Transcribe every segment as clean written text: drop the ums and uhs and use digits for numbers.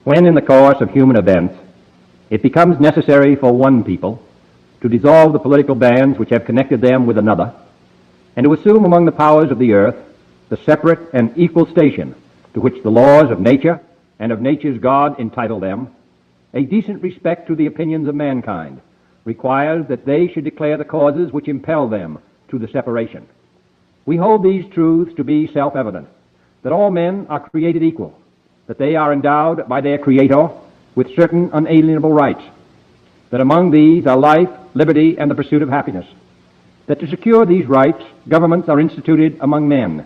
When in the course of human events it becomes necessary for one people to dissolve the political bands which have connected them with another, and to assume among the powers of the earth the separate and equal station to which the laws of nature and of nature's God entitle them, a decent respect to the opinions of mankind requires that they should declare the causes which impel them to the separation. We hold these truths to be self-evident, that all men are created equal, that they are endowed by their Creator with certain unalienable rights, that among these are life, liberty, and the pursuit of happiness, that to secure these rights, governments are instituted among men,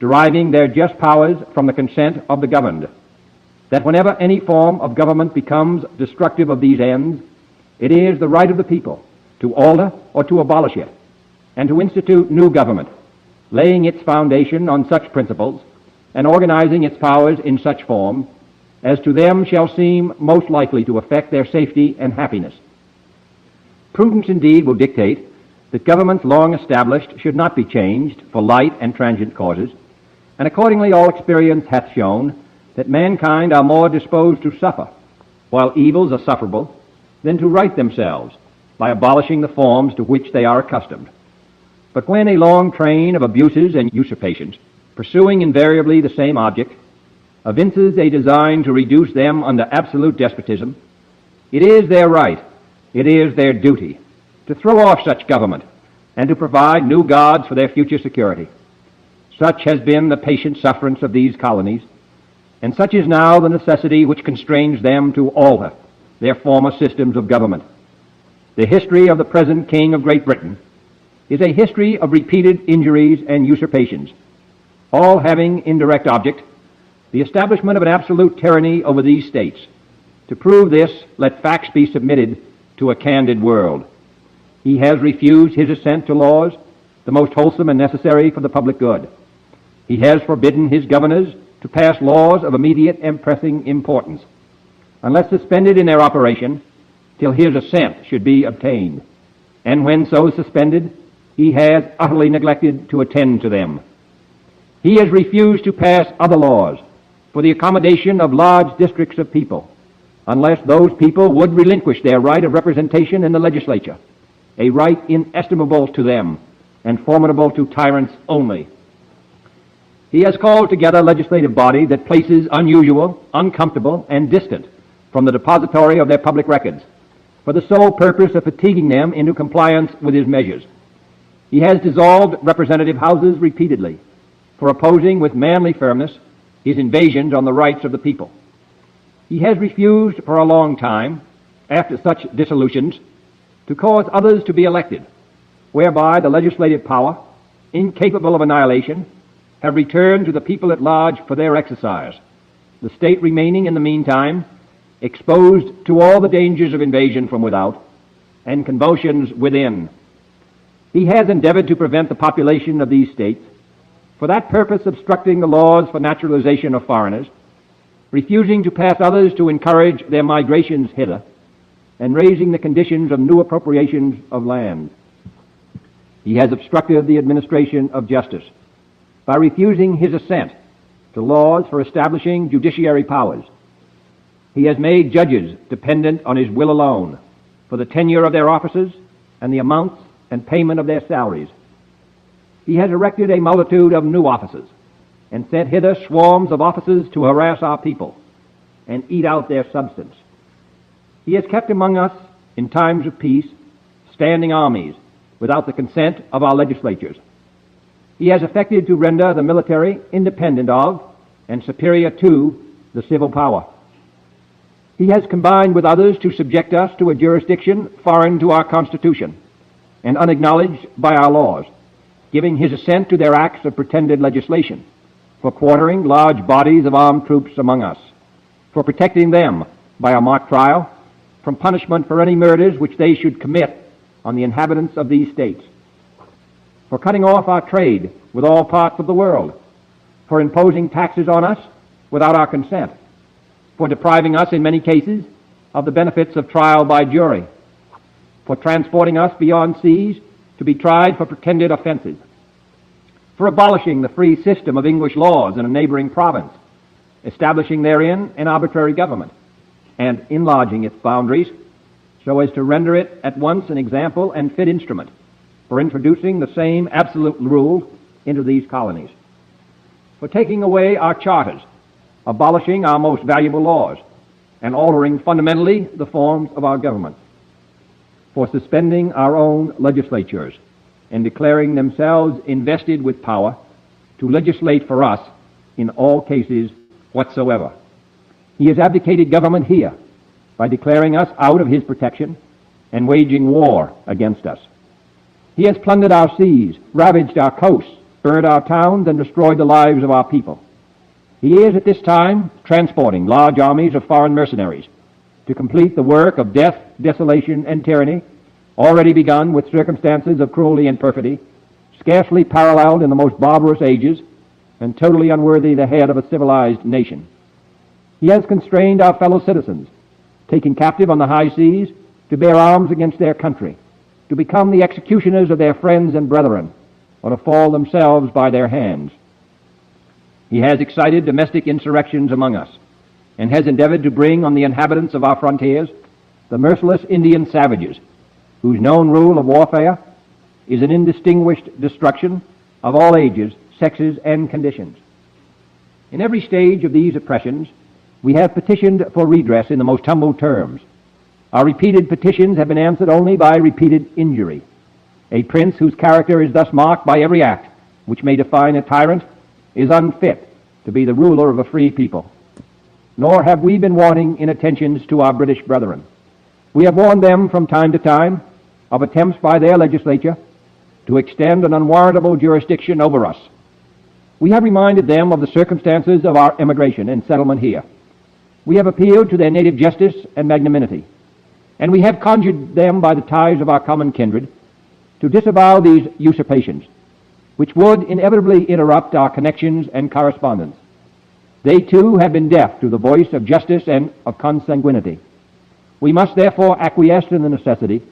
deriving their just powers from the consent of the governed, that whenever any form of government becomes destructive of these ends, it is the right of the people to alter or to abolish it, and to institute new government, laying its foundation on such principles and organizing its powers in such form as to them shall seem most likely to affect their safety and happiness. Prudence indeed will dictate that governments long established should not be changed for light and transient causes, and accordingly all experience hath shown that mankind are more disposed to suffer, while evils are sufferable, than to right themselves by abolishing the forms to which they are accustomed. But when a long train of abuses and usurpations, pursuing invariably the same object, evinces a design to reduce them under absolute despotism, it is their right, it is their duty, to throw off such government and to provide new gods for their future security. Such has been the patient sufferance of these colonies, and such is now the necessity which constrains them to alter their former systems of government. The history of the present King of Great Britain is a history of repeated injuries and usurpations, all having indirect object the establishment of an absolute tyranny over these states. To prove this, let facts be submitted to a candid world. He has refused his assent to laws, the most wholesome and necessary for the public good. He has forbidden his governors to pass laws of immediate and pressing importance, unless suspended in their operation till his assent should be obtained. And when so suspended, he has utterly neglected to attend to them. He has refused to pass other laws for the accommodation of large districts of people, unless those people would relinquish their right of representation in the legislature, a right inestimable to them and formidable to tyrants only. He has called together a legislative body that places unusual, uncomfortable, and distant from the depository of their public records, for the sole purpose of fatiguing them into compliance with his measures. He has dissolved representative houses repeatedly for opposing with manly firmness his invasions on the rights of the people. He has refused for a long time, after such dissolutions, to cause others to be elected, whereby the legislative power, incapable of annihilation, have returned to the people at large for their exercise, the state remaining in the meantime exposed to all the dangers of invasion from without and convulsions within. He has endeavored to prevent the population of these states, for that purpose obstructing the laws for naturalization of foreigners, refusing to pass others to encourage their migrations hither, and raising the conditions of new appropriations of land. He has obstructed the administration of justice by refusing his assent to laws for establishing judiciary powers. He has made judges dependent on his will alone for the tenure of their offices and the amounts and payment of their salaries. He has erected a multitude of new offices and sent hither swarms of officers to harass our people and eat out their substance. He has kept among us, in times of peace, standing armies without the consent of our legislatures. He has effected to render the military independent of and superior to the civil power. He has combined with others to subject us to a jurisdiction foreign to our Constitution and unacknowledged by our laws, giving his assent to their acts of pretended legislation, for quartering large bodies of armed troops among us, for protecting them by a mock trial from punishment for any murders which they should commit on the inhabitants of these states, for cutting off our trade with all parts of the world, for imposing taxes on us without our consent, for depriving us in many cases of the benefits of trial by jury, for transporting us beyond seas to be tried for pretended offenses, for abolishing the free system of English laws in a neighboring province, establishing therein an arbitrary government, and enlarging its boundaries so as to render it at once an example and fit instrument for introducing the same absolute rule into these colonies, for taking away our charters, abolishing our most valuable laws, and altering fundamentally the forms of our government, for suspending our own legislatures and declaring themselves invested with power to legislate for us in all cases whatsoever. He has abdicated government here by declaring us out of his protection and waging war against us. He has plundered our seas, ravaged our coasts, burned our towns, and destroyed the lives of our people. He is at this time transporting large armies of foreign mercenaries to complete the work of death, desolation, and tyranny, already begun with circumstances of cruelty and perfidy, scarcely paralleled in the most barbarous ages, and totally unworthy the head of a civilized nation. He has constrained our fellow citizens, taken captive on the high seas, to bear arms against their country, to become the executioners of their friends and brethren, or to fall themselves by their hands. He has excited domestic insurrections among us, and has endeavored to bring on the inhabitants of our frontiers the merciless Indian savages, whose known rule of warfare is an indistinguished destruction of all ages, sexes, and conditions. In every stage of these oppressions, we have petitioned for redress in the most humble terms. Our repeated petitions have been answered only by repeated injury. A prince whose character is thus marked by every act which may define a tyrant is unfit to be the ruler of a free people. Nor have we been wanting in attentions to our British brethren. We have warned them from time to time of attempts by their legislature to extend an unwarrantable jurisdiction over us. We have reminded them of the circumstances of our emigration and settlement here. We have appealed to their native justice and magnanimity, and we have conjured them by the ties of our common kindred to disavow these usurpations, which would inevitably interrupt our connections and correspondence. They too have been deaf to the voice of justice and of consanguinity. We must therefore acquiesce in the necessity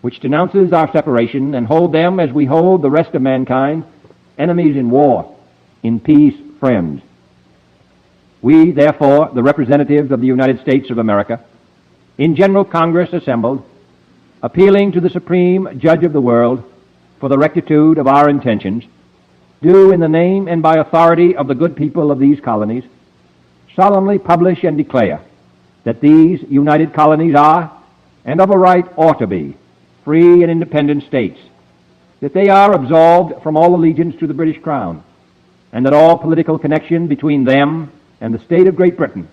which denounces our separation, and hold them as we hold the rest of mankind, enemies in war, in peace friends. We, therefore, the representatives of the United States of America, in General Congress assembled, appealing to the Supreme Judge of the world for the rectitude of our intentions, do, in the name and by authority of the good people of these colonies, solemnly publish and declare that these united colonies are, and of a right ought to be, free and independent states, that they are absolved from all allegiance to the British Crown, and that all political connection between them and the state of Great Britain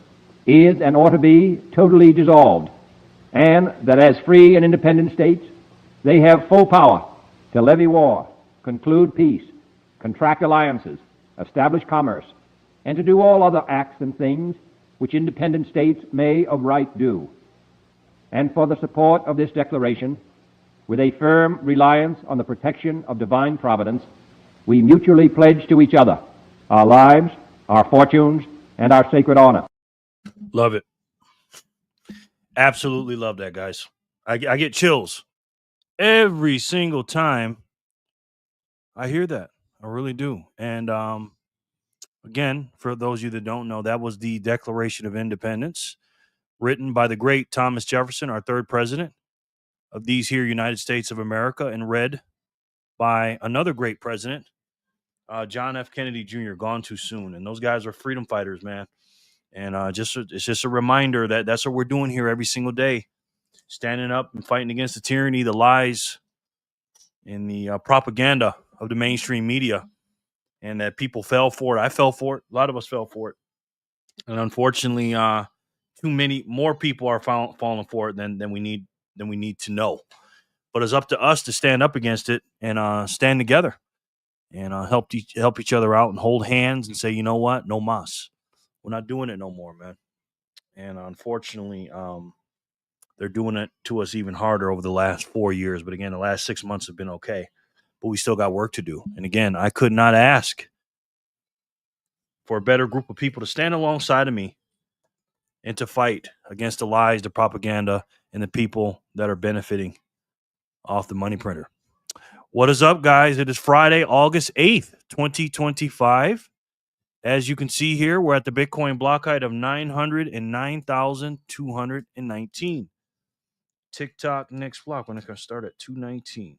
is and ought to be totally dissolved, and that as free and independent states they have full power to levy war, conclude peace, contract alliances, establish commerce, and to do all other acts and things which independent states may of right do. And for the support of this declaration, with a firm reliance on the protection of divine providence, we mutually pledge to each other our lives, our fortunes, and our sacred honor. Love it. Absolutely love that, guys. I get chills every single time I hear that. I really do. And again, for those of you that don't know, that was the Declaration of Independence written by the great Thomas Jefferson, our third president of these here United States of America, and read by another great president, John F. Kennedy Jr., gone too soon. And those guys are freedom fighters, man. And it's just a reminder that that's what we're doing here every single day, standing up and fighting against the tyranny, the lies, and the propaganda of the mainstream media, and that people fell for it. I fell for it. A lot of us fell for it. And unfortunately, too many more people are falling for it than we need to know. But it's up to us to stand up against it and stand together and help each other out and hold hands and say, you know what, no mas. We're not doing it no more, man. And unfortunately, they're doing it to us even harder over the last 4 years. But again, the last 6 months have been okay. But we still got work to do. And again, I could not ask for a better group of people to stand alongside of me and to fight against the lies, the propaganda, and the people that are benefiting off the money printer. What is up, guys? It is Friday, August 8th, 2025. As you can see here, we're at the Bitcoin block height of 909,219. TikTok next block when it's going to start at 219.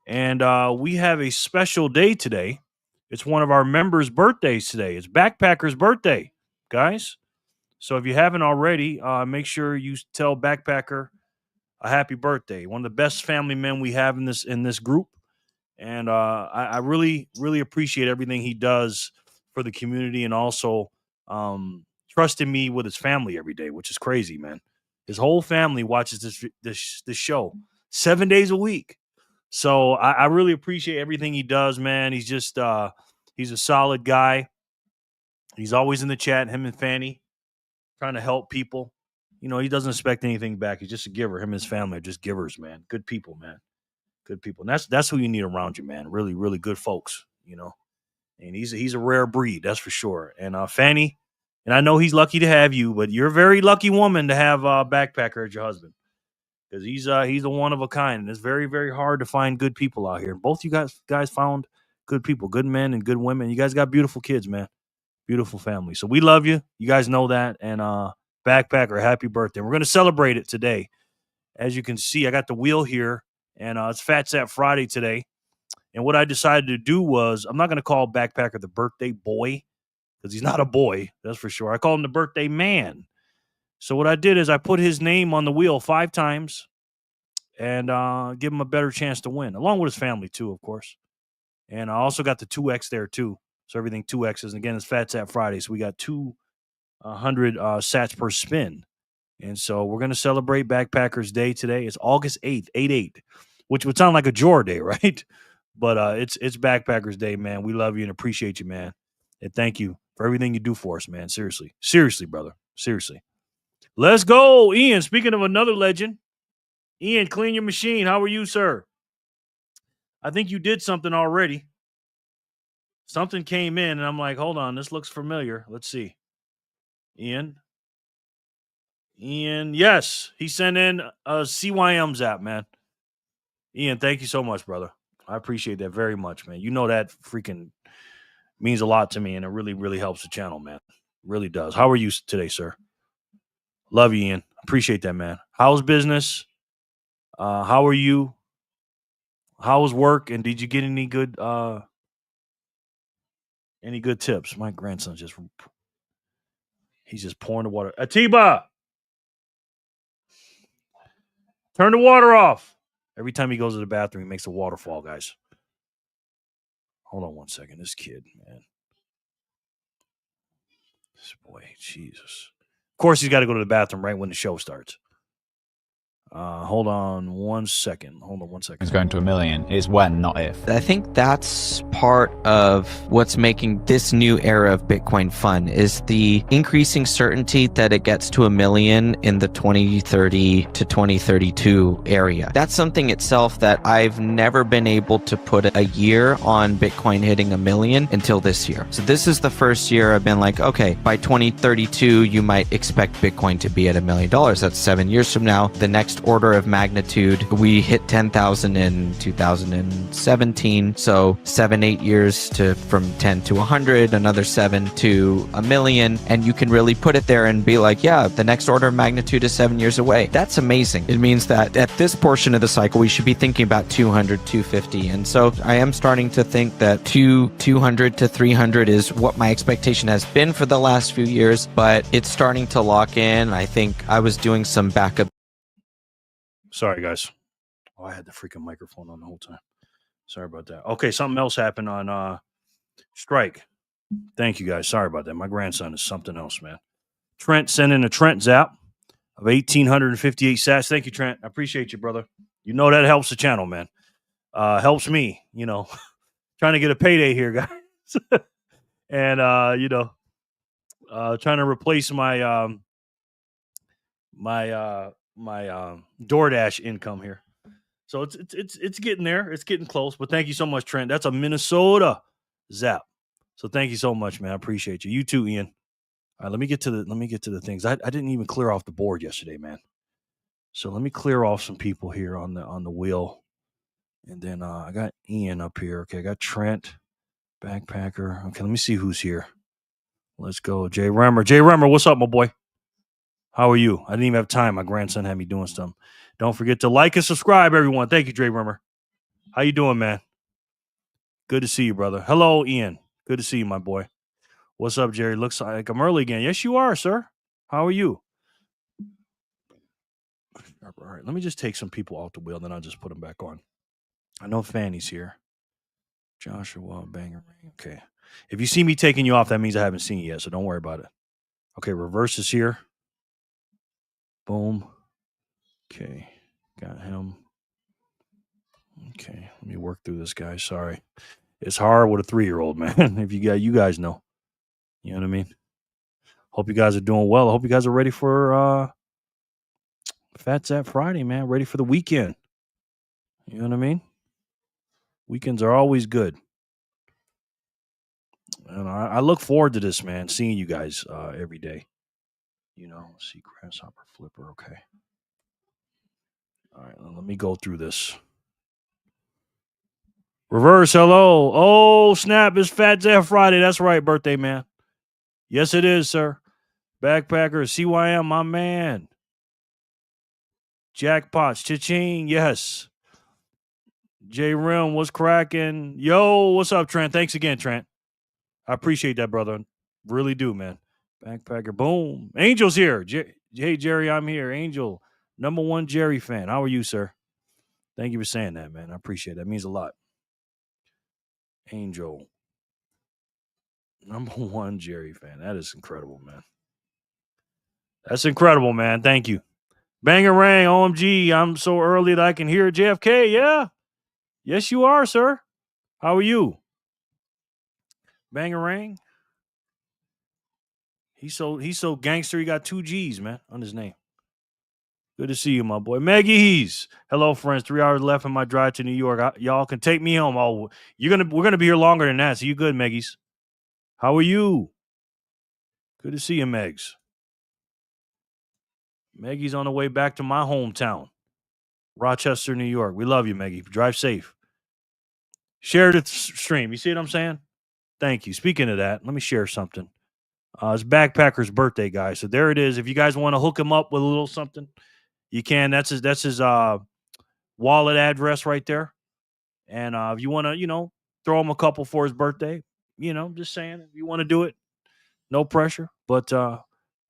And we have a special day today. It's one of our members' birthdays today. It's Backpacker's birthday, guys. So if you haven't already, make sure you tell Backpacker a happy birthday. One of the best family men we have in this group. And I really, really appreciate everything he does for the community, and also trusting me with his family every day, which is crazy, man. His whole family watches this show 7 days a week. So I really appreciate everything he does, man. He's just he's a solid guy. He's always in the chat, him and Fanny, trying to help people. You know, he doesn't expect anything back. He's just a giver. Him and his family are just givers, man. Good people, man. Good people. And that's who you need around you, man. Really, really good folks, you know. And he's a rare breed, that's for sure. And Fanny, and I know he's lucky to have you, but you're a very lucky woman to have Backpacker as your husband, because he's a one of a kind, and it's very, very hard to find good people out here. Both you guys found good people, good men and good women. You guys got beautiful kids, man. Beautiful family. So we love you. You guys know that. And Backpacker, happy birthday. We're going to celebrate it today. As you can see, I got the wheel here, and it's PHAT Zap Friday today. And what I decided to do was, I'm not going to call Backpacker the birthday boy, because he's not a boy, that's for sure. I call him the birthday man. So what I did is I put his name on the wheel 5 times and give him a better chance to win, along with his family too, of course. And I also got the 2X there too. So everything 2Xs. And again, it's PHAT Zap Friday. So we got 200 sats per spin. And so we're going to celebrate Backpacker's Day today. It's August 8th, 8/8, which would sound like a Jor Day, right? But it's Backpacker's Day, man. We love you and appreciate you, man. And thank you for everything you do for us, man. Seriously. Seriously, brother. Seriously. Let's go, Ian. Speaking of another legend, Ian, clean your machine. How are you, sir? I think you did something already. Something came in, and I'm like, hold on. This looks familiar. Let's see. Ian, yes. He sent in a CYM Zap, man. Ian, thank you so much, brother. I appreciate that very much, man. You know that freaking means a lot to me, and it really, really helps the channel, man. It really does. How are you today, sir? Love you, Ian. Appreciate that, man. How's business? How are you? How was work? And did you get any good tips? My grandson's he's just pouring the water. Atiba, turn the water off. Every time he goes to the bathroom, he makes a waterfall, guys. Hold on one second. This kid, man. This boy, Jesus. Of course, he's got to go to the bathroom right when the show starts. Hold on one second. It's going to $1 million. It's when, not if. I think that's part of what's making this new era of Bitcoin fun, is the increasing certainty that it gets to $1 million in the 2030 to 2032 area. That's something itself that I've never been able to put a year on Bitcoin hitting $1 million until this year. So this is the first year I've been like, okay, by 2032, you might expect Bitcoin to be at $1 million. That's 7 years from now. The next order of magnitude, we hit 10,000 in 2017, so 7-8 years from 10 to 100, another 7 to $1 million, and you can really put it there and be like, yeah, the next order of magnitude is 7 years away. That's amazing. It means that at this portion of the cycle, we should be thinking about 200, 250, and so I am starting to think that 200 to 300 is what my expectation has been for the last few years, but it's starting to lock in. I think I was doing some backup. Sorry, guys. Oh, I had the freaking microphone on the whole time. Sorry about that. Okay, something else happened on Strike. Thank you, guys. Sorry about that. My grandson is something else, man. Trent sent in a Trent Zap of 1,858 sats. Thank you, Trent. I appreciate you, brother. You know that helps the channel, man. Helps me, you know, trying to get a payday here, guys. And, trying to replace my my DoorDash income here. So it's getting there. It's getting close. But thank you so much, Trent. That's a Minnesota Zap. So thank you so much, man. I appreciate you. You too, Ian. All right, let me get to the things. I didn't even clear off the board yesterday, man. So let me clear off some people here on the wheel. And then I got Ian up here. Okay, I got Trent, Backpacker. Okay, let me see who's here. Let's go. Jay Remmer. Jay Remmer, what's up, my boy? How are you? I didn't even have time. My grandson had me doing something. Don't forget to like and subscribe, everyone. Thank you, Jay Remmer. How you doing, man? Good to see you, brother. Hello, Ian. Good to see you, my boy. What's up, Jerry? Looks like I'm early again. Yes, you are, sir. How are you? All right, let me just take some people off the wheel, then I'll just put them back on. I know Fanny's here. Joshua, Banger. Okay. If you see me taking you off, that means I haven't seen you yet, so don't worry about it. Okay, reverse is here. Boom. Okay, got him. Okay, let me work through this guy. Sorry. It's hard with a 3-year-old, man. If you guys know. You know what I mean? Hope you guys are doing well. I hope you guys are ready for PHAT Zap Friday, man. Ready for the weekend. You know what I mean? Weekends are always good. And I look forward to this, man, seeing you guys every day. You know, let's see, Grasshopper Flipper. Okay. All right, let me go through this. Reverse, hello. Oh, snap, it's PHAT Zap Friday. That's right, birthday, man. Yes, it is, sir. Backpacker, CYM, my man. Jackpots, cha-ching, yes. J Rim, what's cracking? Yo, what's up, Trent? Thanks again, Trent. I appreciate that, brother. Really do, man. Backpacker, boom. Angel's here. Hey, Jerry, I'm here. Angel, #1 Jerry fan. How are you, sir? Thank you for saying that, man. I appreciate it. That means a lot. Angel, #1 Jerry fan. That is incredible, man. That's incredible, man. Thank you. Bangarang, OMG. I'm so early that I can hear JFK. Yeah. Yes, you are, sir. How are you? Bangarang. He's so gangster. He got 2 G's, man, on his name. Good to see you, my boy. Maggie's. Hello, friends. 3 hours left in my drive to New York. Y'all can take me home. Oh, we're gonna be here longer than that. So you good, Maggie's? How are you? Good to see you, Megs. Maggie's on the way back to my hometown, Rochester, New York. We love you, Maggie. Drive safe. Share the stream. You see what I'm saying? Thank you. Speaking of that, let me share something. It's Backpacker's birthday, guys. So there it is. If you guys want to hook him up with a little something, you can. That's his wallet address right there. And if you want to, throw him a couple for his birthday, just saying, if you want to do it, no pressure. But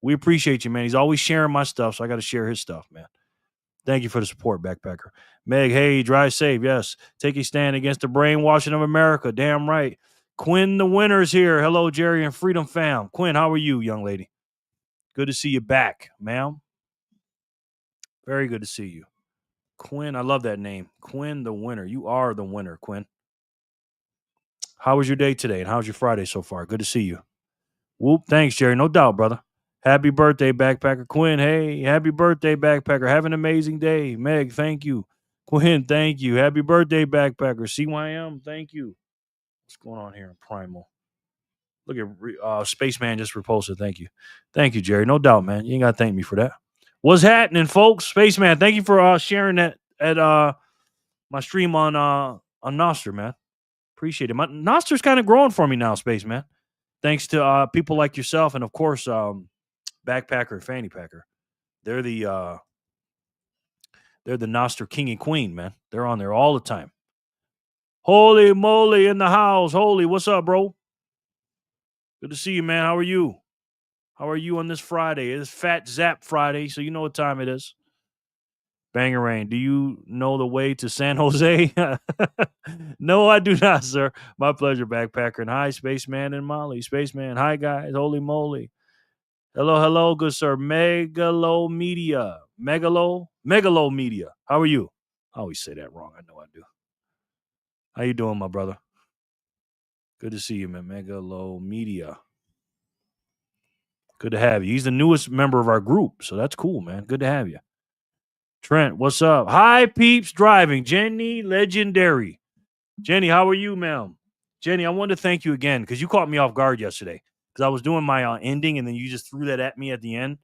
we appreciate you, man. He's always sharing my stuff, so I got to share his stuff, man. Thank you for the support, Backpacker. Meg, hey, drive safe. Yes. Take a stand against the brainwashing of America. Damn right. Quinn the Winner's here. Hello, Jerry and Freedom Fam. Quinn, how are you, young lady? Good to see you back, ma'am. Very good to see you. Quinn, I love that name. Quinn the Winner. You are the winner, Quinn. How was your day today, and how's your Friday so far? Good to see you. Whoop. Thanks, Jerry. No doubt, brother. Happy birthday, Backpacker. Quinn, hey, happy birthday, Backpacker. Have an amazing day. Meg, thank you. Quinn, thank you. Happy birthday, Backpacker. CYM, thank you. What's going on here in Primal? Look at Spaceman just reposted. Thank you. Thank you, Jerry. No doubt, man. You ain't got to thank me for that. What's happening, folks? Spaceman, thank you for sharing that at my stream on Nostr, man. Appreciate it. My Nostr's kind of growing for me now, Spaceman. Thanks to people like yourself and, of course, Backpacker and Fanny Packer. They're the Nostr king and queen, man. They're on there all the time. Holy moly in the house. Holy, what's up, bro? Good to see you, man. How are you? How are you on this Friday? It's PHAT Zap Friday, so you know what time it is. Bangarang, do you know the way to San Jose? No, I do not, sir. My pleasure, Backpacker. And hi, Spaceman and Molly. Spaceman, hi, guys. Holy moly. Hello, good sir. Megalo Media. How are you? I always say that wrong. I know I do. How you doing, my brother? Good to see you, man. Megalo Media. Good to have you. He's the newest member of our group, so that's cool, man. Good to have you. Trent, what's up? Hi, peeps driving. Jenny, legendary. Jenny, how are you, ma'am? Jenny, I wanted to thank you again because you caught me off guard yesterday because I was doing my ending and then you just threw that at me at the end.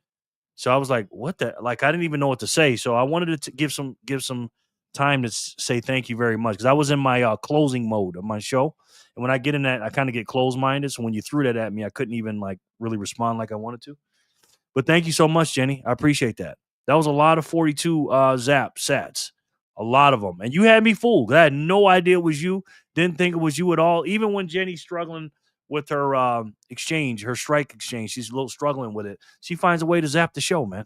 So I was like, what the? Like, I didn't even know what to say. So I wanted to give some time to say thank you very much because I was in my closing mode of my show. And when I get in that, I kind of get closed-minded. So when you threw that at me, I couldn't even like really respond like I wanted to. But thank you so much, Jenny. I appreciate that. That was a lot of 42 Zap sats. A lot of them. And you had me fooled. I had no idea it was you. Didn't think it was you at all. Even when Jenny's struggling with her exchange, her strike exchange, she's a little struggling with it. She finds a way to zap the show, man.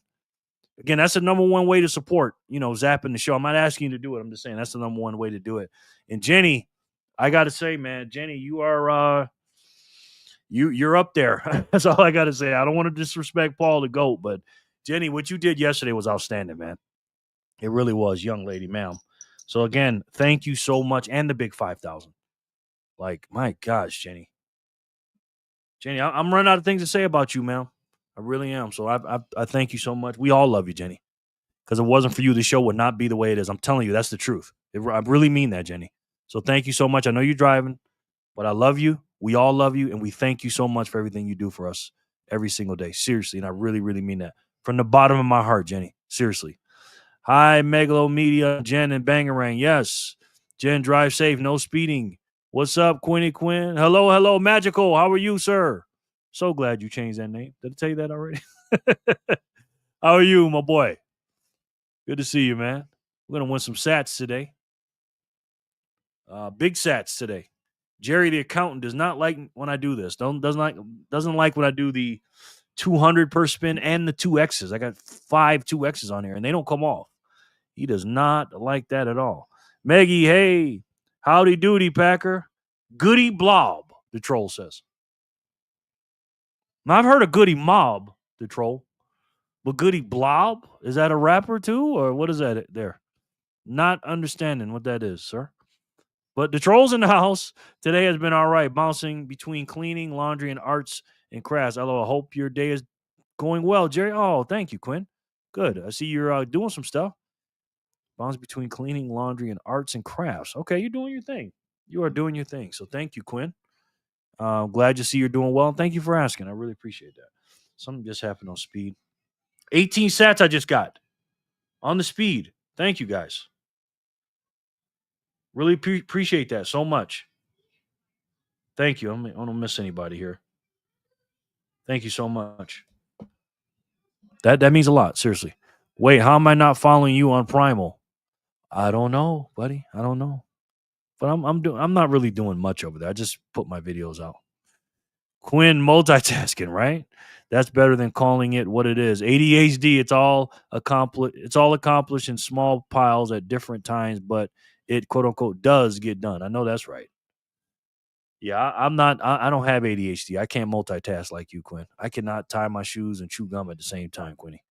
Again, that's the number one way to support, zapping the show. I'm not asking you to do it. I'm just saying that's the number one way to do it. And Jenny, I got to say, man, Jenny, you are you're up there. That's all I got to say. I don't want to disrespect Paul the GOAT, but Jenny, what you did yesterday was outstanding, man. It really was, young lady, ma'am. So again, thank you so much, and the big 5,000. Like, my gosh, Jenny. Jenny, I'm running out of things to say about you, ma'am. I really am. So I thank you so much. We all love you, Jenny. Because if it wasn't for you, the show would not be the way it is. I'm telling you, that's the truth. I really mean that, Jenny. So thank you so much. I know you're driving, but I love you. We all love you, and we thank you so much for everything you do for us every single day. Seriously, and I really, really mean that. From the bottom of my heart, Jenny. Seriously. Hi, Megalo Media, Jen and Bangarang. Yes. Jen, drive safe, no speeding. What's up, Quinny Quinn? Hello, Magical. How are you, sir? So glad you changed that name. Did I tell you that already? How are you, my boy? Good to see you, man. We're going to win some sats today. Big sats today. Jerry, the accountant, does not like when I do this. Doesn't like when I do the 200 per spin and the 2Xs. I got 5 2Xs on here, and they don't come off. He does not like that at all. Maggie, hey. Howdy doody, Packer. Goody blob, the troll says. Now, I've heard of Goody Mob, the troll. But Goody Blob? Is that a rapper too? Or what is that there? Not understanding what that is, sir. But the trolls in the house today has been all right, bouncing between cleaning, laundry, and arts and crafts. Although I hope your day is going well, Jerry. Oh, thank you, Quinn. Good. I see you're doing some stuff. Bounce between cleaning, laundry, and arts and crafts. Okay, you're doing your thing. You are doing your thing. So thank you, Quinn. Glad to see you're doing well. And thank you for asking. I really appreciate that. Something just happened on speed. 18 sats I just got on the speed. Thank you, guys. Really appreciate that so much. Thank you. I don't miss anybody here. Thank you so much. That means a lot. Seriously. Wait, how am I not following you on Primal? I don't know, buddy. I don't know. But I'm not really doing much over there. I just put my videos out. Quinn, multitasking, right? That's better than calling it what it is. ADHD, it's all accomplished in small piles at different times, but it quote unquote does get done. I know that's right. Yeah, I don't have ADHD. I can't multitask like you, Quinn. I cannot tie my shoes and chew gum at the same time, Quinny.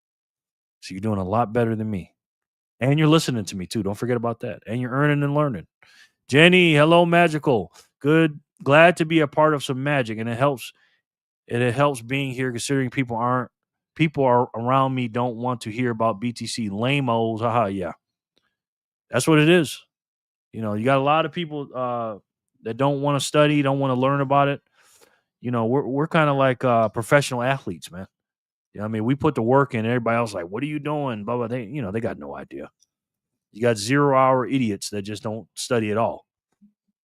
So you're doing a lot better than me. And you're listening to me too. Don't forget about that. And you're earning and learning. Jenny, hello, Magical. Good. Glad to be a part of some magic. And it helps being here considering people are around me don't want to hear about BTC. Lame-os. Haha, yeah. That's what it is. You got a lot of people that don't want to study, don't want to learn about it. We're kind of like professional athletes, man. I mean, we put the work in. Everybody else like, what are you doing? Blah, blah. They got no idea. You got 0-hour idiots that just don't study at all.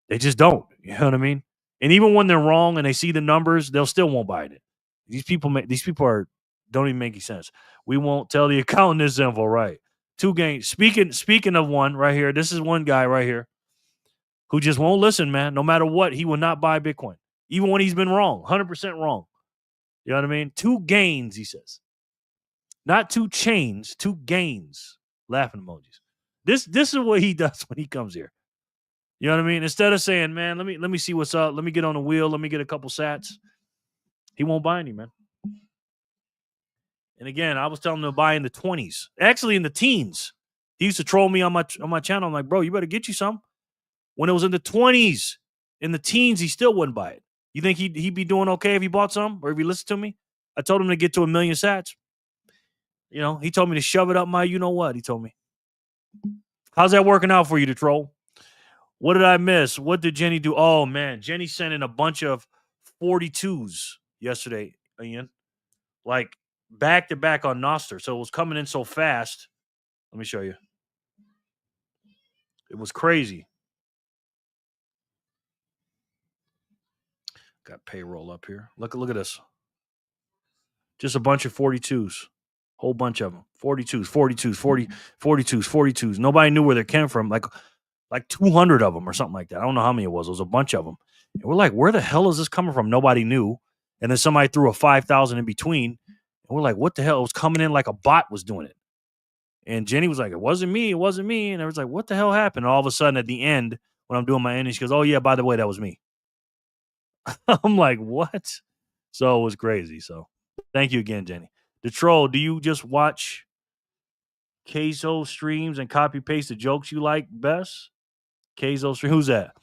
They just don't. You know what I mean? And even when they're wrong and they see the numbers, they'll still won't buy it. These people don't even make any sense. We won't tell the accountant this info, right? 2 games. Speaking of one right here, this is one guy right here who just won't listen, man. No matter what, he will not buy Bitcoin, even when he's been wrong, 100% wrong. You know what I mean? 2 gains, he says. Not 2 chains, 2 gains. Laughing emojis. This is what he does when he comes here. You know what I mean? Instead of saying, man, let me see what's up. Let me get on the wheel. Let me get a couple sats. He won't buy any, man. And again, I was telling him to buy in the 20s. Actually, in the teens. He used to troll me on my channel. I'm like, bro, you better get you some. When it was in the 20s, in the teens, he still wouldn't buy it. You think he'd be doing okay if he bought some or if he listened to me? I told him to get to 1 million sats. He told me to shove it up my you-know-what, he told me. How's that working out for you, the troll? What did I miss? What did Jenny do? Oh, man. Jenny sent in a bunch of 42s yesterday, Ian. Like, back-to-back on Nostr. So it was coming in so fast. Let me show you. It was crazy. Got payroll up here. Look at this. Just a bunch of 42s. Whole bunch of them. 42s, 42s, 42s, 42s. Nobody knew where they came from. Like 200 of them or something like that. I don't know how many it was. It was a bunch of them. And we're like, where the hell is this coming from? Nobody knew. And then somebody threw a 5,000 in between. And we're like, what the hell? It was coming in like a bot was doing it. And Jenny was like, it wasn't me. It wasn't me. And I was like, what the hell happened? And all of a sudden at the end, when I'm doing my ending, she goes, oh, yeah, by the way, that was me. I'm like, what? So it was crazy. So thank you again, Jenny. The troll, do you just watch Queso streams and copy paste the jokes you like best? Queso stream. Who's that?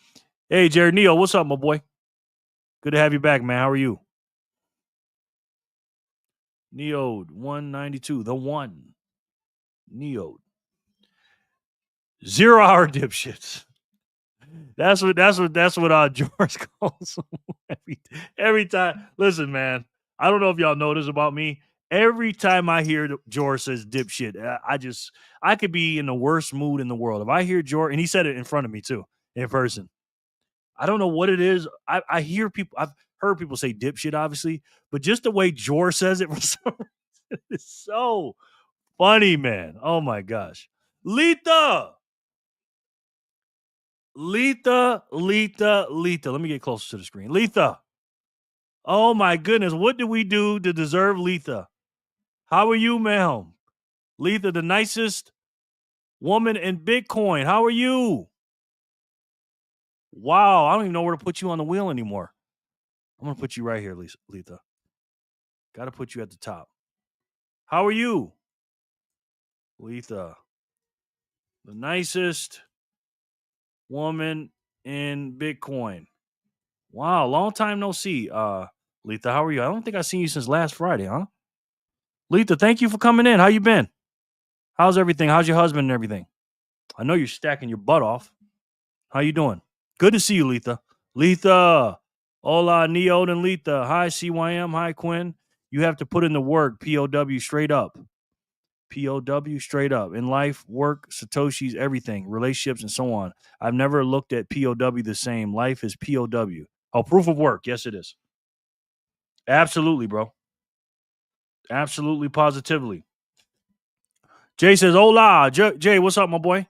Hey, Jared Neo, what's up, my boy? Good to have you back, man. How are you? Neo 192, the one. Neo. 0 hour dipshits. That's what George calls them every time. Listen, man, I don't know if y'all know this about me. Every time I hear George says dipshit, I could be in the worst mood in the world. If I hear George, and he said it in front of me too, in person. I don't know what it is. I hear people, I've heard people say dipshit, obviously, but just the way George says it for some reason, it's so funny, man. Oh my gosh. Letha. Let me get closer to the screen. Letha. Oh my goodness. What did we do to deserve Letha? How are you, ma'am? Letha, the nicest woman in Bitcoin. How are you? Wow. I don't even know where to put you on the wheel anymore. I'm going to put you right here, Letha. Got to put you at the top. How are you? Letha. The nicest woman in Bitcoin. Wow, long time no see. Letha, how are you? I don't think I've seen you since last Friday, huh? Letha, thank you for coming in. How you been? How's everything? How's your husband and everything? I know you're stacking your butt off. How you doing? Good to see you, Letha. Letha. Hola, Neo and Letha. Hi, CYM. Hi, Quinn. You have to put in the work. POW straight up. POW straight up. In life, work, Satoshi's, everything, relationships, and so on. I've never looked at POW the same. Life is POW. Oh, proof of work. Yes, it is. Absolutely, bro. Absolutely, positively. Jay says, hola. Jay, what's up, my boy?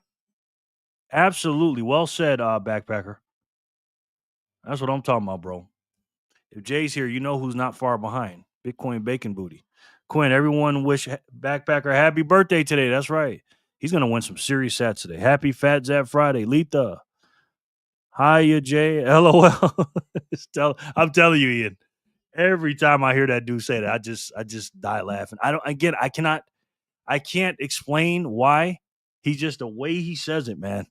Absolutely. Well said, backpacker. That's what I'm talking about, bro. If Jay's here, you know who's not far behind. Bitcoin Bacon Booty. Quinn, everyone wish Backpacker happy birthday today. That's right. He's going to win some serious sats today. Happy PHAT Zap Friday. Letha. Hiya, Jay. LOL. I'm telling you, Ian. Every time I hear that dude say that, I just die laughing. I can't explain why. He's just the way he says it, man.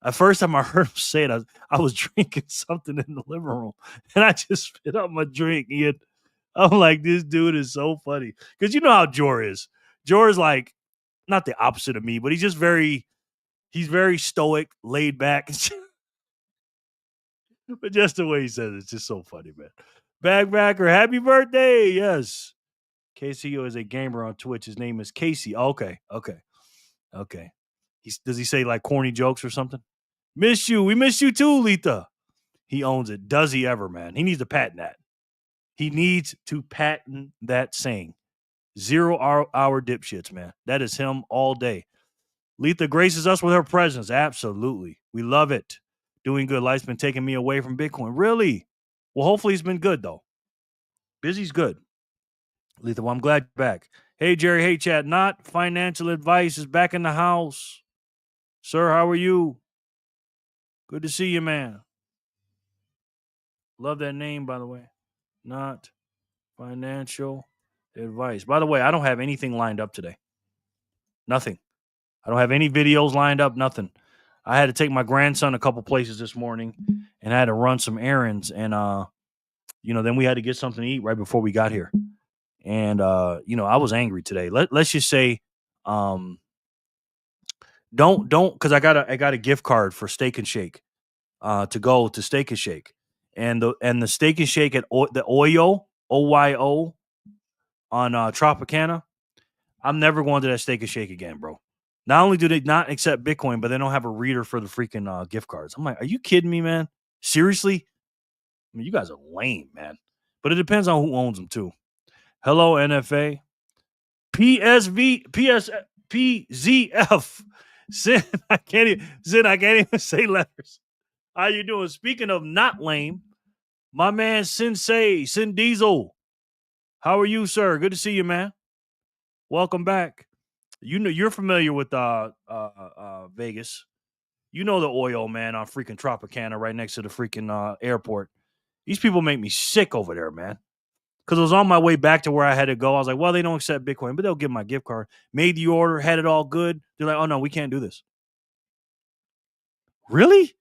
The first time I heard him say it, I was drinking something in the living room, and I just spit up my drink. Ian. I'm like, this dude is so funny. Because you know how Jor is. Jor is like, not the opposite of me, but he's very stoic, laid back. But just the way he says it's just so funny, man. Backpacker, happy birthday. Yes. KCO is a gamer on Twitch. His name is Casey. Okay. Does he say like corny jokes or something? Miss you. We miss you too, Letha. He owns it. Does he ever, man? He needs to patent that. He needs to patent that saying. 0 hour dipshits, man. That is him all day. Letha graces us with her presence. Absolutely. We love it. Doing good. Life's been taking me away from Bitcoin. Really? Well, hopefully it's been good, though. Busy's good. Letha, well, I'm glad you're back. Hey, Jerry. Hey, chat. Not financial advice is back in the house. Sir, how are you? Good to see you, man. Love that name, by the way. Not financial advice. By the way, I don't have anything lined up today. Nothing. I don't have any videos lined up, nothing. I had to take my grandson a couple places this morning, and I had to run some errands, and then we had to get something to eat right before we got here. And I was angry today. Let's just say don't because I got a gift card for Steak and Shake to go to Steak and Shake. And the Steak and Shake at the Oyo on Tropicana. I'm never going to that Steak and Shake again, bro. Not only do they not accept Bitcoin, but they don't have a reader for the freaking gift cards. I'm like, are you kidding me, man? Seriously? I mean, you guys are lame, man. But it depends on who owns them, too. Hello, NFA. PZF. Sin, I can't even say letters. How you doing? Speaking of not lame, my man Sensei, Sin Diesel. How are you, sir? Good to see you, man. Welcome back. You know you're familiar with Vegas. You know the oil, man, on freaking Tropicana right next to the freaking airport. These people make me sick over there, man. Because I was on my way back to where I had to go. I was like, well, they don't accept Bitcoin, but they'll give my gift card. Made the order, had it all good. They're like, oh, no, we can't do this. Really?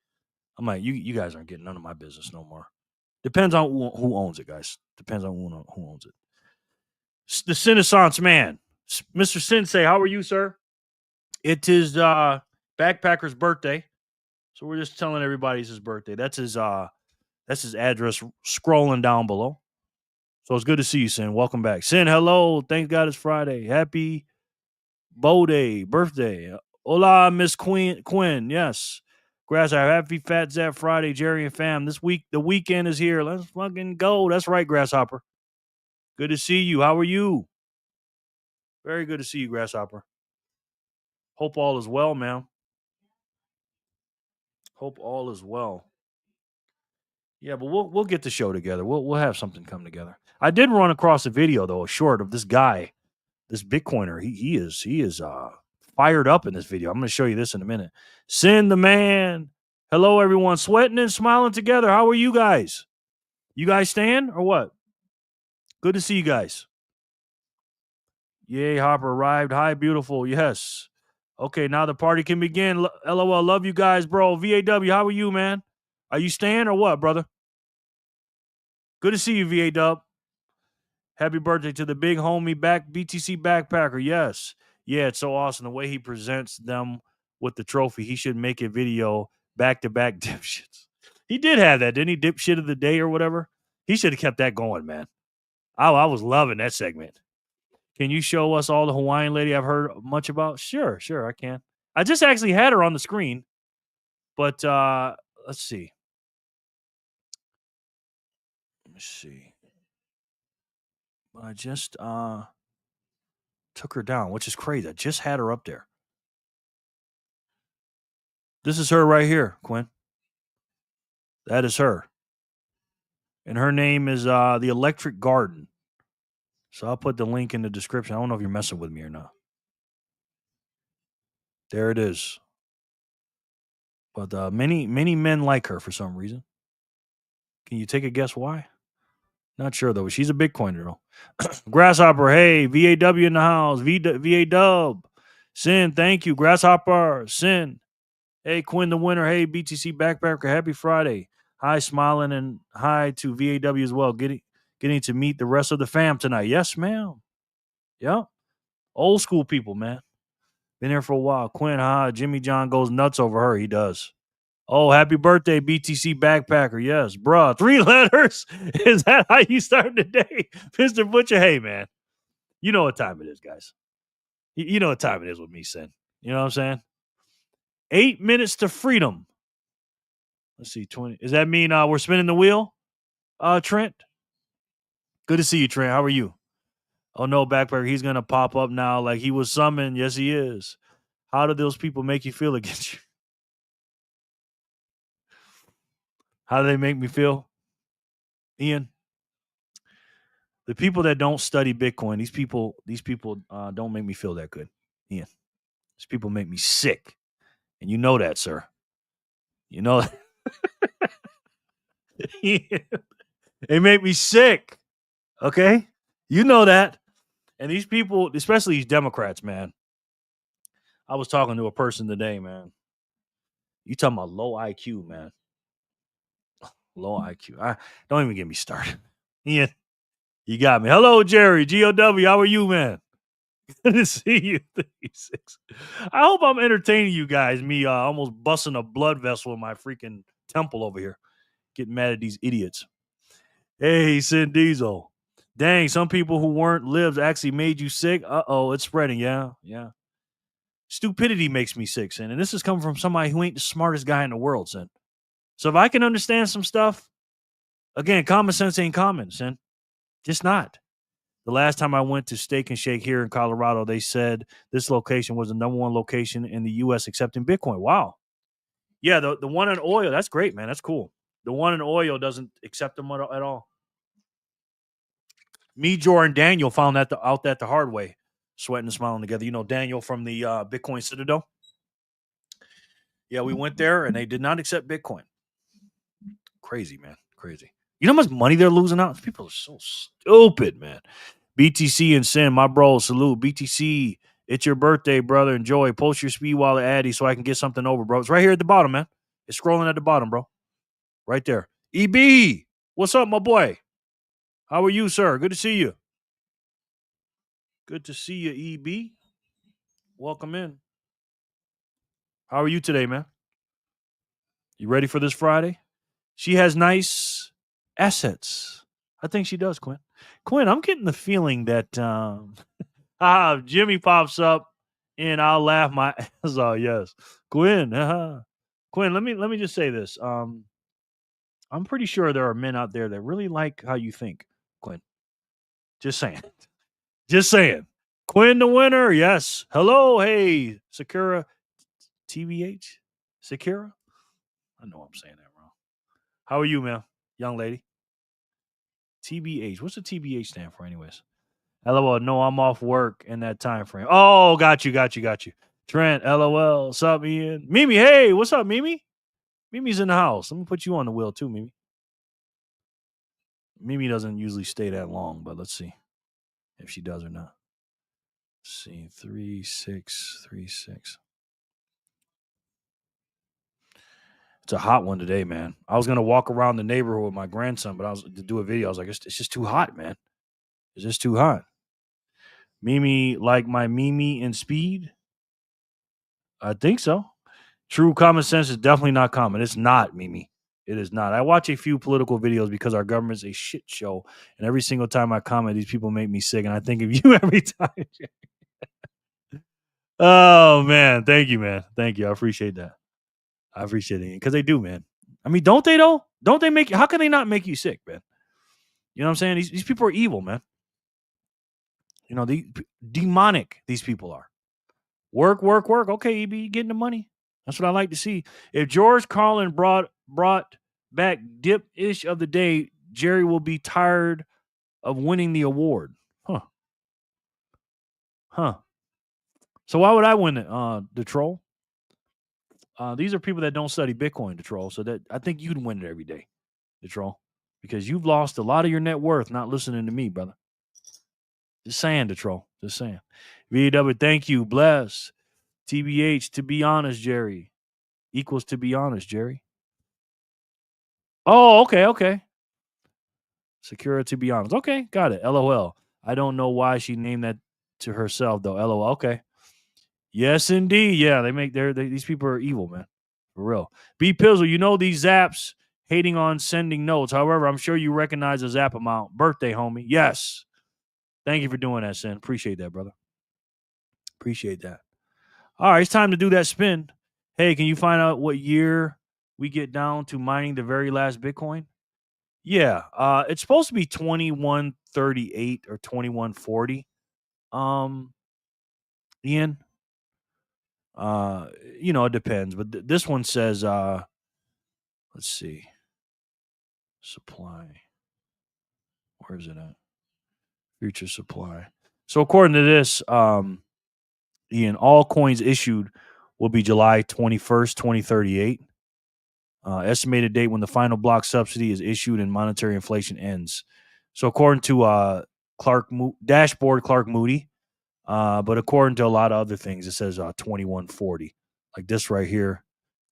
I'm like, you guys aren't getting none of my business no more. Depends on who owns it, guys. Depends on who owns it. The Renaissance man. Mr. Sensei, how are you, sir? It is Backpacker's birthday. So we're just telling everybody it's his birthday. That's his address scrolling down below. So it's good to see you, Sin. Welcome back. Sin, hello. Thank God it's Friday. Happy birthday. Hola, Miss Quinn. Yes. Grasshopper, happy PHAT Zap Friday, Jerry and fam. This week, the weekend is here. Let's fucking go. That's right, Grasshopper. Good to see you. How are you? Very good to see you, Grasshopper. Hope all is well, man. Hope all is well. Yeah, but we'll get the show together. We'll have something come together. I did run across a video though, a short of this guy, this Bitcoiner. He is fired up in this video. I'm going to show you this in a minute. Sin the man. Hello, everyone. Sweating and smiling together. How are you guys? You guys staying or what? Good to see you guys. Yay, Hopper arrived. Hi, beautiful. Yes. Okay, now the party can begin. LOL. Love you guys, bro. VAW, how are you, man? Are you staying or what, brother? Good to see you, VAW. Happy birthday to the big homie BTC backpacker. Yes. Yeah, it's so awesome. The way he presents them with the trophy. He should make a video back-to-back dipshits. He did have that, didn't he? Dipshit of the day or whatever. He should have kept that going, man. I was loving that segment. Can you show us all the Hawaiian lady I've heard much about? Sure, I can. I just actually had her on the screen. But let's see. Let me see. I just took her down, which is crazy. I just had her up there. This is her right here, Quinn. That is her. And her name is The Electric Garden. So I'll put the link in the description. I don't know if you're messing with me or not. There it is. But many men like her for some reason. Can you take a guess why? Not sure, though. She's a Bitcoiner, though. Grasshopper, hey. VAW in the house. VAW. Sin, thank you. Grasshopper, Sin. Hey, Quinn the winner. Hey, BTC Backpacker. Happy Friday. Hi, smiling, and hi to VAW as well. Getting to meet the rest of the fam tonight. Yes, ma'am. Yep. Old school people, man. Been here for a while. Quinn, Jimmy John goes nuts over her. He does. Oh, happy birthday, BTC Backpacker. Yes, bruh. 3 letters? Is that how you start the day? Mr. Butcher, hey, man. You know what time it is, guys. You know what time it is with me, Sin. You know what I'm saying? 8 minutes to freedom. Let's see, 20. Does that mean we're spinning the wheel, Trent? Good to see you, Trent. How are you? Oh, no, Backpacker. He's going to pop up now like he was summoned. Yes, he is. How do those people make you feel against you? How do they make me feel? Ian? The people that don't study Bitcoin, these people don't make me feel that good. Ian. These people make me sick. And you know that, sir. You know that. They make me sick. Okay? You know that. And these people, especially these Democrats, man. I was talking to a person today, man. You talking about low IQ, man. Low IQ. Don't even get me started. Ian, you got me. Hello, Jerry. GOW, how are you, man? Good to see you. 36. I hope I'm entertaining you guys. Me almost busting a blood vessel in my freaking temple over here. Getting mad at these idiots. Hey, Sin Diesel. Dang, some people who weren't libs actually made you sick. Uh-oh, it's spreading. Yeah. Stupidity makes me sick, son. And this is coming from somebody who ain't the smartest guy in the world, son. So if I can understand some stuff, again, common sense ain't common, son. Just not. The last time I went to Steak and Shake here in Colorado, they said this location was the #1 location in the U.S. accepting Bitcoin. Wow. Yeah, the one in oil, that's great, man. That's cool. The one in oil doesn't accept them at all. Me, Jordan, Daniel found that out that the hard way, sweating and smiling together. You know, Daniel from the Bitcoin Citadel. Yeah, we went there and they did not accept Bitcoin. Crazy, man. Crazy. You know how much money they're losing out? People are so stupid, man. BTC and Sin, my bro, salute. BTC, it's your birthday, brother. Enjoy. Post your speed wallet Addy so I can get something over, bro. It's right here at the bottom, man. It's scrolling at the bottom, bro. Right there. EB, what's up, my boy? How are you, sir? Good to see you. Good to see you, EB. Welcome in. How are you today, man? You ready for this Friday? She has nice assets. I think she does, Quinn. Quinn, I'm getting the feeling that Jimmy pops up and I'll laugh my ass off. Yes. Quinn, Quinn, let me just say this. I'm pretty sure there are men out there that really like how you think, Quinn. Just saying. Just saying. Quinn the winner. Yes. Hello. Hey, Sakura TBH. Sakura. I know I'm saying that wrong. How are you, man? Young lady. TBH. What's the TBH stand for, anyways? LOL. No, I'm off work in that time frame. Oh, got you. Trent, LOL. What's up, Ian? Mimi, hey, what's up, Mimi? Mimi's in the house. Let me put you on the wheel too, Mimi. Mimi doesn't usually stay that long, but let's see if she does or not. Let's see, 3636. It's a hot one today, man. I was gonna walk around the neighborhood with my grandson, but I was to do a video. I was like, it's just too hot, man. It's just too hot. Mimi, like my Mimi in Speed? I think so. True common sense is definitely not common. It's not, Mimi. It is not. I watch a few political videos because our government's a shit show. And every single time I comment, these people make me sick. And I think of you every time. Oh, man. Thank you, man. Thank you. I appreciate that. I appreciate it. Because they do, man. I mean, don't they, though? Don't they make you? How can they not make you sick, man? You know what I'm saying? These people are evil, man. You know, demonic these people are. Work. Okay, EB, getting the money. That's what I like to see. If George Carlin brought back dip-ish of the day, Jerry will be tired of winning the award. Huh. So why would I win it, the troll? These are people that don't study Bitcoin, the troll. So that I think you'd win it every day, the troll. Because you've lost a lot of your net worth not listening to me, brother. Just saying, the troll. Just saying. VW, thank you. Bless. TBH, to be honest, Jerry. Equals to be honest, Jerry. Oh, okay. Secure, to be honest. Okay, got it. LOL. I don't know why she named that to herself, though. LOL. Okay. Yes, indeed. Yeah, these people are evil, man. For real. B Pizzle, you know these zaps hating on sending notes. However, I'm sure you recognize the zap amount. Birthday, homie. Yes. Thank you for doing that, Sin. Appreciate that, brother. Appreciate that. All right, it's time to do that spin. Hey, can you find out what year we get down to mining the very last Bitcoin? Yeah, it's supposed to be 2138 or 2140. Ian, it depends, but this one says, let's see, supply. Where is it at? Future supply. So according to this, Ian, all coins issued will be July 21st, 2038. Estimated date when the final block subsidy is issued and monetary inflation ends. So according to dashboard Clark Moody, but according to a lot of other things, it says 2140. Like this right here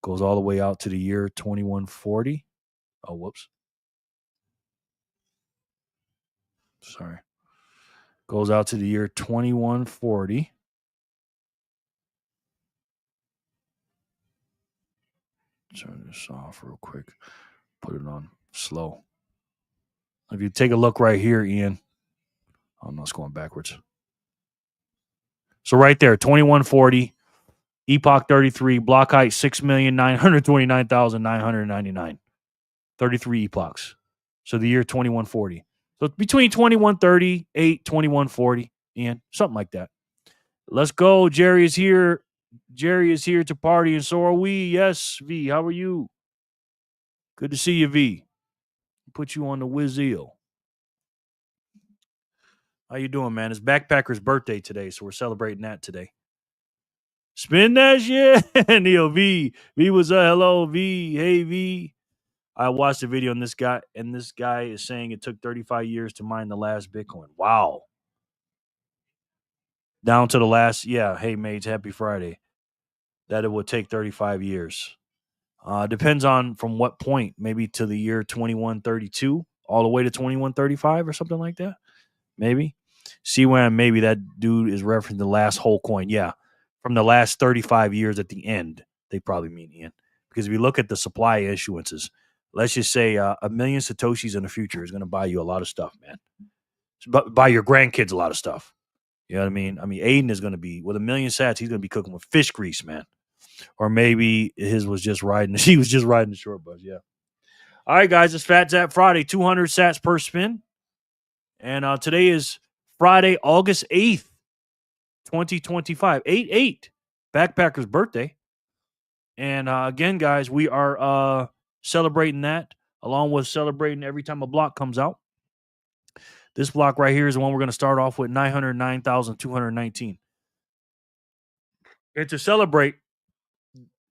goes all the way out to the year 2140. Oh, whoops. Sorry. Goes out to the year 2140. Turn this off real quick. Put it on slow. If you take a look right here, Ian. Oh, no, it's going backwards. So right there, 2140. Epoch 33, block height 6,929,999. 33 epochs. So the year 2140. So it's between 2138, 2140, Ian, something like that. Let's go. Jerry is here. Jerry is here to party, and so are we. Yes, V. How are you? Good to see you, V. Put you on the Wizeel. How you doing, man? It's Backpacker's birthday today, so we're celebrating that today. Spin that shit. Neil V. V was hello, V. Hey V. I watched the video and this guy is saying it took 35 years to mine the last Bitcoin. Wow. Down to the last, yeah. Hey mates, happy Friday. That it would take 35 years. Depends on from what point, maybe to the year 2132, all the way to 2135 or something like that. Maybe. See when maybe that dude is referencing the last whole coin. Yeah. From the last 35 years at the end, they probably mean Ian. Because if you look at the supply issuances, let's just say a million Satoshis in the future is going to buy you a lot of stuff, man. Buy your grandkids a lot of stuff. You know what I mean? I mean, Aiden is going to be, with a million sats, he's going to be cooking with fish grease, man. Or maybe his was just riding, he was just riding the short bus, yeah. All right, guys, it's PHAT Zap Friday, 200 sats per spin. And today is Friday, August 8th, 2025. 8/8, Backpacker's birthday. And again, guys, we are celebrating that, along with celebrating every time a block comes out. This block right here is the one we're going to start off with, 909,219. And to celebrate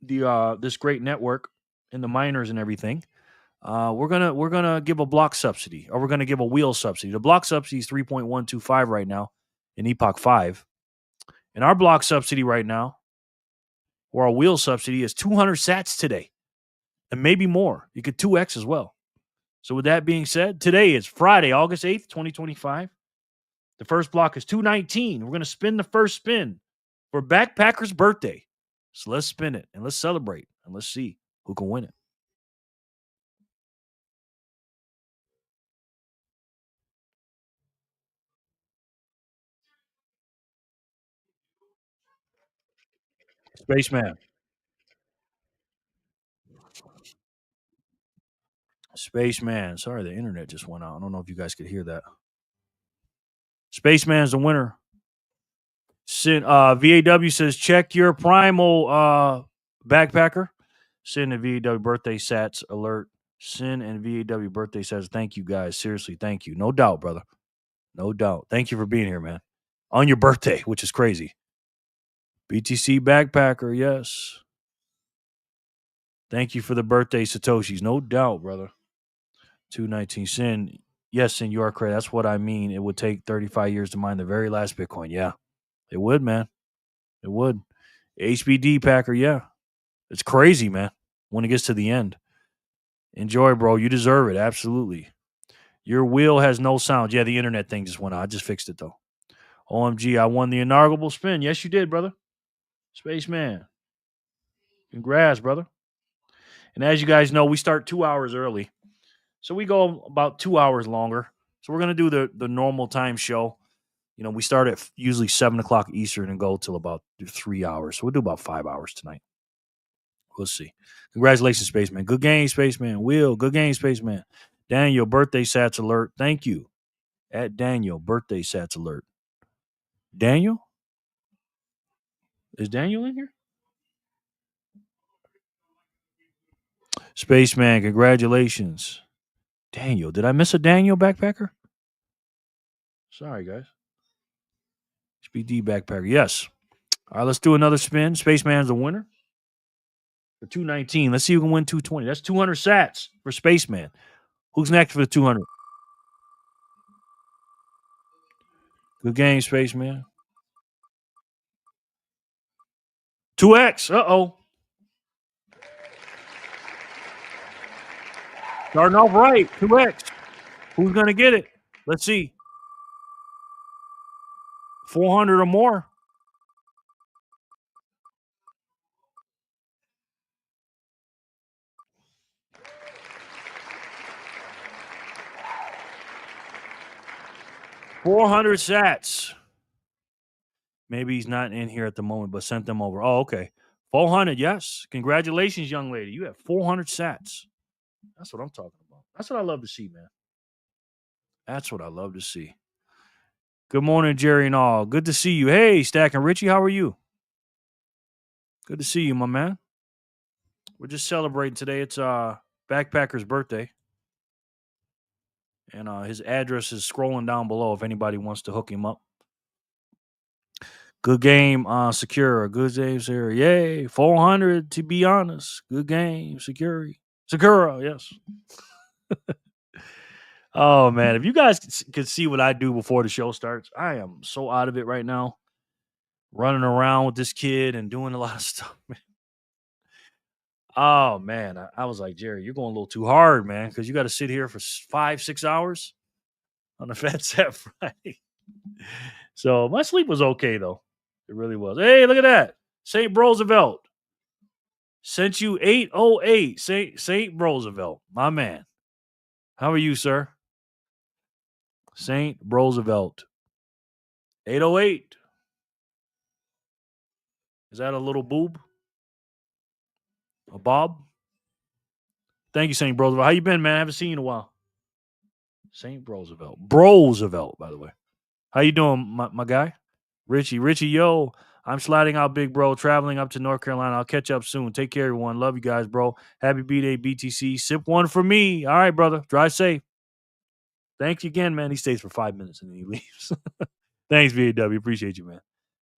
the this great network and the miners and everything, we're gonna give a block subsidy, or we're gonna give a wheel subsidy. The block subsidy is 3.125 right now in Epoch 5, and our block subsidy right now, or our wheel subsidy, is 200 sats today, and maybe more. You could 2x as well. So with that being said, today is Friday, August 8th, 2025. The first block is 219. We're gonna spin the first spin for Backpacker's birthday. So let's spin it and let's celebrate and let's see who can win it. Spaceman. Spaceman. Sorry, the internet just went out. I don't know if you guys could hear that. Spaceman's the winner. VAW says, check your primal backpacker. Sin and VAW birthday sats alert. Sin and VAW birthday sats. Thank you, guys. Seriously, thank you. No doubt, brother. No doubt. Thank you for being here, man. On your birthday, which is crazy. BTC backpacker, yes. Thank you for the birthday Satoshis. No doubt, brother. 219 Sin. Yes, Sin, you are correct. That's what I mean. It would take 35 years to mine the very last Bitcoin. Yeah, it would, man. It would. HBD Packer, yeah. It's crazy, man, when it gets to the end. Enjoy, bro. You deserve it. Absolutely. Your wheel has no sound. Yeah, the internet thing just went out. I just fixed it, though. OMG, I won the inaugural spin. Yes, you did, brother. Spaceman. Congrats, brother. And as you guys know, we start 2 hours early. So we go about 2 hours longer. So we're going to do the normal time show. You know, we start at usually 7 o'clock Eastern and go till about 3 hours. So we'll do about 5 hours tonight. We'll see. Congratulations, Spaceman. Good game, Spaceman. Will, good game, Spaceman. Daniel, birthday sats alert. Thank you. At Daniel, birthday sats alert. Daniel? Is Daniel in here? Spaceman, congratulations. Daniel, did I miss a Daniel backpacker? Sorry, guys. HBD backpacker, yes. All right, let's do another spin. Spaceman's the winner. For 219. Let's see who can win 220. That's 200 sats for Spaceman. Who's next for the 200? Good game, Spaceman. 2x. Uh-oh. Starting off right. 2x. Who's going to get it? Let's see. 400 or more. $400 sats. Maybe he's not in here at the moment, but sent them over. Oh, okay. 400, yes. Congratulations, young lady. You have 400 sats. That's what I'm talking about. That's what I love to see, man. That's what I love to see. Good morning, Jerry and all. Good to see you. Hey, Stack and Richie, how are you? Good to see you, my man. We're just celebrating today. It's Backpacker's birthday. And his address is scrolling down below if anybody wants to hook him up. Good game, Secure. Good game, Secure. Yay, 400 to be honest. Good game, Security. Sakura, yes. Oh, man. If you guys could see what I do before the show starts, I am so out of it right now. Running around with this kid and doing a lot of stuff, man. Oh, man. I was like, Jerry, you're going a little too hard, man, because you got to sit here for 5-6 hours on a PHAT Zap Friday. So my sleep was okay, though. It really was. Hey, look at that. St. Roosevelt. Sent you 808. St. Roosevelt. My man. How are you, sir? St. Roosevelt. 808. Is that a little boob? A bob? Thank you, St. Roosevelt. How you been, man? I haven't seen you in a while. St. Roosevelt. Roosevelt, by the way. How you doing, my guy? Richie, yo. I'm sliding out, big bro. Traveling up to North Carolina. I'll catch up soon. Take care, everyone. Love you guys, bro. Happy B-Day, BTC. Sip one for me. All right, brother. Drive safe. Thank you again, man. He stays for 5 minutes and then he leaves. Thanks, VAW. Appreciate you, man.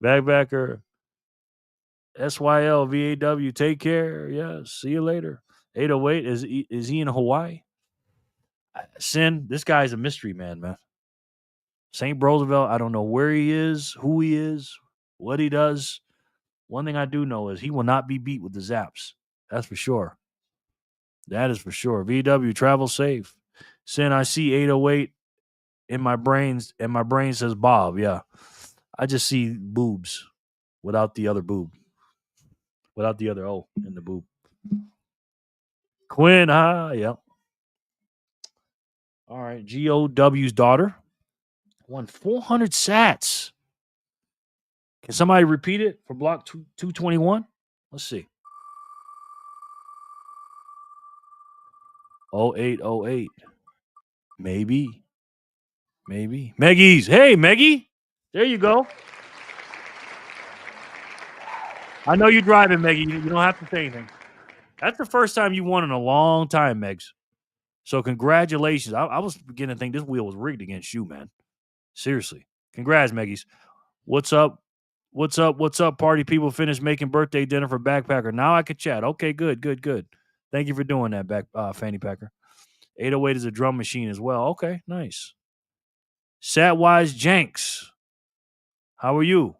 Backpacker. SYL, VAW. Take care. Yes. See you later. 808. Is he in Hawaii? Sin, this guy's a mystery man. St. Roosevelt, I don't know where he is, who he is, what he does. One thing I do know is he will not be beat with the zaps. That's for sure. That is for sure. VW, travel safe. Sin, I see 808 in my brains, and my brain says Bob. Yeah. I just see boobs without the other boob. Without the other O in the boob. Quinn, yeah. All right. GOW's daughter won 400 sats. Can somebody repeat it for block 221? Let's see. 0808. Maybe. Maggie's. Hey, Maggie. There you go. I know you're driving, Maggie. You don't have to say anything. That's the first time you won in a long time, Megs. So congratulations. I was beginning to think this wheel was rigged against you, man. Seriously. Congrats, Maggie's. What's up? What's up, party people? Finished making birthday dinner for Backpacker. Now I can chat. Okay, good. Thank you for doing that, Fanny Packer. 808 is a drum machine as well. Okay, nice. Satwise Jenks. How are you?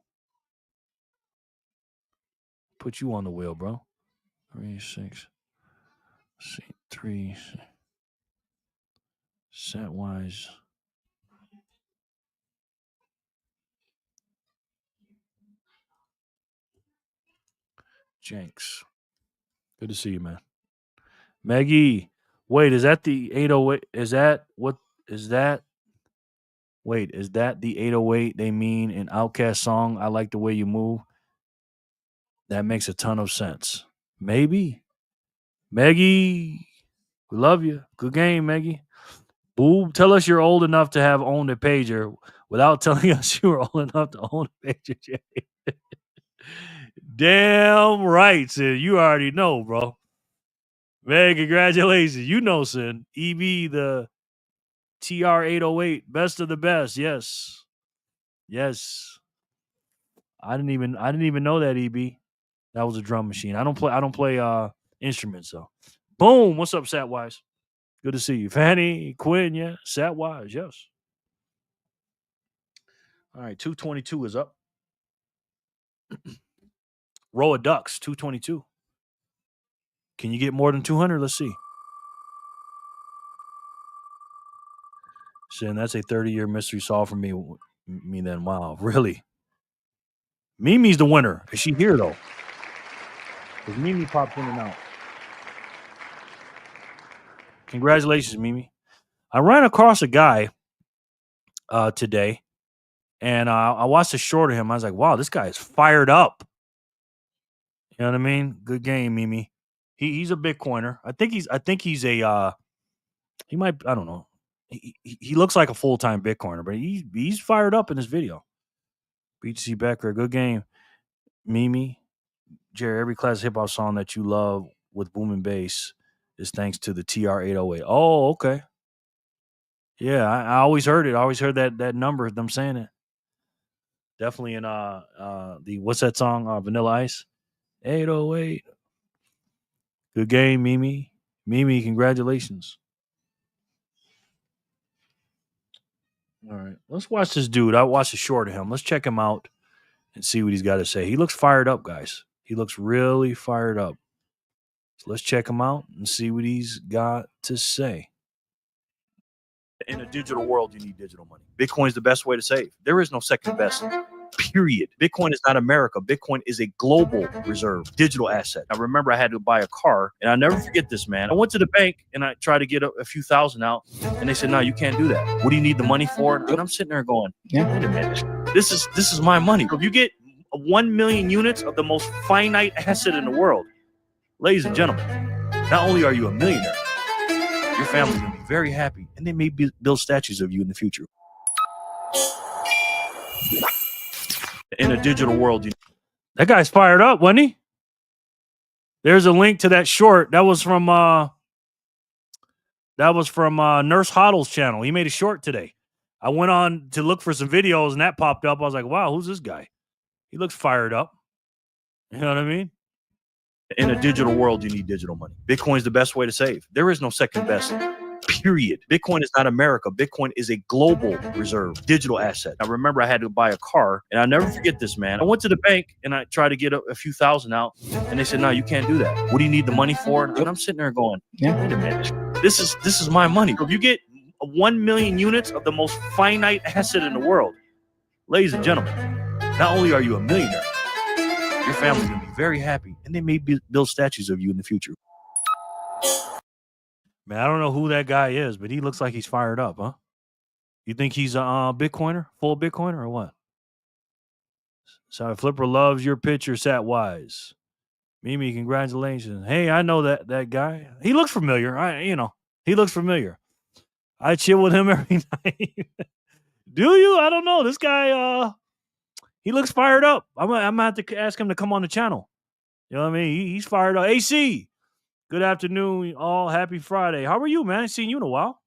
Put you on the wheel, bro. 3, 6, 3. Satwise. Jenks. Good to see you, man. Maggie. Wait, is that the 808? Is that what is that? Wait, is that the 808 they mean in Outkast song? I like the way you move. That makes a ton of sense. Maybe. Maggie, we love you. Good game, Maggie. Boob, tell us you're old enough to have owned a pager without telling us you were old enough to own a pager, Jay. Damn right, Sid. You already know, bro. Man, congratulations. You know, Sid. EB, the TR-808, best of the best. Yes. I didn't even know that, EB. That was a drum machine. I don't play instruments though. Boom. What's up, Satwise? Good to see you. Fanny, Quinn, yeah. Satwise, yes. All right, 222 is up. Row of ducks, 222. Can you get more than 200? Let's see. Sin, that's a 30-year mystery solved for me then. Wow, really? Mimi's the winner. Is she here, though? Because Mimi popped in and out. Congratulations, Mimi. I ran across a guy today, and I watched a short of him. I was like, wow, this guy is fired up. You know what I mean? Good game, Mimi. He's a Bitcoiner. I think he's a he might, I don't know. He looks like a full-time Bitcoiner, but he's fired up in this video. BTC Becker, good game. Mimi, Jerry, every classic hip hop song that you love with booming bass is thanks to the TR-808. Oh, okay. Yeah, I always heard it. I always heard that number, them saying it. Definitely in the what's that song? Vanilla Ice. 808. Good game, Mimi. Mimi, congratulations. All right. Let's watch this dude. I watched a short of him. Let's check him out and see what he's got to say. He looks fired up, guys. He looks really fired up. So let's check him out and see what he's got to say. In a digital world, you need digital money. Bitcoin is the best way to save. There is no second best. Period. Bitcoin is not America. Bitcoin is a global reserve digital asset. Now, remember, I had to buy a car, and I'll never forget this, man. I went to the bank and I tried to get a few thousand out, and they said, "No, you can't do that. What do you need the money for?" And I'm sitting there going, "Wait a minute. This is my money. If you get 1 million units of the most finite asset in the world, ladies and gentlemen, not only are you a millionaire, your family's gonna be very happy, and they may build statues of you in the future." In a digital world, that guy's fired up, wasn't he? There's a link to that short. That was from Nurse Hoddle's channel. He made a short today. I went on to look for some videos, and that popped up. I was like, "Wow, who's this guy? He looks fired up." You know what I mean? In a digital world, you need digital money. Bitcoin is the best way to save. There is no second best. Period. Bitcoin is not America. Bitcoin is a global reserve digital asset. Now, remember, I had to buy a car, and I'll never forget this, man. I went to the bank and I tried to get a few thousand out, and they said, "No, you can't do that. What do you need the money for?" And I'm sitting there going, "Wait a minute. This is my money. If you get 1 million units of the most finite asset in the world, ladies and gentlemen, not only are you a millionaire, your family's gonna be very happy, and they may build statues of you in the future." Man, I don't know who that guy is, but he looks like he's fired up, huh? You think he's a Bitcoiner, full Bitcoiner, or what? So Flipper loves your picture, Sat Wise. Mimi, congratulations. Hey, I know that guy. He looks familiar. He looks familiar. I chill with him every night. Do you? I don't know. This guy, he looks fired up. I'm gonna have to ask him to come on the channel. You know what I mean? He's fired up. AC. Good afternoon, all. Happy Friday. How are you, man? I ain't seen you in a while.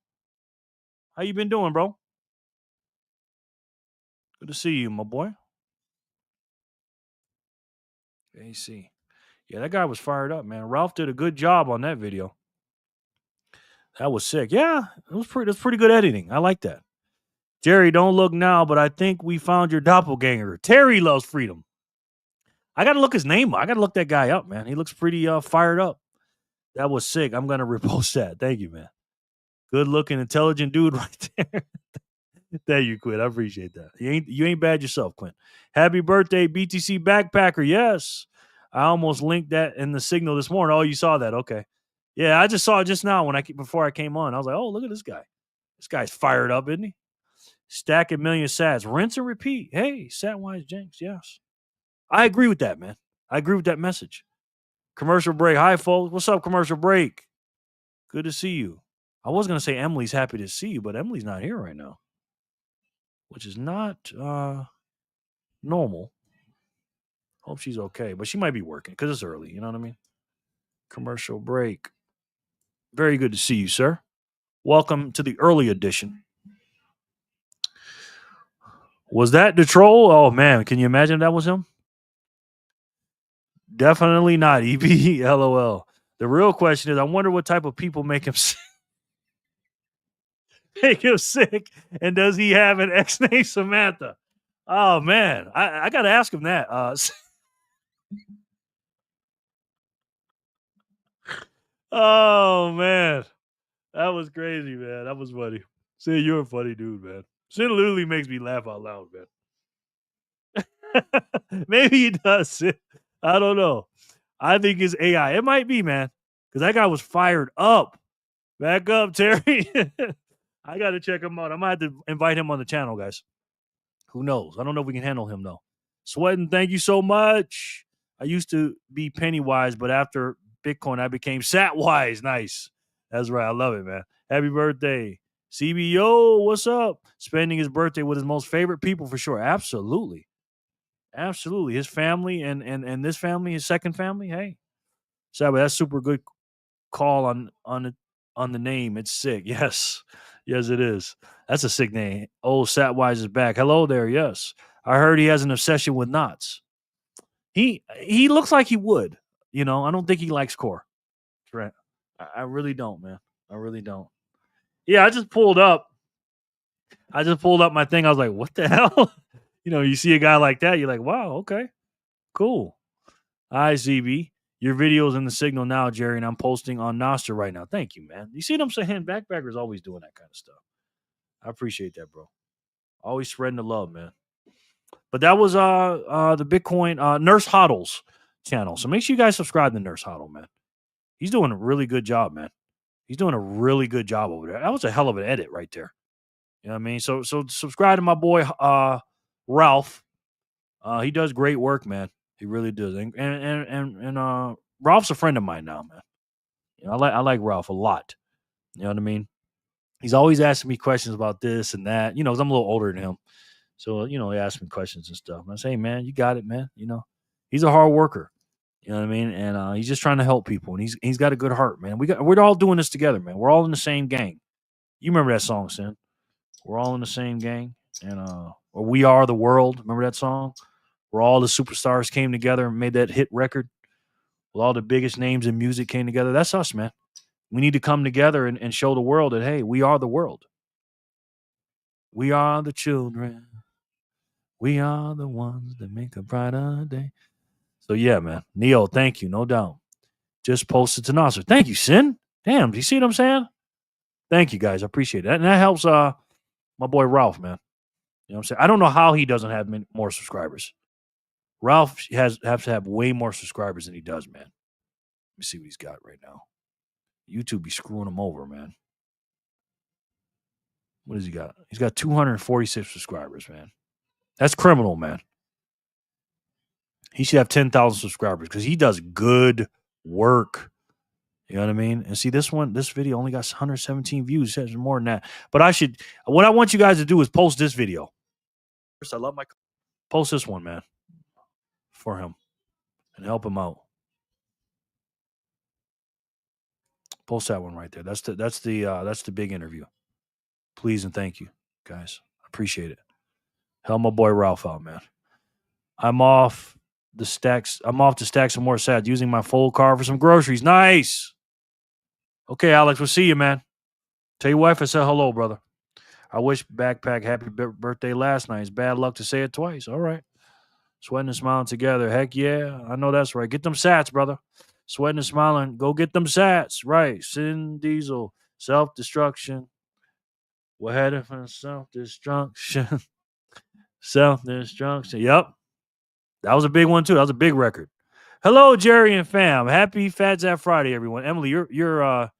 How you been doing, bro? Good to see you, my boy. AC. Yeah, that guy was fired up, man. Ralph did a good job on that video. That was sick. Yeah, that's pretty good editing. I like that. Jerry, don't look now, but I think we found your doppelganger. Terry loves freedom. I gotta look his name up. I gotta look that guy up, man. He looks pretty fired up. That was sick. I'm gonna repost that. Thank you, man. Good looking, intelligent dude right there. Thank you, Quinn. I appreciate that. You ain't bad yourself, Quinn. Happy birthday, BTC Backpacker. Yes. I almost linked that in the signal this morning. Oh, you saw that. Okay. Yeah, I just saw it just now before I came on. I was like, oh, look at this guy. This guy's fired up, isn't he? Stack a million sats. Rinse and repeat. Hey, Satwise Jenks. Yes. I agree with that, man. I agree with that message. Commercial break. Hi, folks. What's up, commercial break? Good to see you. I was going to say Emily's happy to see you, but Emily's not here right now, which is not normal. Hope she's okay, but she might be working because it's early. You know what I mean? Commercial break. Very good to see you, sir. Welcome to the early edition. Was that the troll? Oh, man. Can you imagine if that was him? Definitely not. EB, LOL. The real question is, I wonder what type of people make him sick. And does he have an ex named Samantha? Oh, man. I got to ask him that. Oh, man. That was crazy, man. That was funny. Sid, you're a funny dude, man. Sid literally makes me laugh out loud, man. Maybe he does, Sid. I don't know. I think it's AI. It might be, man. Because that guy was fired up. Back up, Terry. I got to check him out. I might have to invite him on the channel, guys. Who knows? I don't know if we can handle him, though. Sweating, thank you so much. I used to be penny wise, but after Bitcoin, I became sat wise. Nice. That's right. I love it, man. Happy birthday. CBO, what's up? Spending his birthday with his most favorite people for sure. Absolutely. Absolutely. His family and this family, his second family. Hey. Sabbath, that's super good call on the name. It's sick. Yes. Yes, it is. That's a sick name. Oh, Satwise is back. Hello there. Yes. I heard he has an obsession with knots. He looks like he would. You know, I don't think he likes core. Trent. I really don't, man. I really don't. Yeah, I just pulled up my thing. I was like, what the hell? You know, you see a guy like that, you're like, wow, okay, cool. Hi, ZB. Your video's in the signal now, Jerry, and I'm posting on Nostr right now. Thank you, man. You see what I'm saying? Backpackers always doing that kind of stuff. I appreciate that, bro. Always spreading the love, man. But that was the Bitcoin Nurse Hodl's channel. So make sure you guys subscribe to Nurse Hodl, man. He's doing a really good job, man. He's doing a really good job over there. That was a hell of an edit right there. You know what I mean? So subscribe to my boy Ralph. He does great work, man. He really does. And Ralph's a friend of mine now, man. You know, I like Ralph a lot. You know what I mean? He's always asking me questions about this and that. You know, 'cause I'm a little older than him. So, you know, he asks me questions and stuff. And I say, hey, man, you got it, man. You know, he's a hard worker. You know what I mean? And he's just trying to help people. And he's got a good heart, man. We're all doing this together, man. We're all in the same gang. You remember that song, Sin? We're all in the same gang. And or We Are the World. Remember that song? Where all the superstars came together and made that hit record. With all the biggest names in music came together. That's us, man. We need to come together and show the world that, hey, we are the world. We are the children. We are the ones that make a brighter day. So, yeah, man. Neo, thank you. No doubt. Just posted to Nasser. Thank you, Sin. Damn, do you see what I'm saying? Thank you, guys. I appreciate that. And that helps my boy Ralph, man. You know what I'm saying? I don't know how he doesn't have more subscribers. Ralph has to have way more subscribers than he does, man. Let me see what he's got right now. YouTube be screwing him over, man. What has he got? He's got 246 subscribers, man. That's criminal, man. He should have 10,000 subscribers because he does good work. You know what I mean? And see, this video only got 117 views. It has more than that. But what I want you guys to do is post this video. First, I love my post this one, man, for him and help him out. Post that one right there. That's the big interview. Please and thank you, guys. Appreciate it. Help my boy Ralph out, man. I'm off to stack some more sats using my fold card for some groceries. Nice. Okay, Alex, we'll see you, man. Tell your wife I said hello, brother. I wish Backpack happy birthday last night. It's bad luck to say it twice. All right. Sweating and smiling together. Heck yeah. I know that's right. Get them sats, brother. Sweating and smiling. Go get them sats. Right. Sin Diesel. Self-destruction. We're headed for self-destruction. Self-destruction. Yep. That was a big one, too. That was a big record. Hello, Jerry and fam. Happy PHAT Zap Friday, everyone. Emily, your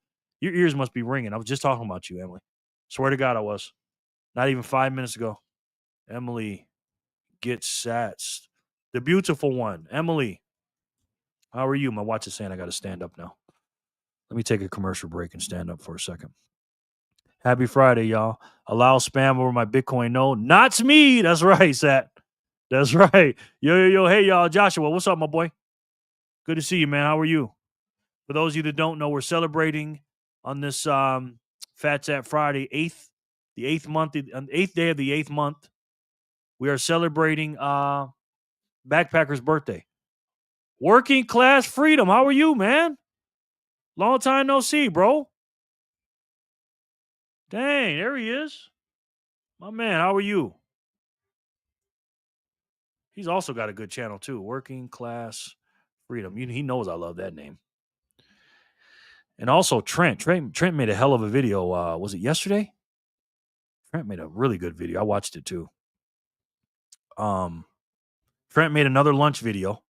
ears must be ringing. I was just talking about you, Emily. Swear to God I was. Not even 5 minutes ago. Emily gets sats. The beautiful one. Emily, how are you? My watch is saying I got to stand up now. Let me take a commercial break and stand up for a second. Happy Friday, y'all. Allow spam over my Bitcoin node. Not me. That's right, Sat. That's right. Yo. Hey, y'all. Joshua, what's up, my boy? Good to see you, man. How are you? For those of you that don't know, we're celebrating on this PHAT Zap Friday, the 8th day of the 8th month. We are celebrating Backpacker's birthday. Working class freedom. How are you, man? Long time no see, bro. Dang, there he is. My man, how are you? He's also got a good channel, too. Working Class Freedom. He knows I love that name. And also Trent. Trent made a hell of a video. Was it yesterday? Trent made a really good video. I watched it, too. Trent made another lunch video.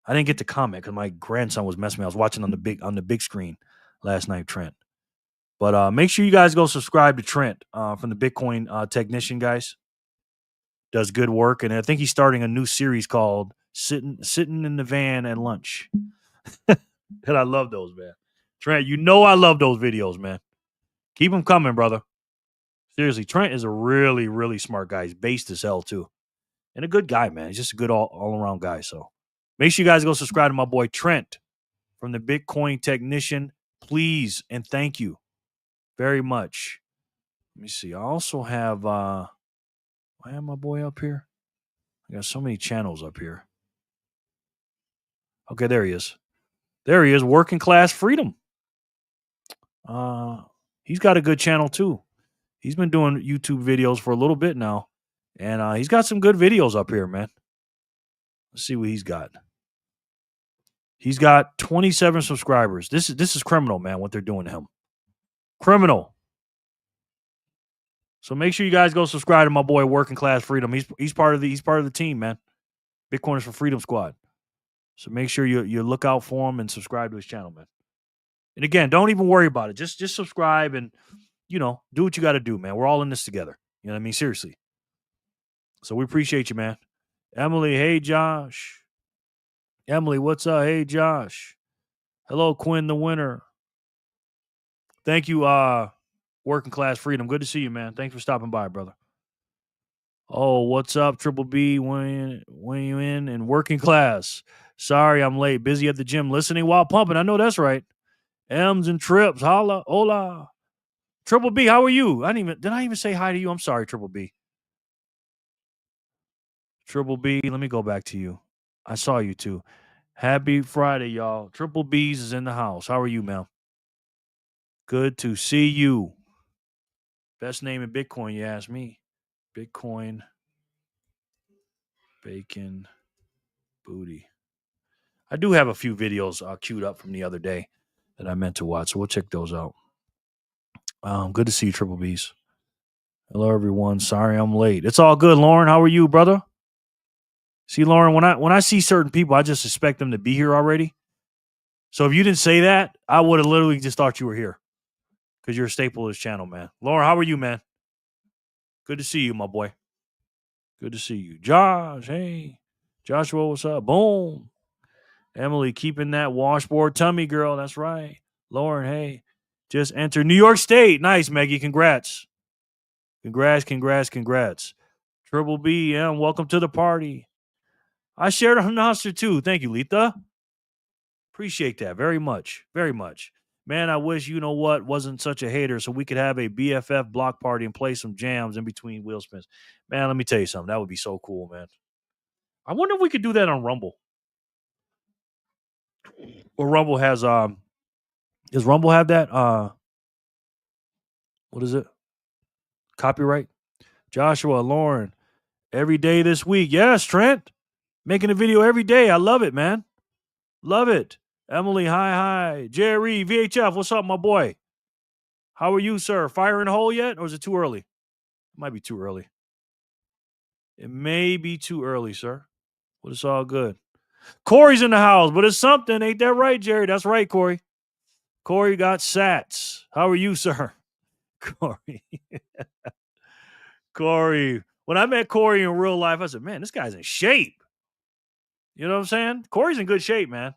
I didn't get to comment because my grandson was messing me. I was watching on the big screen last night, Trent. But make sure you guys go subscribe to Trent from the Bitcoin Technician, guys. Does good work. And I think he's starting a new series called sitting in the van at lunch. And I love those, man. Trent, you know I love those videos, man. Keep them coming, brother. Seriously, Trent is a really, really smart guy. He's based as hell, too. And a good guy, man. He's just a good all-around guy. So make sure you guys go subscribe to my boy Trent from the Bitcoin Technician. Please and thank you very much. Let me see. I also have I have my boy up here. I got so many channels up here. Okay, there he is. There he is, Working Class Freedom. He's got a good channel too. He's been doing YouTube videos for a little bit now. And he's got some good videos up here, man. Let's see what he's got. He's got 27 subscribers. This is criminal, man, what they're doing to him. Criminal. So make sure you guys go subscribe to my boy Working Class Freedom. He's part of the team, man. Bitcoiners for Freedom Squad. So make sure you look out for him and subscribe to his channel, man. And again, don't even worry about it. Just subscribe and do what you got to do, man. We're all in this together. You know what I mean? Seriously. So we appreciate you, man. Emily, hey Josh. Emily, what's up? Hey Josh. Hello, Quinn the winner. Thank you, Working Class Freedom. Good to see you, man. Thanks for stopping by, brother. Oh, what's up, Triple B? When you in and Working Class? Sorry, I'm late. Busy at the gym, listening while pumping. I know that's right. M's and Trips. Holla, hola. Triple B, how are you? Did I even say hi to you? I'm sorry, Triple B. Triple B, let me go back to you. I saw you too. Happy Friday, y'all. Triple B's is in the house. How are you, man? Good to see you. Best name in Bitcoin, you ask me. Bitcoin, bacon, booty. I do have a few videos queued up from the other day that I meant to watch, so we'll check those out. Good to see you, Triple B's. Hello, everyone. Sorry I'm late. It's all good, Lauren. How are you, brother? See, Lauren, when I see certain people, I just expect them to be here already. So if you didn't say that, I would have literally just thought you were here because you're a staple of this channel, man. Lauren, how are you, man? Good to see you, my boy. Good to see you. Josh, hey. Joshua, what's up? Boom. Emily, keeping that washboard tummy, girl. That's right. Lauren, hey. Just entered New York State. Nice, Maggie. Congrats. Congrats. Triple B, welcome to the party. I shared on Nostr too. Thank you, Letha. Appreciate that very much. Very much. Man, I wish wasn't such a hater so we could have a BFF block party and play some jams in between wheel spins. Man, let me tell you something. That would be so cool, man. I wonder if we could do that on Rumble. Or Rumble has does Rumble have that? What is it? Copyright? Joshua, Lauren, every day this week. Yes, Trent. Making a video every day. I love it, man. Love it. Emily, hi. Jerry, VHF, what's up, my boy? How are you, sir? Fire in the hole yet? Or is it too early? It might be too early. It may be too early, sir. But it's all good. Corey's in the house, but it's something. Ain't that right, Jerry? That's right, Corey. Corey got sats. How are you, sir? Corey. Corey. When I met Corey in real life, I said, man, this guy's in shape. You know what I'm saying? Corey's in good shape, man.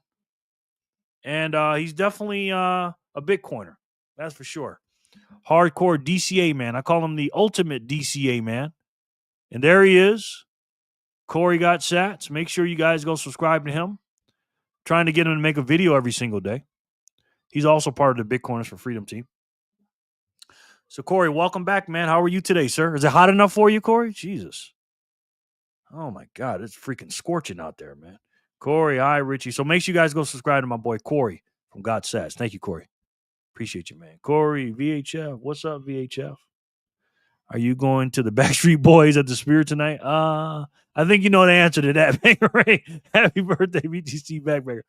And he's definitely a Bitcoiner. That's for sure. Hardcore DCA man. I call him the ultimate DCA man. And there he is. Corey got sats. Make sure you guys go subscribe to him. Trying to get him to make a video every single day. He's also part of the Bitcoiners for Freedom team. So, Corey, welcome back, man. How are you today, sir? Is it hot enough for you, Corey? Jesus. Oh, my God. It's freaking scorching out there, man. Corey, hi, Richie. So make sure you guys go subscribe to my boy, Corey, from God Sats. Thank you, Corey. Appreciate you, man. Corey, VHF. What's up, VHF? Are you going to the Backstreet Boys at the Spirit tonight? I think you know the answer to that, Ray. Happy birthday, BTC Backpacker.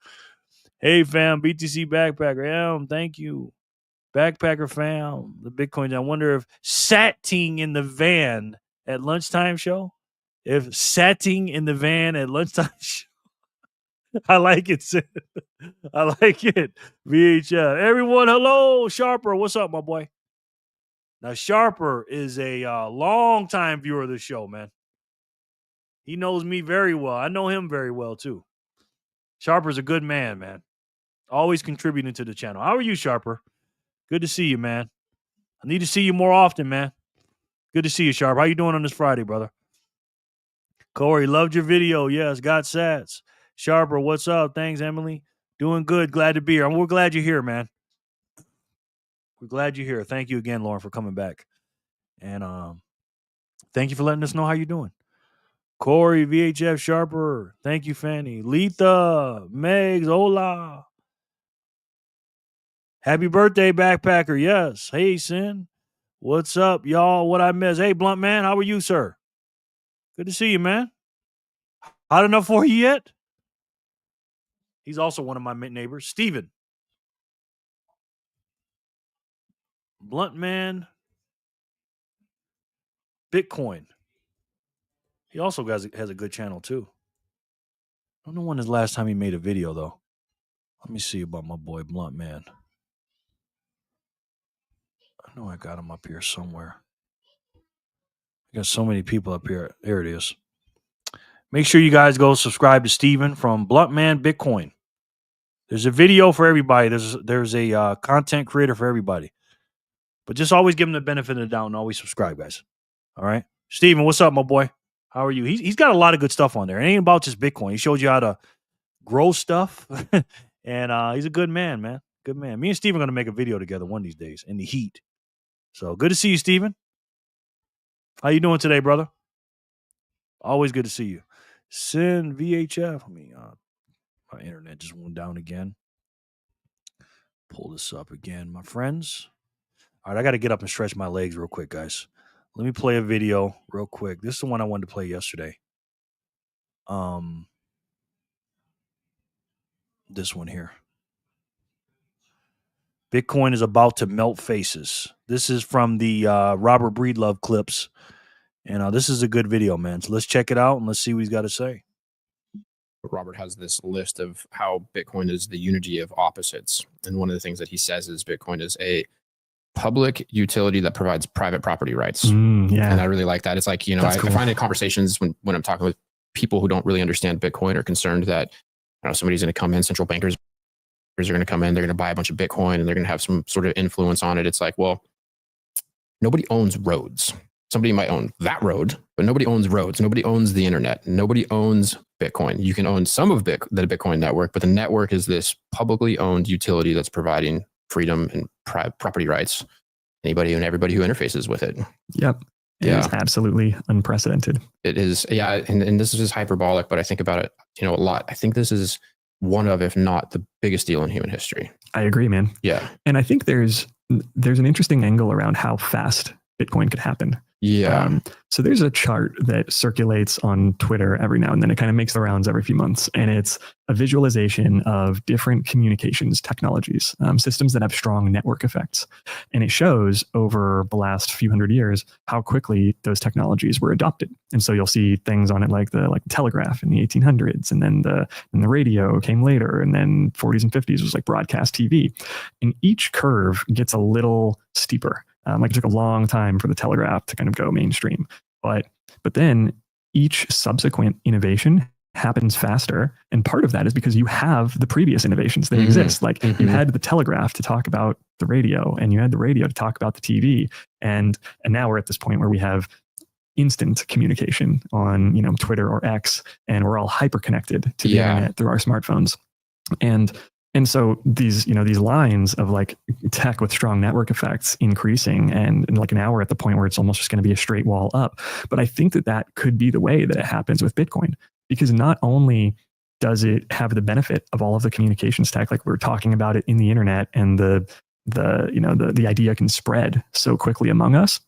Hey, fam, BTC Backpacker. Thank you. Backpacker fam, the Bitcoin. I wonder if satting in the van at lunchtime show? If satting in the van at lunchtime show? I like it, Sid. I like it. VHF. Everyone, hello. Sharper, what's up, my boy? Now, Sharper is a long-time viewer of the show, man. He knows me very well. I know him very well too. Sharper's a good man, man. Always contributing to the channel. How are you, Sharper? Good to see you, man. I need to see you more often, man. Good to see you, Sharp. How you doing on this Friday, brother? Corey, loved your video. Yes, got sats. Sharper, what's up? Thanks, Emily. Doing good. Glad to be here. We're glad you're here, man. We're glad you're here. Thank you again, Lauren, for coming back. And thank you for letting us know how you're doing. Corey, VHF Sharper. Thank you, Fanny. Letha, Megs, hola. Happy birthday, Backpacker. Yes. Hey, Sin. What's up, y'all? What I miss? Hey, Blunt Man, how are you, sir? Good to see you, man. Hot enough for you yet? He's also one of my neighbors. Steven. Blunt Man. Bitcoin. He also has a good channel, too. I don't know when his last time he made a video, though. Let me see about my boy Blunt Man. I know I got him up here somewhere. I got so many people up here. There it is. Make sure you guys go subscribe to Steven from Blunt Man Bitcoin. There's a video for everybody. There's a content creator for everybody. But just always give him the benefit of the doubt and always subscribe, guys. All right? Steven, what's up, my boy? How are you? He's got a lot of good stuff on there. It ain't about just Bitcoin. He showed you how to grow stuff. And he's a good man, man. Good man. Me and Steven are going to make a video together one of these days in the heat. So good to see you, Steven. How you doing today, brother? Always good to see you. Sin VHF. My internet just went down again. Pull this up again, my friends. All right, I got to get up and stretch my legs real quick, guys. Let me play a video real quick. This is the one I wanted to play yesterday. This one here. Bitcoin is about to melt faces. This is from the Robert Breedlove clips. And this is a good video, man. So let's check it out and let's see what he's got to say. Robert has this list of how Bitcoin is the unity of opposites. And one of the things that he says is Bitcoin is a public utility that provides private property rights. Yeah. And I really like that. It's like, I find in conversations when I'm talking with people who don't really understand Bitcoin or concerned that somebody's going to come in, central bankers are going to come in, they're going to buy a bunch of Bitcoin and they're going to have some sort of influence on it. It's like, well, nobody owns roads. Somebody might own that road, but nobody owns roads. Nobody owns the internet. Nobody owns Bitcoin. You can own some of the Bitcoin network, but the network is this publicly owned utility that's providing freedom and property rights. Anybody and everybody who interfaces with it. Yep. It is absolutely unprecedented. It is. Yeah. And this is just hyperbolic, but I think about it, a lot. I think this is one of, if not the biggest deal in human history. I agree, man. Yeah. And I think there's an interesting angle around how fast Bitcoin could happen. Yeah. So there's a chart that circulates on Twitter every now and then. It kind of makes the rounds every few months. And it's a visualization of different communications technologies, systems that have strong network effects. And it shows over the last few hundred years how quickly those technologies were adopted. And so you'll see things on it like the telegraph in the 1800s. And then the radio came later. And then 40s and 50s was like broadcast TV. And each curve gets a little steeper. It took a long time for the telegraph to kind of go mainstream, but then each subsequent innovation happens faster, and part of that is because you have the previous innovations that exist. Like you had the telegraph to talk about the radio, and you had the radio to talk about the TV, and now we're at this point where we have instant communication on Twitter or X, and we're all hyper connected to the internet through our smartphones, And so these lines of like tech with strong network effects increasing, and now we're at the point where it's almost just going to be a straight wall up. But I think that could be the way that it happens with Bitcoin, because not only does it have the benefit of all of the communications tech, like we were talking about it in the internet, and the idea can spread so quickly among us,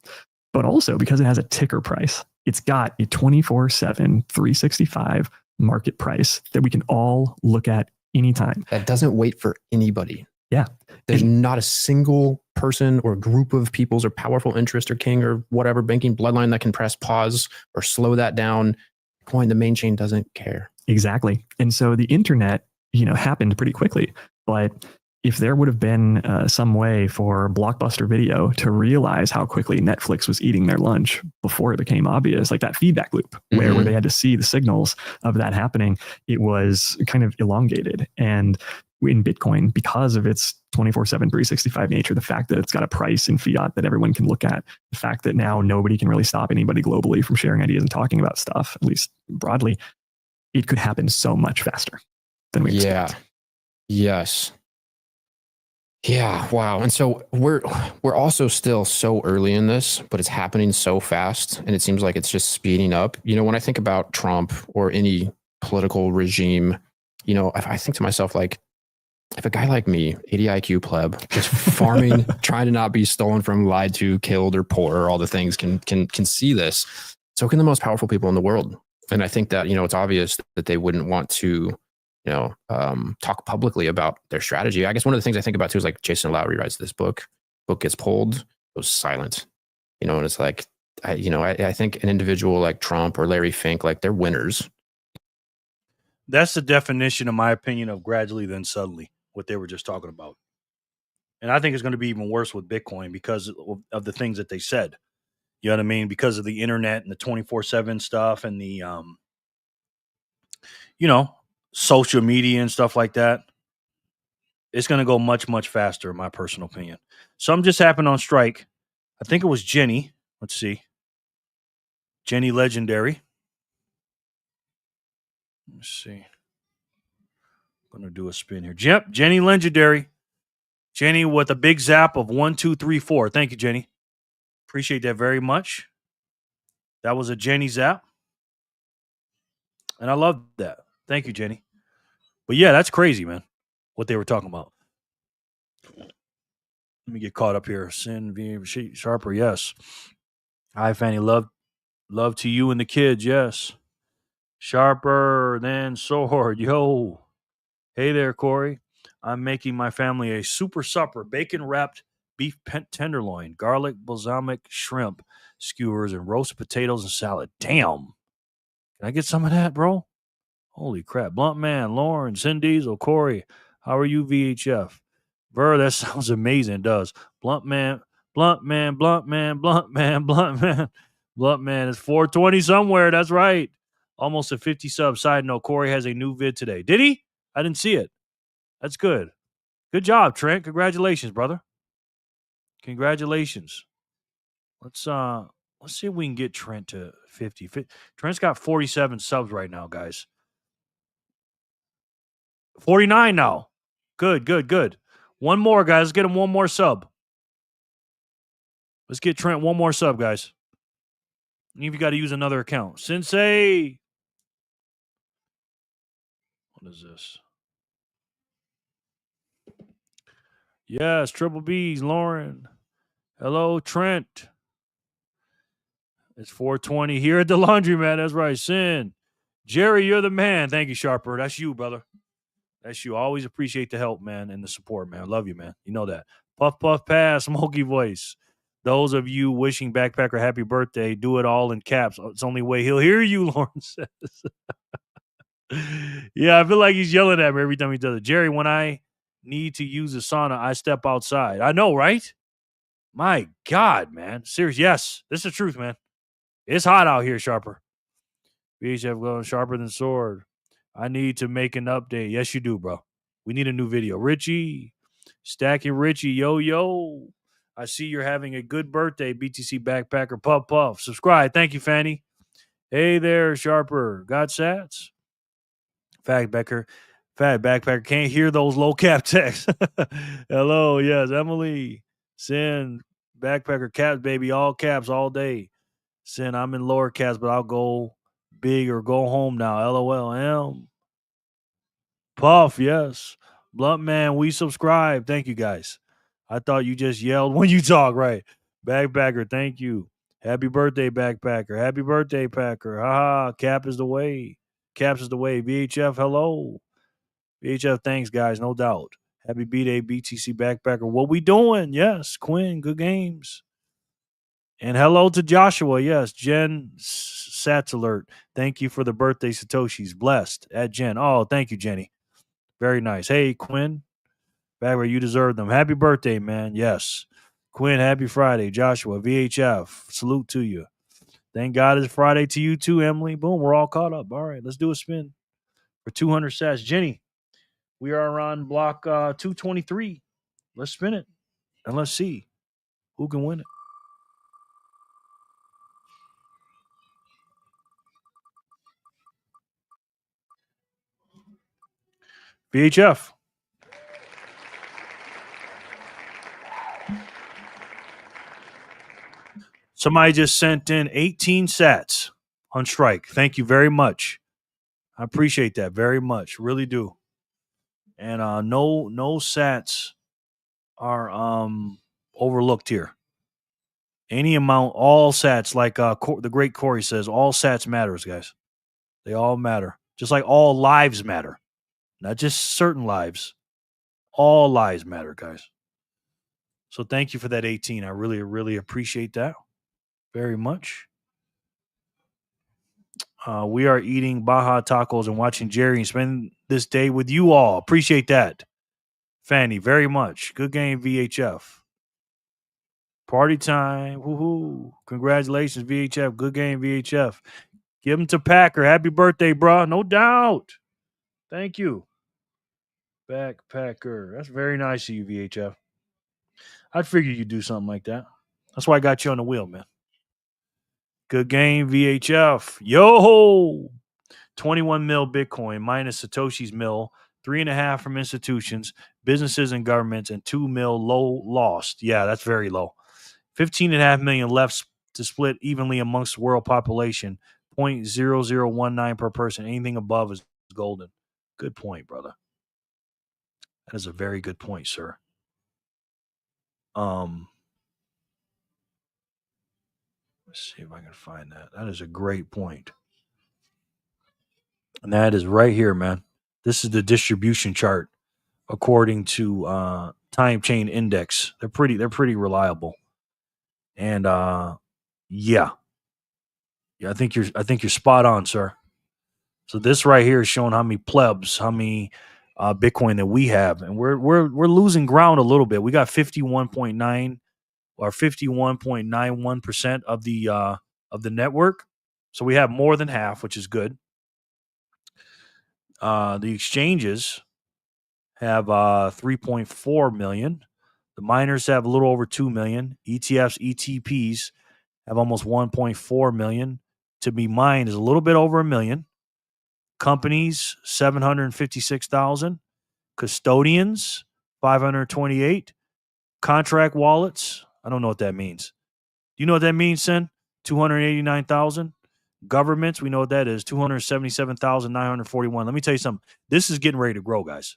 but also because it has a ticker price. It's got a 24/7, 365 market price that we can all look at anytime. That doesn't wait for anybody. Yeah. There's not a single person or group of peoples or powerful interest or king or whatever banking bloodline that can press pause or slow that down. Bitcoin, the main chain, doesn't care. Exactly. And so the internet, happened pretty quickly, but if there would have been some way for Blockbuster Video to realize how quickly Netflix was eating their lunch before it became obvious, like that feedback loop where they had to see the signals of that happening, it was kind of elongated. And in Bitcoin, because of its 24/7, 365 nature, the fact that it's got a price in fiat that everyone can look at, the fact that now nobody can really stop anybody globally from sharing ideas and talking about stuff, at least broadly, it could happen so much faster than we expect. Yes. Yeah, wow. And so we're also still so early in this, but it's happening so fast, and it seems like it's just speeding up. You know, when I think about Trump or any political regime, you know, I think to myself, like, if a guy like me, 80 IQ pleb, just farming, trying to not be stolen from, lied to, killed, or poor, or all the things can see this, so can the most powerful people in the world. And I think that, you know, it's obvious that they wouldn't want to, you know, talk publicly about their strategy. I guess one of the things I think about too is like Jason Lowry writes this book gets pulled, goes silent, you know, and it's like, I think an individual like Trump or Larry Fink, like, they're winners. That's the definition, in my opinion, of gradually then suddenly, what they were just talking about. And I think it's going to be even worse with Bitcoin because of the things that they said. You know what I mean? Because of the internet and the 24/7 stuff and the, you know, social media and stuff like that. It's going to go much, much faster, in my personal opinion. Something just happened on Strike. I think it was Jenny. Let's see. Jenny Legendary. Let's see. I'm going to do a spin here. Yep, Jenny Legendary. Jenny with a big zap of 1, 2, 3, 4. Thank you, Jenny. Appreciate that very much. That was a Jenny zap. And I love that. Thank you, Jenny. But yeah, that's crazy, man, what they were talking about. Let me get caught up here. Sin V Sharper, yes. Hi, Fanny. Love to you and the kids, yes. Sharper than sword, yo. Hey there, Corey. I'm making my family a super supper: bacon wrapped beef tenderloin, garlic balsamic shrimp skewers, and roasted potatoes and salad. Damn. Can I get some of that, bro? Holy crap. Blunt Man, Lauren, Sin Diesel, Corey. How are you, VHF? Ver, that sounds amazing. It does. Blunt Man, Blunt Man, Blunt Man, Blunt Man, Blunt Man. Blunt Man is 420 somewhere. That's right. Almost a 50 sub. Side note, Corey has a new vid today. Did he? I didn't see it. That's good. Good job, Trent. Congratulations, brother. Congratulations. Let's see if we can get Trent to 50. Trent's got 47 subs right now, guys. 49 now. Good. One more, guys. Let's get him one more sub. Let's get Trent one more sub, guys. Even if you got to use another account. Sensei. What is this? Yes, Triple B's, Lauren. Hello, Trent. It's 420 here at the laundromat. That's right, Sin. Jerry, you're the man. Thank you, Sharper. That's you, brother. That's you. I always appreciate the help, man, and the support, man. I love you, man. You know that. Puff, puff, pass, smoky voice. Those of you wishing Backpacker happy birthday, do it all in caps. It's the only way he'll hear you, Lauren says. Yeah, I feel like he's yelling at me every time he does it. Jerry, when I need to use a sauna, I step outside. I know, right? My God, man. Serious. Yes, this is the truth, man. It's hot out here, Sharper. VHF going sharper than sword. I need to make an update. Yes, you do, bro. We need a new video. Richie. Stacking Richie. Yo. I see you're having a good birthday, BTC Backpacker. Puff, puff. Subscribe. Thank you, Fanny. Hey there, Sharper. Got sats? Fat Backpacker. Can't hear those low cap texts. Hello. Yes, Emily. Sin. Backpacker caps, baby. All caps all day. Sin, I'm in lower caps, but I'll go big or go home now. LOL. Puff, yes. Blunt Man, we subscribe. Thank you, guys. I thought you just yelled when you talk, right? Backpacker, thank you. Happy birthday, Backpacker. Happy birthday, Packer. Haha, cap is the way. Caps is the way. VHF, hello. VHF, thanks, guys, no doubt. Happy B-Day, BTC Backpacker. What we doing? Yes, Quinn, good games. And hello to Joshua. Yes, Jen Sats alert. Thank you for the birthday Satoshis. Blessed at Jen. Oh, thank you, Jenny. Very nice. Hey, Quinn. Bagwell, you deserve them. Happy birthday, man. Yes. Quinn, happy Friday. Joshua, VHF, salute to you. Thank God it's Friday to you too, Emily. Boom, we're all caught up. All right, let's do a spin for 200 sats. Jenny, we are on block 223. Let's spin it and let's see who can win it. VHF. Somebody just sent in 18 sats on strike. Thank you very much. I appreciate that very much. Really do. And no sats are overlooked here. Any amount, all sats, like the great Corey says, all sats matters, guys. They all matter. Just like all lives matter. Not just certain lives. All lives matter, guys. So thank you for that 18. I really, really appreciate that very much. We are eating Baja tacos and watching Jerry and spend this day with you all. Appreciate that, Fanny, very much. Good game, VHF. Party time. Woohoo. Congratulations, VHF. Good game, VHF. Give him to Packer. Happy birthday, bro. No doubt. Thank you. Backpacker. That's very nice of you, VHF. I'd figure you'd do something like that. That's why I got you on the wheel, man. Good game, VHF. Yo! 21 mil Bitcoin minus Satoshi's mil, 3.5 from institutions, businesses and governments, and 2 mil low lost. Yeah, that's very low. 15.5 million left to split evenly amongst the world population. 0.0019 per person. Anything above is golden. Good point, brother. That is a very good point, sir. Let's see if I can find that. That is a great point. And that is right here, man. This is the distribution chart according to time chain index. They're pretty reliable. And yeah, I think you're spot on, sir. So this right here is showing how many plebs, how many Bitcoin that we have, and we're losing ground a little bit. We got 51.9 or 51.91% of the network, so we have more than half, which is good. The exchanges have 3.4 million. The miners have a little over 2 million. ETFs, ETPs have almost 1.4 million. To be mined is a little bit over 1 million. Companies, 756,000. Custodians, 528. Contract wallets, I don't know what that means. Do you know what that means, Sen? 289,000. Governments, we know what that is, 277,941. Let me tell you something. This is getting ready to grow, guys.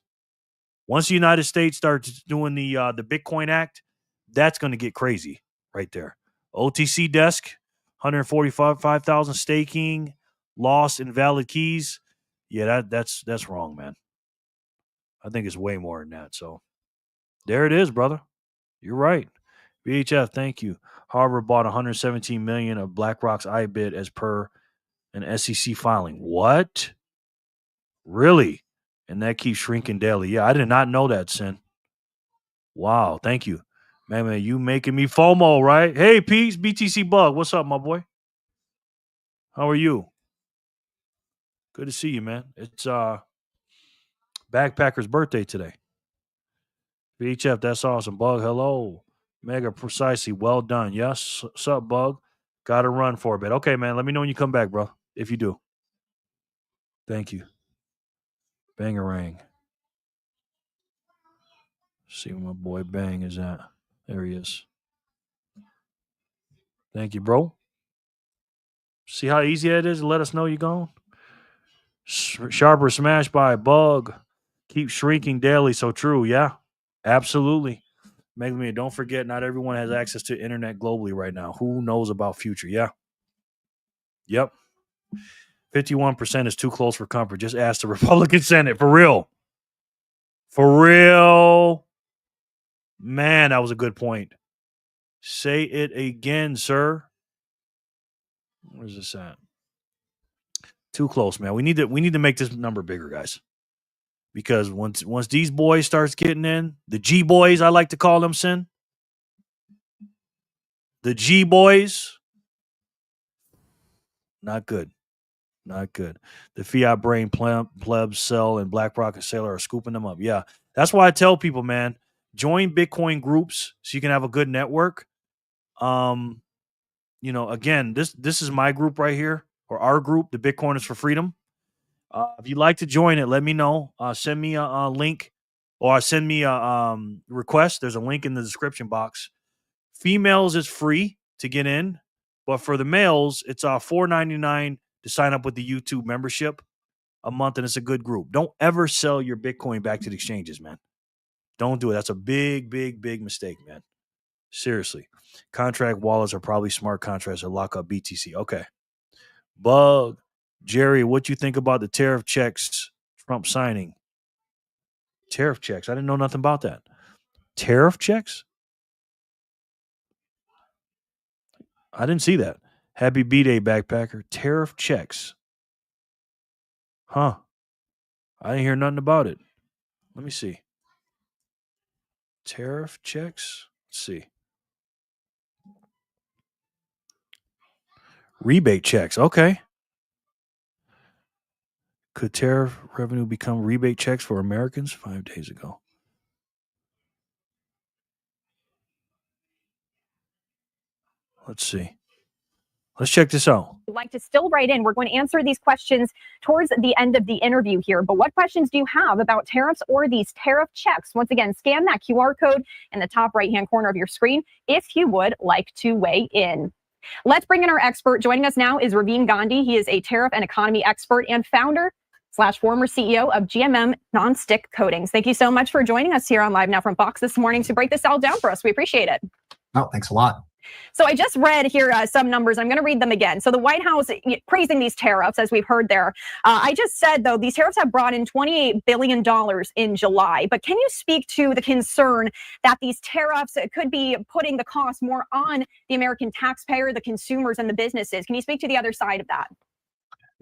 Once the United States starts doing the Bitcoin Act, that's going to get crazy right there. OTC desk, 145,000 staking, lost invalid keys. Yeah, that's wrong, man. I think it's way more than that. So there it is, brother. You're right. VHF, thank you. Harvard bought 117 million of BlackRock's iBit as per an SEC filing. What? Really? And that keeps shrinking daily. Yeah, I did not know that, Sin. Wow, thank you. Man, you making me FOMO, right? Hey, Peace, BTC Bug. What's up, my boy? How are you? Good to see you, man. It's Backpacker's birthday today. VHF, that's awesome. Bug, hello. Mega precisely. Well done. Yes. What's up, Bug? Got to run for a bit. Okay, man. Let me know when you come back, bro. If you do. Thank you. Bangarang. See where my boy Bang is at. There he is. Thank you, bro. See how easy that is to let us know you're gone? Sharper smash by Bug. Keep shrinking daily. So true. Yeah, absolutely. Megami, don't forget, not everyone has access to internet globally right now. Who knows about future? Yeah. Yep. 51% is too close for comfort. Just ask the Republican Senate. For real. For real. Man, that was a good point. Say it again, sir. Where's this at? Too close, man. We need to make this number bigger, guys. Because once these boys starts getting in, the G boys, I like to call them, Sin. The G boys, not good. Not good. The Fiat Brain, Plebs, Zelle, and BlackRock and Sailor are scooping them up. Yeah. That's why I tell people, man, join Bitcoin groups so you can have a good network. Again, this is my group right here, or our group, the Bitcoiners for Freedom. If you'd like to join it, let me know. Send me a link, or send me a request. There's a link in the description box. Females is free to get in, but for the males, it's $4.99 to sign up with the YouTube membership a month, and it's a good group. Don't ever sell your Bitcoin back to the exchanges, man. Don't do it. That's a big, big, big mistake, man. Seriously. Contract wallets are probably smart contracts that lock up BTC. Okay. Bug. Jerry, what you think about the tariff checks Trump signing? Tariff checks? I didn't know nothing about that. Tariff checks? I didn't see that. Happy B-Day, backpacker. Tariff checks. Huh. I didn't hear nothing about it. Let me see. Tariff checks? Let's see. Rebate checks. Okay. Could tariff revenue become rebate checks for Americans 5 days ago? Let's see. Let's check this out. Like to still write in. We're going to answer these questions towards the end of the interview here. But what questions do you have about tariffs or these tariff checks? Once again, scan that QR code in the top right-hand corner of your screen if you would like to weigh in. Let's bring in our expert. Joining us now is Raveen Gandhi. He is a tariff and economy expert and founder/former CEO of GMM Nonstick Coatings. Thank you so much for joining us here on Live Now from Fox this morning to break this all down for us. We appreciate it. Oh, thanks a lot. So I just read here some numbers. I'm going to read them again. So the White House praising these tariffs, as we've heard there. I just said, though, these tariffs have brought in $28 billion in July. But can you speak to the concern that these tariffs could be putting the cost more on the American taxpayer, the consumers, and the businesses? Can you speak to the other side of that?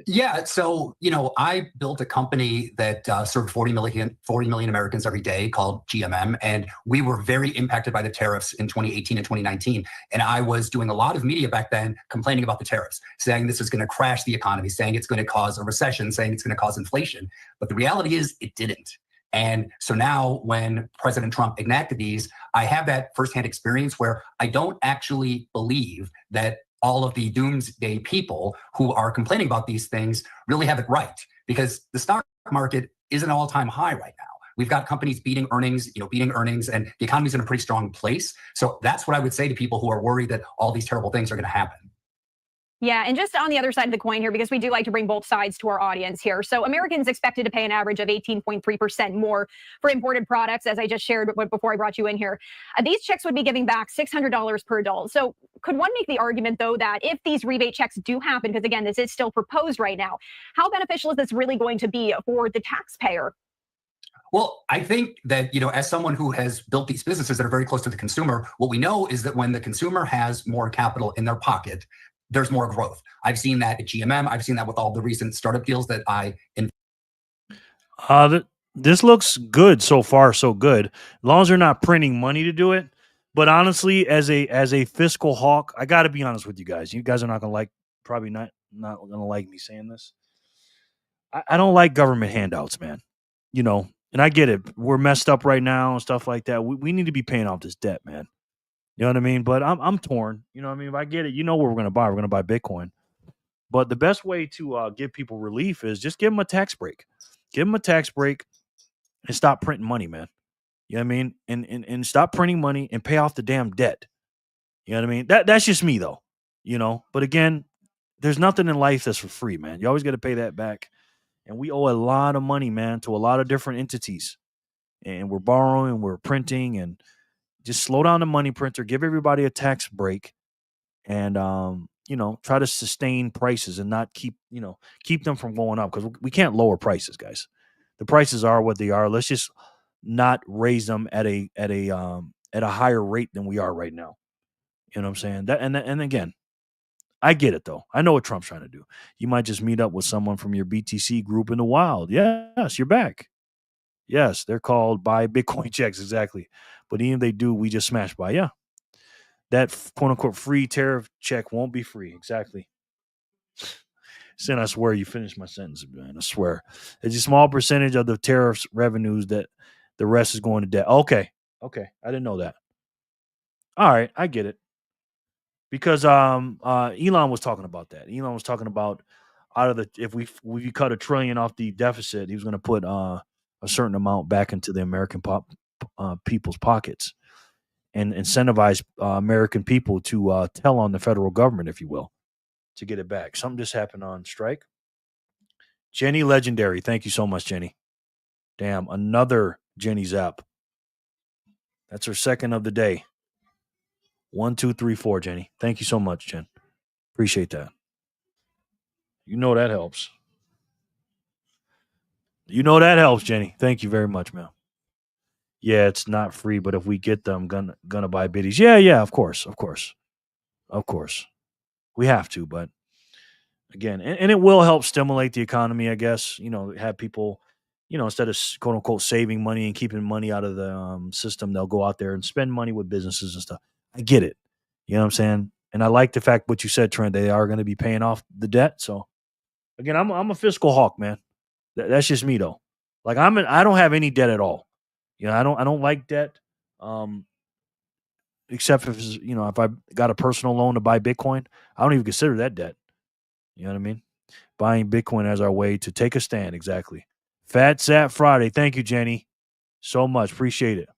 Yeah. So, I built a company that served 40 million Americans every day called GMM. And we were very impacted by the tariffs in 2018 and 2019. And I was doing a lot of media back then complaining about the tariffs, saying this is going to crash the economy, saying it's going to cause a recession, saying it's going to cause inflation. But the reality is it didn't. And so now when President Trump enacted these, I have that firsthand experience where I don't actually believe that all of the doomsday people who are complaining about these things really have it right, because the stock market is an all-time high right now. We've got companies beating earnings, and the economy's in a pretty strong place. So that's what I would say to people who are worried that all these terrible things are going to happen. Yeah, and just on the other side of the coin here, because we do like to bring both sides to our audience here. So Americans expected to pay an average of 18.3% more for imported products, as I just shared before I brought you in here. These checks would be giving back $600 per adult. So could one make the argument, though, that if these rebate checks do happen, because again, this is still proposed right now, how beneficial is this really going to be for the taxpayer? Well, I think that, as someone who has built these businesses that are very close to the consumer, what we know is that when the consumer has more capital in their pocket, there's more growth. I've seen that at GMM. I've seen that with all the recent startup deals that This looks good so far, so good. As long as they're not printing money to do it. But honestly, as a fiscal hawk, I got to be honest with you guys. You guys are not going to probably not going to like me saying this. I don't like government handouts, man. And I get it. We're messed up right now and stuff like that. We need to be paying off this debt, man. You know what I mean? But I'm torn. You know what I mean? If I get it, what we're going to buy. We're going to buy Bitcoin. But the best way to give people relief is just give them a tax break. Give them a tax break and stop printing money, man. You know what I mean? And stop printing money and pay off the damn debt. You know what I mean? That's just me, though. But again, there's nothing in life that's for free, man. You always got to pay that back. And we owe a lot of money, man, to a lot of different entities. And we're borrowing, we're printing, and just slow down the money printer, give everybody a tax break, and try to sustain prices and not keep them from going up, because we can't lower prices, guys. The prices are what they are. Let's just not raise them at a higher rate than we are right now. You know what I'm saying? And again, I get it though. I know what Trump's trying to do. You might just meet up with someone from your BTC group in the wild. Yes, you're back. Yes, they're called buy Bitcoin checks, exactly. But even if they do, we just smash buy. Yeah. That quote unquote free tariff check won't be free. Exactly. Sin, I swear you finished my sentence, man. I swear. It's a small percentage of the tariffs revenues that the rest is going to debt. Okay. Okay. I didn't know that. All right, I get it. Because Elon was talking about that. Elon was talking about out of the if we cut $1 trillion off the deficit, he was going to put a certain amount back into the American people's pockets and incentivize American people to tell on the federal government, if you will, to get it back. Something just happened on strike. Jenny Legendary, thank you so much, Jenny. Damn, another Jenny Zap. That's her second of the day. 1, 2, 3, 4, Jenny. Thank you so much, Jen. Appreciate that. You know that helps. You know that helps, Jenny. Thank you very much, man. Yeah, it's not free, but if we get them, gonna buy biddies. Yeah, of course. We have to, but again, and it will help stimulate the economy, I guess. Have people, instead of quote unquote saving money and keeping money out of the system, they'll go out there and spend money with businesses and stuff. I get it. You know what I'm saying? And I like the fact what you said, Trent. They are going to be paying off the debt. So again, I'm a fiscal hawk, man. That's just me though. Like I don't have any debt at all. I don't like debt. Except if if I got a personal loan to buy Bitcoin, I don't even consider that debt. You know what I mean? Buying Bitcoin as our way to take a stand. Exactly. PHAT Zap Friday. Thank you, Jenny. So much. Appreciate it.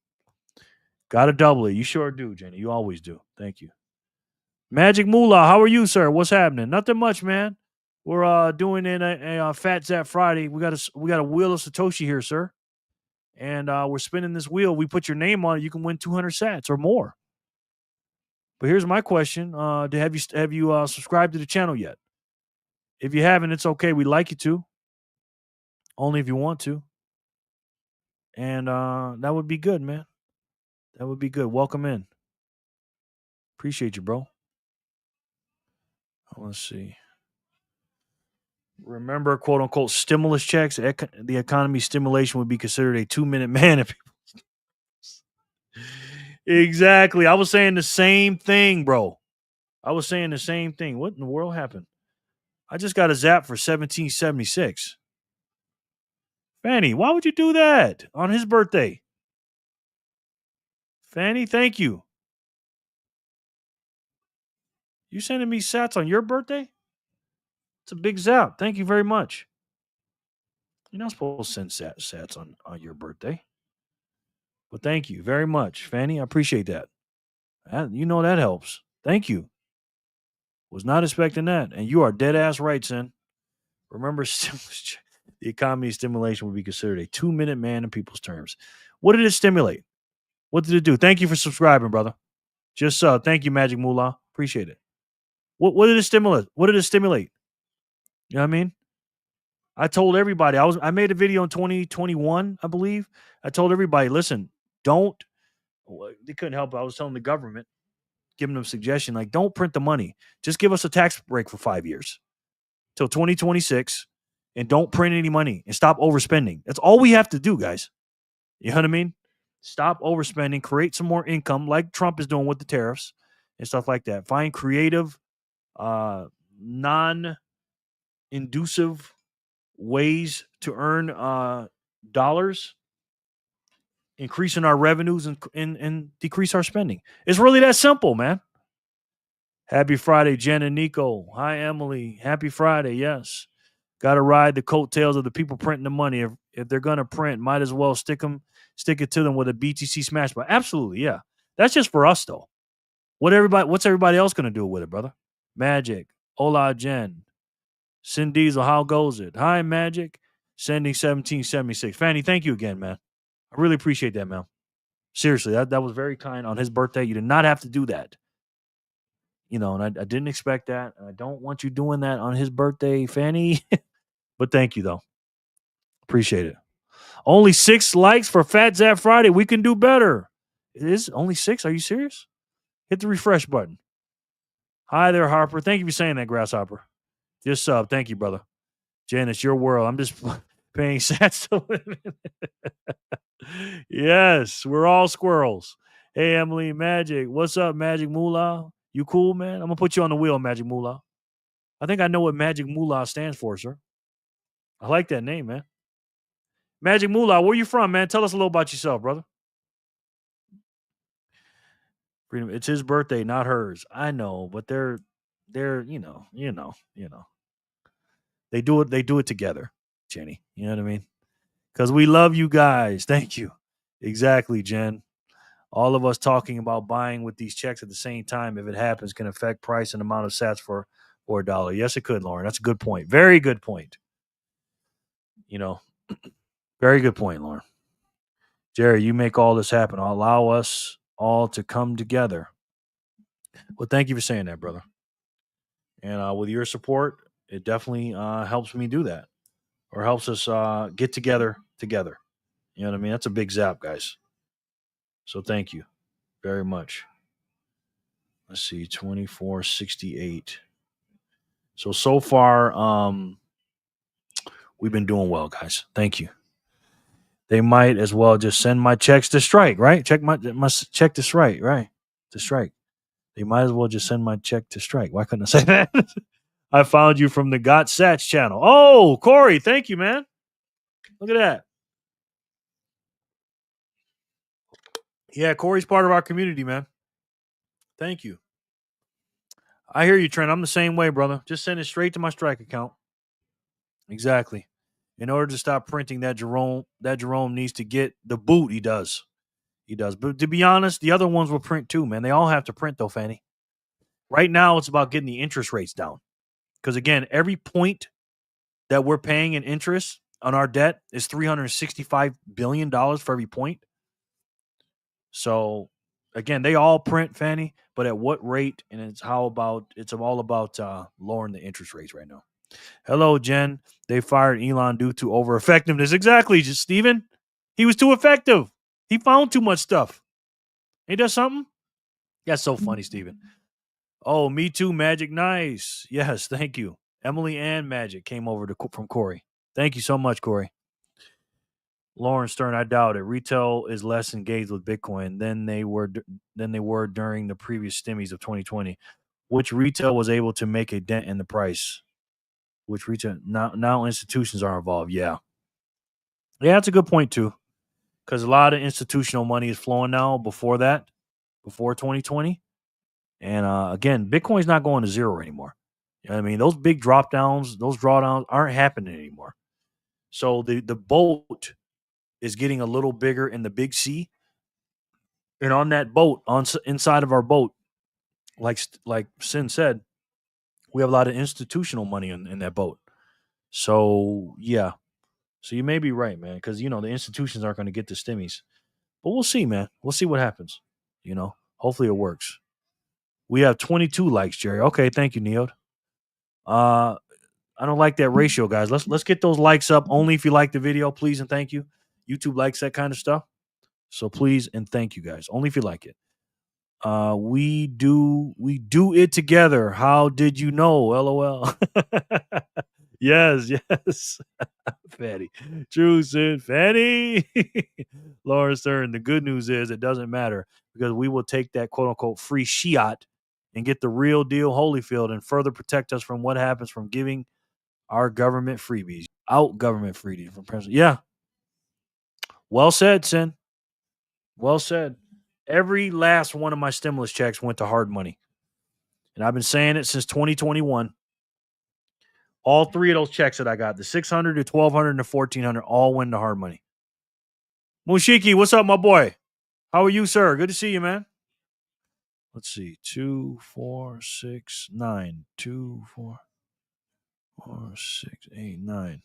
Got to double it. You sure do, Jenny. You always do. Thank you. Magic Moolah, how are you, sir? What's happening? Nothing much, man. We're doing in a PHAT Zap Friday. We got a wheel of Satoshi here, sir. And we're spinning this wheel. We put your name on it. You can win 200 sats or more. But here's my question: have you subscribed to the channel yet? If you haven't, it's okay. We'd like you to. Only if you want to. And that would be good, man. That would be good. Welcome in. Appreciate you, bro. Let's see. Remember, quote unquote, stimulus checks. The economy stimulation would be considered a 2-minute man. Exactly. I was saying the same thing, bro. I was saying the same thing. What in the world happened? I just got a zap for 1776. Fanny, why would you do that on his birthday? Fanny, thank you. You sending me sats on your birthday? It's a big zap. Thank you very much. You're not supposed to send sats on your birthday. But thank you very much, Fanny. I appreciate that. You know that helps. Thank you. Was not expecting that. And you are dead ass right, son. Remember, the economy stimulation would be considered a 2-minute man in people's terms. What did it stimulate? What did it do? Thank you for subscribing, brother. Just thank you, Magic Moolah. Appreciate it. What did it stimulate? What did it stimulate? You know what I mean? I told everybody. I made a video in 2021, I believe. I told everybody, listen, don't. They couldn't help it. I was telling the government, giving them a suggestion, like, don't print the money. Just give us a tax break for 5 years till 2026, and don't print any money and stop overspending. That's all we have to do, guys. You know what I mean? Stop overspending, create some more income, like Trump is doing with the tariffs and stuff like that. Find creative, non-inducive ways to earn dollars, increasing our revenues and decrease our spending. It's really that simple, man. Happy Friday, Jen and Nico. Hi, Emily. Happy Friday. Yes. Got to ride the coattails of the people printing the money. If they're going to print, might as well stick it to them with a BTC smash buy. Absolutely, yeah. That's just for us, though. What's everybody else going to do with it, brother? Magic. Hola, Jen. Sin Diesel, how goes it? Hi, Magic. Sending 1776. Fanny, thank you again, man. I really appreciate that, man. Seriously, that was very kind on his birthday. You did not have to do that. And I didn't expect that. I don't want you doing that on his birthday, Fanny. But thank you, though. Appreciate it. Only 6 likes for PHAT Zap Friday. We can do better. It is only 6? Are you serious? Hit the refresh button. Hi there, Harper. Thank you for saying that, Grasshopper. Just sub. Thank you, brother. Jen, it's your world. I'm just paying sats to live in. Yes, we're all squirrels. Hey, Emily, Magic. What's up, Magic Moolah? You cool, man? I'm going to put you on the wheel, Magic Moolah. I think I know what Magic Moolah stands for, sir. I like that name, man. Magic Moolah, where you from, man? Tell us a little about yourself, brother. Freedom. It's his birthday, not hers. I know, but they're you know. They do it together, Jenny. You know what I mean? Because we love you guys. Thank you. Exactly, Jen. All of us talking about buying with these checks at the same time, if it happens, can affect price and amount of sats for $1. Yes, it could, Lauren. That's a good point. Very good point. Very good point, Lauren. Jerry, you make all this happen. Allow us all to come together. Well, thank you for saying that, brother. And with your support, it definitely helps me do that, or helps us get together. You know what I mean? That's a big zap, guys. So thank you very much. Let's see, 2468. So far, we've been doing well, guys. Thank you. They might as well just send my checks to Strike, right? Check my check to Strike, right? To Strike. They might as well just send my check to Strike. Why couldn't I say that? I found you from the Got Sats channel. Oh, Corey, thank you, man. Look at that. Yeah, Corey's part of our community, man. Thank you. I hear you, Trent. I'm the same way, brother. Just send it straight to my Strike account. Exactly. In order to stop printing, that Jerome needs to get the boot. He does. But to be honest, the other ones will print too, man. They all have to print though, Fanny. Right now, it's about getting the interest rates down. Because again, every point that we're paying in interest on our debt is $365 billion for every point. So again, they all print, Fanny, but at what rate? And it's all about lowering the interest rates right now. Hello, Jen. They fired Elon due to over effectiveness. Exactly, Steven. He was too effective. He found too much stuff. He does something. That's so funny, Steven. Oh, me too, Magic. Nice. Yes, thank you. Emily and Magic came over from Corey. Thank you so much, Corey. Lauren Stern, I doubt it. Retail is less engaged with Bitcoin than they were during the previous stimmies of 2020. Which retail was able to make a dent in the price? Which retail now institutions are involved? Yeah, that's a good point too, because a lot of institutional money is flowing now. Before 2020, and again, Bitcoin's not going to zero anymore. You know what I mean? Those big drawdowns aren't happening anymore. So the boat is getting a little bigger in the big sea, and on that boat, inside of our boat, like Sin said, we have a lot of institutional money in that boat. So yeah, so you may be right, man, because the institutions aren't going to get the stimmies, but we'll see, man. We'll see what happens. Hopefully it works. We have 22 likes, Jerry. Okay, thank you, Neod. I don't like that ratio, guys. Let's get those likes up. Only if you like the video, please and thank you. YouTube likes that kind of stuff, so please and thank you, guys. Only if you like it. We do it together. How did you know? LOL. Yes. Fanny. True, Sid. Fanny. Laura Stern. The good news is it doesn't matter, because we will take that quote unquote free Fiat and get the real deal Holyfield and further protect us from what happens from giving our government freebies. Government freebies from president. Yeah. Well said, Sin. Well said. Every last one of my stimulus checks went to hard money. And I've been saying it since 2021. All three of those checks that I got, the 600, the 1200, and the 1400, all went to hard money. Mushiki, what's up, my boy? How are you, sir? Good to see you, man. Let's see. 2, 4, 6, 9. 2, 4, 6, 8, 9.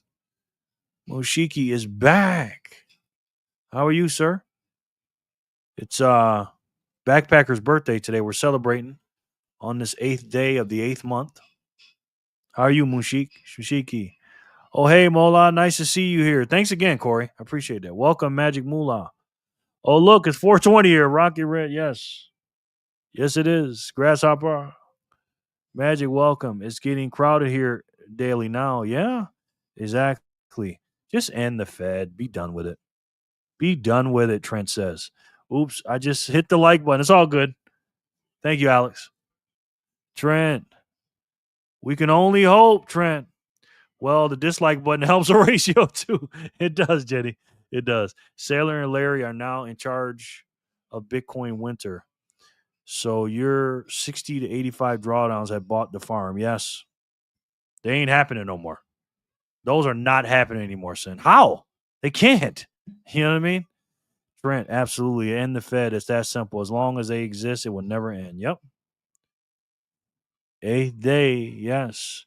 Moshiki is back. How are you, sir? It's Backpacker's birthday today. We're celebrating on this 8th day of the 8th month. How are you, Mushiki? Oh, hey, Mola. Nice to see you here. Thanks again, Corey. I appreciate that. Welcome, Magic Moolah. Oh, look, it's 420 here. Rocky Red, yes. Yes, it is. Grasshopper. Magic, welcome. It's getting crowded here daily now. Yeah, exactly. Just end the Fed. Be done with it. Be done with it, Trent says. Oops, I just hit the like button. It's all good. Thank you, Alex. Trent, we can only hope, Trent. Well, the dislike button helps a ratio too. It does, Jenny. It does. Sailor and Larry are now in charge of Bitcoin Winter. So your 60 to 85 drawdowns have bought the farm. Yes. They ain't happening no more. Those are not happening anymore, son. How? They can't. You know what I mean? Trent, absolutely. And the Fed, it's that simple. As long as they exist, it will never end. Yep. A day, yes.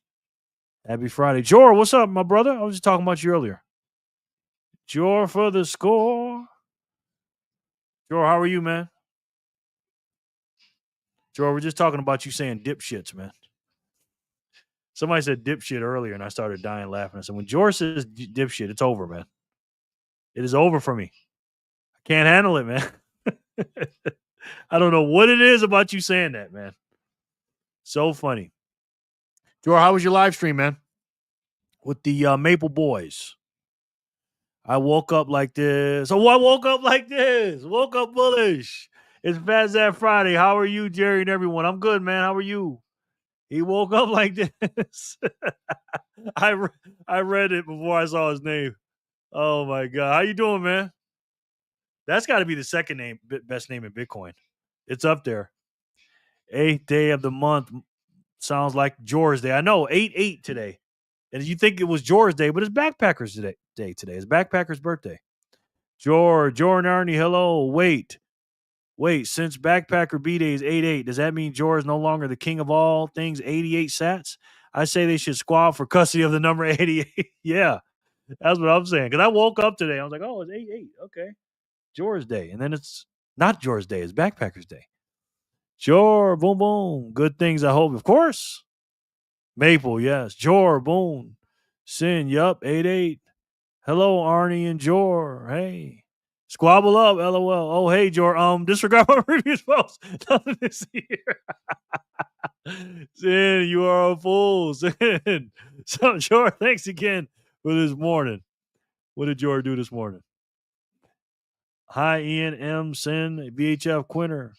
Happy Friday. Jor, what's up, my brother? I was just talking about you earlier. Jor for the score. Jor, how are you, man? Jor, we're just talking about you saying dipshits, man. Somebody said dipshit earlier, and I started dying laughing. I said, when Jor says dipshit, it's over, man. It is over for me. I can't handle it, man. I don't know what it is about you saying that, man. So funny. Jor, how was your live stream, man? With the Maple Boys. I woke up like this. Oh, I woke up like this. Woke up bullish. It's PHAT Zap Friday. How are you, Jerry and everyone? I'm good, man. How are you? He woke up like this. I read it before I saw his name. Oh, my God. How you doing, man? That's got to be the second name, best name in Bitcoin. It's up there. 8th day of the month. Sounds like Jor's Day. I know, 8/8 today. And you think it was Jor's Day, but it's Backpackers Day today. It's Backpackers' birthday. Jor and Arnie, hello. Wait. Since Backpacker B-Day is 8/8, does that mean Jor is no longer the king of all things 88 sats? I say they should squab for custody of the number 88. Yeah, that's what I'm saying. Because I woke up today. I was like, oh, it's 8/8. Okay. Jor's Day. And then it's not Jor's Day. It's Backpackers Day. Jor, boom, boom. Good things, I hope. Of course. Maple, yes. Jor, boom. Sin, yup. 8/8. Hello, Arnie and Jor. Hey. Squabble up, LOL. Oh, hey, Jor. Disregard my previous post. Nothing to see here. Sin, you are a fool. Sin. So, Jor, thanks again for this morning. What did Jor do this morning? Hi, Ian M. Sin, VHF Quinter.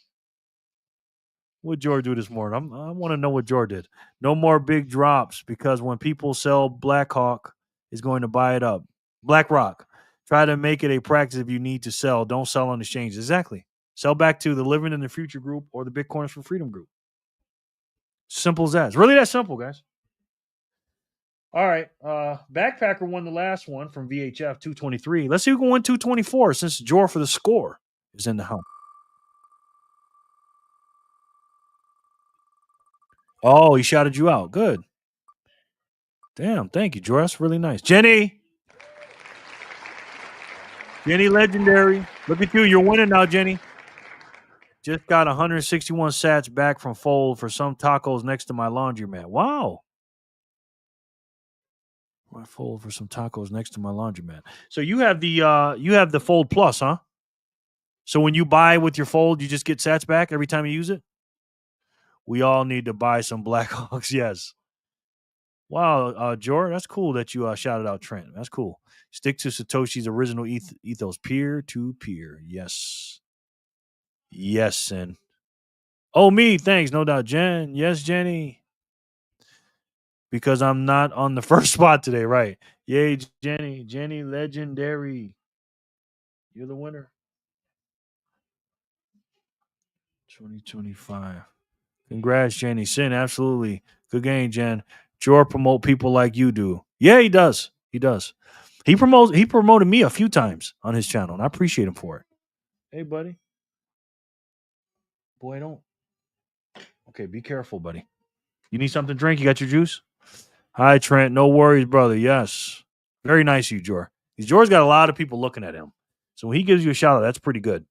What did Jor do this morning? I want to know what Jor did. No more big drops because when people sell Blackhawk is going to buy it up. BlackRock. Try to make it a practice if you need to sell. Don't sell on exchange. Exactly. Sell back to the Living in the Future group or the Bitcoiners for Freedom group. Simple as that. It's really that simple, guys. All right. Backpacker won the last one from VHF 223. Let's see who can win 224 since Jor for the score is in the house. Oh, he shouted you out. Good. Damn, thank you, Jor. That's really nice. Jenny Legendary. Look at you. You're winning now, Jenny. Just got 161 sats back from Fold for some tacos next to my laundromat. Wow. I Fold for some tacos next to my laundromat. So you have the Fold Plus, huh? So when you buy with your Fold, you just get sats back every time you use it? We all need to buy some Blackhawks, yes. Wow, Jor, that's cool that you shouted out Trent. That's cool. Stick to Satoshi's original ethos, peer-to-peer. Yes. Yes, Sin. Oh, me, thanks. No doubt. Jen. Yes, Jenny. Because I'm not on the first spot today, right? Yay, Jenny. Jenny Legendary. You're the winner. 2025. Congrats, Jenny. Sin, absolutely. Good game, Jen. Jor promote people like you do. Yeah, he does. He does. He promoted me a few times on his channel, and I appreciate him for it. Hey, buddy. Boy, don't. Okay, be careful, buddy. You need something to drink? You got your juice? Hi, Trent. No worries, brother. Yes. Very nice of you, Jor. Jor's got a lot of people looking at him. So when he gives you a shout out, that's pretty good.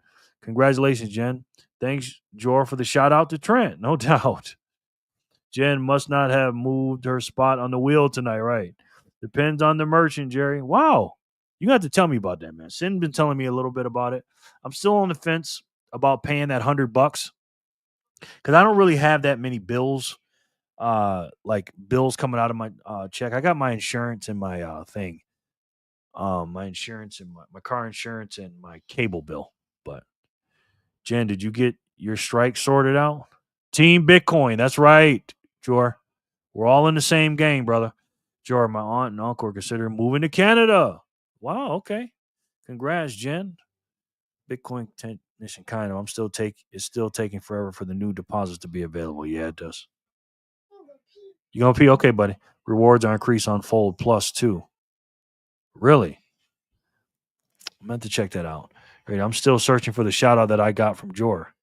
Congratulations, Jen. Thanks, Jor, for the shout out to Trent. No doubt. Jen must not have moved her spot on the wheel tonight, right? Depends on the merchant, Jerry. Wow. You got to tell me about that, man. Sin been telling me a little bit about it. I'm still on the fence about paying that $100 because I don't really have that many bills, like bills coming out of my check. I got my insurance and my thing. my insurance and my car insurance and my cable bill. But Jen, did you get your strike sorted out? Team Bitcoin. That's right, Jor. We're all in the same gang, brother. Jor, my aunt and uncle are considering moving to Canada. Wow, okay. Congrats, Jen. Bitcoin technician, kind of. It's still taking forever for the new deposits to be available. Yeah, it does. You gonna pee? Okay, buddy. Rewards are increased on Fold Plus too. Really? I meant to check that out. Right, I'm still searching for the shout out that I got from Jor.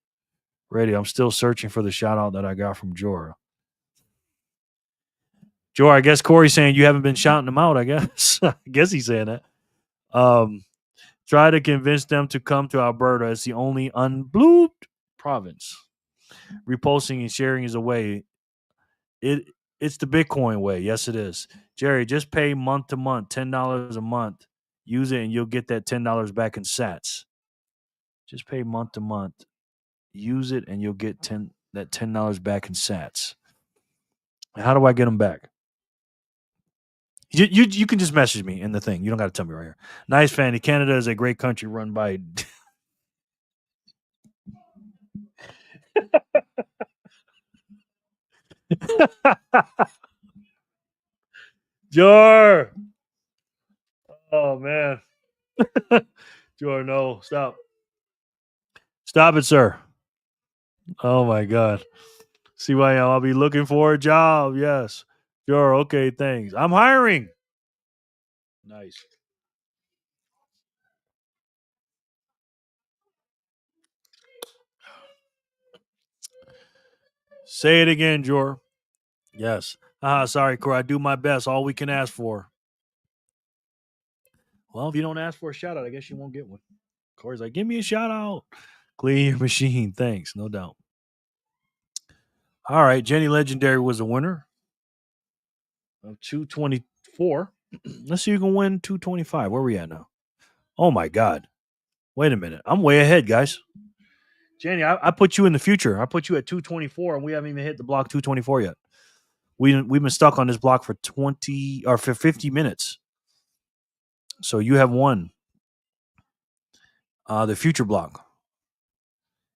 Ready? I'm still searching for the shout out that I got from Jor. Jor, I guess Corey's saying you haven't been shouting them out. I guess. I guess he's saying that. Try to convince them to come to Alberta. It's the only unblooped province. Reposting and sharing is a way. It's the Bitcoin way. Yes, it is. Jerry, just pay month to month, $10 a month. Use it and you'll get that $10 back in sats. Just pay month to month. Use it and you'll get that $10 back in sats. How do I get them back? You can just message me in the thing. You don't got to tell me right here. Nice, Fanny. Canada is a great country run by. Jor. Oh man. Jor, no, stop. Stop it, sir. Oh my God. CYL, I'll be looking for a job. Yes. Jor, okay, thanks. I'm hiring. Nice. Say it again, Jor. Yes. Sorry, Corey. I do my best. All we can ask for. Well, if you don't ask for a shout out, I guess you won't get one. Corey's like, give me a shout out. Clean your machine. Thanks. No doubt. All right. Jenny Legendary was a winner of 224. Let's see who can win 225. Where are we at now? Oh, my God. Wait a minute. I'm way ahead, guys. Jenny, I put you in the future. I put you at 224, and we haven't even hit the block 224 yet. We've been stuck on this block for 50 minutes. So you have won the future block.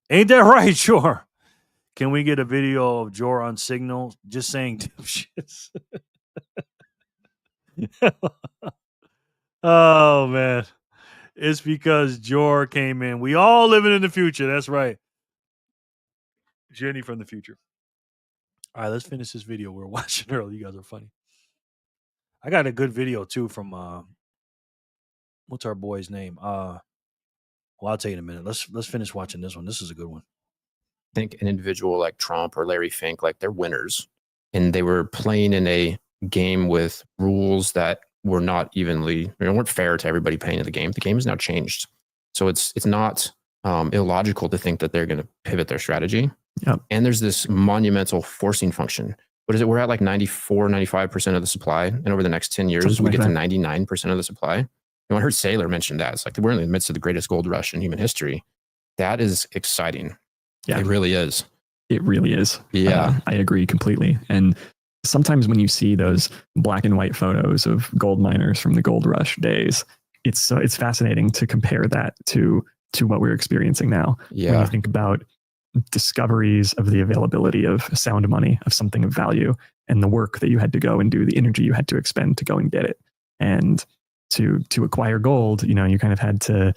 Ain't that right? Sure. Can we get a video of Jor on Signal just saying shits? Oh, man. It's because Jor came in. We all living in the future. That's right. Jenny from the future. All right, let's finish this video we were watching earlier. You guys are funny. I got a good video, too, from, what's our boy's name? Well, I'll tell you in a minute. Let's finish watching this one. This is a good one. I think an individual like Trump or Larry Fink, like they're winners, and they were playing in a game with rules that were not weren't fair to everybody playing in the game. The game has now changed, so it's not illogical to think that they're going to pivot their strategy. Yep. And there's this monumental forcing function. What is it? We're at like 95% of the supply, and over the next 10 years, we get to 99% of the supply. I heard Saylor mention that. It's like we're in the midst of the greatest gold rush in human history. That is exciting. Yeah, it really is. It really is. Yeah. I agree completely. And sometimes when you see those black and white photos of gold miners from the gold rush days, it's fascinating to compare that to what we're experiencing now. Yeah. When you think about discoveries of the availability of sound money, of something of value, and the work that you had to go and do, the energy you had to expend to go and get it. And to acquire gold, you kind of had to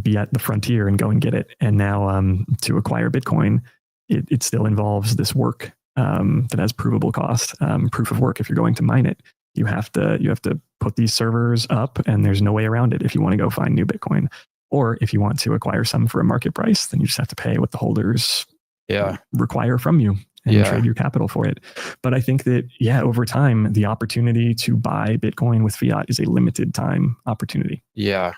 be at the frontier and go and get it. And now to acquire Bitcoin, it still involves this work that has provable cost, proof of work. If you're going to mine it, you have to put these servers up, and there's no way around it if you want to go find new Bitcoin. Or if you want to acquire some for a market price, then you just have to pay what the holders require from you and trade your capital for it. But I think that, over time, the opportunity to buy Bitcoin with fiat is a limited time opportunity. Yeah.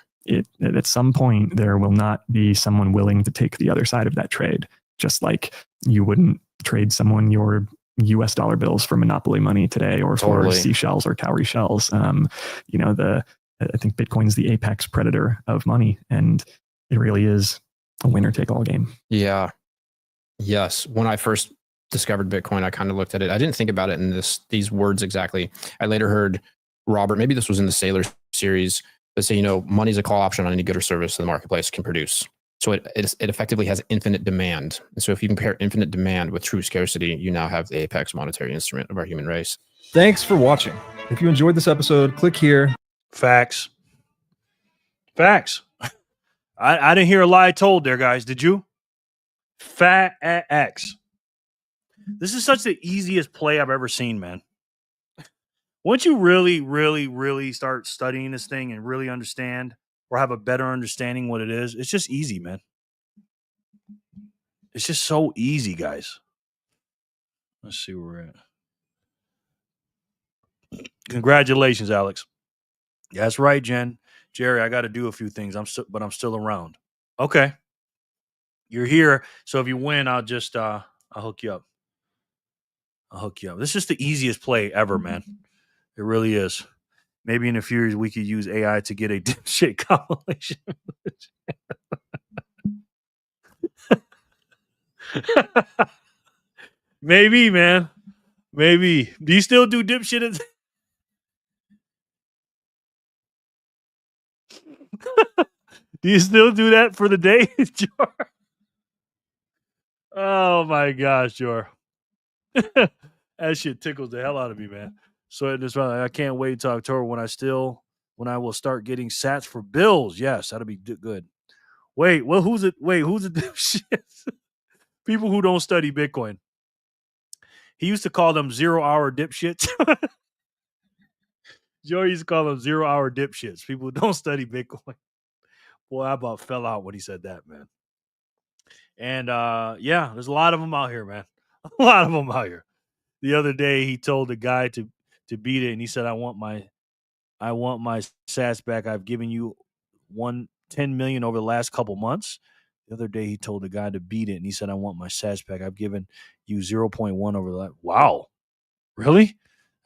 At some point, there will not be someone willing to take the other side of that trade. Just like you wouldn't trade someone your US dollar bills for monopoly money today, or for seashells or cowrie shells. I think Bitcoin's the apex predator of money, and it really is a winner take all game. Yeah. Yes. When I first discovered Bitcoin, I kind of looked at it. I didn't think about it in these words exactly. I later heard Robert, maybe this was in the Sailor series that say, money's a call option on any good or service the marketplace can produce. So it effectively has infinite demand. And so if you compare infinite demand with true scarcity, you now have the apex monetary instrument of our human race. Thanks for watching. If you enjoyed this episode, click here. Facts. I didn't hear a lie told there, guys. Did you? Facts. This is such the easiest play I've ever seen, man. Once you really, really, really start studying this thing and really understand or have a better understanding what it is, it's just easy, man. It's just so easy, guys. Let's see where we're at. Congratulations, Alex. That's right, Jen. Jerry, I got to do a few things. I'm still around. Okay. You're here. So if you win, I'll hook you up. This is the easiest play ever, man. It really is. Maybe in a few years we could use AI to get a dipshit compilation. Maybe, man. Maybe. Do you still do dipshit? Do you still do that for the day, Jor? Oh my gosh, Jor. That shit tickles the hell out of me, man. So I can't wait till October when I will start getting sats for bills. Yes, that'll be good. Wait, well, who's it? Wait, who's the dipshit? People who don't study Bitcoin. He used to call them 0-hour dipshits. Joey used to call them 0-hour dipshits. People who don't study Bitcoin. Boy, I about fell out when he said that, man. And yeah, there's a lot of them out here, man. A lot of them out here. The other day, he told the guy to beat it, and he said, "I want my sats back. I've given you 10 million over the last couple months." The other day, he told the guy to beat it, and he said, "I want my sats back. I've given you 0.1 over the last." Wow, really?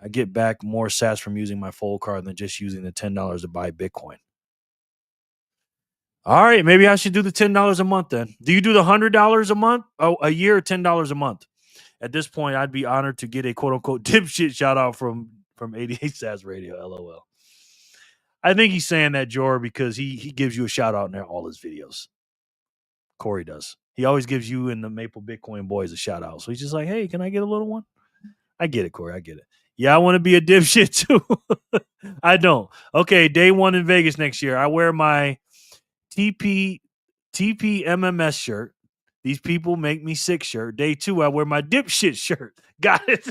I get back more sats from using my Fold card than just using the $10 to buy Bitcoin. All right, maybe I should do the $10 a month then. Do you do the $100 a month? Oh, a year, or $10 a month? At this point, I'd be honored to get a quote-unquote dipshit shout-out from 88 Sats Radio, LOL. I think he's saying that, Jor, because he gives you a shout-out in there all his videos. Corey does. He always gives you and the Maple Bitcoin Boys a shout-out. So he's just like, hey, can I get a little one? I get it, Corey. I get it. Yeah, I want to be a dipshit, too. I don't. Okay, day 1 in Vegas next year. I wear my TP MMS shirt. These people make me sick shirt. Day 2, I wear my dipshit shirt. Got it.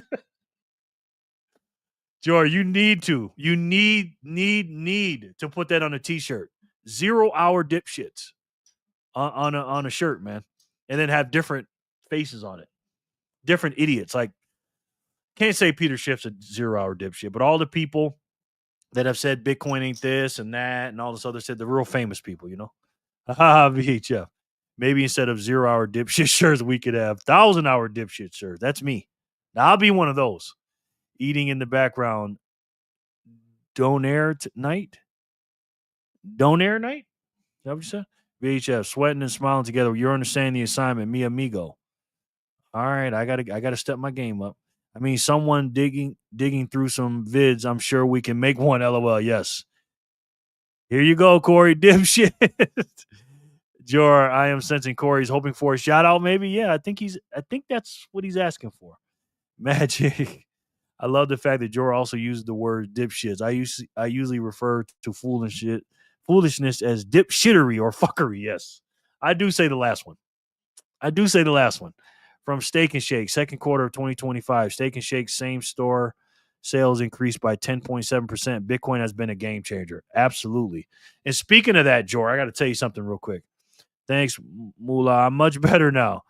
George, you need to. You need to put that on a t-shirt. 0-hour dipshits on a shirt, man. And then have different faces on it. Different idiots. Like, can't say Peter Schiff's a 0-hour dipshit, but all the people that have said Bitcoin ain't this and that and all this other shit, the real famous people, you know? VHF. Maybe instead of 0-hour dipshit shirts, we could have 1,000-hour dipshit shirts. That's me. Now, I'll be one of those. Eating in the background. Donaire night? Donaire night? Is that what you said? VHF. Sweating and smiling together. You're understanding the assignment. Mi amigo. All right. I gotta step my game up. I mean, someone digging through some vids. I'm sure we can make one. LOL. Yes. Here you go, Corey. Dipshit. Jor, I am sensing Corey's hoping for a shout out. Maybe, yeah. I think that's what he's asking for. Magic. I love the fact that Jor also used the word dipshits. I usually refer to foolishness as dipshittery or fuckery. Yes, I do say the last one. From Steak and Shake, second quarter of 2025. Steak and Shake same store sales increased by 10.7%. Bitcoin has been a game changer. Absolutely. And speaking of that, Jor, I got to tell you something real quick. Thanks, Moolah. I'm much better now.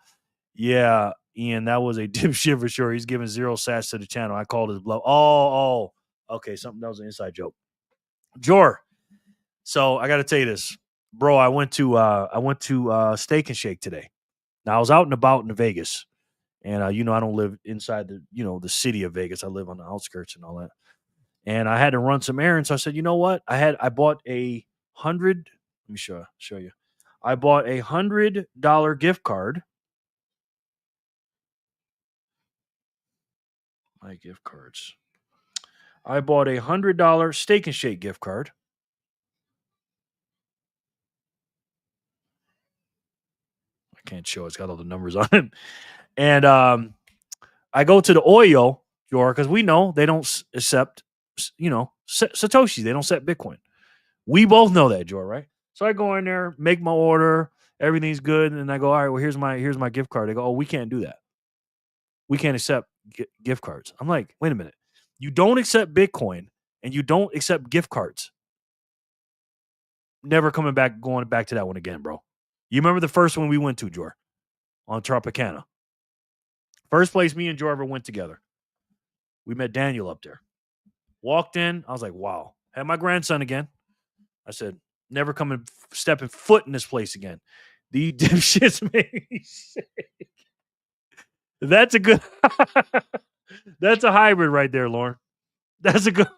Yeah, Ian, that was a dipshit for sure. He's giving 0 sats to the channel. I called his bluff. Oh. Okay, that was an inside joke. Jor, so I got to tell you this. Bro, I went to Steak and Shake today. Now, I was out and about in Vegas. And, I don't live inside the city of Vegas. I live on the outskirts and all that. And I had to run some errands. So I said, you know what? I bought a $100. Let me show you. I bought a $100 gift card. My gift cards. I bought a $100 Steak and Shake gift card. I can't show. It's got all the numbers on it. And I go to the Oyo, Jor, because we know they don't accept, Satoshi. They don't accept Bitcoin. We both know that, Jor, right? So I go in there, make my order, everything's good, and I go, all right, well, here's my gift card. They go, oh, we can't do that. We can't accept gift cards. I'm like, wait a minute. You don't accept Bitcoin and you don't accept gift cards. Never going back to that one again, bro. You remember the first one we went to, Jor, on Tropicana. First place me and Jor ever went together. We met Daniel up there. Walked in. I was like, wow. Had my grandson again. I said, never stepping foot in this place again. These dipshits make me sick. That's a good. That's a hybrid right there, Lauren. That's a good.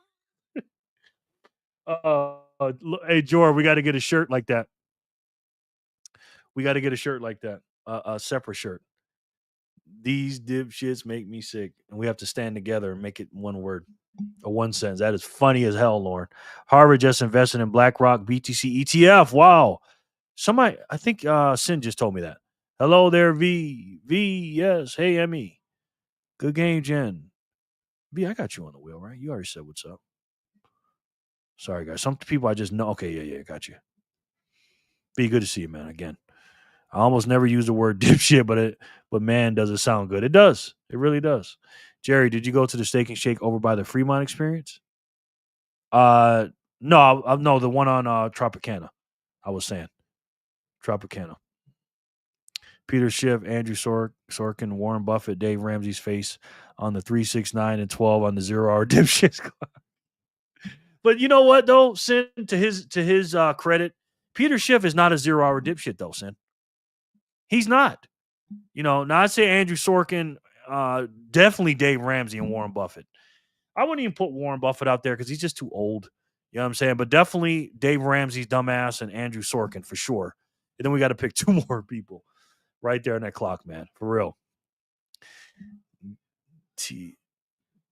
Hey, Jor, we got to get a shirt like that. We got to get a shirt like that. A separate shirt. These dipshits make me sick, and we have to stand together and make it one word, or one sentence. That is funny as hell, Lauren. Harvard just invested in BlackRock BTC ETF. Wow. Somebody, I think Sin just told me that. Hello there, V. Yes. Hey, ME. Good game, Jen. V, I got you on the wheel, right? You already said what's up. Sorry, guys. Some people I just know. Okay, yeah, got you. Be good to see you, man. Again, I almost never use the word dipshit, but man, does it sound good? It does. It really does. Jerry, did you go to the Steak and Shake over by the Fremont Experience? No, the one on Tropicana. I was saying Tropicana. Peter Schiff, Andrew Sorkin, Warren Buffett, Dave Ramsey's face on the 3, 6, 9, and 12 on the 0 hour dipshits. But you know what though, Sin, to his credit, Peter Schiff is not a 0 hour dipshit though, Sin. He's not. Now I'd say Andrew Sorkin, definitely Dave Ramsey and Warren Buffett. I wouldn't even put Warren Buffett out there because he's just too old. You know what I'm saying? But definitely Dave Ramsey's dumbass and Andrew Sorkin for sure. And then we got to pick 2 more people right there on that clock, man. For real.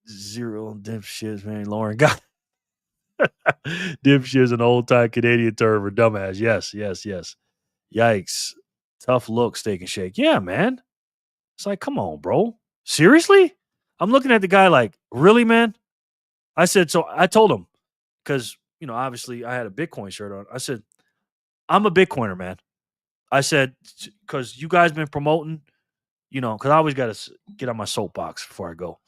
Zero dipshits, man. Lauren got dipshit is an old time Canadian term for dumbass. Yes. Yikes. Tough look, Steak and Shake. Yeah, man. It's like, come on, bro. Seriously? I'm looking at the guy like, really, man? I said, so I told him, because, obviously I had a Bitcoin shirt on. I said, I'm a Bitcoiner, man. I said, because you guys been promoting, because I always got to get on my soapbox before I go.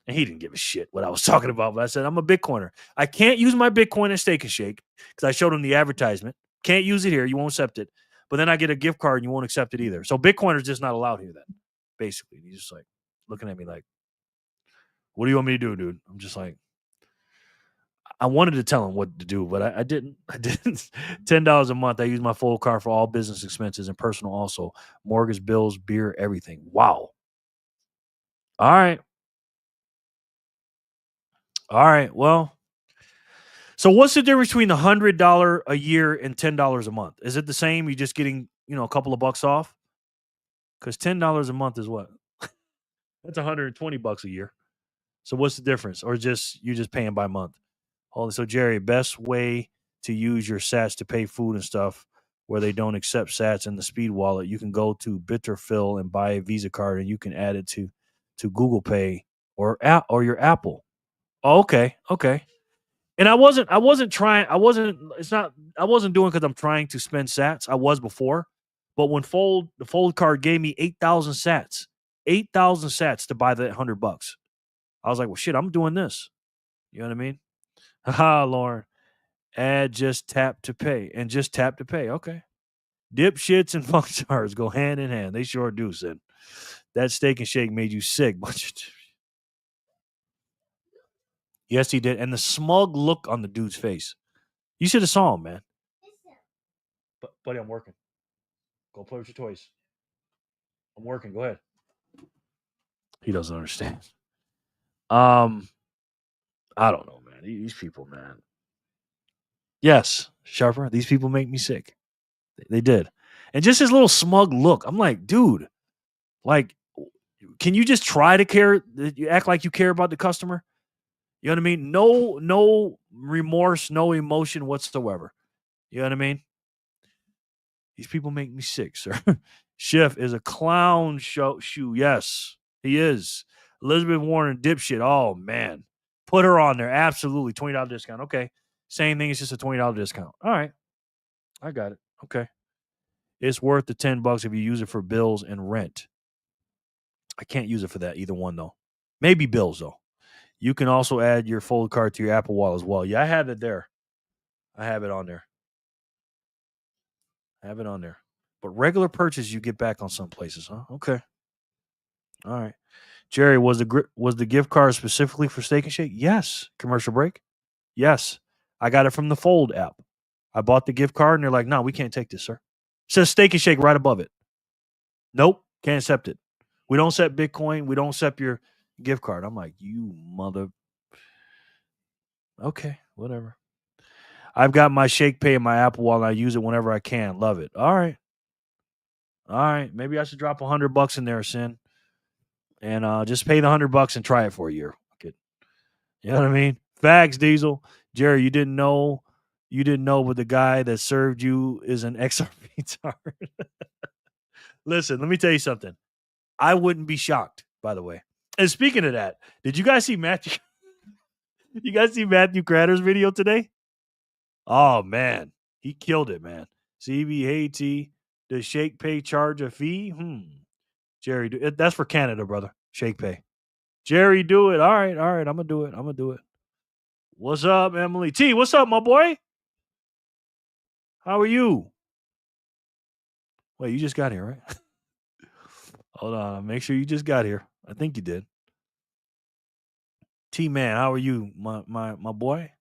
And he didn't give a shit what I was talking about. But I said, I'm a Bitcoiner. I can't use my Bitcoin at Steak and Shake because I showed him the advertisement. Can't use it here. You won't accept it. But then I get a gift card and you won't accept it either. So Bitcoiners just not allowed here then, basically. And he's just like looking at me like, what do you want me to do, dude? I'm just like, I wanted to tell him what to do, but I didn't. $10 a month. I use my full card for all business expenses and personal also. Mortgage, bills, beer, everything. Wow. All right. Well, so what's the difference between the $100 a year and $10 a month? Is it the same? You just getting, a couple of bucks off? Because $10 a month is what? That's $120 a year. So what's the difference? Or you're just paying by month? So Jerry, best way to use your sats to pay food and stuff where they don't accept sats in the speed wallet, you can go to Bitterfill and buy a Visa card and you can add it to Google Pay or your Apple. Oh, okay. And I wasn't doing because I'm trying to spend sats. I was before, but when the Fold card gave me 8,000 sats to buy that $100. I was like, well, shit, I'm doing this. You know what I mean? Haha, Lauren. Add just tap to pay. And just tap to pay. Okay. Dipshits and funk stars go hand in hand. They sure do, Sid. That Steak and Shake made you sick. Yes, he did. And the smug look on the dude's face. You should have saw him, man. But, buddy, I'm working. Go play with your toys. I'm working. Go ahead. He doesn't understand. I don't know, man. These people, man. Yes, Sharper. These people make me sick. They did. And just his little smug look. I'm like, dude, like, can you just try to care? You act like you care about the customer. You know what I mean? No remorse, no emotion whatsoever. You know what I mean? These people make me sick, sir. Schiff is a clown shoe. Yes, he is. Elizabeth Warren, dipshit. Oh, man. Put her on there. Absolutely. $20 discount. Okay. Same thing. It's just a $20 discount. All right. I got it. Okay. It's worth the $10 if you use it for bills and rent. I can't use it for that, either one, though. Maybe bills, though. You can also add your Fold card to your Apple Wallet as well. Yeah, I have it there. I have it on there. But regular purchase, you get back on some places, huh? Okay. All right. Jerry, was the gift card specifically for Steak and Shake? Yes. Commercial break? Yes. I got it from the Fold app. I bought the gift card, and they're like, no, we can't take this, sir. It says Steak and Shake right above it. Nope, can't accept it. We don't accept Bitcoin. We don't accept your gift card. I'm like, you mother. Okay, whatever. I've got my Shake Pay in my Apple Wallet. I use it whenever I can. Love it. All right. Maybe I should drop $100 in there, Sin, and just pay the $100 and try it for a year. You know what I mean? Facts, Diesel. Jerry, you didn't know, but the guy that served you is an XRP retard. Listen, let me tell you something. I wouldn't be shocked, by the way. And speaking of that, did you guys see Matthew? You guys see Matthew Cratter's video today? Oh, man. He killed it, man. CB, does Shake Pay charge a fee? Jerry, that's for Canada, brother. Shake Pay. Jerry, do it. All right. I'm going to do it. What's up, Emily? T, what's up, my boy? How are you? Wait, you just got here, right? Hold on. Make sure you just got here. I think you did. T-Man, how are you, my boy?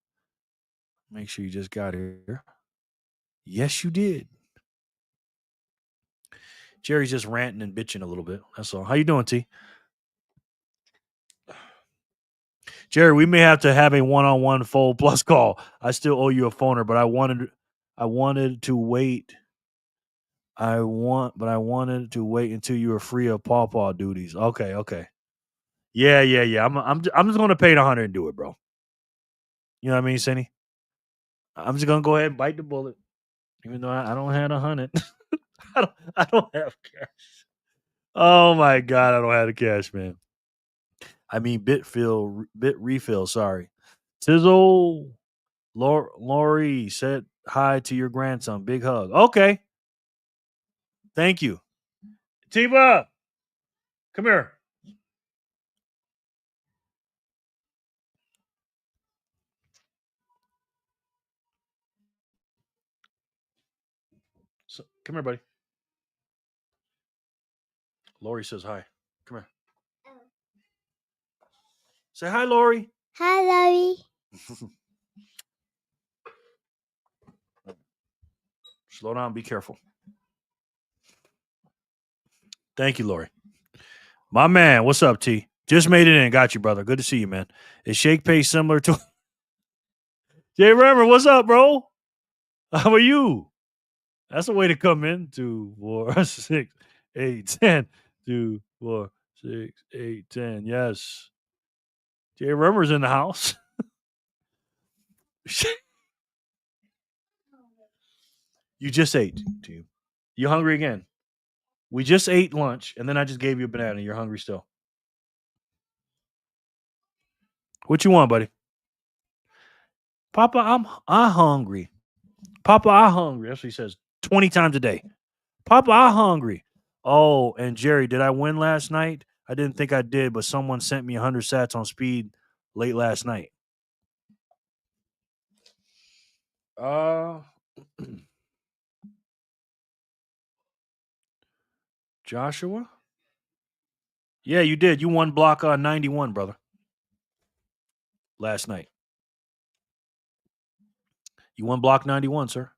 Make sure you just got here. Yes, you did. Jerry's just ranting and bitching a little bit. That's all. How you doing, T? Jerry, we may have to have a one-on-one Fold Plus call. I still owe you a phoner, but I wanted to wait. I wanted to wait until you were free of pawpaw duties. Okay. Yeah. I'm just gonna pay the $100 and do it, bro. You know what I mean, Cindy? I'm just gonna go ahead and bite the bullet, even though I don't have $100. I don't have cash. Oh my God, I don't have the cash, man. I mean, bit refill. Sorry, Tizzle. Lori said hi to your grandson. Big hug. Okay, thank you. Tiba, come here. Come here, buddy. Lori says hi. Come here. Say hi, Lori. Hi, Lori. Slow down. Be careful. Thank you, Lori. My man, what's up, T? Just made it in. Got you, brother. Good to see you, man. Is Shake Pay similar to Jay Remmer? What's up, bro? How are you? That's a way to come in. 2, 4, 6, 8, 10. 2, 4, 6, 8, 10. Yes. Jay Remmer's in the house. You just ate, T. You hungry again? We just ate lunch, and then I just gave you a banana. You're hungry still. What you want, buddy? Papa, I'm hungry. Papa, I'm hungry. That's what he says 20 times a day. Papa, I'm hungry. Oh, and Jerry, did I win last night? I didn't think I did, but someone sent me 100 sats on speed late last night. Joshua? Yeah, you did. You won block 91, brother. Last night. You won block 91, sir.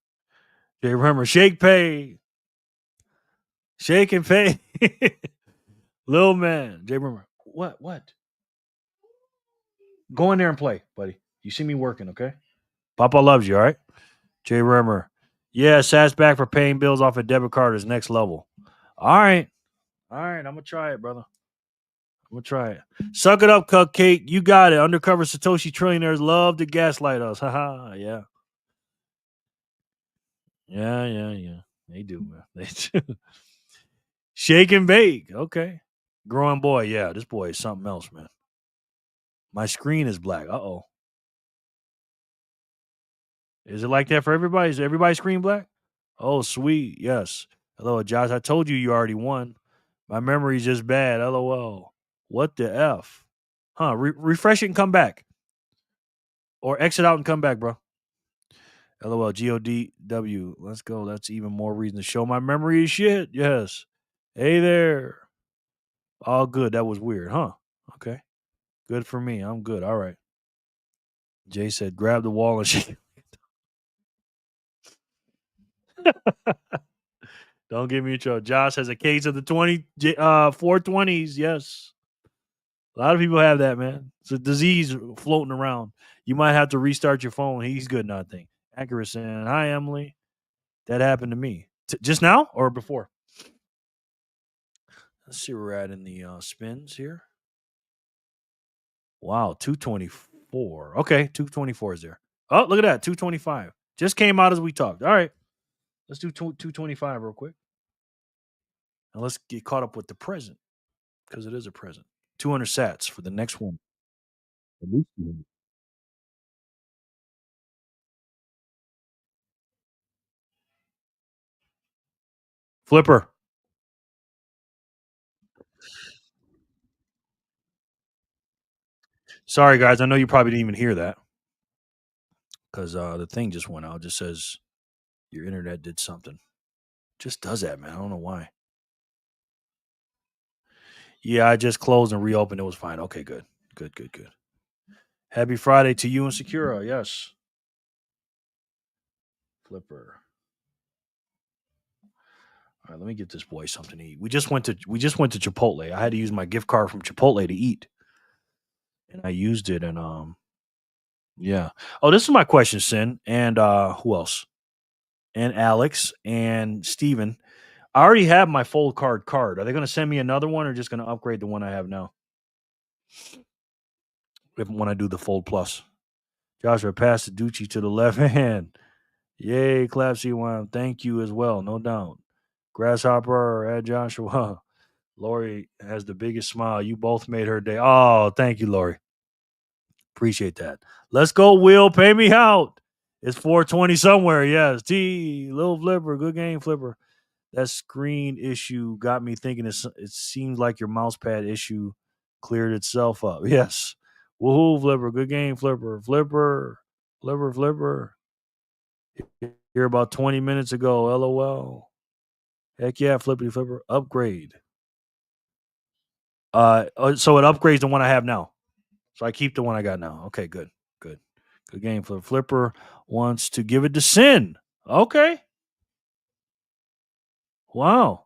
Jay Remmer, Shake Pay. Shake and Pay. Little man. Jay Remmer. What? Go in there and play, buddy. You see me working, okay? Papa loves you, all right? Jay Remmer. Yeah, Sats back for paying bills off a debit card is next level. All right. I'm going to try it, brother. I'm going to try it. Suck it up, Cupcake. You got it. Undercover Satoshi trillionaires love to gaslight us. Haha, yeah. Yeah. They do, man. They do. Shake and bake. Okay. Growing boy. Yeah, this boy is something else, man. My screen is black. Uh-oh. Is it like that for everybody? Is everybody's screen black? Oh, sweet. Yes. Hello, Josh. I told you already won. My memory's just bad. LOL. What the F? Huh. Refresh it and come back. Or exit out and come back, bro. LOL. GODW. Let's go. That's even more reason to show my memory is shit. Yes. Hey there. All good. That was weird, huh? Okay. Good for me. I'm good. All right. Jay said, grab the wall and shake. Don't get me in trouble. Josh has a case of the 420s. Yes. A lot of people have that, man. It's a disease floating around. You might have to restart your phone. He's good, not think. Accuracy. And hi, Emily. That happened to me. Just now or before? Let's see where we're at in the spins here. Wow, 224. Okay, 224 is there. Oh, look at that, 225. Just came out as we talked. All right, let's do 225 real quick. And let's get caught up with the present because it is a present. 200 sats for the next one. Flipper. Sorry, guys. I know you probably didn't even hear that because the thing just went out. It just says your internet did something. Just does that, man. I don't know why. Yeah, I just closed and reopened. It was fine. Okay, good. Good. Happy Friday to you and Secura. Yes. Flipper. All right, let me get this boy something to eat. We just went to Chipotle. I had to use my gift card from Chipotle to eat. And I used it and yeah. Oh, this is my question, Sin. And who else? And Alex and Steven. I already have my fold card. Are they going to send me another one or just going to upgrade the one I have now? When I do the fold plus. Joshua passed the Ducci to the left hand. Yay, clap C1. Thank you as well, no doubt. Grasshopper, add Joshua. Lori has the biggest smile. You both made her day. Oh, thank you, Lori. Appreciate that. Let's go, Will. Pay me out. It's 420 somewhere. Yes. Little Flipper. Good game, Flipper. That screen issue got me thinking it seems like your mouse pad issue cleared itself up. Yes. Woohoo, Flipper. Good game, Flipper. Flipper. Here about 20 minutes ago. LOL. Heck yeah, Flippity Flipper. Upgrade. So it upgrades the one I have now. So I keep the one I got now. Okay, good. Good game. Flipper wants to give it to Sin. Okay. Wow.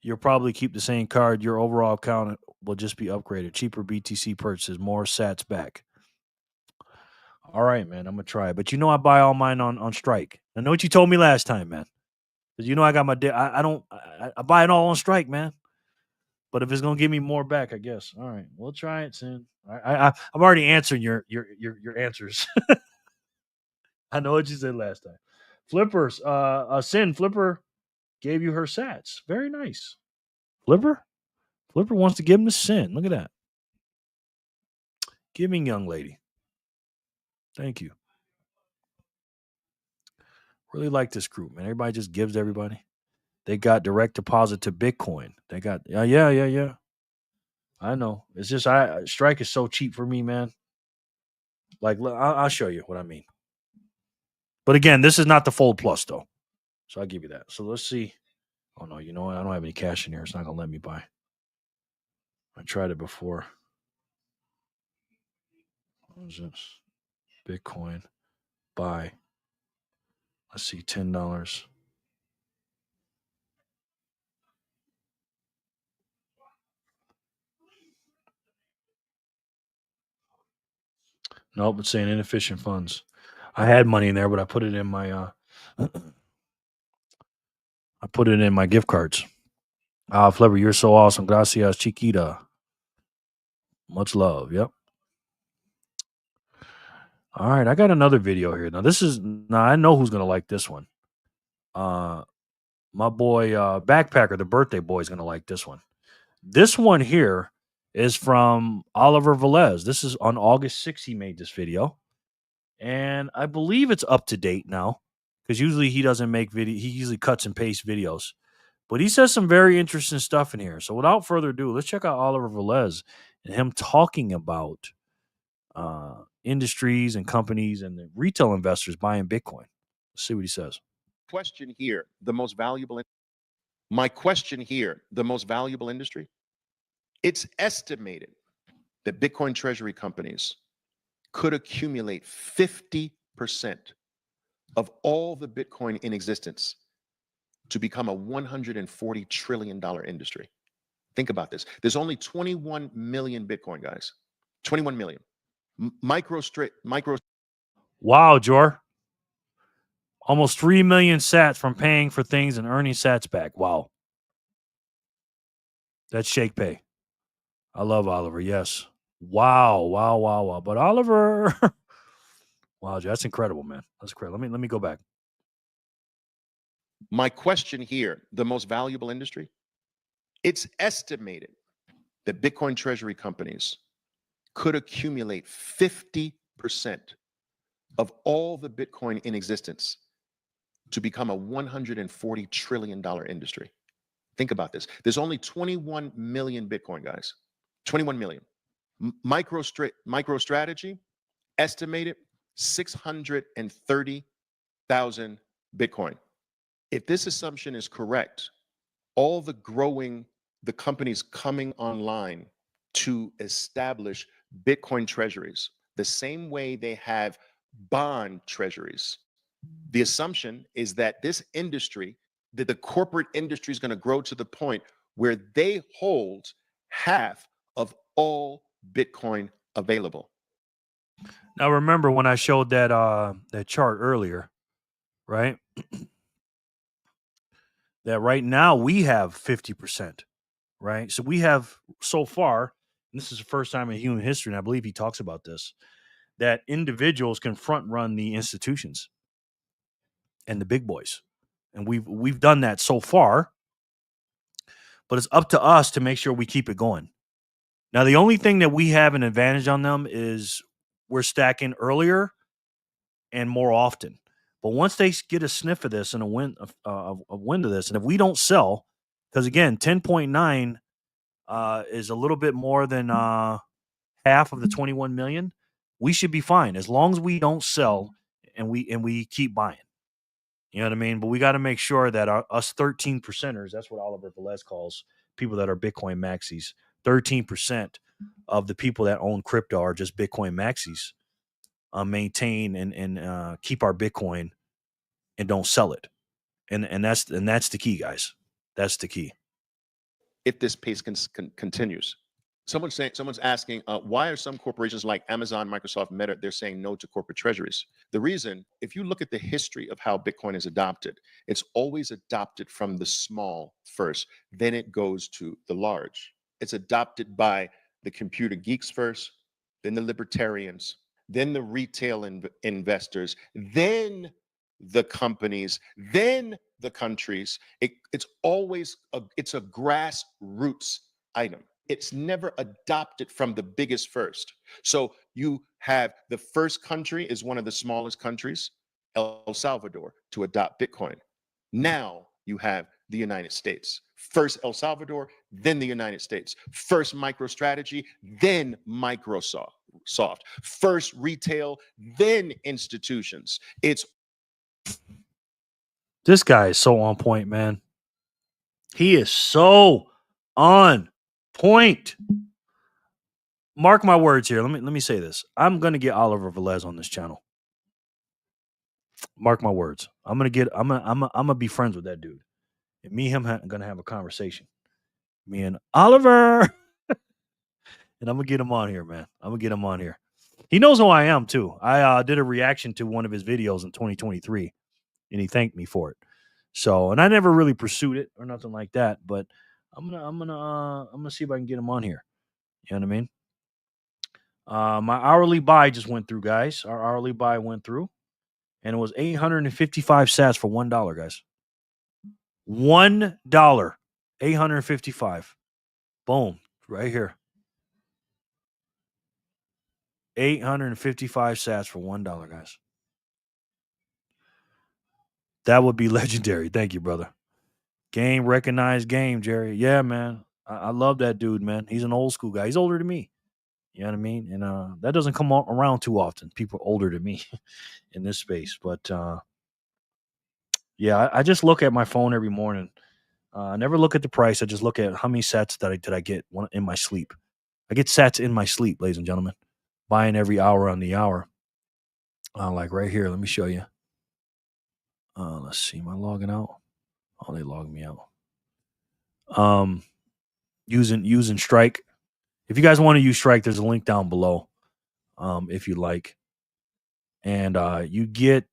You'll probably keep the same card. Your overall account will just be upgraded. Cheaper BTC purchases. More sats back. All right, man. I'm going to try it. But you know I buy all mine on Strike. I know what you told me last time, man. Because you know I got my... I buy it all on Strike, man. But if it's gonna give me more back, I guess. All right, we'll try it soon. I'm already answering your answers. I know what you said last time. Flippers, Sin Flipper gave you her sats. Very nice. Flipper wants to give him to Sin. Look at that. Giving young lady. Thank you. Really like this group, man. Everybody just gives to everybody. They got direct deposit to Bitcoin. They got yeah. I know. It's just Strike is so cheap for me, man. Like I'll show you what I mean. But again, this is not the Fold Plus though, so I'll give you that. So let's see. Oh no, you know what? I don't have any cash in here. It's not gonna let me buy. I tried it before. What is this? Bitcoin buy. Let's see, $10. Nope, it's saying inefficient funds. I had money in there, but I put it in my gift cards. Flipper, you're so awesome. Gracias, Chiquita. Much love. Yep. All right, I got another video here. Now I know who's gonna like this one. My boy Backpacker, the birthday boy, is gonna like this one. This one here is from Oliver Velez. This is on August 6th. He made this video, and I believe it's up to date now because usually he doesn't make video. He usually cuts and pastes videos, but he says some very interesting stuff in here. So without further ado, let's check out Oliver Velez and him talking about industries and companies and the retail investors buying Bitcoin. Let's see what he says. Question here, the most valuable. My question here, the most valuable industry. It's estimated that Bitcoin treasury companies could accumulate 50% of all the Bitcoin in existence to become a $140 trillion industry. Think about this. There's only 21 million Bitcoin, guys. 21 million. Micro. Wow, Jor. Almost 3 million sats from paying for things and earning sats back. Wow. That's Shake Pay. I love Oliver. Yes. Wow. But Oliver, wow, that's incredible, man. That's incredible. Let me go back. My question here, the most valuable industry. It's estimated that Bitcoin treasury companies could accumulate 50% of all the Bitcoin in existence to become a $140 trillion industry. Think about this. There's only 21 million Bitcoin, guys. 21 million. MicroStrategy estimated 630,000 Bitcoin. If this assumption is correct, all the companies coming online to establish Bitcoin treasuries, the same way they have bond treasuries, the assumption is that this industry, that the corporate industry is going to grow to the point where they hold half of all Bitcoin available. Now, remember when I showed that chart earlier, right? That right now we have 50%, right? So we have so far, and this is the first time in human history, and I believe he talks about this, that individuals can front run the institutions and the big boys. And we've done that so far, but it's up to us to make sure we keep it going. Now, the only thing that we have an advantage on them is we're stacking earlier and more often. But once they get a sniff of this and a wind of this, and if we don't sell, because again, 10.9 is a little bit more than half of the 21 million, we should be fine as long as we don't sell and we keep buying. You know what I mean? But we got to make sure that us 13 percenters, that's what Oliver Velez calls people that are Bitcoin maxis, 13% of the people that own crypto are just Bitcoin maxis, maintain and keep our Bitcoin and don't sell it. And that's the key, guys. That's the key. If this pace continues. Someone's asking, why are some corporations like Amazon, Microsoft, Meta, they're saying no to corporate treasuries? The reason, if you look at the history of how Bitcoin is adopted, it's always adopted from the small first, then it goes to the large. It's adopted by the computer geeks first, then the libertarians, then the retail investors, then the companies, then the countries. It's always it's a grassroots item. It's never adopted from the biggest first. So you have the first country is one of the smallest countries, El Salvador, to adopt Bitcoin. Now you have the United States. First El Salvador, then the United States. First MicroStrategy, then Microsoft. First retail, then institutions. This guy is so on point, man. He is so on point. Mark my words here. Let me say this. I'm gonna get Oliver Velez on this channel. Mark my words. I'm gonna be friends with that dude. And me and him gonna have a conversation. Me and Oliver. And I'm gonna get him on here, man. I'm gonna get him on here. He knows who I am too. I did a reaction to one of his videos in 2023, and he thanked me for it. So, and I never really pursued it or nothing like that, but I'm gonna see if I can get him on here. You know what I mean? My hourly buy just went through, guys. Our hourly buy went through, and it was 855 sats for $1, guys. $1, 855. Boom, right here. 855 sats for $1, guys. That would be legendary. Thank you, brother. Game recognized game, Jerry. Yeah, man. I love that dude, man. He's an old school guy. He's older than me. You know what I mean? And that doesn't come around too often. People older than me in this space. But yeah, I just look at my phone every morning. I never look at the price. I just look at how many sats did I get in my sleep. I get sats in my sleep, ladies and gentlemen. Buying every hour on the hour. Like right here. Let me show you. Let's see. Am I logging out? Oh, they logged me out. Using Strike. If you guys want to use Strike, there's a link down below. If you like. And you get,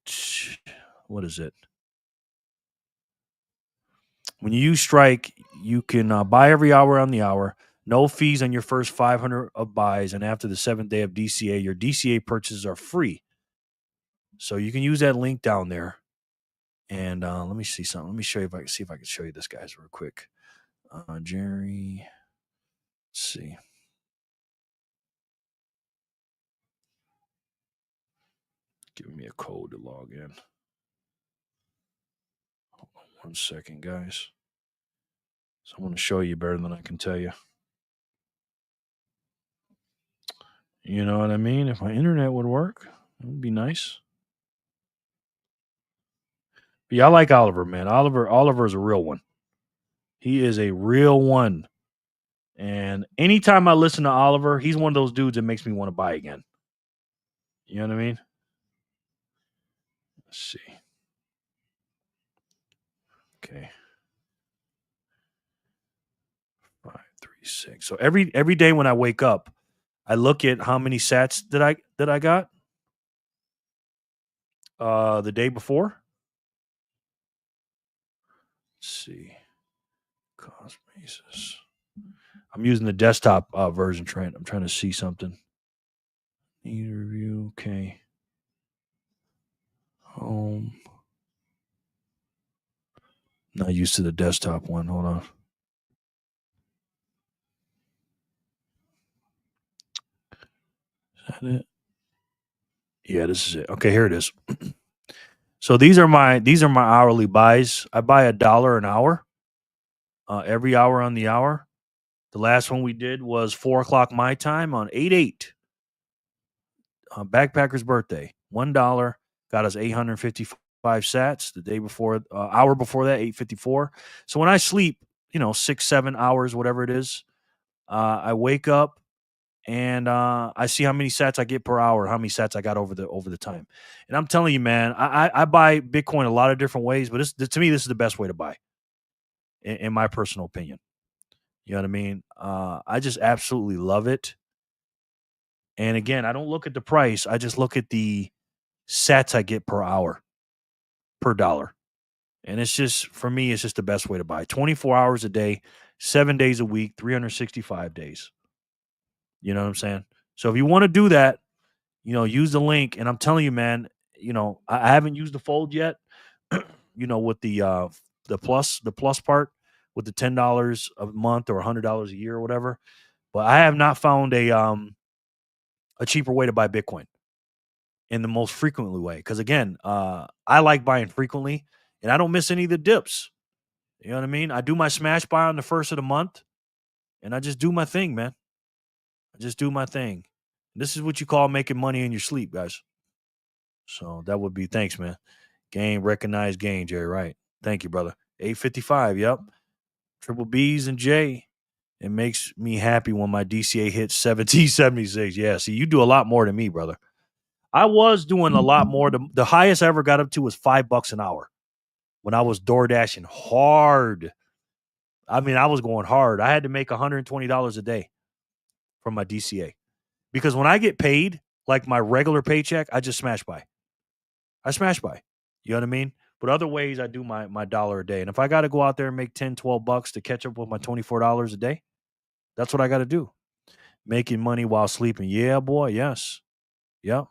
what is it? When you use Strike, you can buy every hour on the hour. No fees on your first 500 of buys. And after the 7th day of DCA, your DCA purchases are free. So you can use that link down there. And let me see something. Let me show you if I can show you this, guys, real quick. Jerry, let's see. Give me a code to log in. Hold on 1 second, guys. So I want to show you better than I can tell you. You know what I mean? If my internet would work, it would be nice. But yeah, I like Oliver, man. Oliver is a real one. He is a real one. And anytime I listen to Oliver, he's one of those dudes that makes me want to buy again. You know what I mean? Let's see. Okay. 536. So every day when I wake up, I look at how many sats that I got the day before. Let's see. Cost basis. I'm using the desktop version. I'm trying to see something. Need a review. Okay. Home. Not used to the desktop one. Hold on. Is that it? Yeah, this is it. Okay, here it is. So these are my hourly buys. I buy $1 an hour. Every hour on the hour. The last one we did was 4:00 my time on 8/8. Backpacker's birthday. $1 got us 855 sats. The day before, hour before that, 854. So when I sleep, 6-7 hours, whatever it is, I wake up and I see how many sats I get per hour, how many sats I got over the time. And I'm telling you, man, I buy Bitcoin a lot of different ways, but to me, this is the best way to buy, in my personal opinion. You know what I mean? I just absolutely love it. And again, I don't look at the price. I just look at the sats I get per hour, per dollar. And it's just, for me, it's just the best way to buy. 24 hours a day, 7 days a week, 365 days. You know what I'm saying? So if you want to do that, use the link. And I'm telling you, man, I haven't used the fold yet, with the plus part with the $10 a month or $100 a year or whatever. But I have not found a cheaper way to buy Bitcoin in the most frequently way. Because again, I like buying frequently and I don't miss any of the dips. You know what I mean? I do my smash buy on the first of the month and I just do my thing, man. I just do my thing. This is what you call making money in your sleep, guys. So that would be, thanks, man. Game, recognized game, Jerry, right. Thank you, brother. 855, yep. Triple B's and J. It makes me happy when my DCA hits 1776. Yeah, see, you do a lot more than me, brother. I was doing a lot more. The highest I ever got up to was $5 an hour when I was door dashing hard. I mean, I was going hard. I had to make $120 a day from my DCA because when I get paid, like my regular paycheck, I just smash buy. I smash buy. You know what I mean? But other ways, I do my $1 a day. And if I got to go out there and make $10, $12 to catch up with my $24 a day, that's what I got to do. Making money while sleeping. Yeah, boy. Yes. Yep.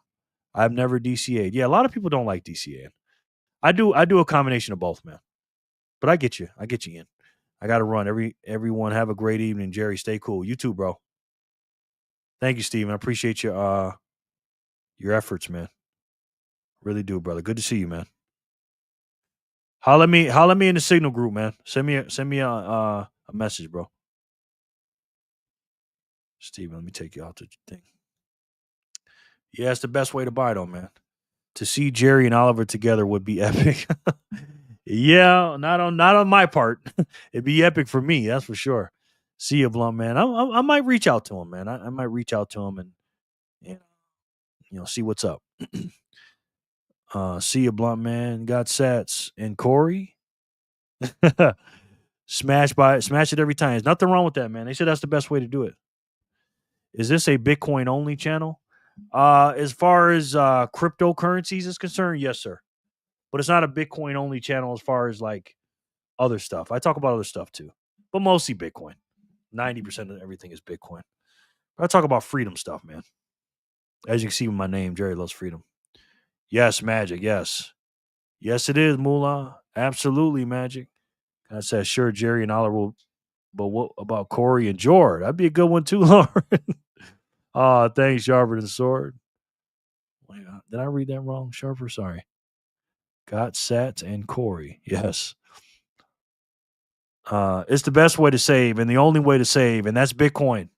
I've never DCA'd. Yeah, a lot of people don't like DCAing. I do a combination of both, man. But I get you. I get you, Ian. I got to run. Everyone have a great evening. Jerry, stay cool. You too, bro. Thank you, Steven. I appreciate your efforts, man. Really do, brother. Good to see you, man. Holla me in the Signal group, man. Send me a message, bro. Steven, let me take you out to the thing. Yeah, it's the best way to buy, though, man. To see Jerry and Oliver together would be epic. Yeah, not on my part. It'd be epic for me, that's for sure. See you, Blunt, man. I might reach out to him, man. I might reach out to him and see what's up. See you, Blunt, man. Got Sats and Corey. Smash it every time. There's nothing wrong with that, man. They said that's the best way to do it. Is this a Bitcoin only channel? As far as cryptocurrencies is concerned, yes, sir. But it's not a Bitcoin only channel as far as like other stuff. I talk about other stuff too, but mostly Bitcoin. 90% of everything is Bitcoin. But I talk about freedom stuff, man. As you can see with my name, Jerry Loves Freedom. Yes, Magic. Yes. Yes, it is, Moolah. Absolutely, Magic. I said, sure, Jerry and Oliver will. But what about Corey and Jor? That'd be a good one too, Lauren. Thanks, Sharper than Sword. Wait, did I read that wrong? Sharper, sorry. Got Sats and Corey. Yes. It's the best way to save and the only way to save, and that's Bitcoin.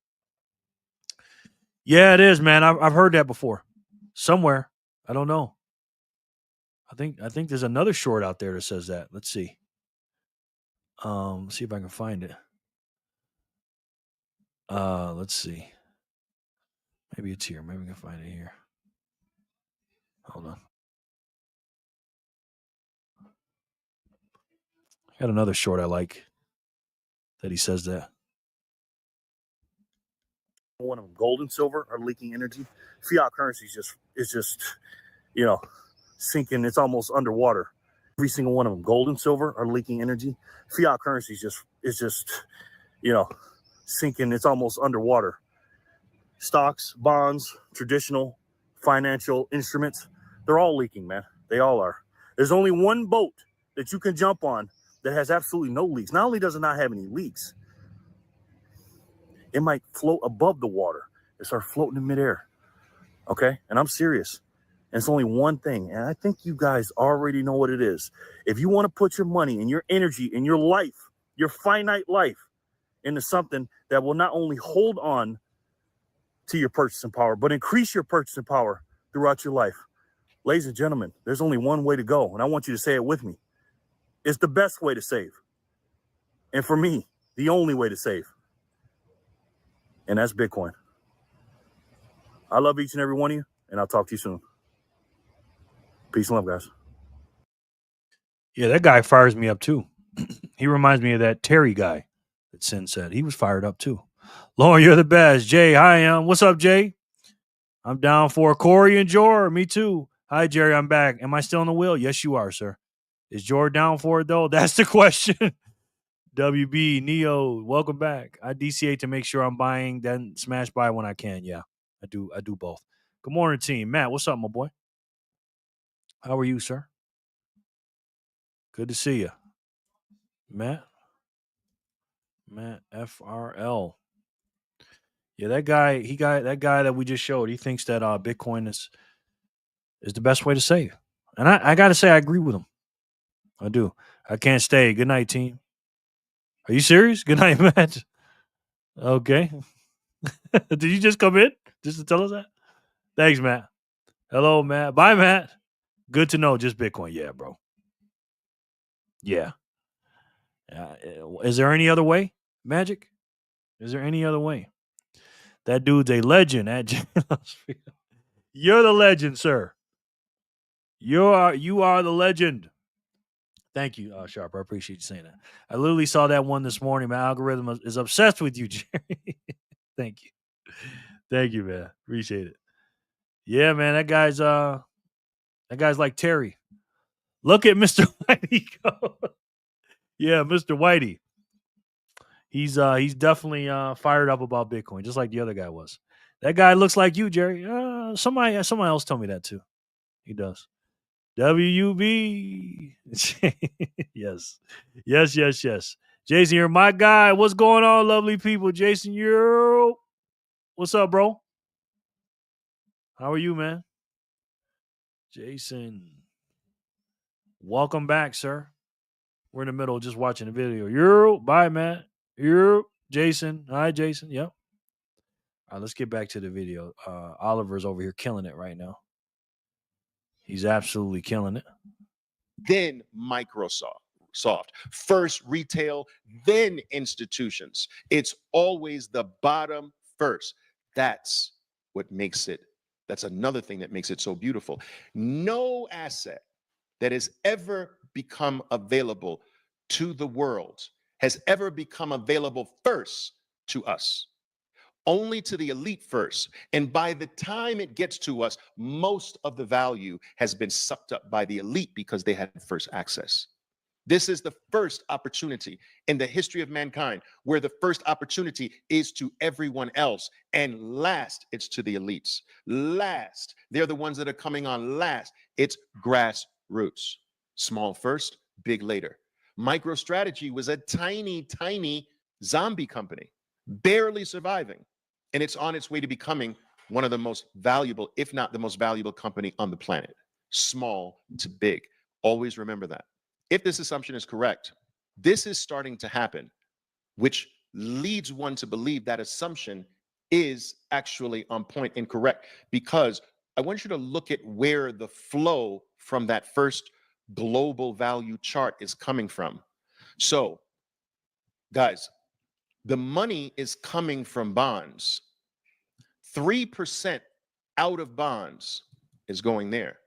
Yeah, it is, man. I've heard that before. Somewhere. I don't know. I think there's another short out there that says that. Let's see. See if I can find it. Let's see. Maybe it's here. Maybe we can find it here. Hold on. I got another short I like that he says that. One of them, gold and silver are leaking energy. Fiat currency is just sinking. It's almost underwater. Every single one of them, gold and silver, are leaking energy. Fiat currency is just sinking. It's almost underwater. Stocks, bonds, traditional financial instruments, they're all leaking, man. They all are. There's only one boat that you can jump on that has absolutely no leaks. Not only does it not have any leaks, it might float above the water. It start floating in midair. Okay? And I'm serious. And it's only one thing. And I think you guys already know what it is. If you want to put your money and your energy and your life, your finite life, into something that will not only hold on to your purchasing power, but increase your purchasing power throughout your life. Ladies and gentlemen, there's only one way to go. And I want you to say it with me. It's the best way to save. And for me, the only way to save. And that's Bitcoin. I love each and every one of you, and I'll talk to you soon. Peace and love, guys. Yeah, that guy fires me up too. He reminds me of that Terry guy that Sin said. He was fired up too. Lauren, you're the best. Jay, hi, what's up, Jay? I'm down for Corey and Jor. Me too. Hi, Jerry, I'm back. Am I still on the wheel? Yes, you are, sir. Is Jor down for it, though? That's the question. WB, Neo, welcome back. I DCA to make sure I'm buying, then smash buy when I can. Yeah, I do both. Good morning, team. Matt, what's up, my boy? How are you, sir? Good to see you. Matt FRL. Yeah, that guy that we just showed, he thinks that Bitcoin is the best way to save. And I got to say, I agree with him. I do. I can't stay. Good night, team. Are you serious? Good night, Matt. Okay. Did you just come in just to tell us that? Thanks, Matt. Hello, Matt. Bye, Matt. Good to know. Just Bitcoin. Yeah, bro. Yeah. Is there any other way, Magic? Is there any other way? That dude's a legend at You're the legend, sir. You are the legend. Thank you, Sharp. I appreciate you saying that. I literally saw that one this morning. My algorithm is obsessed with you, Jerry. Thank you. Thank you, man. Appreciate it. Yeah, man. That guy's like Terry. Look at Mr. Whitey go. Yeah, Mr. Whitey. He's definitely fired up about Bitcoin, just like the other guy was. That guy looks like you, Jerry. Somebody else told me that too. He does. WUB. Yes. Yes, yes, yes. Jason, you're my guy. What's going on, lovely people? Jason, you're what's up, bro? How are you, man? Jason. Welcome back, sir. We're in the middle of just watching the video. You're bye, man. You're Jason. Hi, Jason. Yep. All right, let's get back to the video. Oliver's over here killing it right now. He's absolutely killing it. Then Microsoft. First retail, then institutions. It's always the bottom first. That's what makes it. That's another thing that makes it so beautiful. No asset that has ever become available to the world has ever become available first to us. Only to the elite first. And by the time it gets to us, most of the value has been sucked up by the elite because they had first access. This is the first opportunity in the history of mankind where the first opportunity is to everyone else. And last, it's to the elites. Last, they're the ones that are coming on last. It's grassroots. Small first, big later. MicroStrategy was a tiny, tiny zombie company, barely surviving. And it's on its way to becoming one of the most valuable, if not the most valuable company on the planet. Small to big. Always remember that. If this assumption is correct, this is starting to happen, which leads one to believe that assumption is actually on point and correct, because I want you to look at where the flow from that first global value chart is coming from. So, guys, the money is coming from bonds. 3% out of bonds is going there.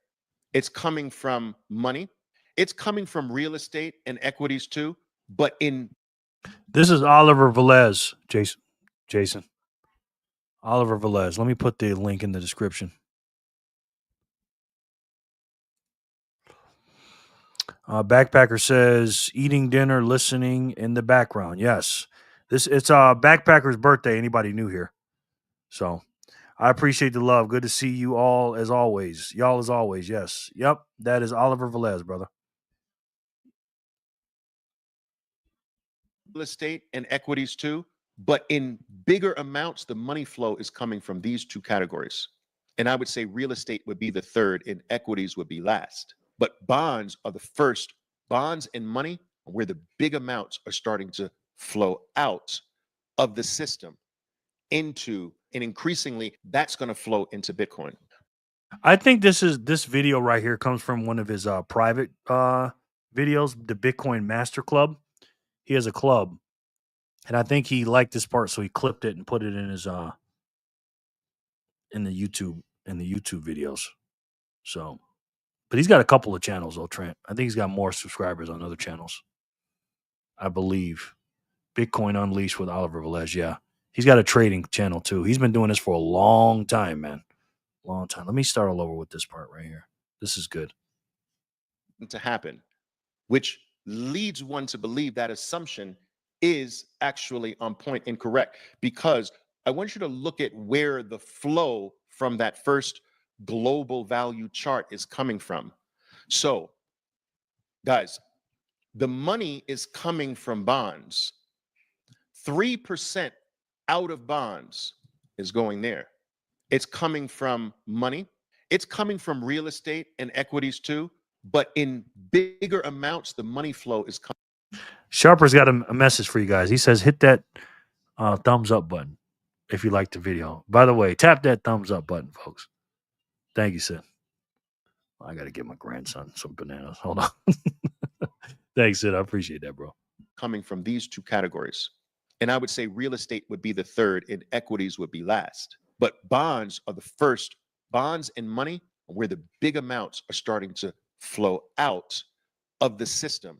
It's coming from money. It's coming from real estate and equities too. But in This is Oliver Velez, Jason. Oliver Velez. Let me put the link in the description. Backpacker says eating dinner, listening in the background. Yes, it's Backpacker's birthday. Anybody new here? So I appreciate the love. Good to see you all as always. Y'all as always. Yes. Yep. That is Oliver Velez, brother. real estate and equities too. But in bigger amounts, the money flow is coming from these two categories. And I would say real estate would be the third and equities would be last. But bonds are the first. Bonds and money are where the big amounts are starting to flow out of the system into, and increasingly that's going to flow into Bitcoin. I think this video right here comes from one of his private videos, the Bitcoin Master Club. He has a club, and I think he liked this part, so he clipped it and put it in his in the YouTube videos. So, but he's got a couple of channels though, Trent. I think he's got more subscribers on other channels. I believe Bitcoin Unleashed with Oliver Velez. Yeah, he's got a trading channel too. He's been doing this for a long time, man. Long time. Let me start all over with this part right here. This is good. To happen, which leads one to believe that assumption is actually on point and correct, because I want you to look at where the flow from that first global value chart is coming from. So, guys, the money is coming from bonds. 3% out of bonds is going there. It's coming from money. It's coming from real estate and equities too. But in bigger amounts, the money flow is coming. Sharper's got a message for you guys. He says, hit that thumbs up button if you like the video. By the way, tap that thumbs up button, folks. Thank you, Sid. I got to give my grandson some bananas. Hold on. Thanks, Sid. I appreciate that, bro. Coming from these two categories. And I would say real estate would be the third and equities would be last. But bonds are the first. Bonds and money are where the big amounts are starting to flow out of the system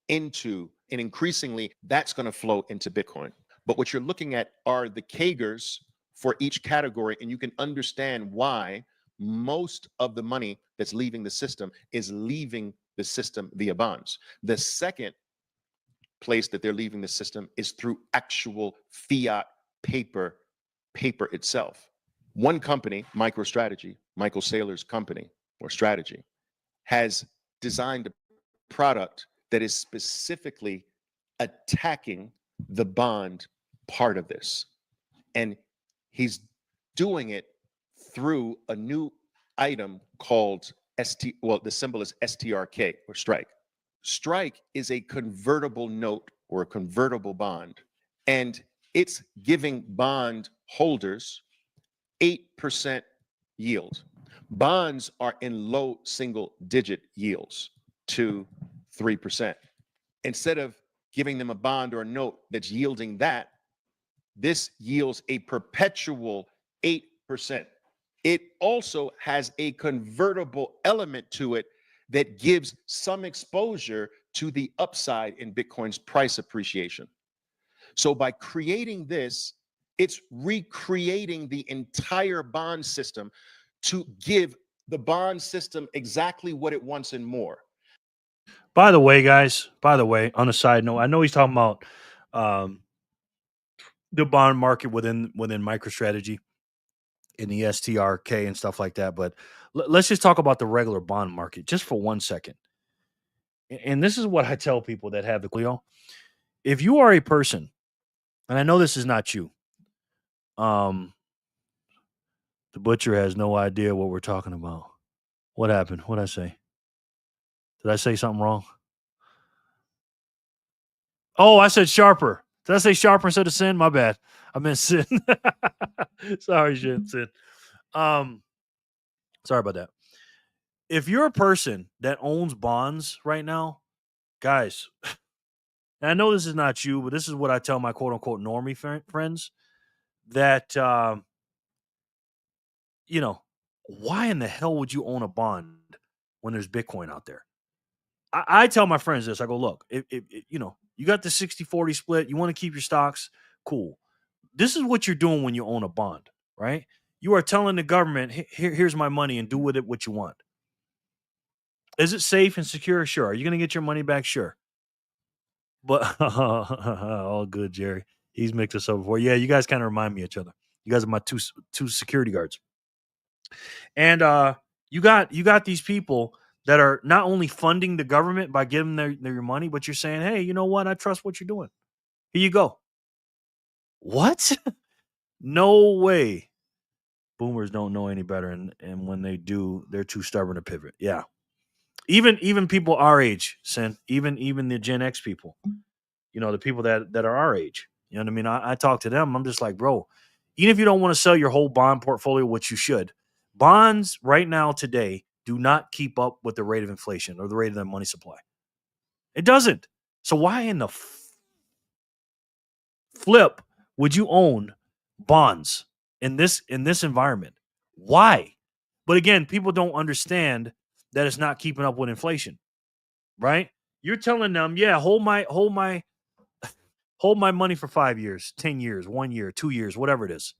into, and increasingly that's going to flow into Bitcoin. But what you're looking at are the CAGRs for each category, and you can understand why most of the money that's leaving the system is leaving the system via bonds. The second place that they're leaving the system is through actual fiat paper itself. One company, MicroStrategy, Michael Saylor's company or strategy, has designed a product that is specifically attacking the bond part of this. And he's doing it through a new item called the symbol is STRK, or strike. Strike is a convertible note or a convertible bond, and it's giving bond holders 8% yield. Bonds are in low single digit yields, 2-3%. Instead of giving them a bond or a note that's yielding that, this yields a perpetual 8%. It also has a convertible element to it that gives some exposure to the upside in Bitcoin's price appreciation. So by creating this, it's recreating the entire bond system to give the bond system exactly what it wants and more. By the way, guys, on a side note, I know he's talking about the bond market within MicroStrategy in the STRK and stuff like that, but let's just talk about the regular bond market just for 1 second. And this is what I tell people that have the Clio. If you are a person, and I know this is not you, the butcher has no idea what we're talking about. What happened? What'd I say? Did I say something wrong? Oh, I said sharper. Did I say sharper instead of sin? My bad. I meant sin. Sorry, sin. Sorry about that. If you're a person that owns bonds right now, guys, and I know this is not you, but this is what I tell my quote unquote normie friends, that why in the hell would you own a bond when there's Bitcoin out there? I tell my friends this. I go, look, if you got the 60-40 split, you want to keep your stocks, cool. This is what you're doing when you own a bond, right? You are telling the government, here's my money and do with it what you want. Is it safe and secure? Sure. Are you going to get your money back? Sure. But all good, Jerry. He's mixed us up before. Yeah, you guys kind of remind me of each other. You guys are my two security guards. And you got these people that are not only funding the government by giving their money, but you're saying, hey, you know what? I trust what you're doing. Here you go. What? No way. Boomers don't know any better, and when they do, they're too stubborn to pivot. Yeah. Even people our age, Sin, even the Gen X people, the people that are our age. You know what I mean? I talk to them. I'm just like, bro, even if you don't want to sell your whole bond portfolio, which you should, bonds right now today do not keep up with the rate of inflation or the rate of the money supply. It doesn't. So why in the flip would you own bonds in this environment? Why? But again, people don't understand that it's not keeping up with inflation, right? You're telling them, yeah, hold my money for 5 years, 10 years, 1 year, 2 years, whatever it is.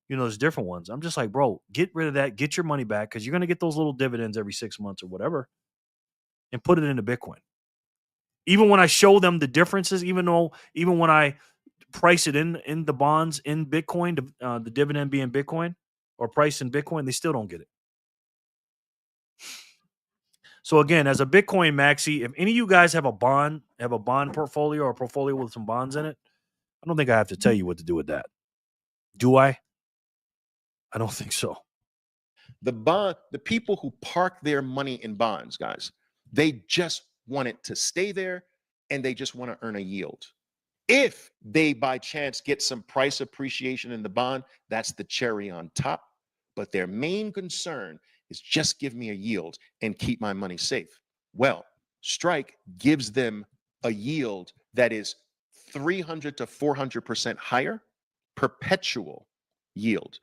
There's different ones. I'm just like, bro, get rid of that. Get your money back because you're going to get those little dividends every 6 months or whatever and put it into Bitcoin. Even when I show them the differences, even when I price it in the bonds in Bitcoin, the dividend being Bitcoin or price in Bitcoin, they still don't get it. So again, as a Bitcoin maxi, if any of you guys have a bond portfolio or a portfolio with some bonds in it, I don't think I have to tell you what to do with that. Do I? I don't think so. The people who park their money in bonds, guys, they just want it to stay there and they just want to earn a yield. If they by chance get some price appreciation in the bond, that's the cherry on top. But their main concern is just give me a yield and keep my money safe. Well, Strike gives them a yield that is 300 to 400% higher, perpetual yield.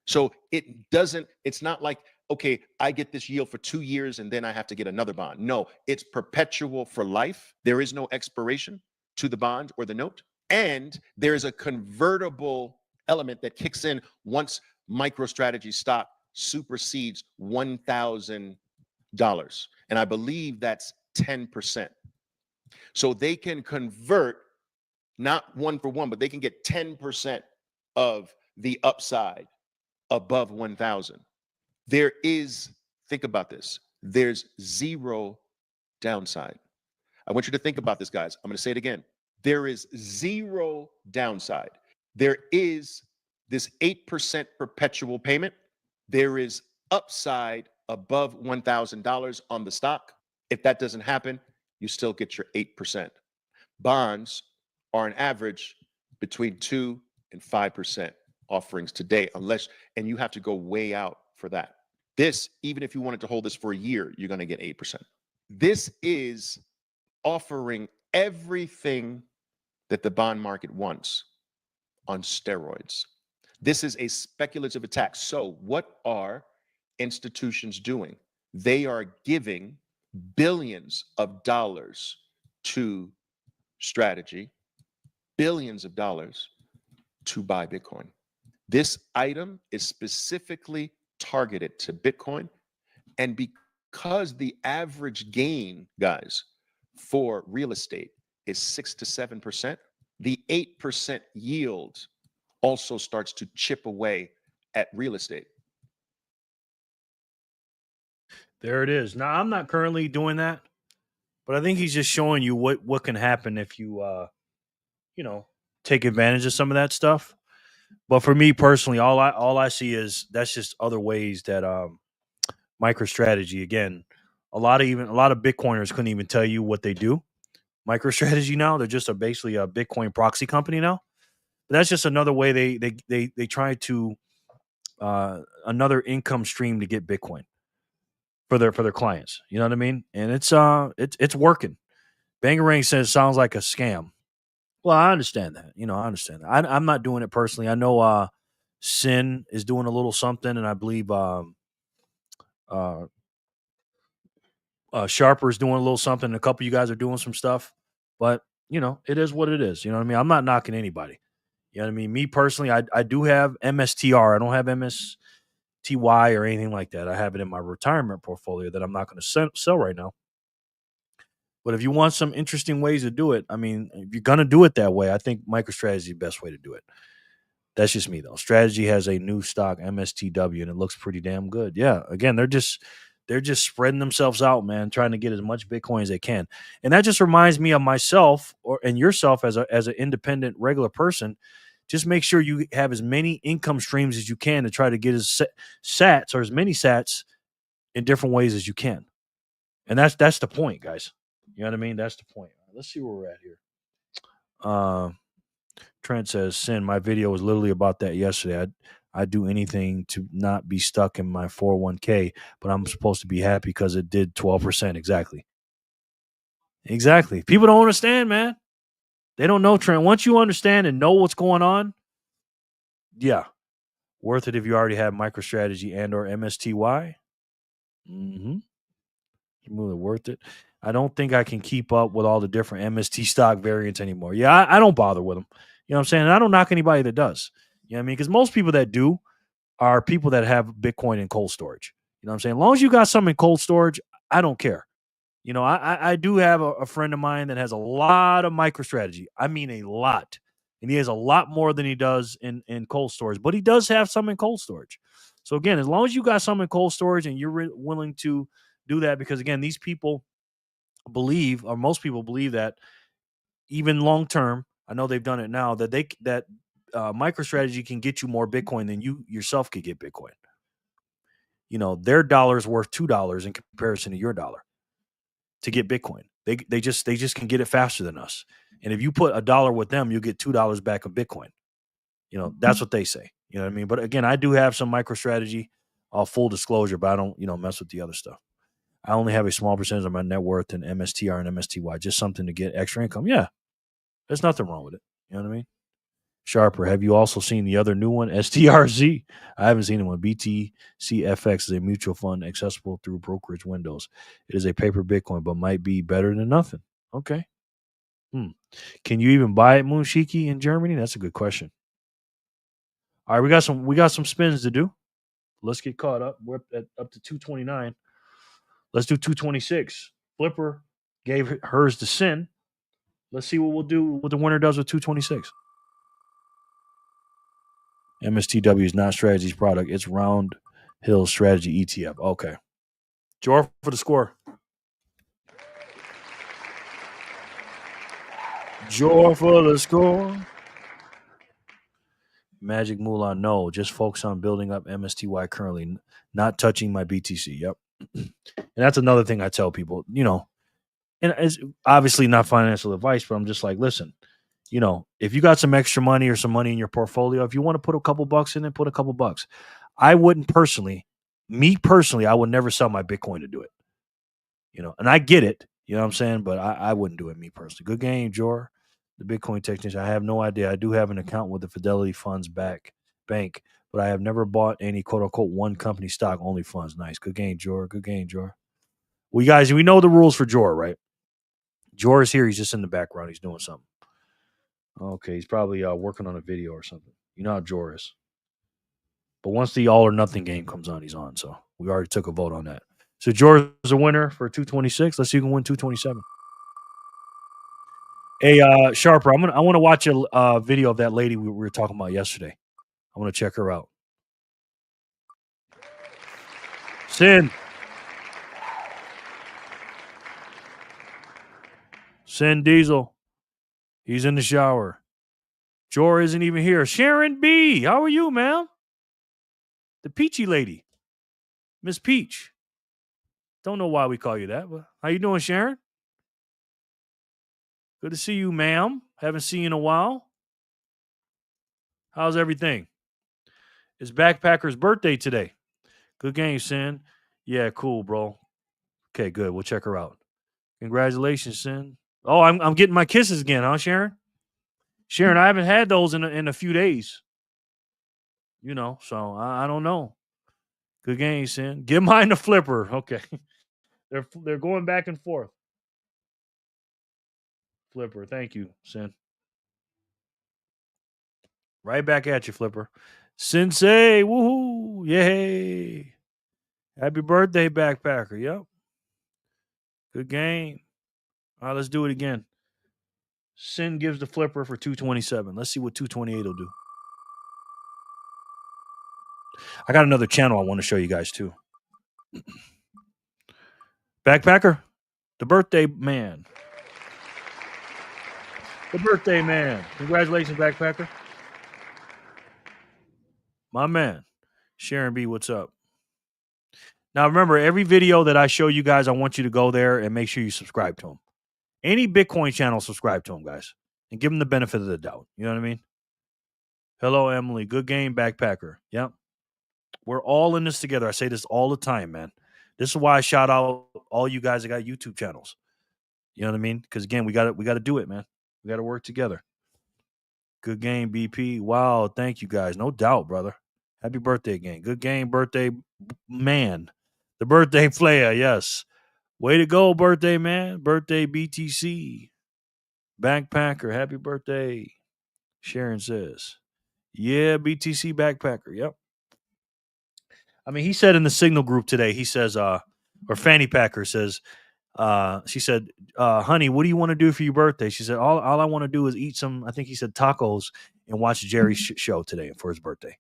So it's not like, okay, I get this yield for 2 years and then I have to get another bond. No, it's perpetual for life. There is no expiration to the bond or the note. And there's a convertible element that kicks in once MicroStrategy stock supersedes $1,000. And I believe that's 10%. So they can convert not 1 for 1, but they can get 10% of the upside above 1,000. Think about this. There's zero downside. I want you to think about this, guys. I'm going to say it again. There is zero downside. There is this 8% perpetual payment. There is upside above $1,000 on the stock. If that doesn't happen, you still get your 8%. Bonds are an average between 2 and 5% offerings today, and you have to go way out for that. This, even if you wanted to hold this for a year, you're going to get 8%. This is offering everything that the bond market wants on steroids. This is a speculative attack. So what are institutions doing? They are giving billions of dollars to Strategy, billions of dollars to buy Bitcoin. This item is specifically targeted to Bitcoin. And because the average gain, guys, for real estate is 6 to 7%, the 8% yield also starts to chip away at real estate. There it is. Now, I'm not currently doing that, but I think he's just showing you what can happen if you, take advantage of some of that stuff. But for me personally, all I see is that's just other ways that MicroStrategy, again, a lot of Bitcoiners couldn't even tell you what they do. MicroStrategy now, they're just basically a Bitcoin proxy company now. But that's just another way they try to another income stream to get Bitcoin for their clients. You know what I mean? And it's working. Bangarang says sounds like a scam. Well, I understand that. I understand that. I'm not doing it personally. I know Sin is doing a little something, and I believe Sharper is doing a little something. And a couple of you guys are doing some stuff, but it is what it is. You know what I mean? I'm not knocking anybody. You know what I mean? Me personally, I do have MSTR. I don't have MSTY or anything like that. I have it in my retirement portfolio that I'm not going to sell right now. But if you want some interesting ways to do it, I mean, if you're going to do it that way, I think MicroStrategy is the best way to do it. That's just me, though. Strategy has a new stock, MSTW, and it looks pretty damn good. Yeah, again, they're just spreading themselves out, man, trying to get as much Bitcoin as they can. And that just reminds me of myself and yourself as an independent, regular person. Just make sure you have as many income streams as you can to try to get as many sats in different ways as you can. And that's the point, guys. You know what I mean? That's the point. Let's see where we're at here. Trent says, Sin, my video was literally about that yesterday. I'd do anything to not be stuck in my 401k, but I'm supposed to be happy because it did 12%. Exactly. People don't understand, man. They don't know, Trent. Once you understand and know what's going on, yeah, worth it if you already have MicroStrategy and or MSTY. Really worth it. I don't think I can keep up with all the different MST stock variants anymore. Yeah, I don't bother with them. You know what I'm saying? And I don't knock anybody that does. You know what I mean? Because most people that do are people that have Bitcoin in cold storage. You know what I'm saying? As long as you got some in cold storage, I don't care. I do have a friend of mine that has a lot of MicroStrategy. I mean, a lot. And he has a lot more than he does in cold storage. But he does have some in cold storage. So, again, as long as you got some in cold storage and you're willing to do that, because, again, these people believe, or most people believe, that even long term, I know they've done it now, that MicroStrategy can get you more Bitcoin than you yourself could get Bitcoin. Their dollar is worth $2 in comparison to your dollar to get Bitcoin. They just can get it faster than us. And if you put $1 with them, you'll get $2 back of Bitcoin. That's what they say. You know what I mean? But again, I do have some MicroStrategy, full disclosure, but I don't, mess with the other stuff. I only have a small percentage of my net worth in MSTR and MSTY, just something to get extra income. Yeah, there's nothing wrong with it. You know what I mean? Sharper, have you also seen the other new one, STRZ? I haven't seen it one. BTCFX is a mutual fund accessible through brokerage windows. It is a paper Bitcoin, but might be better than nothing. Okay. Can you even buy it, Moonshiki, in Germany? That's a good question. All right, we got some spins to do. Let's get caught up. We're up to 229. Let's do 226. Flipper gave hers to Sin. Let's see what the winner does with 226. MSTW is not Strategy's product. It's Round Hill Strategy ETF. Okay. Jor for the score. Jor for the score. Magic Moolah, no. Just focus on building up MSTY currently, not touching my BTC. Yep. And that's another thing I tell people, and it's obviously not financial advice, but I'm just like, listen, if you got some extra money or some money in your portfolio, if you want to put a couple bucks in it, put a couple bucks. I wouldn't personally, I would never sell my Bitcoin to do it. And I get it, you know what I'm saying? But I wouldn't do it, me personally. Good game, Jor. The Bitcoin technician. I have no idea. I do have an account with the Fidelity Funds Bank, but I have never bought any quote unquote one company stock, only funds. Nice. Good game, Jor. Good game, Jor. Well, you guys, we know the rules for Jor, right? Jor is here. He's just in the background. He's doing something. Okay, he's probably working on a video or something. You know how Jor is. But once the all or nothing game comes on, he's on. So we already took a vote on that. So Jor is a winner for 226. Let's see who can win 227. Hey, Sharper, I want to watch a video of that lady we were talking about yesterday. I want to check her out. Sin Diesel. He's in the shower. Jor isn't even here. Sharon B. How are you, ma'am? The peachy lady. Miss Peach. Don't know why we call you that, but how you doing, Sharon? Good to see you, ma'am. Haven't seen you in a while. How's everything? It's Backpacker's birthday today. Good game, Sin. Yeah, cool, bro. Okay, good. We'll check her out. Congratulations, Sin. Oh, I'm getting my kisses again, huh, Sharon? Sharon, I haven't had those in a few days. So I don't know. Good game, Sin. Give mine the flipper. Okay. They're going back and forth. Flipper. Thank you, Sin. Right back at you, Flipper. Sensei. Woohoo. Yay. Happy birthday, Backpacker. Yep. Good game. All right, let's do it again. Sin gives the flipper for 227. Let's see what 228 will do. I got another channel I want to show you guys too. Backpacker, the birthday man. The birthday man. Congratulations, Backpacker. My man. Sharon B, what's up? Now remember, every video that I show you guys, I want you to go there and make sure you subscribe to them. Any Bitcoin channel, subscribe to them, guys. And give them the benefit of the doubt. You know what I mean? Hello, Emily. Good game, Backpacker. Yep. We're all in this together. I say this all the time, man. This is why I shout out all you guys that got YouTube channels. You know what I mean? Because again, we got to do it, man. We got to work together. Good game, BP. Wow, thank you guys. No doubt, brother. Happy birthday again. Good game, birthday man. The birthday player, yes. Way to go, birthday man. Birthday BTC. Backpacker, happy birthday. Sharon says. Yeah, BTC Backpacker. Yep. I mean, he said in the Signal group today, he says, or Fanny Packer says, she said, honey, what do you want to do for your birthday? She said, all I want to do is eat some, I think he said tacos and watch Jerry's show today for his birthday.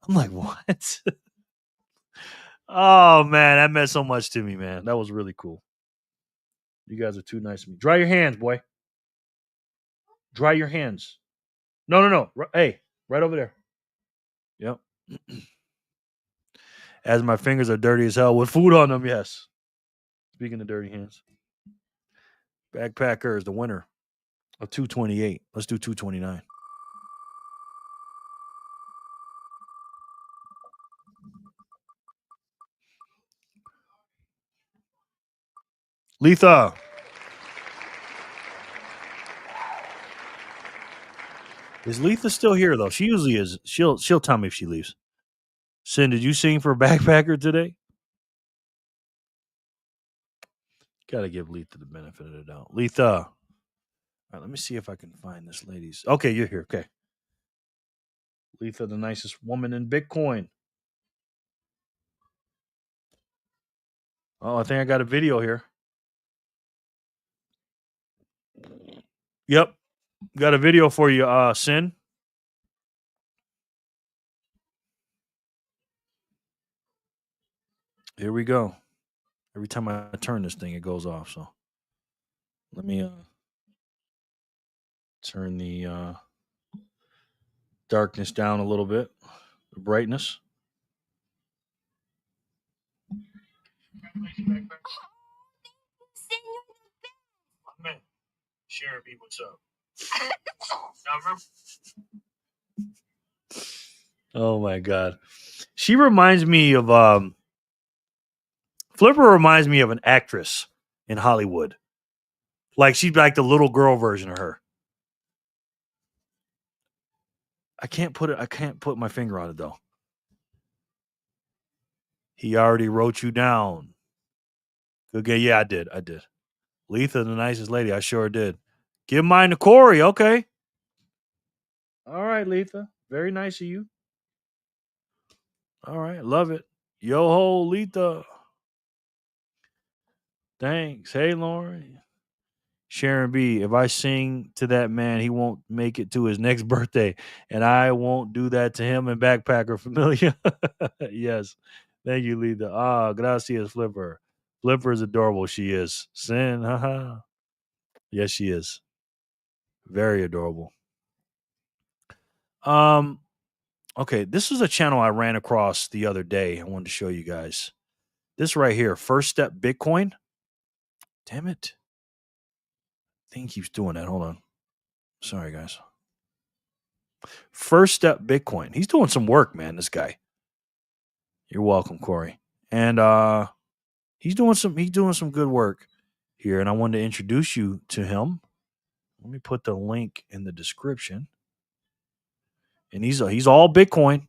I'm like, what? Oh, man, that meant so much to me, man. That was really cool. You guys are too nice to me. Dry your hands, boy. Dry your hands. No. Hey, right over there. Yep. As my fingers are dirty as hell with food on them, yes. Speaking of dirty hands. Backpacker is the winner of 228. Let's do 229. Letha. Is Letha still here though? She usually is. She'll tell me if she leaves. Sin, did you sing for Backpacker today? Gotta give Letha the benefit of the doubt. Letha. All right, let me see if I can find this lady's. Okay, you're here. Okay. Letha, the nicest woman in Bitcoin. Oh, I think I got a video here. Yep. Got a video for you, Sin. Here we go. Every time I turn this thing, it goes off. So let me turn the darkness down a little bit, the brightness. Sharon B, what's up? Oh my God. She reminds me of Flipper reminds me of an actress in Hollywood. Like she's like the little girl version of her. I can't put my finger on it though. He already wrote you down. Good guy. Yeah, I did. Letha, the nicest lady. I sure did. Give mine to Corey. Okay. All right, Letha. Very nice of you. All right. Love it. Yo ho, Letha. Thanks. Hey, Lauren. Sharon B, if I sing to that man, he won't make it to his next birthday. And I won't do that to him and Backpacker Familia. Yes. Thank you, Letha. Ah, gracias, Flipper. Flipper is adorable. She is. Sin, haha. Yes, she is. Very adorable. Okay, this is a channel I ran across the other day. I wanted to show you guys. This right here, First Step Bitcoin. Damn it. Thing keeps doing that. Hold on. Sorry, guys. First Step Bitcoin. He's doing some work, man, this guy. You're welcome, Corey. And he's doing some good work here, and I wanted to introduce you to him. Let me put the link in the description. And he's all Bitcoin.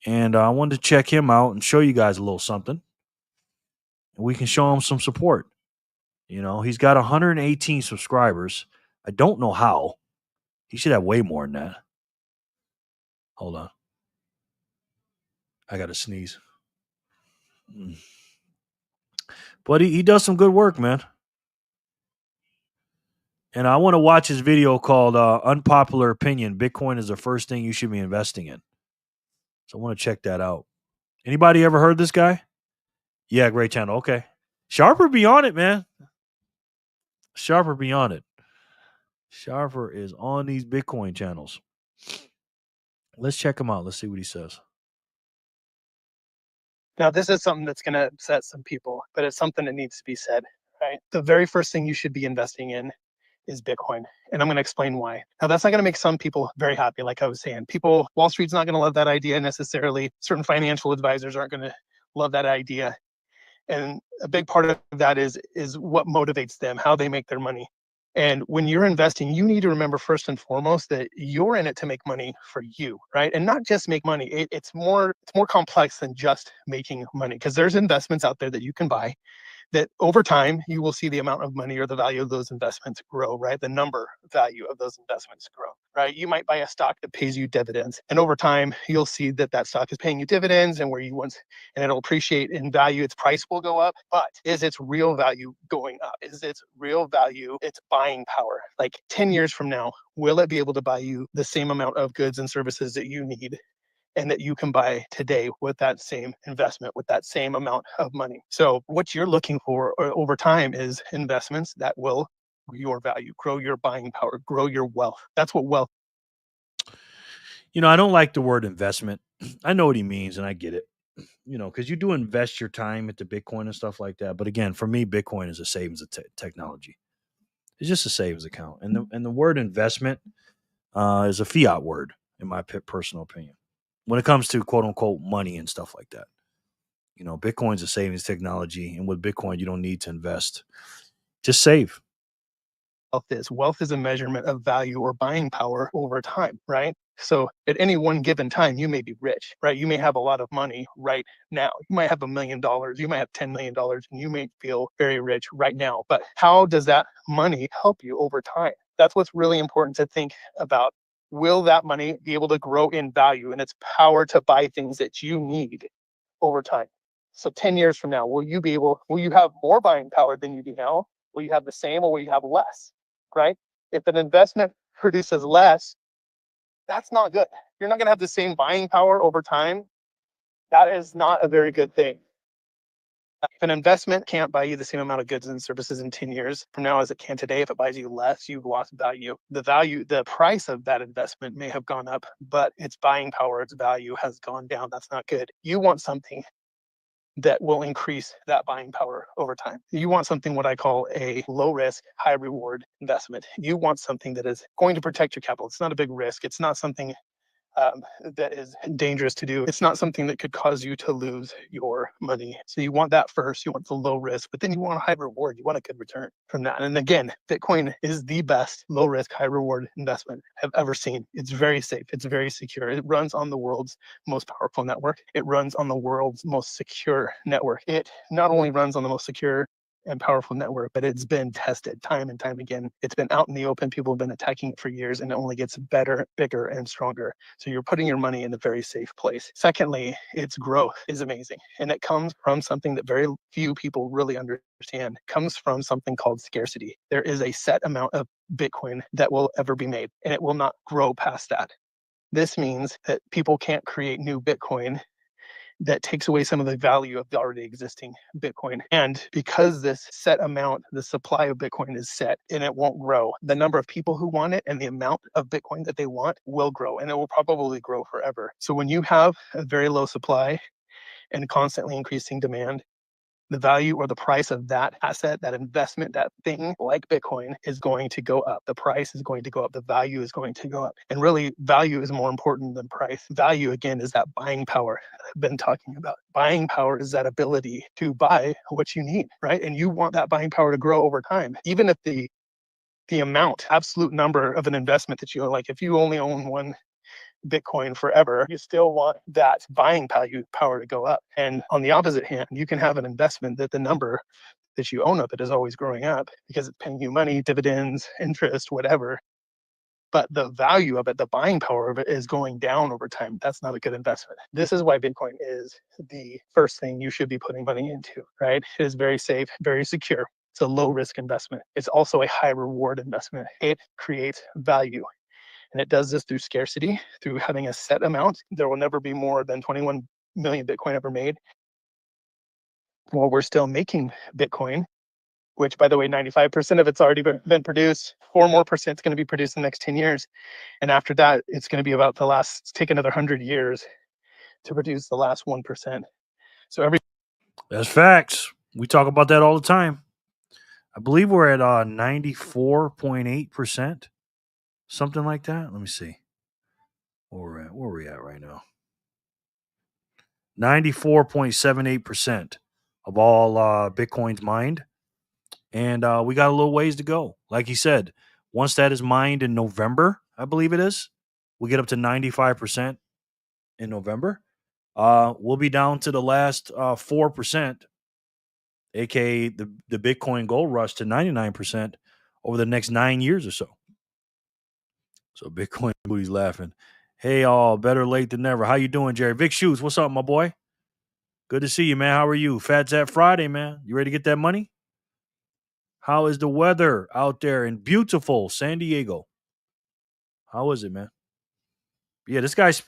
And I wanted to check him out and show you guys a little something. And we can show him some support. You know, he's got 118 subscribers. I don't know how. He should have way more than that. Hold on. I got to sneeze. But he does some good work, man. And I want to watch his video called Unpopular Opinion. Bitcoin is the first thing you should be investing in. So I want to check that out. Anybody ever heard this guy? Yeah, great channel. Okay. Sharper be on it, man. Sharper be on it. Sharper is on these Bitcoin channels. Let's check him out. Let's see what he says. Now, this is something that's going to upset some people, but it's something that needs to be said, right? The very first thing you should be investing in is Bitcoin. And I'm going to explain why. Now, that's not going to make some people very happy, like I was saying. Wall Street's not going to love that idea necessarily. Certain financial advisors aren't going to love that idea. And a big part of that is what motivates them, how they make their money. And when you're investing, you need to remember first and foremost that you're in it to make money for you, right? And not just make money. It's more complex than just making money, because there's investments out there that you can buy that over time you will see the amount of money or the value of those investments grow, right? The number value of those investments grow, right? You might buy a stock that pays you dividends, and over time you'll see that stock is paying you dividends, and and it'll appreciate in value. Its price will go up, but is its real value going up? Is its real value its buying power? Like 10 years from now, will it be able to buy you the same amount of goods and services that you need and that you can buy today with that same investment, with that same amount of money? So what you're looking for over time is investments that will grow your value, grow your buying power, grow your wealth. That's what wealth. You know, I don't like the word investment. I know what he means, and I get it. You know, because you do invest your time into Bitcoin and stuff like that. But again, for me, Bitcoin is a savings technology. It's just a savings account, and the word investment is a fiat word, in my personal opinion, when it comes to quote unquote money and stuff like that. You know, Bitcoin's a savings technology, and with Bitcoin, you don't need to invest. Just save. Wealth is a measurement of value or buying power over time, right? So at any one given time, you may be rich, right? You may have a lot of money right now. You might have $1 million, you might have $10 million, and you may feel very rich right now. But how does that money help you over time? That's what's really important to think about. Will that money be able to grow in value and its power to buy things that you need over time? So 10 years from now, will you have more buying power than you do now? Will you have the same, or will you have less? Right? If an investment produces less, that's not good. You're not going to have the same buying power over time. That is not a very good thing. If an investment can't buy you the same amount of goods and services in 10 years from now as it can today, if it buys you less, you've lost value. The price of that investment may have gone up, but its buying power, its value has gone down. That's not good. You want something that will increase that buying power over time. You want something what I call a low risk, high reward investment. You want something that is going to protect your capital. It's not a big risk. It's not something that is dangerous to do. It's not something that could cause you to lose your money. So you want that first. You want the low risk, but then you want a high reward. You want a good return from that. And again, Bitcoin is the best low risk, high reward investment I've ever seen. It's very safe. It's very secure. It runs on the world's most powerful network. It runs on the world's most secure network. It not only runs on the most secure and powerful network, but it's been tested time and time again. It's been out in the open. People have been attacking it for years, and it only gets better, bigger, and stronger. So you're putting your money in a very safe place. Secondly, its growth is amazing, and it comes from something that very few people really understand. It comes from something called scarcity. There is a set amount of Bitcoin that will ever be made, and it will not grow past that. This means that people can't create new Bitcoin that takes away some of the value of the already existing Bitcoin. And because this set amount, the supply of Bitcoin is set and it won't grow, the number of people who want it and the amount of Bitcoin that they want will grow, and it will probably grow forever. So when you have a very low supply and constantly increasing demand, the value or the price of that asset, that investment, that thing like Bitcoin is going to go up. The price is going to go up. The value is going to go up. And really, value is more important than price. Value, again, is that buying power that I've been talking about. Buying power is that ability to buy what you need, right? And you want that buying power to grow over time. Even if the amount, absolute number of an investment that you own, like if you only own one Bitcoin forever, you still want that buying power to go up. And on the opposite hand, you can have an investment that the number that you own of it is always growing up because it's paying you money, dividends, interest, whatever. But the value of it, the buying power of it is going down over time. That's not a good investment. This is why Bitcoin is the first thing you should be putting money into, right? It is very safe, very secure. It's a low risk investment. It's also a high reward investment. It creates value. And it does this through scarcity, through having a set amount. There will never be more than 21 million Bitcoin ever made. While we're still making Bitcoin, which, by the way, 95% of it's already been produced. 4% more is going to be produced in the next 10 years. And after that, it's going to be about take another 100 years to produce the last 1%. So That's facts. We talk about that all the time. I believe we're at 94.8%. Something like that. Let me see. Where are we at right now? 94.78% of all Bitcoins mined. And we got a little ways to go. Like he said, once that is mined in November, I believe it is, we get up to 95% in November. We'll be down to the last 4%, aka the Bitcoin gold rush to 99% over the next 9 years or so. So Bitcoin booty's laughing. Hey, all, better late than never. How you doing, Jerry? Vic Shoes, what's up, my boy? Good to see you, man. How are you? PHAT Zap Friday, man. You ready to get that money? How is the weather out there in beautiful San Diego? How is it, man? Yeah, this guy's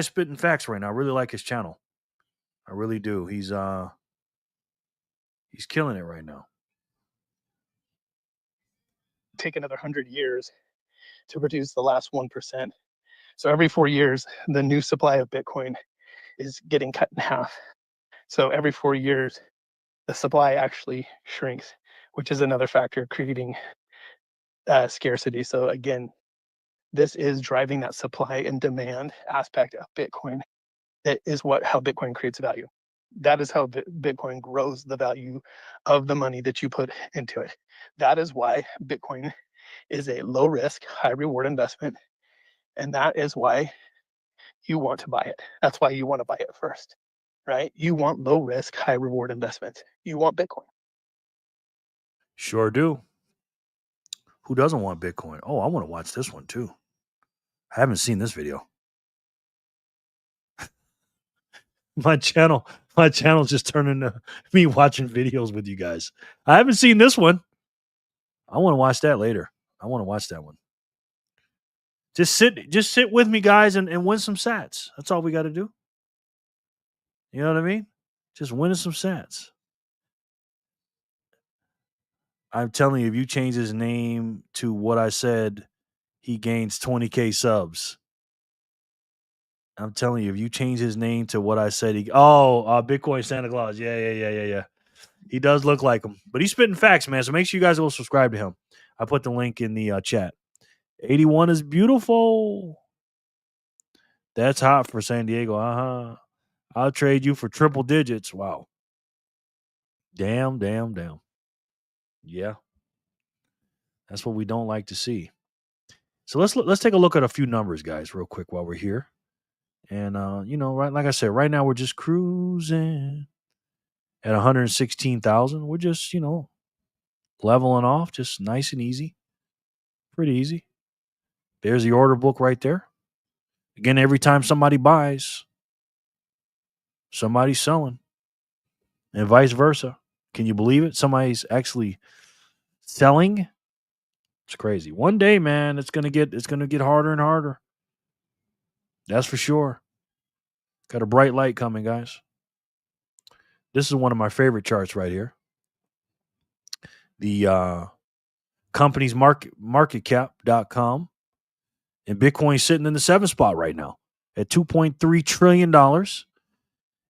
spitting facts right now. I really like his channel. I really do. He's killing it right now. take another 100 years to produce the last 1%. So every 4 years, the new supply of Bitcoin is getting cut in half. So every 4 years, the supply actually shrinks, which is another factor creating scarcity. So again, this is driving that supply and demand aspect of Bitcoin. That is how Bitcoin creates value. That is how Bitcoin grows the value of the money that you put into it. That is why Bitcoin is a low risk, high reward investment. And that is why you want to buy it. That's why you want to buy it first, right? You want low risk, high reward investment. You want Bitcoin. Sure do. Who doesn't want Bitcoin? Oh, I want to watch this one too. I haven't seen this video. My channel's just turned into me watching videos with you guys. I haven't seen this one. I want to watch that later. I want to watch that one. Just sit with me, guys, and win some sats. That's all we got to do. You know what I mean? Just winning some sats. I'm telling you, if you change his name to what I said, he gains 20K subs. I'm telling you, if you change his name to what I said, Bitcoin Santa Claus. Yeah. He does look like him, but he's spitting facts, man. So make sure you guys will subscribe to him. I put the link in the chat. 81 is beautiful. That's hot for San Diego. I'll trade you for triple digits. Wow. Damn. Yeah. That's what we don't like to see. So let's take a look at a few numbers, guys, real quick while we're here. And right, like I said, right now we're just cruising at 116,000. We're just, leveling off, just nice and easy. Pretty easy. There's the order book right there. Again, every time somebody buys, somebody's selling. And vice versa. Can you believe it? Somebody's actually selling. It's crazy. One day, man, it's gonna get harder and harder. That's for sure. Got a bright light coming, guys. This is one of my favorite charts right here. The company's marketcap.com. And Bitcoin's sitting in the 7th spot right now at $2.3 trillion. And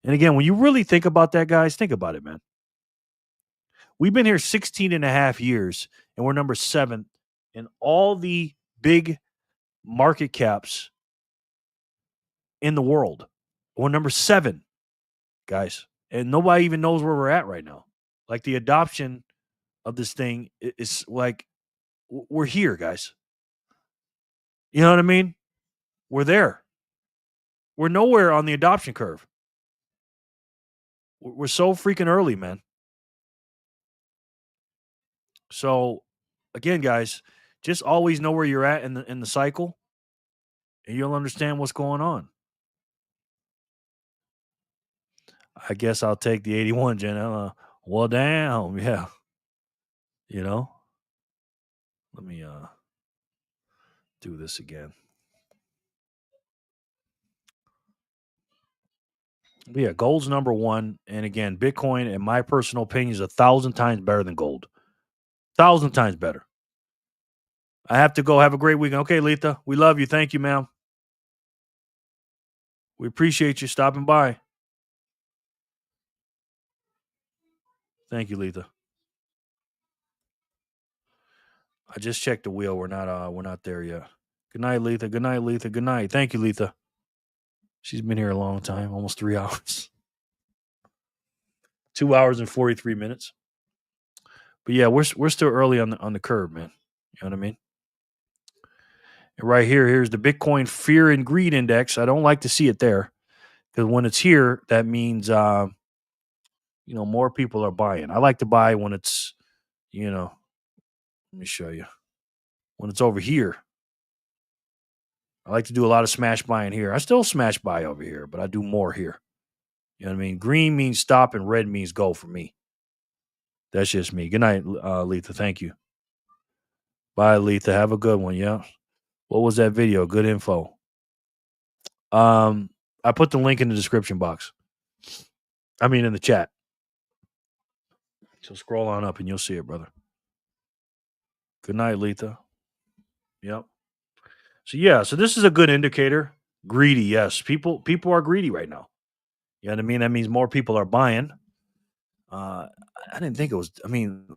again, when you really think about that, guys, think about it, man. We've been here 16 and a half years, and we're number 7 in all the big market caps in the world. We're number 7, guys. And nobody even knows where we're at right now. Like, the adoption of this thing is like, we're here, guys. You know what I mean? We're there. We're nowhere on the adoption curve. We're so freaking early, man. So, again, guys, just always know where you're at in the cycle, and you'll understand what's going on. I guess I'll take the 81, Jen. Well, damn, yeah. Let me do this again. But yeah, gold's number 1, and again, Bitcoin, in my personal opinion, is 1,000 times better than gold. 1,000 times better. I have to go. Have a great weekend. Okay, Letha, we love you. Thank you, ma'am. We appreciate you stopping by. Thank you, Letha. I just checked the wheel. We're not there yet. Good night, Letha. Good night, Letha. Good night. Thank you, Letha. She's been here a long time, almost 3 hours. 2 hours and 43 minutes. But yeah, we're still early on the curve, man. You know what I mean? And right here's the Bitcoin Fear and Greed Index. I don't like to see it there, because when it's here, that means more people are buying. I like to buy when it's, let me show you. When it's over here. I like to do a lot of smash buying here. I still smash buy over here, but I do more here. You know what I mean? Green means stop and red means go for me. That's just me. Good night, Letha. Thank you. Bye, Letha. Have a good one. Yeah. What was that video? Good info. I put the link in the description box. I mean, in the chat. So scroll on up and you'll see it, brother. Good night, Letha. Yep. So this is a good indicator. Greedy, yes. People are greedy right now. You know what I mean? That means more people are buying. I didn't think it was. I mean,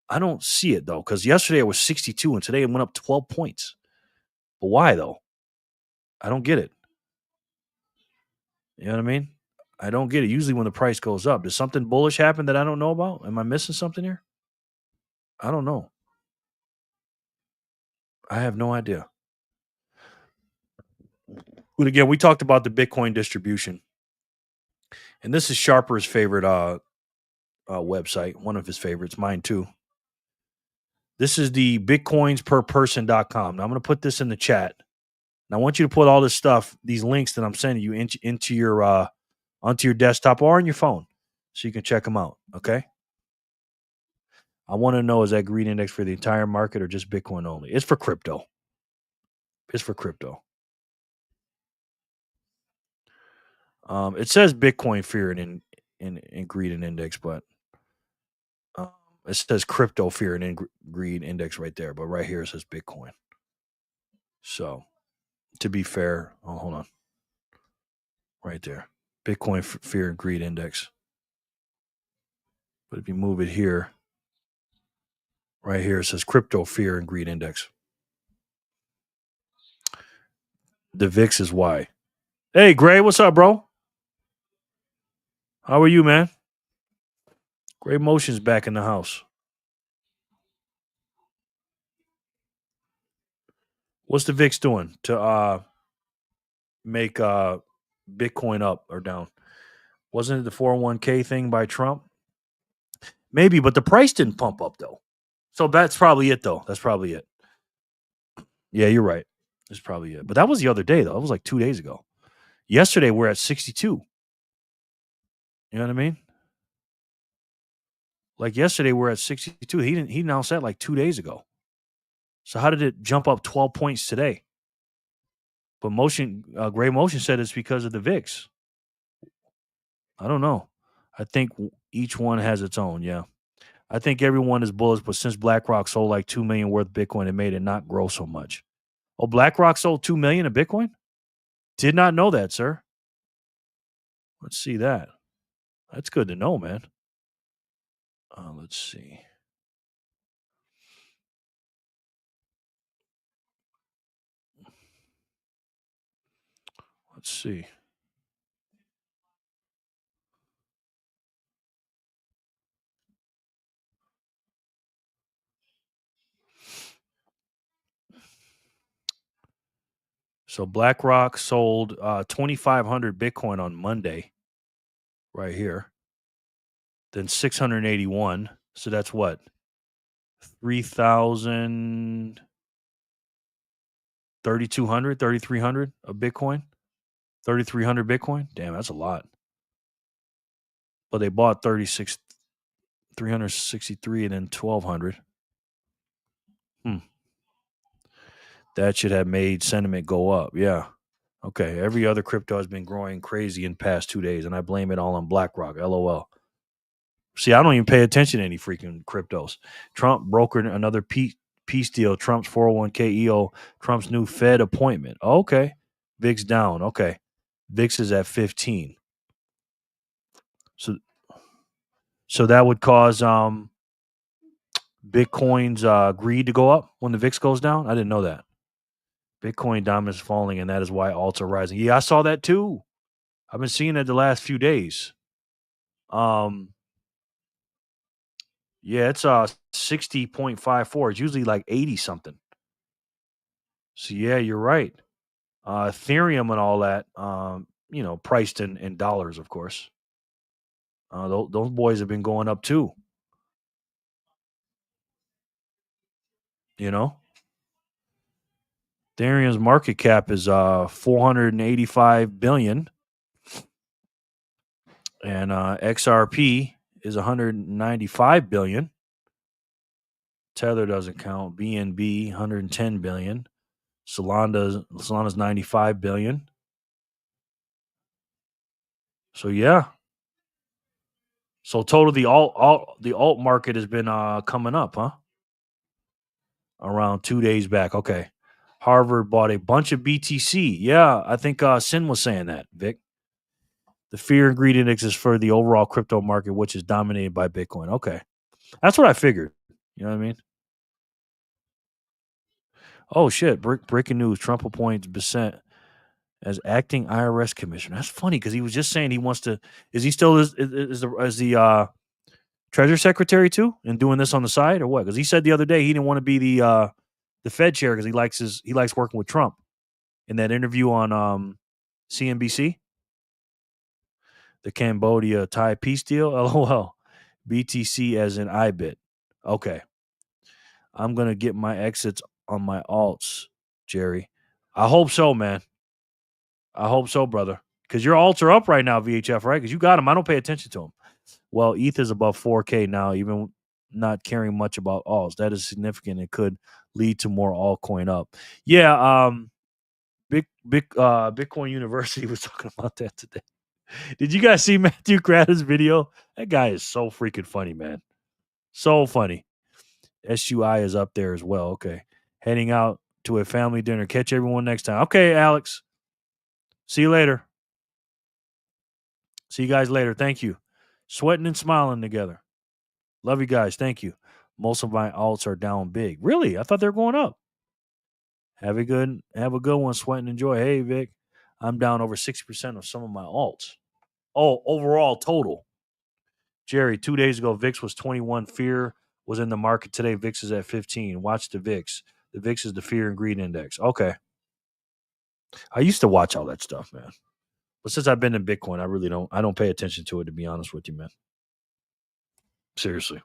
I don't see it though, because yesterday it was 62 and today it went up 12 points. But why though? I don't get it. You know what I mean? I don't get it. Usually when the price goes up, does something bullish happen that I don't know about? Am I missing something here? I don't know. I have no idea. But again, we talked about the Bitcoin distribution. And this is Sharper's favorite website, one of his favorites, mine too. This is the bitcoinsperperson.com. Now I'm going to put this in the chat. And I want you to put all this stuff, these links that I'm sending you into your onto your desktop or on your phone so you can check them out, okay? I want to know, is that greed index for the entire market or just Bitcoin only? It's for crypto. It's for crypto. It says Bitcoin fear and greed and index, but It says crypto fear and greed index right there, but right here it says Bitcoin. So, to be fair, hold on. Right there. Bitcoin fear and greed index. But if you move it here, right here it says crypto fear and greed index. The VIX is Y. Hey, Gray, what's up, bro? How are you, man? Gray Motion's back in the house. What's the VIX doing to make Bitcoin up or down? Wasn't it the 401k thing by Trump? Maybe, but the price didn't pump up, though. So that's probably it, though. That's probably it. Yeah, you're right. That's probably it. But that was the other day, though. It was like 2 days ago. Yesterday, we're at 62. You know what I mean? Like yesterday, we're at 62. He announced that like 2 days ago. So how did it jump up 12 points today? But Gray Motion said it's because of the VIX. I don't know. I think each one has its own. Yeah. I think everyone is bullish, but since BlackRock sold like 2 million worth of Bitcoin, it made it not grow so much. Oh, BlackRock sold 2 million of Bitcoin? Did not know that, sir. Let's see that. That's good to know, man. Let's see. Let's see. So BlackRock sold 2,500 Bitcoin on Monday, right here. Then 681. So that's what? 3,000, 3,200, 3,300 of Bitcoin? 3,300 Bitcoin? Damn, that's a lot. But they bought 363 and then 1,200. That should have made sentiment go up. Yeah. Okay. Every other crypto has been growing crazy in past 2 days, and I blame it all on BlackRock. LOL. See, I don't even pay attention to any freaking cryptos. Trump brokered another peace deal. Trump's 401k EO. Trump's new Fed appointment. Okay. VIX down. Okay. VIX is at 15. So that would cause Bitcoin's greed to go up when the VIX goes down. I didn't know that. Bitcoin dominance is falling, and that is why alts are rising. Yeah, I saw that too. I've been seeing it the last few days. Yeah, it's 60.54. It's usually like 80 something. So yeah, you're right. Ethereum and all that, priced in dollars, of course. Those boys have been going up too. You know, Ethereum's market cap is 485 billion, and XRP is 195 billion. Tether doesn't count. BNB 110 billion. Solana's 95 billion. So yeah. So total the alt market has been coming up, huh? Around 2 days back. Okay. Harvard bought a bunch of BTC. Yeah, I think Sin was saying that, Vic. The fear and greed index is for the overall crypto market, which is dominated by Bitcoin. Okay. That's what I figured. You know what I mean? Oh, shit. Breaking news. Trump appoints Bissett as acting IRS commissioner. That's funny because he was just saying he wants to. Is he still as the Treasury Secretary too, and doing this on the side, or what? Because he said the other day he didn't want to be the Fed chair because he likes working with Trump. In that interview on CNBC, the Cambodia Thai peace deal. LOL. BTC as in IBIT. Okay. I'm gonna get my exits on my alts, Jerry. I hope so, man. I hope so, brother. Because your alts are up right now, VHF, right? Because you got them. I don't pay attention to them. Well, ETH is above 4K now, even not caring much about alts. That is significant. It could lead to more altcoin up. Yeah, Bitcoin University was talking about that today. Did you guys see Matthew Gratta's video? That guy is so freaking funny, man. So funny. SUI is up there as well. Okay. Heading out to a family dinner. Catch everyone next time. Okay, Alex. See you later. See you guys later. Thank you. Sweating and smiling together. Love you guys. Thank you. Most of my alts are down big. Really? I thought they were going up. Have a good one. Sweat and enjoy. Hey, Vic. I'm down over 60% of some of my alts. Oh, overall total. Jerry, 2 days ago, VIX was 21. Fear was in the market today. VIX is at 15. Watch the VIX. The VIX is the fear and greed index. Okay. I used to watch all that stuff, man. But since I've been in Bitcoin, I don't pay attention to it, to be honest with you, man. Seriously.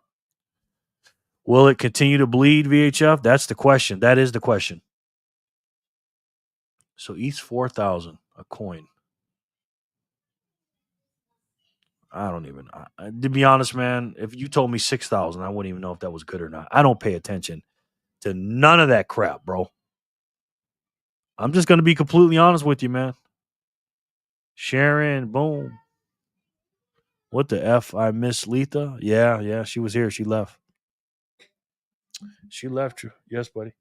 Will it continue to bleed, VHF? That's the question. That is the question. So ETH's 4,000 a coin. I don't even, to be honest, man, if you told me 6,000, I wouldn't even know if that was good or not. I don't pay attention to none of that crap, bro. I'm just going to be completely honest with you, man. Sharon, boom. What the F? I miss Letha. Yeah, she was here. She left. She left you. Yes, buddy.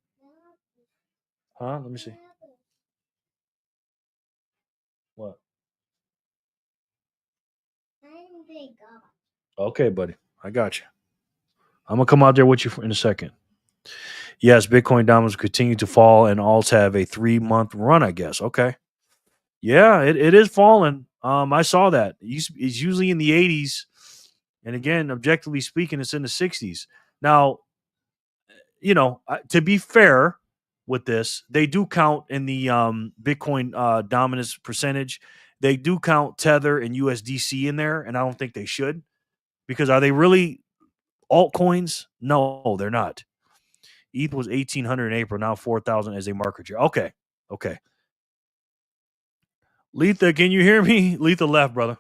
Huh? Let me see. What? Okay, buddy. I got you. I'm going to come out there with you in a second. Yes, Bitcoin dominance continue to fall and alts have a 3-month run, I guess. Okay. Yeah, it is falling. I saw that. It's usually in the 80s. And again, objectively speaking, it's in the 60s. Now, to be fair with this, they do count in the Bitcoin dominance percentage. They do count Tether and USDC in there, and I don't think they should. Because are they really altcoins? No, they're not. ETH was 1,800 in April, now 4,000 as a market share. Okay. Letha, can you hear me? Letha left, brother.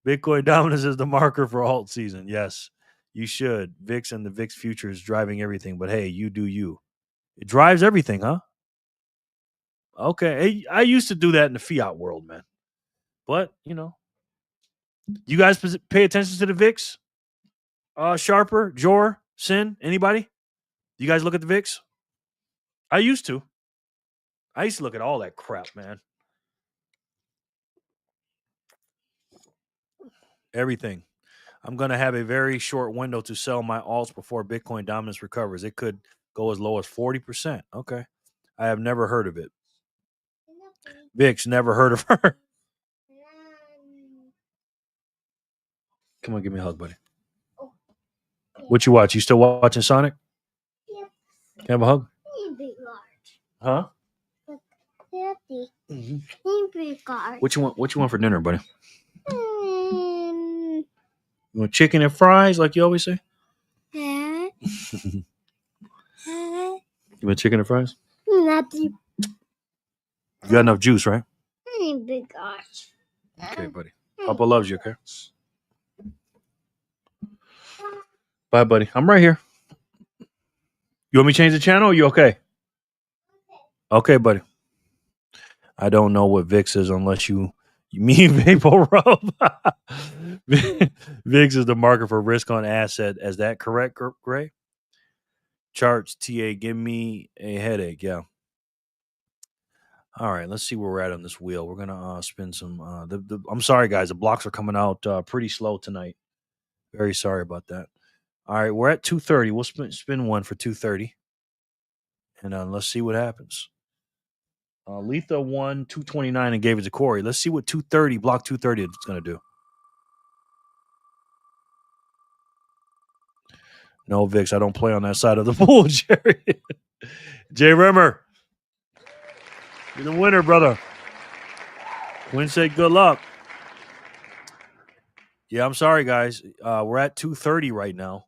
Bitcoin dominance is the marker for alt season. Yes, you should. VIX and the VIX future is driving everything, but hey, you do you. It drives everything, huh? Okay. I used to do that in the fiat world, man. But, you guys pay attention to the VIX? Sharper, Jor, Sin, anybody? You guys look at the VIX? I used to. I used to look at all that crap, man. Everything. I'm going to have a very short window to sell my alts before Bitcoin dominance recovers. It could go as low as 40%. Okay. I have never heard of it. VIX, never heard of her. Come on, give me a hug, buddy. What you watch? You still watching Sonic? Yeah. Can I have a hug? Huh? Mm-hmm. What you want for dinner, buddy? You want chicken and fries, like you always say? You want chicken and fries? You got enough juice, right? Okay, buddy. Papa loves you, okay? Bye, buddy. I'm right here. You want me to change the channel or you okay? Okay, buddy. I don't know what VIX is unless you mean Vapor Rub. VIX is the marker for risk on asset. Is that correct, Gray? Charts, TA, give me a headache. Yeah. All right, let's see where we're at on this wheel. We're gonna spin some. I'm sorry, guys. The blocks are coming out pretty slow tonight. Very sorry about that. All right, we're at 230. We'll spin one for 230, and let's see what happens. Letha won 229 and gave it to Corey. Let's see what 230 block 230 is gonna do. No, Vix, I don't play on that side of the pool, Jerry. Jay Rimmer. You're the winner, brother. Quinn said good luck. Yeah, I'm sorry, guys. We're at 230 right now.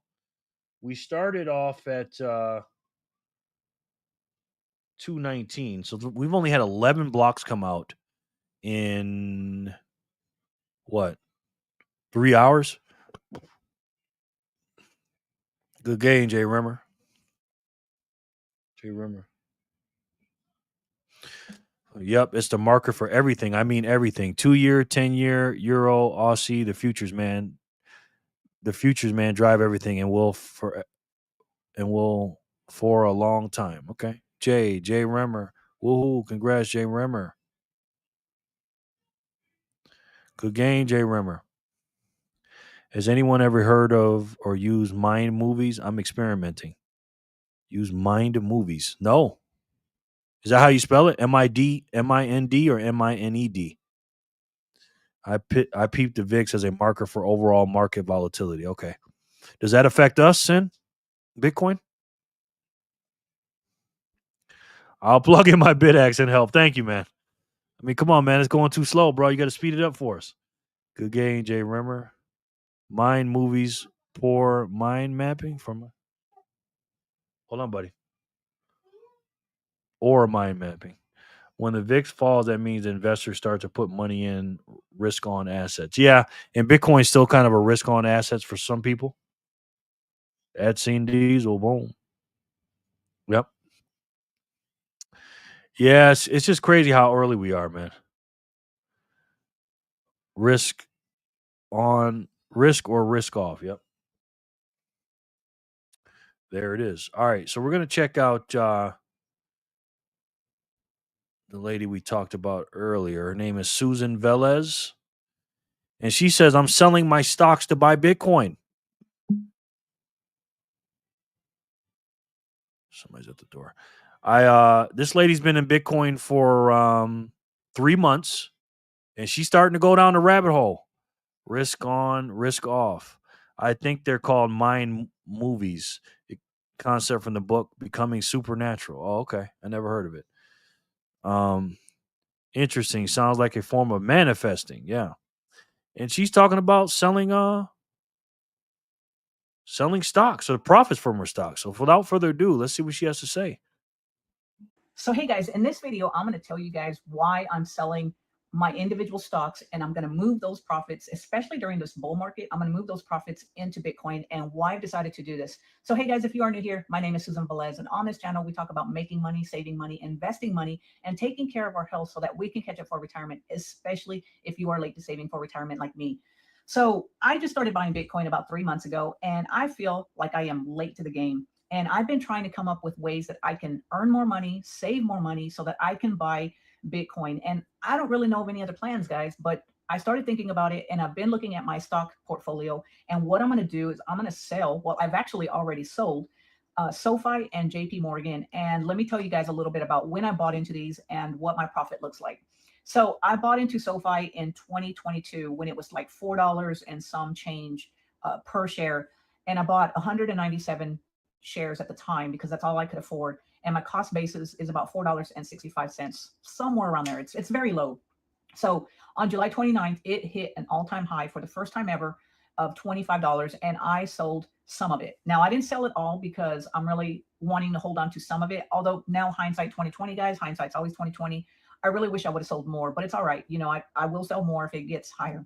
We started off at 219. So we've only had 11 blocks come out in, 3 hours? Good game, Jay Rimmer. Yep, it's the marker for everything. I mean everything. 2-year, 10-year, Euro, Aussie, the futures, man. the futures, man, drive everything and will for a long time. Okay. Jay Remmer. Woohoo. Congrats, Jay Remmer. Good game, Jay Remmer. Has anyone ever heard of or used Mind Movies? I'm experimenting. Use Mind Movies. No. Is that how you spell it? MIND or MINED? I peeped the VIX as a marker for overall market volatility. Okay. Does that affect us, Sin? Bitcoin? I'll plug in my BitX and help. Thank you, man. I mean, come on, man. It's going too slow, bro. You got to speed it up for us. Good game, Jay Rimmer. Mind Movies, poor mind mapping from. Hold on, buddy. Or mind mapping. When the VIX falls, that means investors start to put money in risk on assets. Yeah, and Bitcoin's still kind of a risk on assets for some people. At seen Diesel, boom. Yep. Yes, it's just crazy how early we are, man. Risk on risk or risk off. Yep. There it is. All right. So we're going to check out the lady we talked about earlier. Her name is Susan Velez. And she says, I'm selling my stocks to buy Bitcoin. Somebody's at the door. This lady's been in Bitcoin for 3 months, and she's starting to go down the rabbit hole. Risk on, risk off. I think they're called mind movies. Concept from the book Becoming Supernatural. Oh, okay. I never heard of it. Interesting. Sounds like a form of manifesting. Yeah. And she's talking about selling stocks, or the profits from her stocks. So without further ado, let's see what she has to say. So hey guys, in this video, I'm going to tell you guys why I'm selling my individual stocks, and I'm going to move those profits, especially during this bull market. I'm going to move those profits into Bitcoin, and why I've decided to do this. So hey guys, if you are new here, my name is Susan Velez, and on this channel, we talk about making money, saving money, investing money, and taking care of our health so that we can catch up for retirement, especially if you are late to saving for retirement like me. So I just started buying Bitcoin about 3 months ago, and I feel like I am late to the game. And I've been trying to come up with ways that I can earn more money, save more money so that I can buy Bitcoin. And I don't really know of any other plans, guys, but I started thinking about it, and I've been looking at my stock portfolio. And what I'm going to do is I'm going to sell. Well, I've actually already sold SoFi and JP Morgan. And let me tell you guys a little bit about when I bought into these and what my profit looks like. So I bought into SoFi in 2022 when it was like $4 and some change per share. And I bought 197 shares at the time because that's all I could afford. And my cost basis is about $4.65, somewhere around there. It's very low. So on July 29th, it hit an all-time high for the first time ever of $25, and I sold some of it. Now, I didn't sell it all because I'm really wanting to hold on to some of it. Although now hindsight 2020, guys, hindsight's always 2020. I really wish I would have sold more, but it's all right. You know, I will sell more if it gets higher.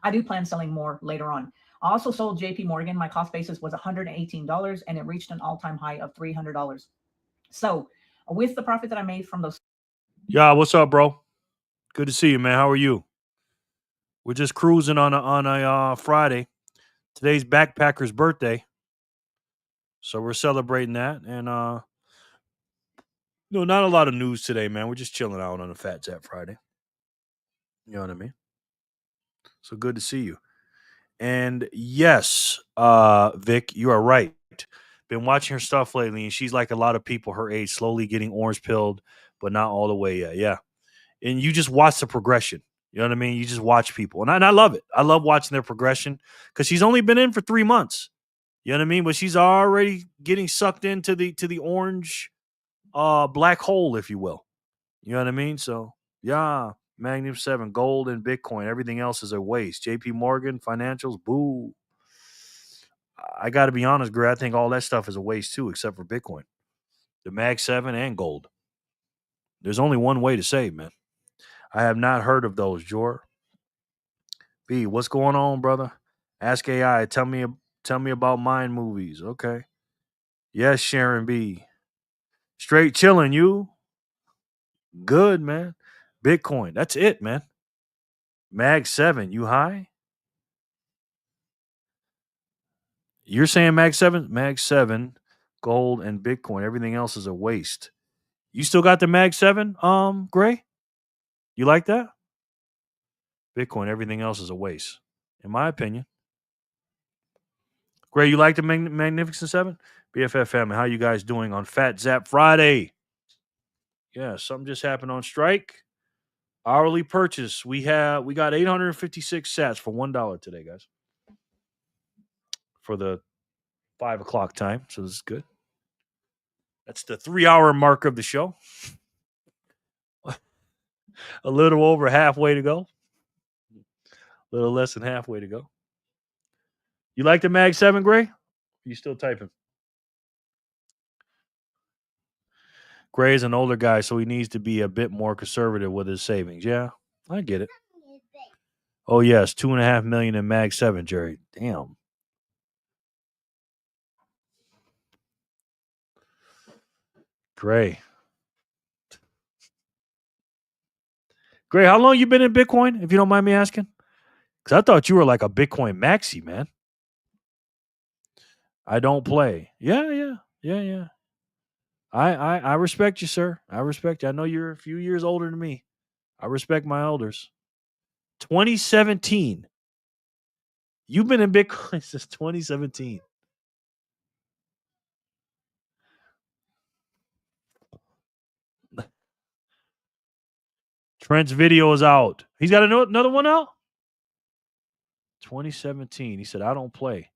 I do plan selling more later on. I also sold JP Morgan. My cost basis was $118, and it reached an all-time high of $300. So with the profit that I made from those. Yeah, what's up, bro? Good to see you, man. How are you? We're just cruising on a Friday. Today's Backpacker's birthday, so we're celebrating that. And no, not a lot of news today, man. We're just chilling out on a PHAT Zap Friday. You know what I mean? So good to see you. And yes, Vic, you are right. Been watching her stuff lately, and she's like a lot of people her age, slowly getting orange pilled, but not all the way yet. Yeah. And you just watch the progression. You know what I mean? You just watch people. And I love it. I love watching their progression because she's only been in for 3 months. You know what I mean? But she's already getting sucked into the orange black hole, if you will. You know what I mean? So yeah, Magnum 7, gold and Bitcoin. Everything else is a waste. JP Morgan, financials, boo. I got to be honest, Greg. I think all that stuff is a waste too, except for Bitcoin, the Mag 7 and gold. There's only one way to save, man. I have not heard of those, Jor. B, what's going on, brother? Ask AI. Tell me about Mind Movies. Okay. Yes, Sharon B. Straight chilling, you. Good, man. Bitcoin. That's it, man. Mag 7, you high? You're saying Mag 7, gold, and Bitcoin. Everything else is a waste. You still got the Mag 7, Gray? You like that? Bitcoin, everything else is a waste, in my opinion. Gray, you like the Magnificent 7? BFFM, how you guys doing on PHAT Zap Friday? Yeah, something just happened on Strike. Hourly purchase. We got 856 sats for $1 today, guys. For the 5 o'clock time. So this is good. That's the 3-hour mark of the show. A little over halfway to go. A little less than halfway to go. You like the Mag 7, Gray? Are you still typing? Gray is an older guy, so he needs to be a bit more conservative with his savings. Yeah, I get it. Oh, yes, $2.5 million in Mag 7, Jerry. Damn. Gray, how long you been in Bitcoin, if you don't mind me asking? Because I thought you were like a Bitcoin maxi, man. I don't play. Yeah. I respect you, sir. I respect you. I know you're a few years older than me. I respect my elders. 2017. You've been in Bitcoin since 2017. Trent's video is out. He's got another one out? 2017. He said, I don't play.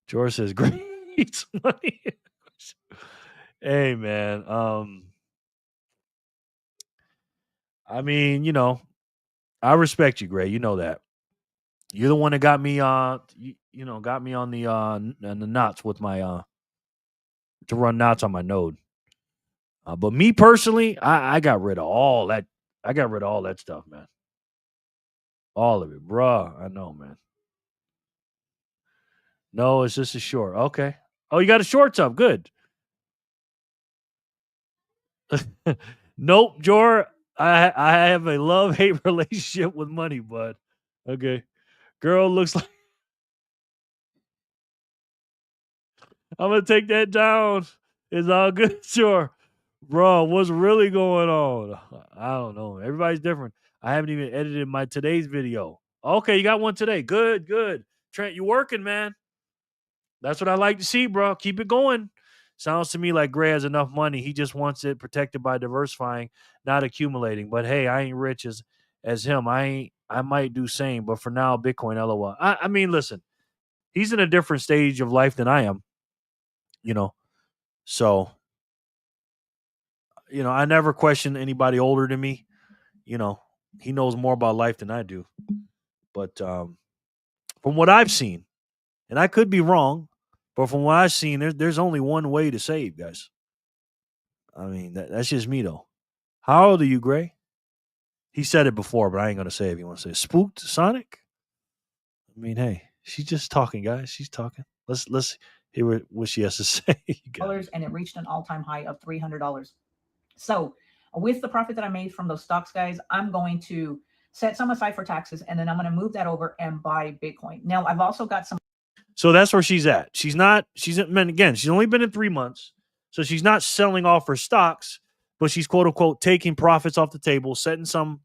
George says, great money. Hey, man. I mean, I respect you, Gray. You know that. You're the one that got me got me on the knots with my to run knots on my node. But me personally, I got rid of all that. I got rid of all that stuff, man. All of it, bruh. I know, man. No, it's just a short. Okay. Oh, you got a shorts up. Good. Nope, Jor. I have a love-hate relationship with money, bud. Okay. Girl looks like I'm gonna take that down. It's all good, sure. Bro, what's really going on? I don't know. Everybody's different. I haven't even edited my today's video. Okay, you got one today. Good. Trent, you working, man. That's what I like to see, bro. Keep it going. Sounds to me like Gray has enough money. He just wants it protected by diversifying, not accumulating. But hey, I ain't rich as him. I might do same, but for now, Bitcoin, LOL. I mean, listen, he's in a different stage of life than I am. So, I never question anybody older than me. He knows more about life than I do. But from what I've seen, and I could be wrong, but from what I've seen, there's only one way to save, guys. I mean, that's just me, though. How old are you, Gray? He said it before, but I ain't going to say it if you want to say it. Spooked Sonic? I mean, hey, she's just talking, guys. She's talking. Let's hear what she has to say. And it reached an all-time high of $300. So with the profit that I made from those stocks, guys, I'm going to set some aside for taxes, and then I'm going to move that over and buy Bitcoin. Now, I've also got some. So that's where she's at. She's only been in 3 months. So she's not selling off her stocks, but she's quote unquote taking profits off the table, setting some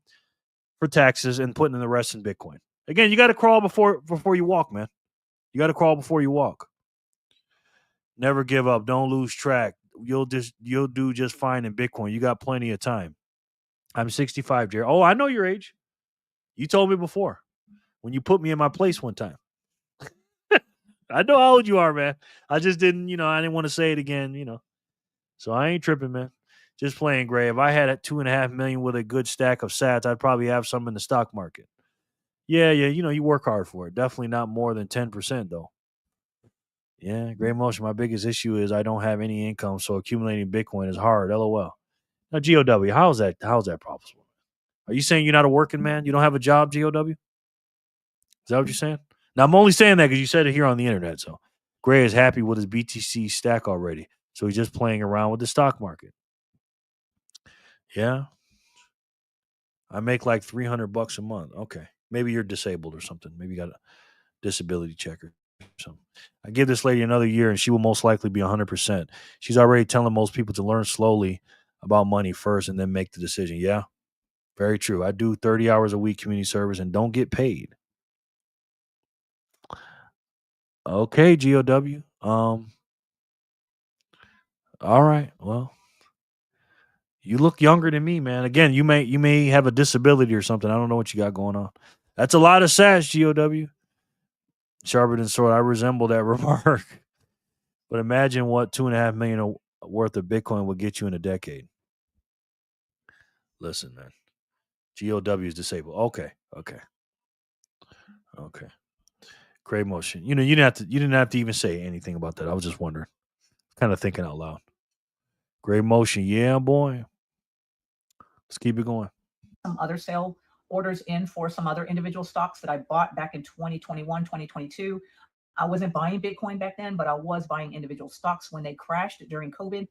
for taxes and putting the rest in Bitcoin. Again, you got to crawl before you walk, man. You got to crawl before you walk. Never give up. Don't lose track. You'll do just fine in Bitcoin. You got plenty of time. I'm 65, Jerry. Oh, I know your age. You told me before when you put me in my place one time. I know how old you are, man. I just didn't, I didn't want to say it again, So I ain't tripping, man. Just playing, Gray. If I had $2.5 million with a good stack of sats, I'd probably have some in the stock market. Yeah. You work hard for it. Definitely not more than 10%, though. Yeah, Gray Motion. My biggest issue is I don't have any income, so accumulating Bitcoin is hard. LOL. Now, GOW, how's that possible? Are you saying you're not a working man? You don't have a job, GOW? Is that what you're saying? Now, I'm only saying that because you said it here on the internet. So Gray is happy with his BTC stack already. So he's just playing around with the stock market. Yeah. I make like $300 a month. Okay. Maybe you're disabled or something. Maybe you got disability checker. So I give this lady another year and she will most likely be 100%. She's already telling most people to learn slowly about money first and then make the decision. Yeah, very true. I do 30 hours a week community service and don't get paid. Okay, GOW. All right. Well, you look younger than me, man. Again, you may have a disability or something. I don't know what you got going on. That's a lot of sass, GOW. Sharper than sword. I resemble that remark. But imagine what 2.5 million worth of Bitcoin would get you in a decade. Listen, man. GOW is disabled. Okay. Gray motion. You didn't have to even say anything about that. I was just wondering. Kind of thinking out loud. Gray motion. Yeah, boy. Let's keep it going. Some other sale orders in for some other individual stocks that I bought back in 2021, 2022. I wasn't buying Bitcoin back then, but I was buying individual stocks when they crashed during COVID.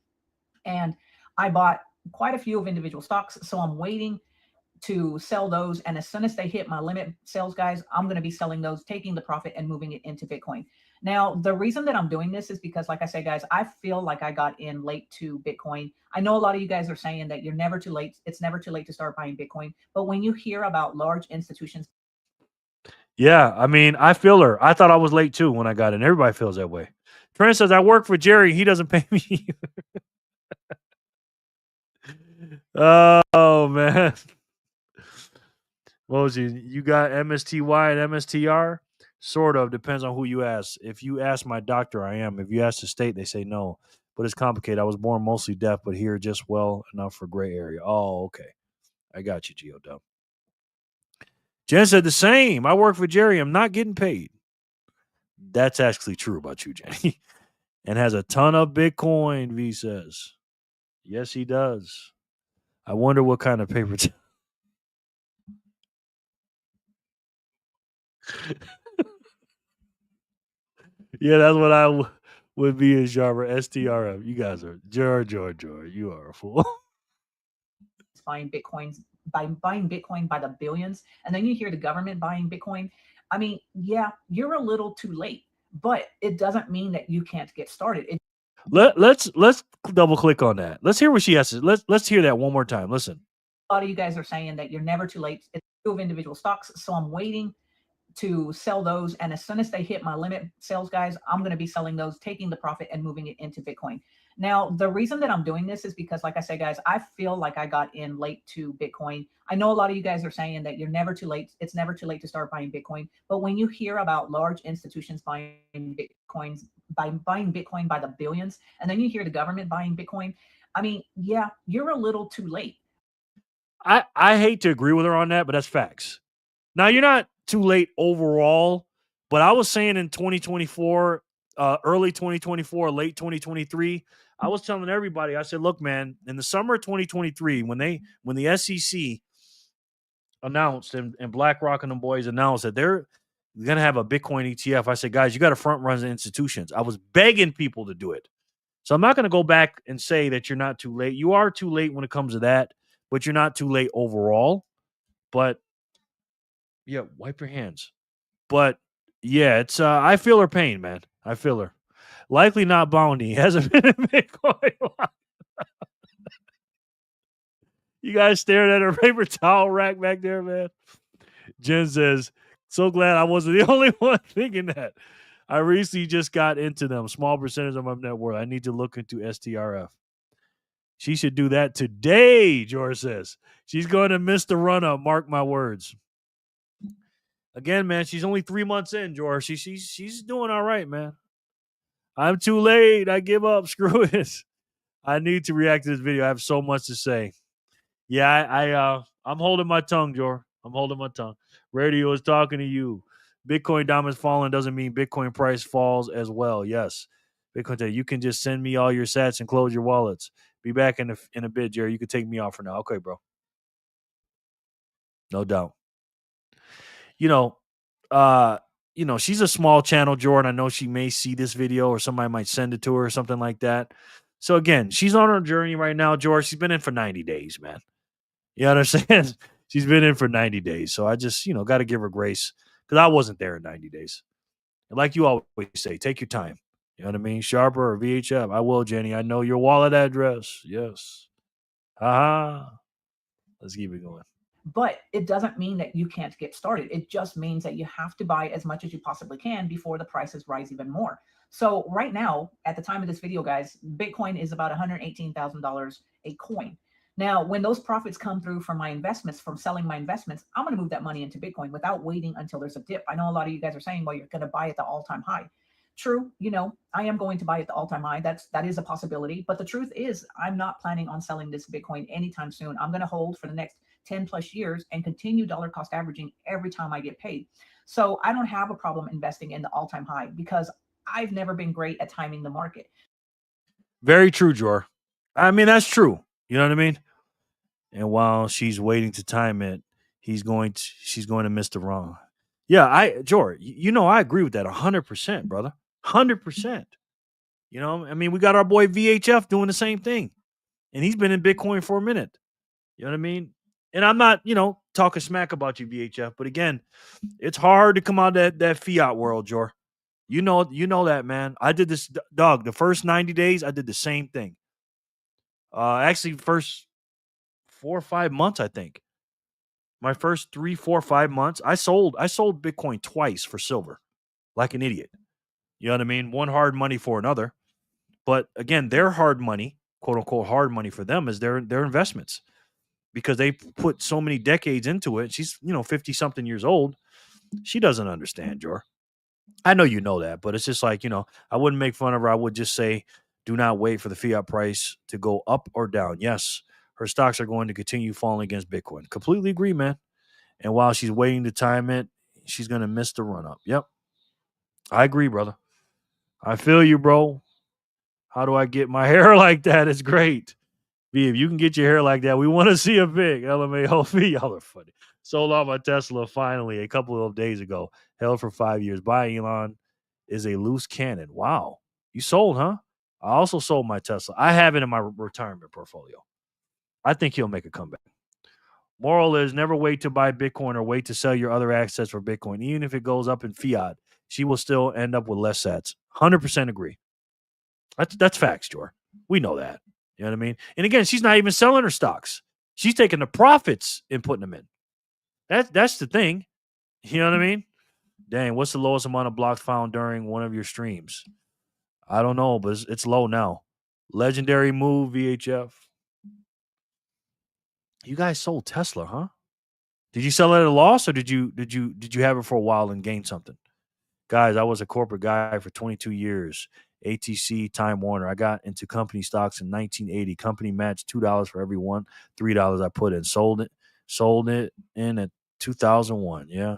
And I bought quite a few of individual stocks. So I'm waiting to sell those. And as soon as they hit my limit sales, guys, I'm going to be selling those, taking the profit and moving it into Bitcoin. Now, the reason that I'm doing this is because, like I say, guys, I feel like I got in late to Bitcoin. I know a lot of you guys are saying that you're never too late. It's never too late to start buying Bitcoin. But when you hear about large institutions. Yeah, I mean, I feel her. I thought I was late too when I got in. Everybody feels that way. Trent says, I work for Jerry. He doesn't pay me. Oh, man. What was you got MSTY and MSTR? Sort of. Depends on who you ask. If you ask my doctor, I am. If you ask the state, they say no. But it's complicated. I was born mostly deaf, but here just well enough for gray area. Oh, okay. I got you, G.O.W. Jen said the same. I work for Jerry. I'm not getting paid. That's actually true about you, Jenny. And has a ton of Bitcoin, V says. Yes, he does. I wonder what kind of paper. Yeah, that's what I would be in Sharper. STRF. You guys are George. You are a fool. Buying Bitcoins by buying Bitcoin by the billions, and then you hear the government buying Bitcoin. I mean, yeah, you're a little too late, but it doesn't mean that you can't get started. Let's double click on that. Let's hear what she has to. Let's hear that one more time. Listen. A lot of you guys are saying that you're never too late. It's two of individual stocks, so I'm waiting to sell those, and as soon as they hit my limit sales, guys, I'm going to be selling those, taking the profit and moving it into Bitcoin. Now, the reason that I'm doing this is because, like I say, guys, I feel like I got in late to Bitcoin. I know a lot of you guys are saying that you're never too late. It's never too late to start buying Bitcoin. But when you hear about large institutions buying Bitcoins, buying Bitcoin by the billions, and then you hear the government buying Bitcoin, I mean, yeah, you're a little too late. I hate to agree with her on that, but that's facts. Now, you're not too late overall, but I was saying in 2024, early 2024, late 2023, I was telling everybody, I said, look, man, in the summer of 2023, when the SEC announced and BlackRock and them boys announced that they're going to have a Bitcoin ETF, I said, guys, you got to front run the institutions. I was begging people to do it. So I'm not going to go back and say that you're not too late. You are too late when it comes to that, but you're not too late overall. But yeah, wipe your hands. But yeah, it's I feel her pain, man. I feel her. Likely not Bounty. Hasn't been in Bitcoin. You guys staring at her paper towel rack back there, man. Jen says, so glad I wasn't the only one thinking that. I recently just got into them. Small percentage of my net worth. I need to look into STRF. She should do that today, George says. She's going to miss the run-up. Mark my words. Again, man, she's only 3 months in, George. She's doing all right, man. I'm too late. I give up. Screw it. I need to react to this video. I have so much to say. Yeah, I'm holding my tongue, George. I'm holding my tongue. Radio is talking to you. Bitcoin diamonds falling doesn't mean Bitcoin price falls as well. Yes. Bitcoin, you can just send me all your sats and close your wallets. Be back in a bit, Jerry. You can take me off for now. Okay, bro. No doubt. She's a small channel, Jordan. I know she may see this video or somebody might send it to her or something like that. So again, she's on her journey right now, George. She's been in for 90 days, man. You understand? She's been in for 90 days. So I just, got to give her grace because I wasn't there in 90 days. And like you always say, take your time. You know what I mean? Sharper or VHF. I will, Jenny. I know your wallet address. Yes. Haha. Let's keep it going. But it doesn't mean that you can't get started. It just means that you have to buy as much as you possibly can before the prices rise even more. So right now, at the time of this video, guys, Bitcoin is about $118,000 a coin. Now, when those profits come through from my investments, from selling my investments, I'm going to move that money into Bitcoin without waiting until there's a dip. I know a lot of you guys are saying, well, you're going to buy at the all-time high. True, I am going to buy at the all-time high. That is a possibility. But the truth is, I'm not planning on selling this Bitcoin anytime soon. I'm going to hold for the next 10 plus years and continue dollar cost averaging every time I get paid. So I don't have a problem investing in the all-time high because I've never been great at timing the market. Very true, Jor. I mean, that's true. You know what I mean? And while she's waiting to time it, she's going to miss the wrong. Yeah, Jor, I agree with that 100%, brother. 100%. I mean, we got our boy VHF doing the same thing. And he's been in Bitcoin for a minute. You know what I mean? And I'm not, talking smack about you, VHF. But again, it's hard to come out of that fiat world, Jor. You know that, man. I did this, dog. The first 90 days, I did the same thing. Actually, first 4 or 5 months, I think. My first 3, 4, 5 months, I sold Bitcoin twice for silver, like an idiot. You know what I mean? One hard money for another. But again, their hard money, quote unquote, hard money for them is their investments, because they put so many decades into it. She's 50 something years old. She doesn't understand, Jor. I know you know that, but it's just like, I wouldn't make fun of her. I would just say, do not wait for the fiat price to go up or down. Yes, her stocks are going to continue falling against Bitcoin. Completely agree, man. And while she's waiting to time it, she's going to miss the run up. Yep. I agree, brother. I feel you, bro. How do I get my hair like that? It's great. B, if you can get your hair like that, we want to see a big LMAO. Y'all are funny. Sold out my Tesla finally a couple of days ago. Held for 5 years. Buying Elon is a loose cannon. Wow. You sold, huh? I also sold my Tesla. I have it in my retirement portfolio. I think he'll make a comeback. Moral is never wait to buy Bitcoin or wait to sell your other assets for Bitcoin. Even if it goes up in fiat, she will still end up with less sats. 100% agree. That's facts, Jor. We know that. You know what I mean? And again, she's not even selling her stocks. She's taking the profits and putting them in. That's the thing. You know what I mean? Dang, what's the lowest amount of blocks found during one of your streams? I don't know, but it's low now. Legendary move, VHF. You guys sold Tesla, huh? Did you sell it at a loss, or did you have it for a while and gain something? Guys, I was a corporate guy for 22 years. ATC, Time Warner. I got into company stocks in 1980. Company matched $2 for every $3 I put in. Sold it in at 2001. Yeah.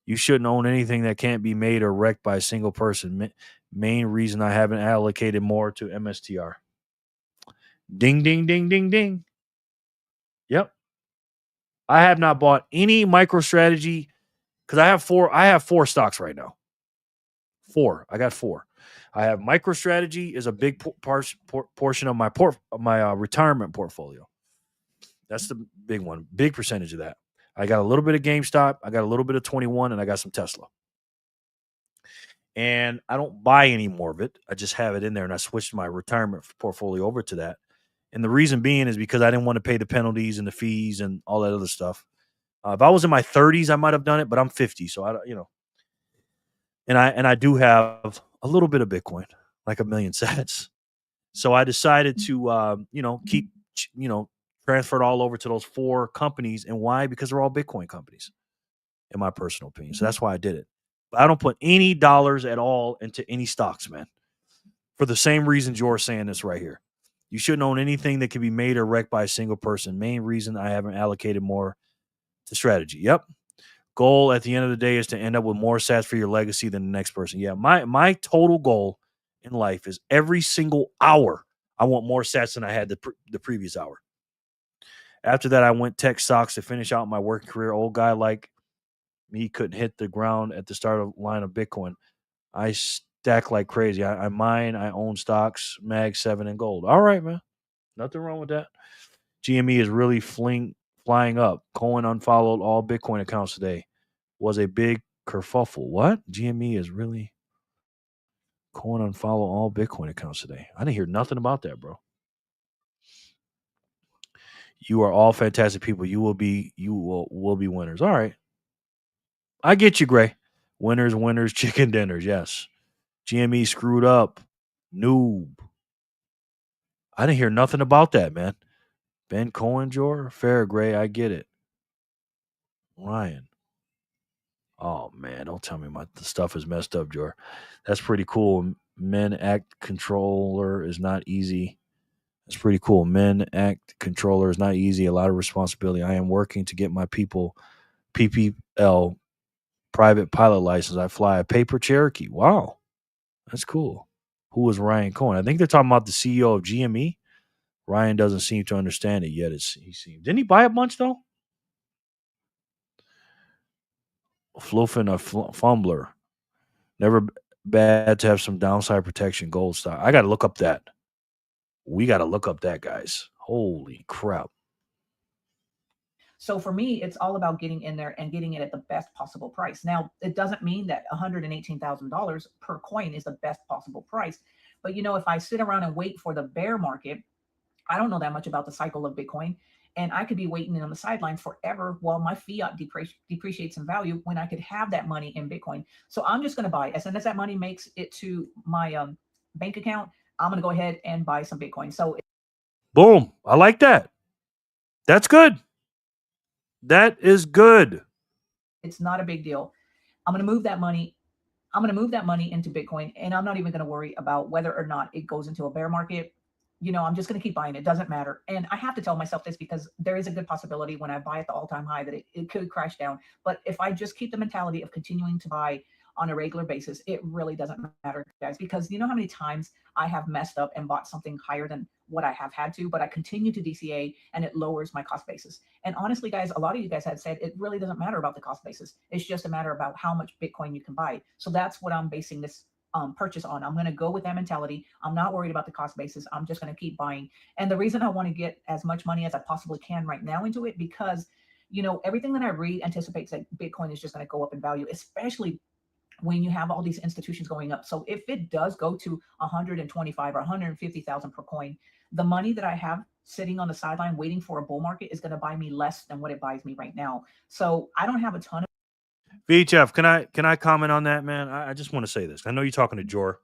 You shouldn't own anything that can't be made or wrecked by a single person. Main reason I haven't allocated more to MSTR. Ding, ding, ding, ding, ding. Yep. I have not bought any MicroStrategy because I have four stocks right now. 4. I got 4. I have MicroStrategy is a big portion of my retirement portfolio. That's the big one, big percentage of that. I got a little bit of GameStop, I got a little bit of 21, and I got some Tesla. And I don't buy any more of it. I just have it in there, and I switched my retirement portfolio over to that. And the reason being is because I didn't want to pay the penalties and the fees and all that other stuff. If I was in my 30s, I might have done it, but I'm 50, so I don't, And I do have a little bit of Bitcoin, like 1 million sats. So I decided to, keep, transfer it all over to those 4 companies. And why? Because they're all Bitcoin companies, in my personal opinion. So that's why I did it. But I don't put any dollars at all into any stocks, man. For the same reasons you're saying this right here. You shouldn't own anything that can be made or wrecked by a single person. Main reason I haven't allocated more to strategy. Yep. Goal at the end of the day is to end up with more sats for your legacy than the next person. Yeah, my total goal in life is every single hour I want more sats than I had the previous hour. After that, I went tech stocks to finish out my working career. Old guy like me couldn't hit the ground at the start of line of Bitcoin. I stack like crazy. I mine, I own stocks, Mag 7 and gold. All right, man. Nothing wrong with that. GME is really flying up. Cohen unfollowed all Bitcoin accounts today. Was a big kerfuffle. What? GME is really coin unfollow all Bitcoin accounts today. I didn't hear nothing about that, bro. You are all fantastic people. You will be winners. All right. I get you, Gray. Winners, chicken dinners. Yes. GME screwed up. Noob. I didn't hear nothing about that, man. Ben Cohen, fair, Gray. I get it. Ryan. Oh man, don't tell me the stuff is messed up, Jor. That's pretty cool. Men Act controller is not easy. That's pretty cool. Men Act controller is not easy. A lot of responsibility. I am working to get my people PPL private pilot license. I fly a paper Cherokee. Wow, that's cool. Who is Ryan Cohen? I think they're talking about the CEO of GME. Ryan doesn't seem to understand it yet. Didn't he buy a bunch though? Fluffing a fumbler. Never bad to have some downside protection. Gold stock. I got to look up that. We got to look up that, guys. Holy crap. So for me, it's all about getting in there and getting it at the best possible price. Now, it doesn't mean that $118,000 per coin is the best possible price. But, if I sit around and wait for the bear market, I don't know that much about the cycle of Bitcoin. And I could be waiting on the sidelines forever while my fiat depreciates in value when I could have that money in Bitcoin. So I'm just going to buy. As soon as that money makes it to my bank account, I'm going to go ahead and buy some Bitcoin. So boom. I like that. That's good. That is good. It's not a big deal. I'm going to move that money. I'm going to move that money into Bitcoin, and I'm not even going to worry about whether or not it goes into a bear market. I'm just going to keep buying. It doesn't matter. And I have to tell myself this because there is a good possibility when I buy at the all-time high that it could crash down. But if I just keep the mentality of continuing to buy on a regular basis, it really doesn't matter, guys, because you know how many times I have messed up and bought something higher than what I have had to, but I continue to DCA and it lowers my cost basis. And honestly, guys, a lot of you guys have said it really doesn't matter about the cost basis. It's just a matter about how much Bitcoin you can buy. So that's what I'm basing this purchase on. I'm going to go with that mentality. I'm not worried about the cost basis. I'm just going to keep buying. And the reason I want to get as much money as I possibly can right now into it, because everything that I read anticipates that Bitcoin is just going to go up in value, especially when you have all these institutions going up. So if it does go to 125 or 150,000 per coin, the money that I have sitting on the sideline waiting for a bull market is going to buy me less than what it buys me right now. So I don't have a ton of VHF, can I comment on that, man? I just want to say this. I know you're talking to Jor.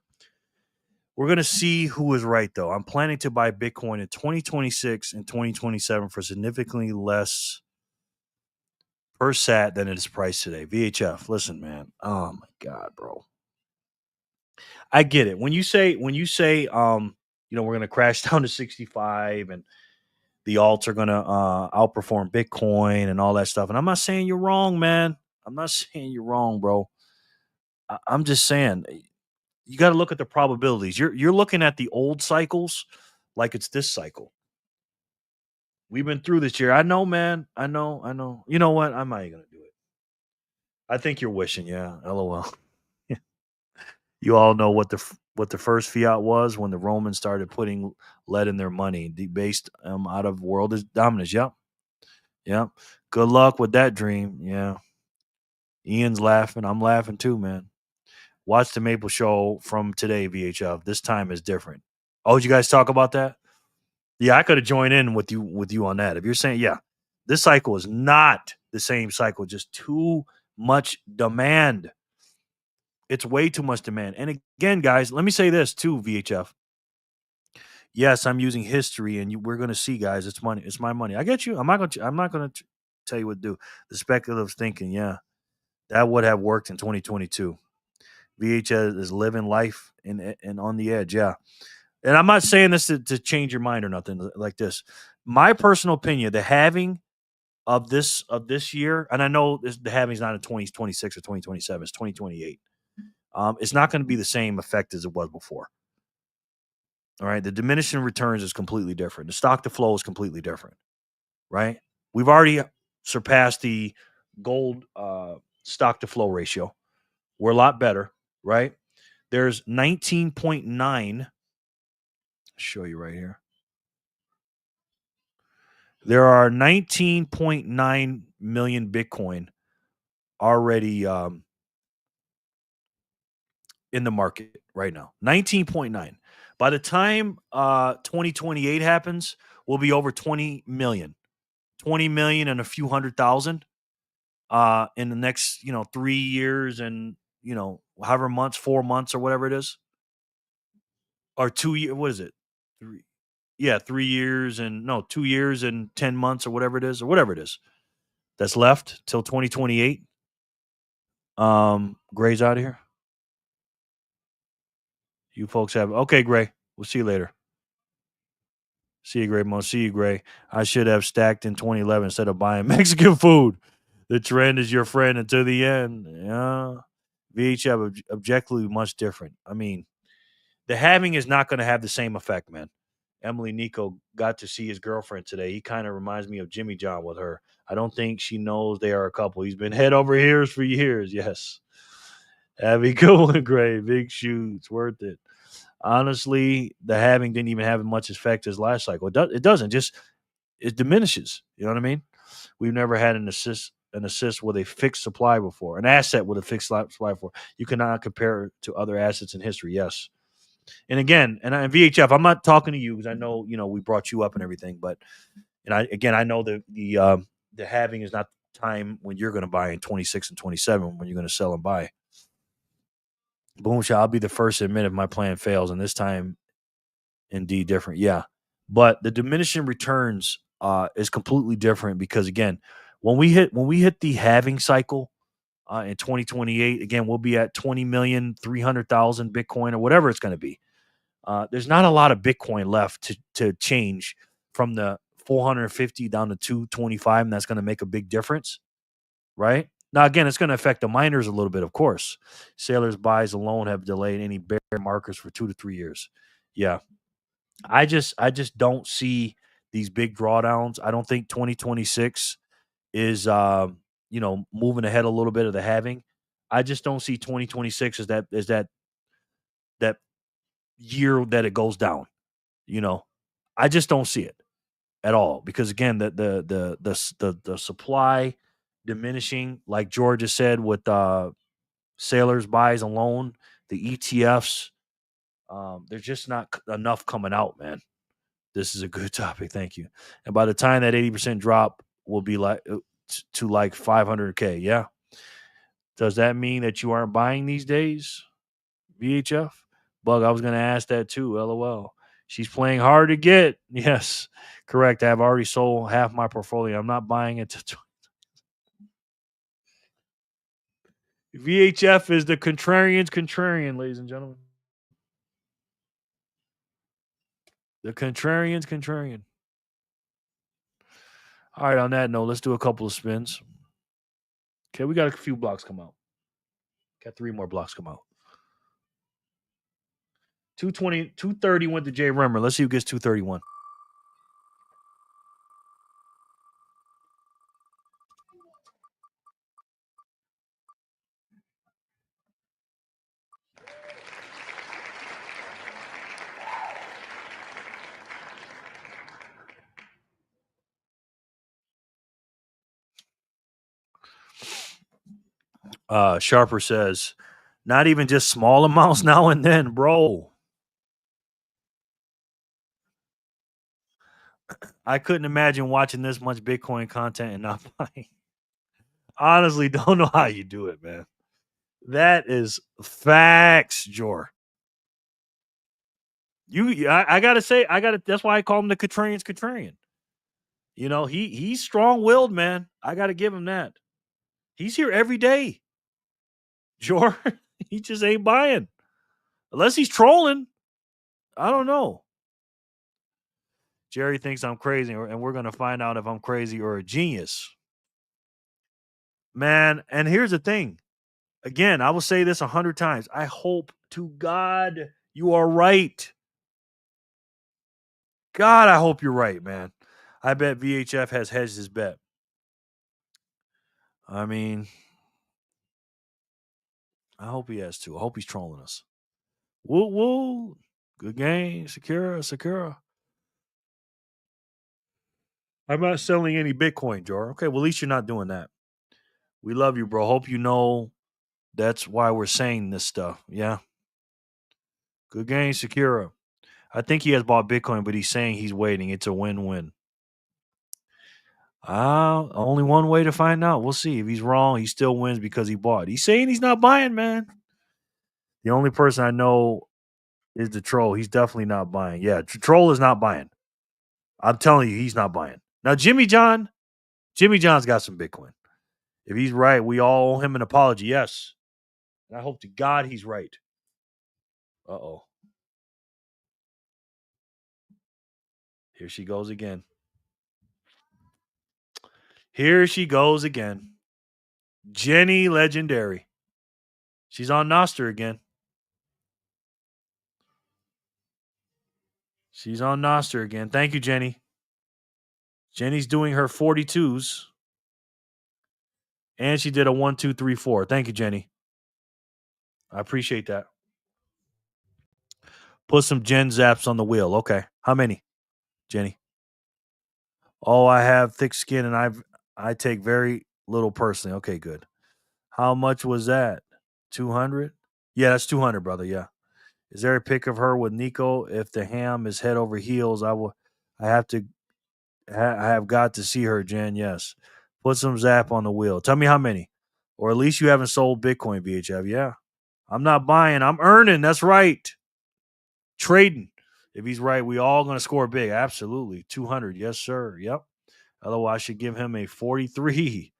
We're going to see who is right, though. I'm planning to buy Bitcoin in 2026 and 2027 for significantly less per sat than it is priced today. VHF, listen, man. Oh my God, bro. I get it. When you say, we're going to crash down to 65 and the alts are going to outperform Bitcoin and all that stuff. And I'm not saying you're wrong, man. I'm not saying you're wrong, bro. I'm just saying you got to look at the probabilities. You're looking at the old cycles like it's this cycle. We've been through this year. I know, man. I know. You know what? I'm not even going to do it. I think you're wishing, yeah. LOL. You all know what the first fiat was when the Romans started putting lead in their money, based out of world dominance. Yep. Good luck with that dream. Yeah. Ian's laughing. I'm laughing too, man. Watch the Maple Show from today, VHF. This time is different. Oh, did you guys talk about that? Yeah, I could have joined in with you on that. If you're saying, yeah, this cycle is not the same cycle, just too much demand. It's way too much demand. And again, guys, let me say this too, VHF. Yes, I'm using history, and we're going to see, guys. It's money. It's my money. I get you. I'm not going to tell you what to do. The speculative thinking, yeah, that would have worked in 2022. VHS is living life and on the edge, yeah. And I'm not saying this to change your mind or nothing like this. My personal opinion, the halving of this year, and I know the halving is not in 2026 or 2027, it's 2028. It's not going to be the same effect as it was before. All right. The diminishing returns is completely different. The stock to flow is completely different. Right. We've already surpassed the gold stock to flow ratio. We're a lot better. Right. There's 19.9. Show you right here. There are 19.9 million Bitcoin already in the market right now. 19.9. By the time 2028 happens, we'll be over 20 million. 20 million and a few 100,000 in the next, 3 years and, however months, 4 months or whatever it is. Or 2 years, what is it? 3 3 years and 2 years and 10 months or whatever it is that's left till 2028. Gray's out of here. You folks have okay, Gray. We'll see you later. See you, Gray. Mo. See you, Gray. I should have stacked in 2011 instead of buying Mexican food. The trend is your friend until the end. Yeah. VHF objectively much different. I mean, the halving is not going to have the same effect, man. Emily Nico got to see his girlfriend today. He kind of reminds me of Jimmy John with her. I don't think she knows they are a couple. He's been head over ears for years. Yes. Have a good one, Gray. Big shoes. Worth it. Honestly, the halving didn't even have much effect as last cycle. It doesn't. Just it diminishes. You know what I mean? We've never had an assist with a fixed supply before. An asset with a fixed supply before. You cannot compare it to other assets in history. Yes. And again, and VHF, I'm not talking to you because I know, we brought you up and everything, but I know the halving is not the time when you're going to buy in 26 and 27 when you're going to sell and buy. Boom shot. I'll be the first to admit if my plan fails, and this time, indeed, different. Yeah, but the diminishing returns is completely different because again, when we hit the halving cycle in 2028, again, we'll be at 20,300,000 Bitcoin or whatever it's going to be. There's not a lot of Bitcoin left to change from the 450 down to 225, and that's going to make a big difference, right? Now, again, it's going to affect the miners a little bit, of course. Sailors' buys alone have delayed any bear markers for 2 to 3 years. Yeah. I just don't see these big drawdowns. I don't think 2026 is, moving ahead a little bit of the halving. I just don't see 2026 as that year that it goes down. I just don't see it at all because again, the supply diminishing, like George has said, with sailors buys alone, the ETFs, there's just not enough coming out, man. This is a good topic, thank you. And by the time that 80% drop will be like to like 500K, yeah. Does that mean that you aren't buying these days, VHF? Bug, I was going to ask that too, LOL. She's playing hard to get. Yes, correct. I've already sold half my portfolio. I'm not buying it to VHF is the contrarian, ladies and gentlemen. The contrarian. All right, on that note, let's do a couple of spins. Okay, we got a few blocks come out. Got 3 more blocks come out. 220, 230 went to Jay Remmer. Let's see who gets 231. Sharper says, not even just small amounts now and then, bro. I couldn't imagine watching this much Bitcoin content and not buying. Honestly, don't know how you do it, man. That is facts, Jor. I gotta say, that's why I call him the contrarian. He's strong-willed, man. I gotta give him that. He's here every day. Jor, he just ain't buying. Unless he's trolling. I don't know. Jerry thinks I'm crazy, and we're going to find out if I'm crazy or a genius. Man, and here's the thing. Again, I will say this 100 times. I hope to God you are right. God, I hope you're right, man. I bet VHF has hedged his bet. I mean, I hope he has too. I hope he's trolling us. Woo, woo. Good game. Sakura. I'm not selling any Bitcoin, Jor. Okay, well, at least you're not doing that. We love you, bro. Hope you know that's why we're saying this stuff. Yeah. Good game, Sakura. I think he has bought Bitcoin, but he's saying he's waiting. It's a win-win. Only one way to find out. We'll see. If he's wrong, he still wins because he bought. He's saying he's not buying, man. The only person I know is the troll. He's definitely not buying. Yeah, troll is not buying. I'm telling you, he's not buying. Now, Jimmy John's got some Bitcoin. If he's right, we all owe him an apology. Yes. And I hope to God he's right. Uh-oh. Here she goes again. Here she goes again. Jenny Legendary. She's on Noster again. She's on Noster again. Thank you, Jenny. Jenny's doing her 42s. And she did a 1, 2, 3, 4. Thank you, Jenny. I appreciate that. Put some Gen Zaps on the wheel. Okay. How many, Jenny? Oh, I have thick skin and I take very little personally. Okay, good. How much was that? 200? Yeah, that's 200, brother. Yeah. Is there a pic of her with Nico? If the ham is head over heels, I have got to see her, Jen. Yes. Put some Zap on the wheel. Tell me how many. Or at least you haven't sold Bitcoin, VHF. Yeah. I'm not buying. I'm earning. That's right. Trading. If he's right, we all going to score big. Absolutely. 200. Yes, sir. Yep. Otherwise, I should give him a 43.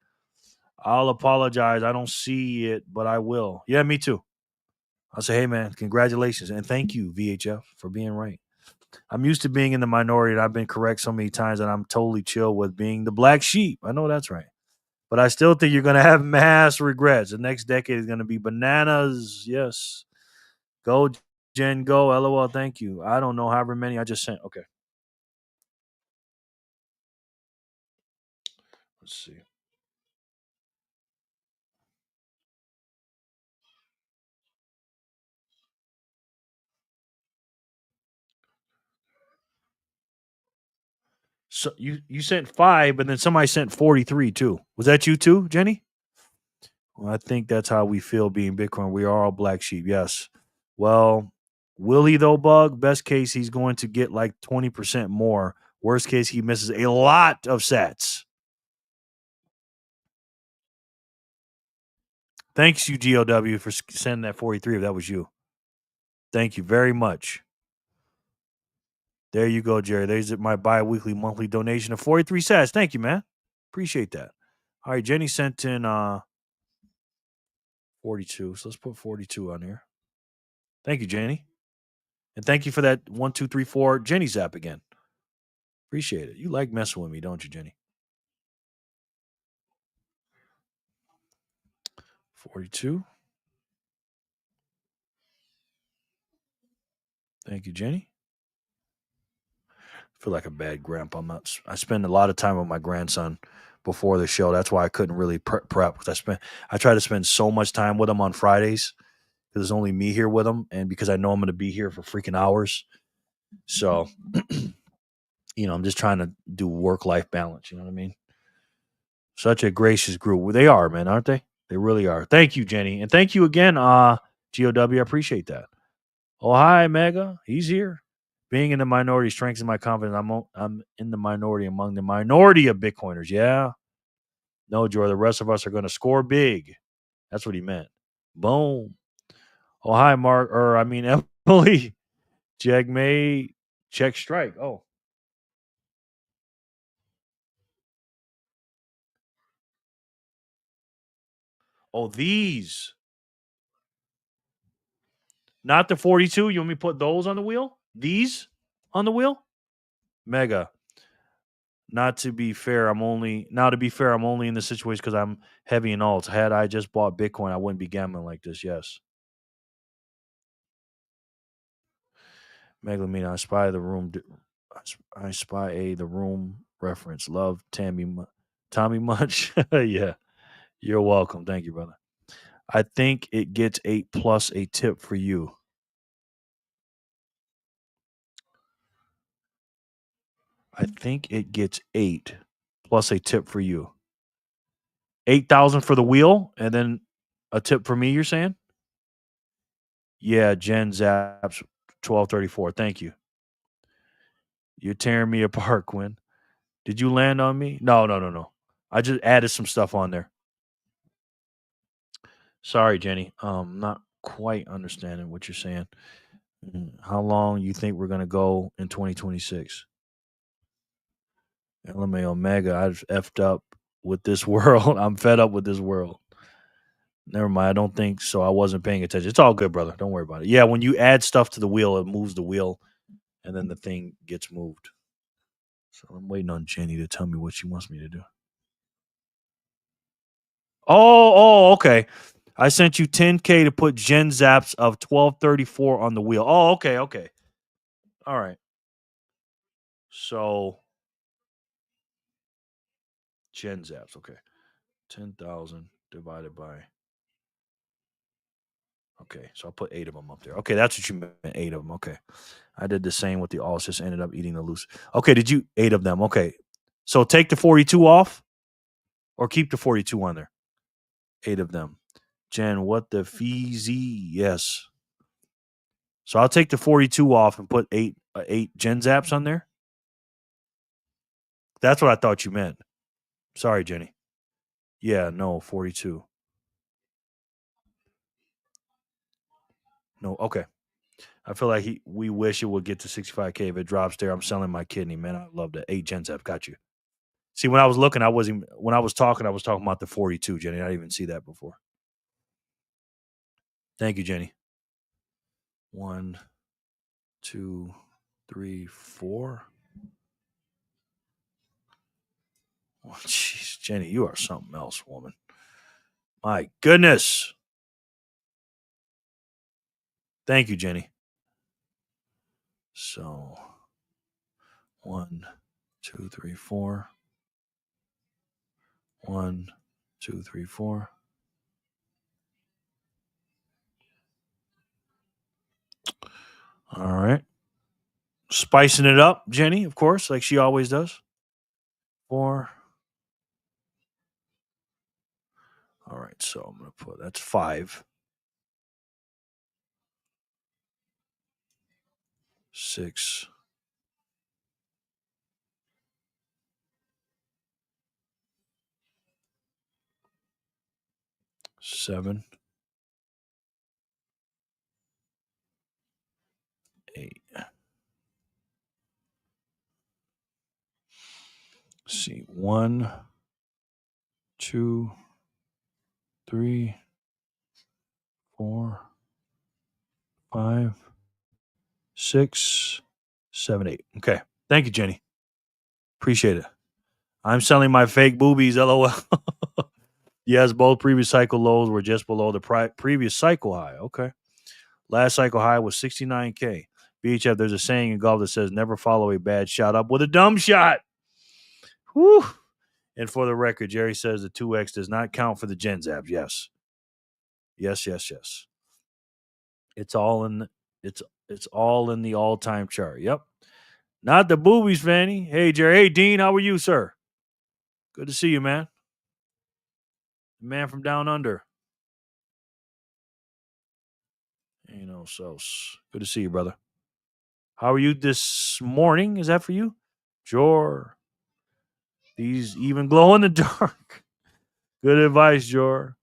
I'll apologize. I don't see it, but I will. Yeah, me too. I'll say, hey, man, congratulations. And thank you, VHF, for being right. I'm used to being in the minority, and I've been correct so many times that I'm totally chill with being the black sheep. I know that's right. But I still think you're going to have mass regrets. The next decade is going to be bananas. Yes. Go, Jen, go. LOL, thank you. I don't know however many I just sent. Okay. Let's see. So you sent 5, but then somebody sent 43 too. Was that you too, Jenny? Well, I think that's how we feel being Bitcoin. We are all black sheep. Yes. Well, will he though, Bug? Best case, he's going to get like 20% more. Worst case, he misses a lot of sats. Thanks you, GOW, for sending that 43 if that was you. Thank you very much. There you go, Jerry. There's my bi-weekly monthly donation of 43 sats. Thank you, man. Appreciate that. All right, Jenny sent in 42. So let's put 42 on here. Thank you, Jenny. And thank you for that 1, 2, 3, 4 Jenny Zap again. Appreciate it. You like messing with me, don't you, Jenny? 42. Thank you, Jenny. I feel like a bad grandpa. I spend a lot of time with my grandson before the show. That's why I couldn't really prep because I try to spend so much time with him on Fridays because there's only me here with him, and because I know I'm going to be here for freaking hours. So, I'm just trying to do work-life balance. You know what I mean? Such a gracious group. They are, man, aren't they? They really are. Thank you, Jenny. And thank you again, GOW. I appreciate that. Oh, hi, Mega. He's here. Being in the minority strengthens my confidence. I'm in the minority among the minority of Bitcoiners. Yeah. No, Joy. The rest of us are going to score big. That's what he meant. Boom. Oh, hi, Mark. Emily. Jegmay. Check strike. Oh. Oh, these. Not the 42. You want me to put those on the wheel? These on the wheel? Mega. To be fair, I'm only in this situation because I'm heavy in alts. Had I just bought Bitcoin, I wouldn't be gambling like this. Yes. Megalomina, I spy the room. I spy the room reference. Love Tommy much. Yeah. You're welcome. Thank you, brother. I think it gets 8 plus a tip for you. I think it gets 8 plus a tip for you. 8,000 for the wheel and then a tip for me, you're saying? Yeah, Gen Zaps. 1234. Thank you. You're tearing me apart, Quinn. Did you land on me? No. I just added some stuff on there. Sorry, Jenny. Not quite understanding what you're saying. How long you think we're gonna go in 2026? LMA Omega, I've effed up with this world. I'm fed up with this world. Never mind. I don't think so. I wasn't paying attention. It's all good, brother. Don't worry about it. Yeah, when you add stuff to the wheel, it moves the wheel, and then the thing gets moved. So I'm waiting on Jenny to tell me what she wants me to do. Oh, okay. I sent you 10K to put Gen Zaps of 1234 on the wheel. Oh, okay. All right. So Gen Zaps, okay. 10,000 divided by. Okay, so I'll put 8 of them up there. Okay, that's what you meant. 8 of them. Okay. I did the same with the all. Just ended up eating the loose. Okay, did you 8 of them? Okay. So take the 42 off or keep the 42 on there. 8 of them. Jen, what the feezy? Yes. So I'll take the 42 off and put 8 Gen Zaps on there. That's what I thought you meant. Sorry, Jenny. Yeah, no, 42. No, okay. I feel like we wish it would get to 65K. If it drops there, I'm selling my kidney, man. I love that. 8 Gen Zap. Got you. See, when I was looking, when I was talking about the 42, Jenny. I didn't even see that before. Thank you, Jenny. 1, 2, 3, 4. Oh, jeez, Jenny, you are something else, woman. My goodness. Thank you, Jenny. So 1, 2, 3, 4. 1, 2, 3, 4. All right. Spicing it up, Jenny, of course, like she always does. 4. All right, so I'm going to put, that's 5. 6. 7. 8. Let's see. 1, 2, 3, 4, 5, 6, 7, 8. Okay. Thank you, Jenny. Appreciate it. I'm selling my fake boobies, LOL. Yes, both previous cycle lows were just below the previous cycle high. Okay. Last cycle high was 69K. BHF, there's a saying in golf that says never follow a bad shot up with a dumb shot. Whew. And for the record, Jerry says the 2X does not count for the Gen Zap. Yes. Yes. It's all in the all-time chart. Yep. Not the boobies, Fanny. Hey, Jerry. Hey, Dean. How are you, sir? Good to see you, man. The man from down under. So good to see you, brother. How are you this morning? Is that for you? Jor. These even glow in the dark. Good advice, Jor.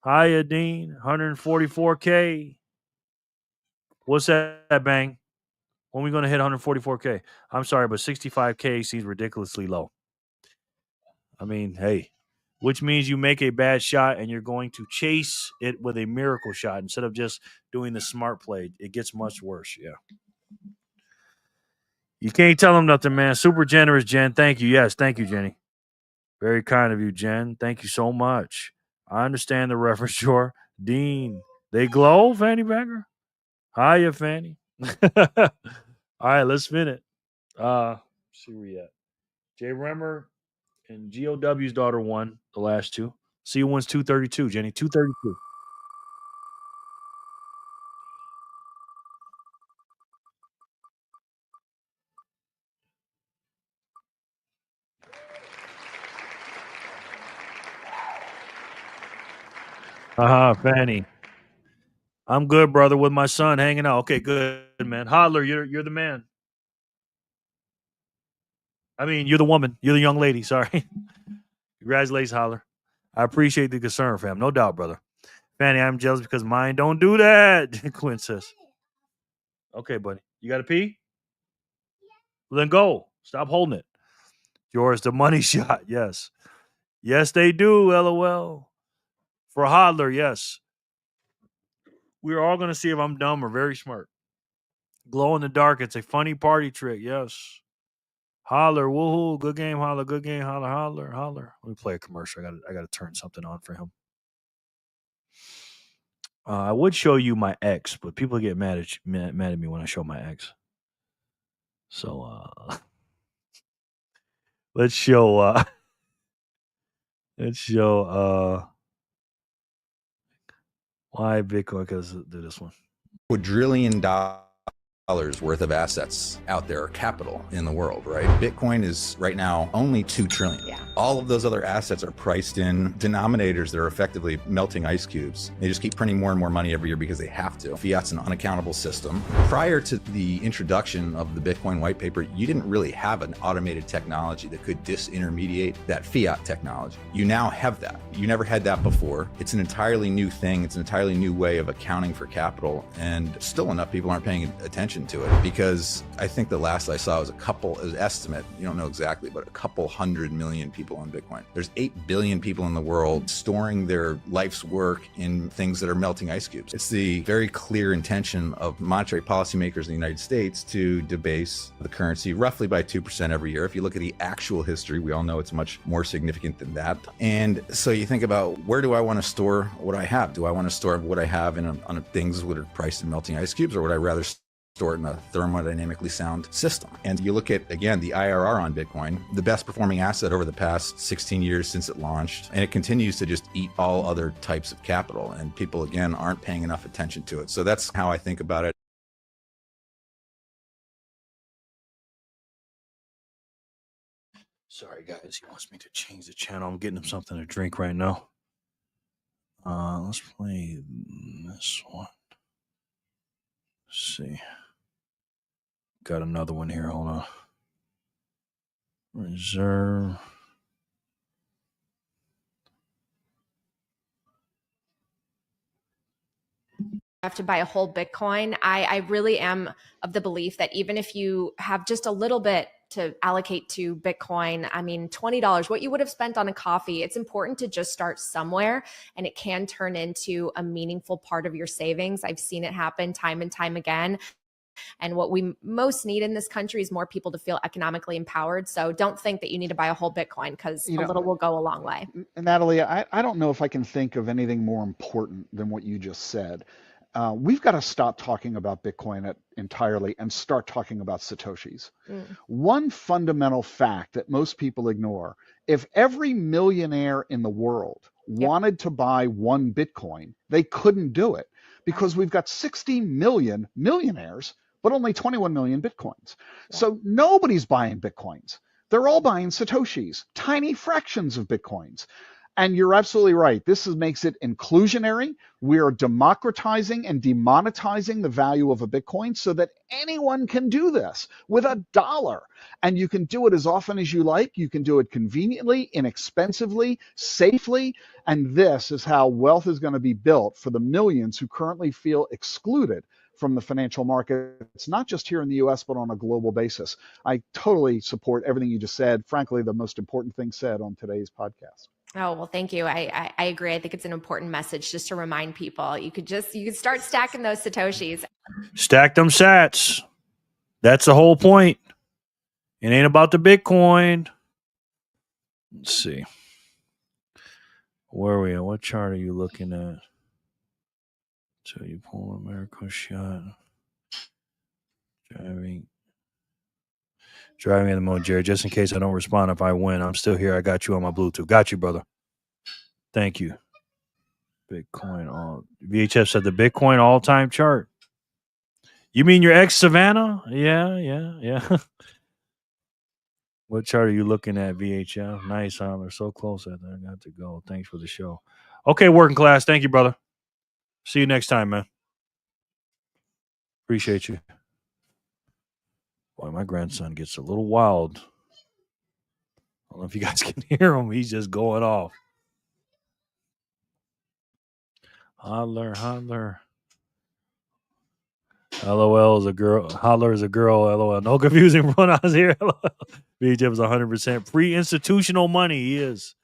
Hiya, Dean. 144K. What's that, Bang? When are we going to hit 144K? I'm sorry, but 65K seems ridiculously low. I mean, hey, which means you make a bad shot and you're going to chase it with a miracle shot instead of just doing the smart play. It gets much worse. Yeah. You can't tell them nothing, man. Super generous, Jen. Thank you. Yes, thank you, Jenny. Very kind of you, Jen. Thank you so much. I understand the reference, sure. Dean, they glow, Fanny Bagger? Hiya, Fanny. All right, let's spin it. See where we at. Jay Remmer and GOW's daughter won the last two. See who wins 232, Jenny. 232. Fanny. I'm good, brother, with my son hanging out. Okay, good, man. Hodler, you're the man. I mean, you're the woman. You're the young lady. Sorry. Congratulations, Holler. I appreciate the concern, fam. No doubt, brother. Fanny, I'm jealous because mine don't do that. Quinn says. Okay, buddy. You got to pee? Well, then go. Stop holding it. Yours, the money shot. Yes. Yes, they do. LOL. For Hodler, yes. We're all going to see if I'm dumb or very smart. Glow in the dark. It's a funny party trick. Yes. Holler. Woohoo. Good game, Holler. Good game, Holler. Holler. Holler. Let me play a commercial. I got to turn something on for him. I would show you my ex, but people get mad at me when I show my ex. So let's show why Bitcoin, because do this one. $1 trillion worth of assets out there, capital in the world, right? Bitcoin is right now only 2 trillion. Yeah. All of those other assets are priced in denominators that are effectively melting ice cubes. They just keep printing more and more money every year because they have to. Fiat's an unaccountable system. Prior to the introduction of the Bitcoin white paper, you didn't really have an automated technology that could disintermediate that fiat technology. You now have that. You never had that before. It's an entirely new thing. It's an entirely new way of accounting for capital, and still enough people aren't paying attention to it, because I think the last I saw was an estimate, you don't know exactly, but a couple 100 million people on Bitcoin. There's 8 billion people in the world storing their life's work in things that are melting ice cubes. It's the very clear intention of monetary policymakers in the United States to debase the currency roughly by 2% every year. If you look at the actual history, we all know it's much more significant than that. And so you think about, where do I want to store what I have? Do I want to store what I have on things that are priced in melting ice cubes, or would I rather store it in a thermodynamically sound system? And you look at, again, the IRR on Bitcoin, the best performing asset over the past 16 years since it launched, and it continues to just eat all other types of capital, and people, again, aren't paying enough attention to it. So that's how I think about it. Sorry, guys. He wants me to change the channel. I'm getting him something to drink right now. Let's play this one. Let's see. Got another one here. Hold on. Reserve. Have to buy a whole Bitcoin. I really am of the belief that even if you have just a little bit to allocate to Bitcoin, I mean, $20, what you would have spent on a coffee, it's important to just start somewhere, and it can turn into a meaningful part of your savings. I've seen it happen time and time again. And what we most need in this country is more people to feel economically empowered. So don't think that you need to buy a whole Bitcoin, because a little will go a long way. Natalie, I don't know if I can think of anything more important than what you just said. We've got to stop talking about Bitcoin entirely and start talking about Satoshis. One fundamental fact that most people ignore: if every millionaire in the world wanted to buy one Bitcoin, they couldn't do it, because we've got 60 million millionaires, but only 21 million Bitcoins. So nobody's buying Bitcoins. They're all buying Satoshis, tiny fractions of Bitcoins. And you're absolutely right. This makes it inclusionary. We are democratizing and demonetizing the value of a Bitcoin so that anyone can do this with $1. And you can do it as often as you like. You can do it conveniently, inexpensively, safely. And this is how wealth is going to be built for the millions who currently feel excluded from the financial markets, not just here in the US, but on a global basis. I totally support everything you just said. Frankly, the most important thing said on today's podcast. Oh, well, thank you. I agree. I think it's an important message just to remind people. You could start stacking those Satoshis. Stack them sats. That's the whole point. It ain't about the Bitcoin. Let's see. Where are we at? What chart are you looking at? So you pull America shot. Driving in the mode, Jerry. Just in case I don't respond if I win, I'm still here. I got you on my Bluetooth. Got you, brother. Thank you. Bitcoin all. VHF said the Bitcoin all-time chart. You mean your ex Savannah? Yeah. What chart are you looking at, VHF? Nice, Holler. So close. I got to go. Thanks for the show. Okay, working class. Thank you, brother. See you next time, man. Appreciate you. Boy, my grandson gets a little wild. I don't know if you guys can hear him. He's just going off. Holler, holler. LOL is a girl. Holler is a girl. LOL. No confusing pronouns here. LOL. BHF is 100% pre-institutional money. He is.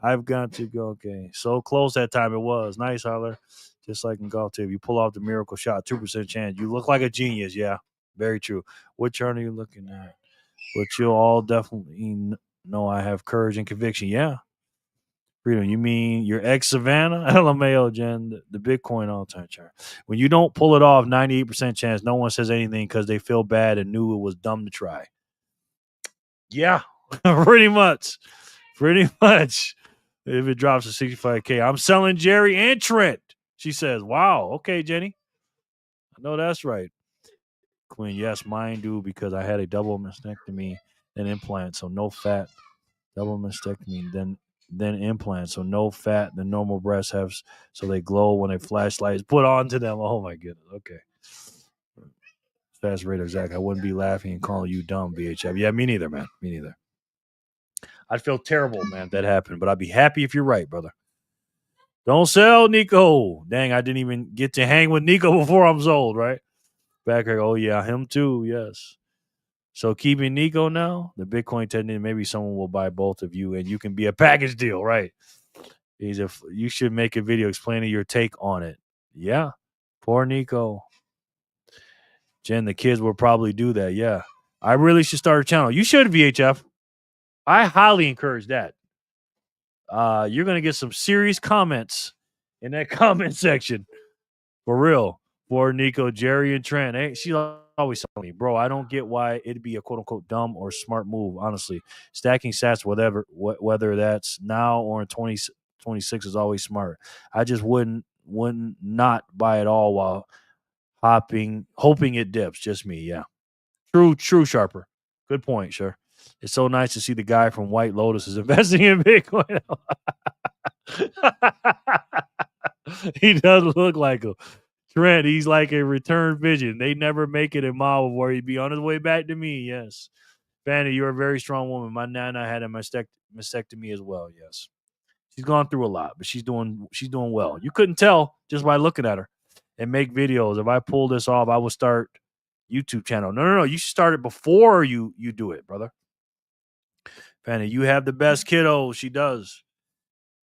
I've got to go. Okay. So close that time it was. Nice, Holler. Just like in golf, too. If you pull off the miracle shot, 2% chance. You look like a genius. Yeah. Very true. What chart are you looking at? But you'll all definitely know I have courage and conviction. Yeah. Freedom, you mean your ex Savannah? LMAO, Jen, the Bitcoin all-time chart. When you don't pull it off, 98% chance no one says anything because they feel bad and knew it was dumb to try. Yeah, pretty much. Pretty much. If it drops to 65K, I'm selling Jerry and Trent. She says, wow, okay, Jenny. I know that's right. Queen, yes, mine do because I had a double mastectomy and implant, so no fat. Double mastectomy, then implants, so no fat. The normal breasts have, so they glow when a flashlight is put onto them. Oh my goodness. Okay. Fast rate of Zach. I wouldn't be laughing and calling you dumb, BHF. Yeah, me neither, man. Me neither. I'd feel terrible, man, if that happened, but I'd be happy if you're right, brother. Don't sell, Nico. Dang, I didn't even get to hang with Nico before I'm sold, right? Back here. Oh yeah, him too. Yes. So keeping Nico now, the Bitcoin tenant, maybe someone will buy both of you and you can be a package deal, right? If you should make a video explaining your take on it. Yeah. Poor Nico. Jen, the kids will probably do that. Yeah. I really should start a channel. You should, VHF. I highly encourage that. You're going to get some serious comments in that comment section. For real. For Nico, Jerry, and Trent. Hey, she always telling me, bro, I don't get why it'd be a quote-unquote dumb or smart move, honestly. Stacking sats, whether that's now or in 2026 is always smart. I just wouldn't not buy it all while hoping it dips. Just me, yeah. True, Sharper. Good point, sure. It's so nice to see the guy from White Lotus is investing in Bitcoin. He does look like him. Trent, he's like a return vision. They never make it a mile before he'd be on his way back to me. Yes. Fanny, you're a very strong woman. My nana had a mastectomy as well. Yes. She's gone through a lot, but she's doing well. You couldn't tell just by looking at her and make videos. If I pull this off, I will start YouTube channel. No. You should start it before you do it, brother. Fanny, you have the best kiddo. She does.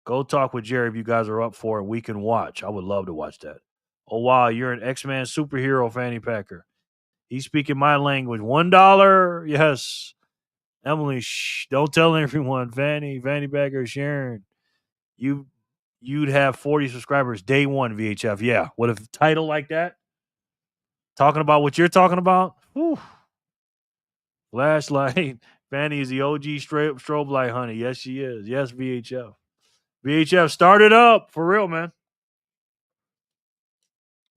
Go talk with Jerry if you guys are up for it. We can watch. I would love to watch that. Oh, wow. You're an X-Man superhero, Fanny Packer. He's speaking my language. $1. Yes. Emily, shh. Don't tell everyone. Fanny Packer, Sharon. You'd have 40 subscribers day one, VHF. Yeah. With a title like that, talking about what you're talking about. Whew. Flashlight. Fanny is the OG strobe light, honey. Yes, she is. Yes, VHF. VHF, start it up. For real, man.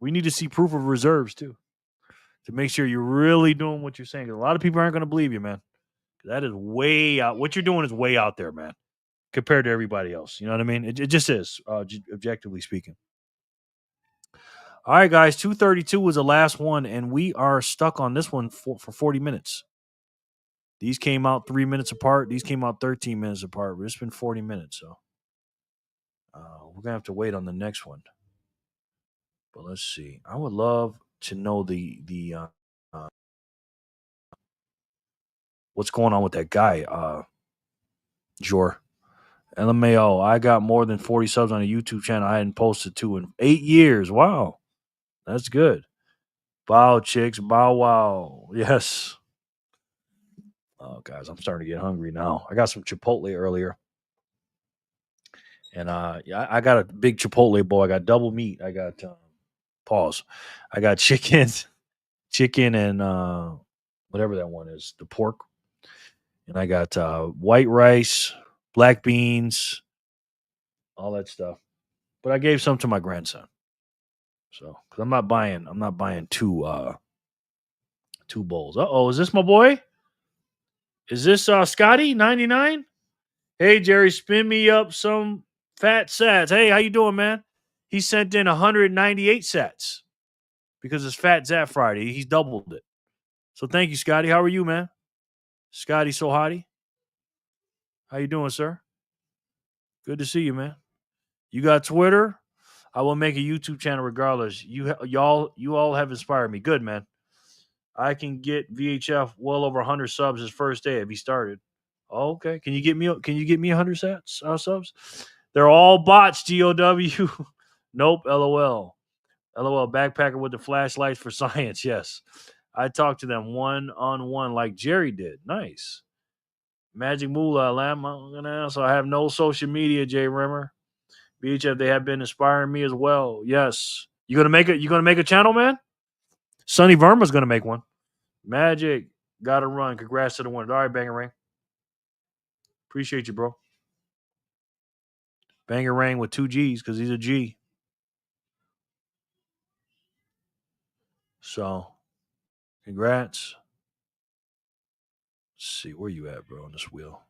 We need to see proof of reserves, too, to make sure you're really doing what you're saying. A lot of people aren't going to believe you, man. That is way out. What you're doing is way out there, man, compared to everybody else. You know what I mean? It just is, objectively speaking. All right, guys. 232 was the last one, and we are stuck on this one for 40 minutes. These came out 3 minutes apart. These came out 13 minutes apart. But it's been 40 minutes, so we're going to have to wait on the next one. But let's see. I would love to know the what's going on with that guy, Jor. LMAO, I got more than 40 subs on a YouTube channel I hadn't posted to in 8 years. Wow. That's good. Bow, chicks. Bow, wow. Yes. Oh, guys, I'm starting to get hungry now. I got some Chipotle earlier. And I got a big Chipotle bowl. I got double meat. I got, pause. I got chicken and whatever that one is, the pork. And I got white rice, black beans, all that stuff. But I gave some to my grandson. So, because I'm not buying two bowls. Uh-oh, is this my boy? Is this Scotty 99? Hey, Jerry, spin me up some fat sats. Hey, how you doing, man? He sent in 198 sats. because it's Fat Zap Friday. He's doubled it. So thank you, Scotty. How are you, man? Scotty So Hottie. How you doing, sir? Good to see you, man. You got Twitter? I will make a YouTube channel regardless. You all have inspired me. Good, man. I can get VHF well over 100 subs his first day if he started. Oh, okay. Can you get me 100 subs? They're all bots, GOW. Nope, LOL. LOL, backpacker with the flashlights for science. Yes. I talked to them one-on-one like Jerry did. Nice. Magic Moolah, Lamb. So I have no social media, Jay Rimmer. BHF, they have been inspiring me as well. Yes. You gonna make a channel, man? Sonny Verma's gonna make one. Magic, gotta run. Congrats to the winner. All right, Banger Ring. Appreciate you, bro. Banger Ring with 2 G's because he's a G. So, congrats. Let's see, where you at, bro, on this wheel?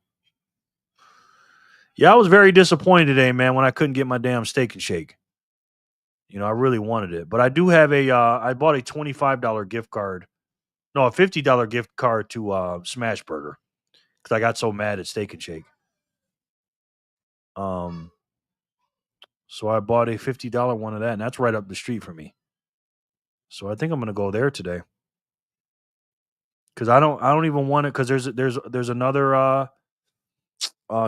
Yeah, I was very disappointed today, man, when I couldn't get my damn Steak and Shake. You know, I really wanted it. But I do have I bought a $25 gift card. No, a $50 gift card to Smash Burger because I got so mad at Steak and Shake. So I bought a $50 one of that, and that's right up the street from me. So I think I'm gonna go there today. Because I don't even want it because there's another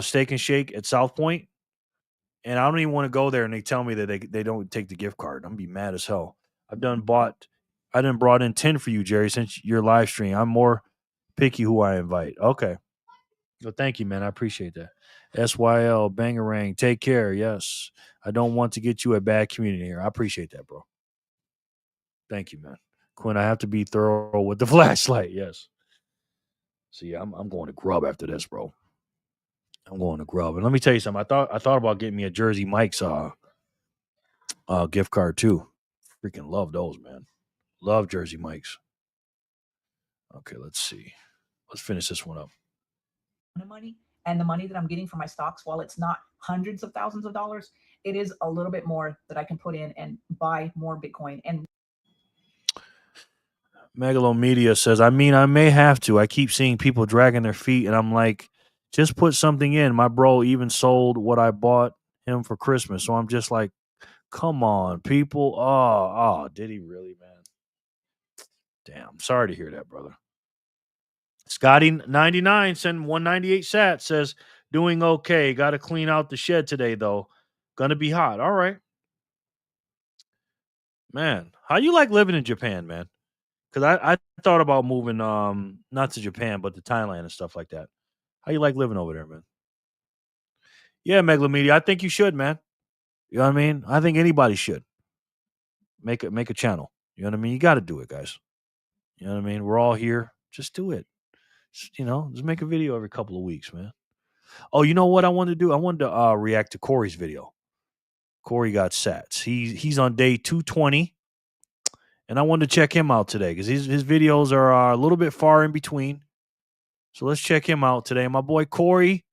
Steak and Shake at South Point, and I don't even want to go there and they tell me that they don't take the gift card. I'm gonna be mad as hell. I done brought in 10 for you, Jerry, since your live stream. I'm more picky who I invite. Okay. Well, thank you, man. I appreciate that. SYL, Bangarang, take care. Yes. I don't want to get you a bad community here. I appreciate that, bro. Thank you, man. Quinn, I have to be thorough with the flashlight. Yes. See, I'm going to grub after this, bro. I'm going to grub. And let me tell you something. I thought about getting me a Jersey Mike's gift card too. Freaking love those, man. Love Jersey Mike's. Okay, let's see. Let's finish this one up. Money and the money that I'm getting from my stocks, while it's not hundreds of thousands of dollars, it is a little bit more that I can put in and buy more Bitcoin. And Megalomedia says, I mean, I may have to. I keep seeing people dragging their feet, and I'm like, just put something in. My bro even sold what I bought him for Christmas. So I'm just like, come on, people. Oh, did he really, man? Damn. Sorry to hear that, brother. Scotty99 sent 198 sat, says, doing okay. Got to clean out the shed today, though. Gonna be hot. All right. Man, how you like living in Japan, man? Because I thought about moving, not to Japan, but to Thailand and stuff like that. How you like living over there, man? Yeah, Megalomedia, I think you should, man. You know what I mean? I think anybody should make a channel. You know what I mean? You got to do it, guys. You know what I mean? We're all here. Just do it. Just make a video every couple of weeks, man. Oh, you know what I wanted to do? I wanted to react to Corey's video. Corey got sats. He's on day 220. And I wanted to check him out today because his videos are a little bit far in between. So let's check him out today. My boy Corey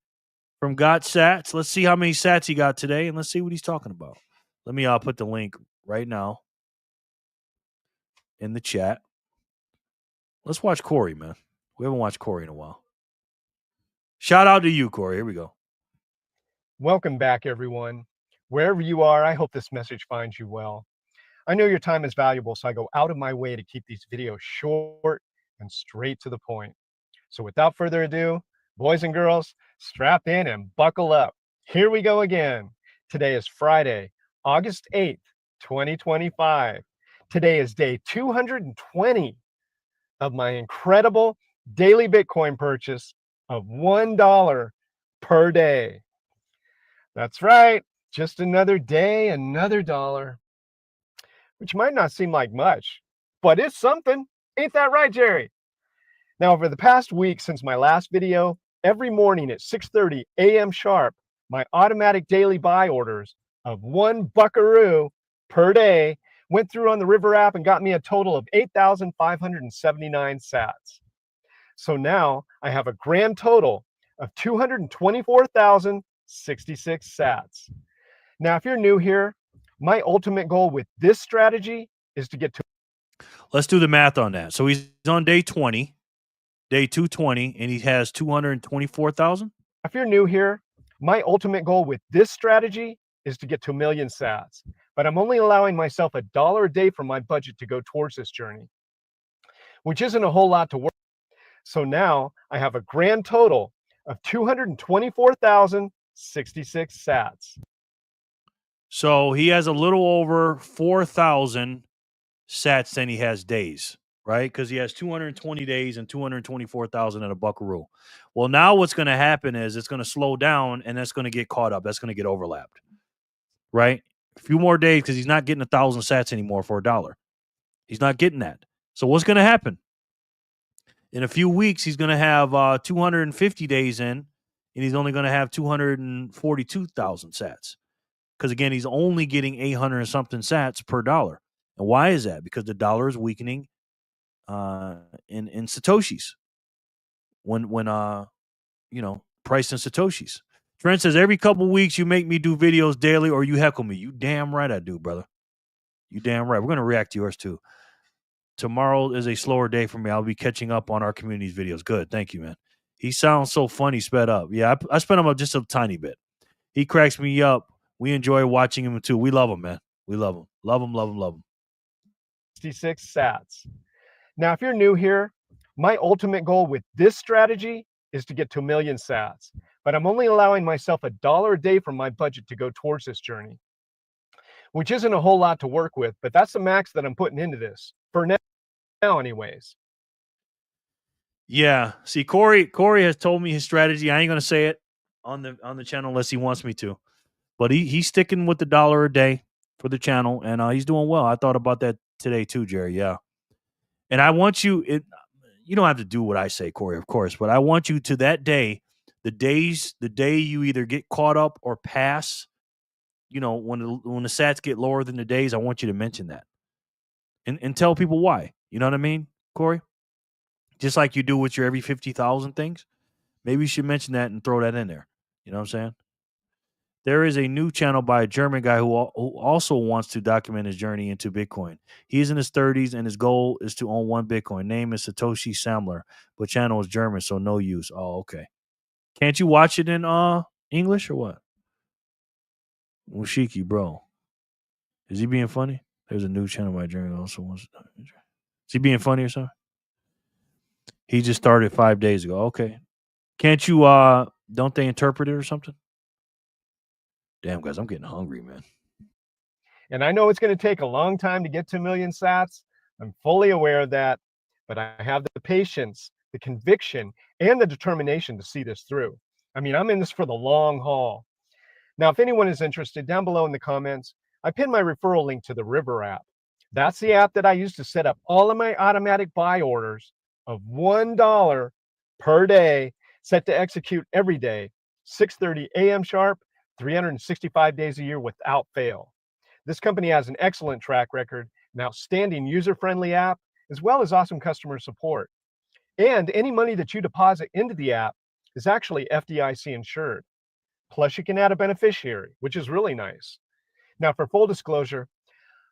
from Got Sats. Let's see how many sats he got today, and let's see what he's talking about. Let me put the link right now in the chat. Let's watch Corey, man. We haven't watched Corey in a while. Shout out to you, Corey. Here we go. Welcome back, everyone. Wherever you are, I hope this message finds you well. I know your time is valuable, so I go out of my way to keep these videos short and straight to the point. So without further ado, boys and girls, strap in and buckle up. Here we go again. Today is Friday, August 8th, 2025. Today is day 220 of my incredible daily Bitcoin purchase of $1 per day. That's right, just another day, another dollar. Which might not seem like much, but it's something. Ain't that right, Jerry? Now, over the past week since my last video, every morning at 6:30 a.m. sharp, my automatic daily buy orders of $1 buckaroo per day went through on the River app and got me a total of 8,579 sats. So now I have a grand total of 224,066 sats. Now, if you're new here, my ultimate goal with this strategy is to get to Let's do the math on that. So he's on day 20, day 220, and he has 224,000. If you're new here, my ultimate goal with this strategy is to get to 1 million sats, but I'm only allowing myself $1 a day from my budget to go towards this journey, which isn't a whole lot to work. So now I have a grand total of 224,066 sats. So he has a little over 4,000 sats than he has days, right? Because he has 220 days and 224,000 at a buckaroo. Well, now what's going to happen is it's going to slow down and that's going to get caught up. That's going to get overlapped, right? A few more days because he's not getting 1,000 sats anymore for $1. He's not getting that. So what's going to happen? In a few weeks, he's going to have 250 days in, and he's only going to have 242,000 sats. Because again, he's only getting 800 and something sats per dollar. And why is that? Because the dollar is weakening in Satoshis. When priced in Satoshis. Trent says, every couple weeks you make me do videos daily or you heckle me. You damn right I do, brother. You damn right. We're going to react to yours too. Tomorrow is a slower day for me. I'll be catching up on our community's videos. Good. Thank you, man. He sounds so funny sped up. Yeah, I sped him up just a tiny bit. He cracks me up. We enjoy watching him too. We love him, man. We love him. Love him, love him, love him. 66 sats. Now, if you're new here, my ultimate goal with this strategy is to get to 1 million sats, but I'm only allowing myself $1 a day from my budget to go towards this journey, which isn't a whole lot to work with, but that's the max that I'm putting into this for now anyways. Yeah. See, Corey has told me his strategy. I ain't going to say it on the channel unless he wants me to. But he's sticking with the $1 a day for the channel, and he's doing well. I thought about that today too, Jerry. Yeah. And I want you you don't have to do what I say, Corey, of course, but I want you to that day, the day you either get caught up or pass, when the sats get lower than the days, I want you to mention that. And tell people why. You know what I mean, Corey? Just like you do with your every 50,000 things. Maybe you should mention that and throw that in there. You know what I'm saying? There is a new channel by a German guy who also wants to document his journey into Bitcoin. He's in his 30s, and his goal is to own 1 Bitcoin. Name is Satoshi Samler, but channel is German, so no use. Oh, okay. Can't you watch it in English or what? Mushiki, bro. Is he being funny? There's a new channel by a German who also wants to document. Is he being funny or something? He just started 5 days ago. Okay. Can't you, don't they interpret it or something? Damn, guys, I'm getting hungry, man. And I know it's going to take a long time to get to 1 million sats. I'm fully aware of that, but I have the patience, the conviction, and the determination to see this through. I mean, I'm in this for the long haul. Now, if anyone is interested, down below in the comments, I pinned my referral link to the River app. That's the app that I use to set up all of my automatic buy orders of $1 per day, set to execute every day, 6:30 a.m. sharp, 365 days a year without fail. This company has an excellent track record, an outstanding user-friendly app, as well as awesome customer support. And any money that you deposit into the app is actually FDIC insured. Plus, you can add a beneficiary, which is really nice. Now, for full disclosure,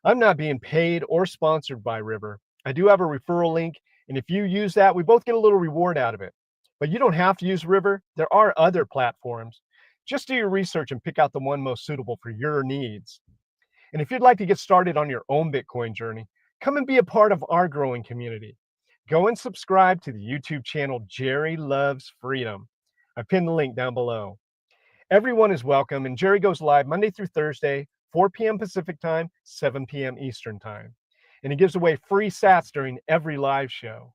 I'm not being paid or sponsored by River. I do have a referral link, and if you use that, we both get a little reward out of it. But you don't have to use River. There are other platforms. Just do your research and pick out the one most suitable for your needs. And if you'd like to get started on your own Bitcoin journey, come and be a part of our growing community. Go and subscribe to the YouTube channel Jerry Loves Freedom. I pinned the link down below. Everyone is welcome, and Jerry goes live Monday through Thursday, 4 p.m. Pacific time, 7 p.m. Eastern time. And he gives away free sats during every live show.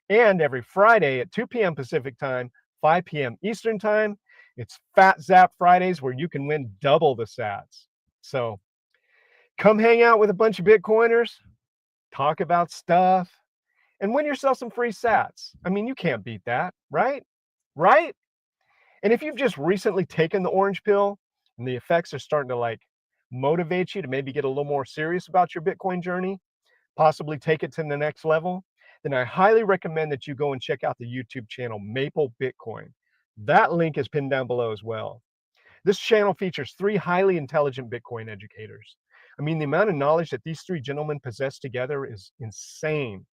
And every Friday at 2 p.m. Pacific time, 5 p.m. Eastern time, it's PHAT Zap Fridays where you can win double the sats. So come hang out with a bunch of Bitcoiners, talk about stuff, and win yourself some free sats. I mean, you can't beat that, right? Right? And if you've just recently taken the orange pill and the effects are starting to motivate you to maybe get a little more serious about your Bitcoin journey, possibly take it to the next level, then I highly recommend that you go and check out the YouTube channel Maple Bitcoin. That link is pinned down below as well. This channel features 3 highly intelligent Bitcoin educators. I mean, the amount of knowledge that these three gentlemen possess together is insane.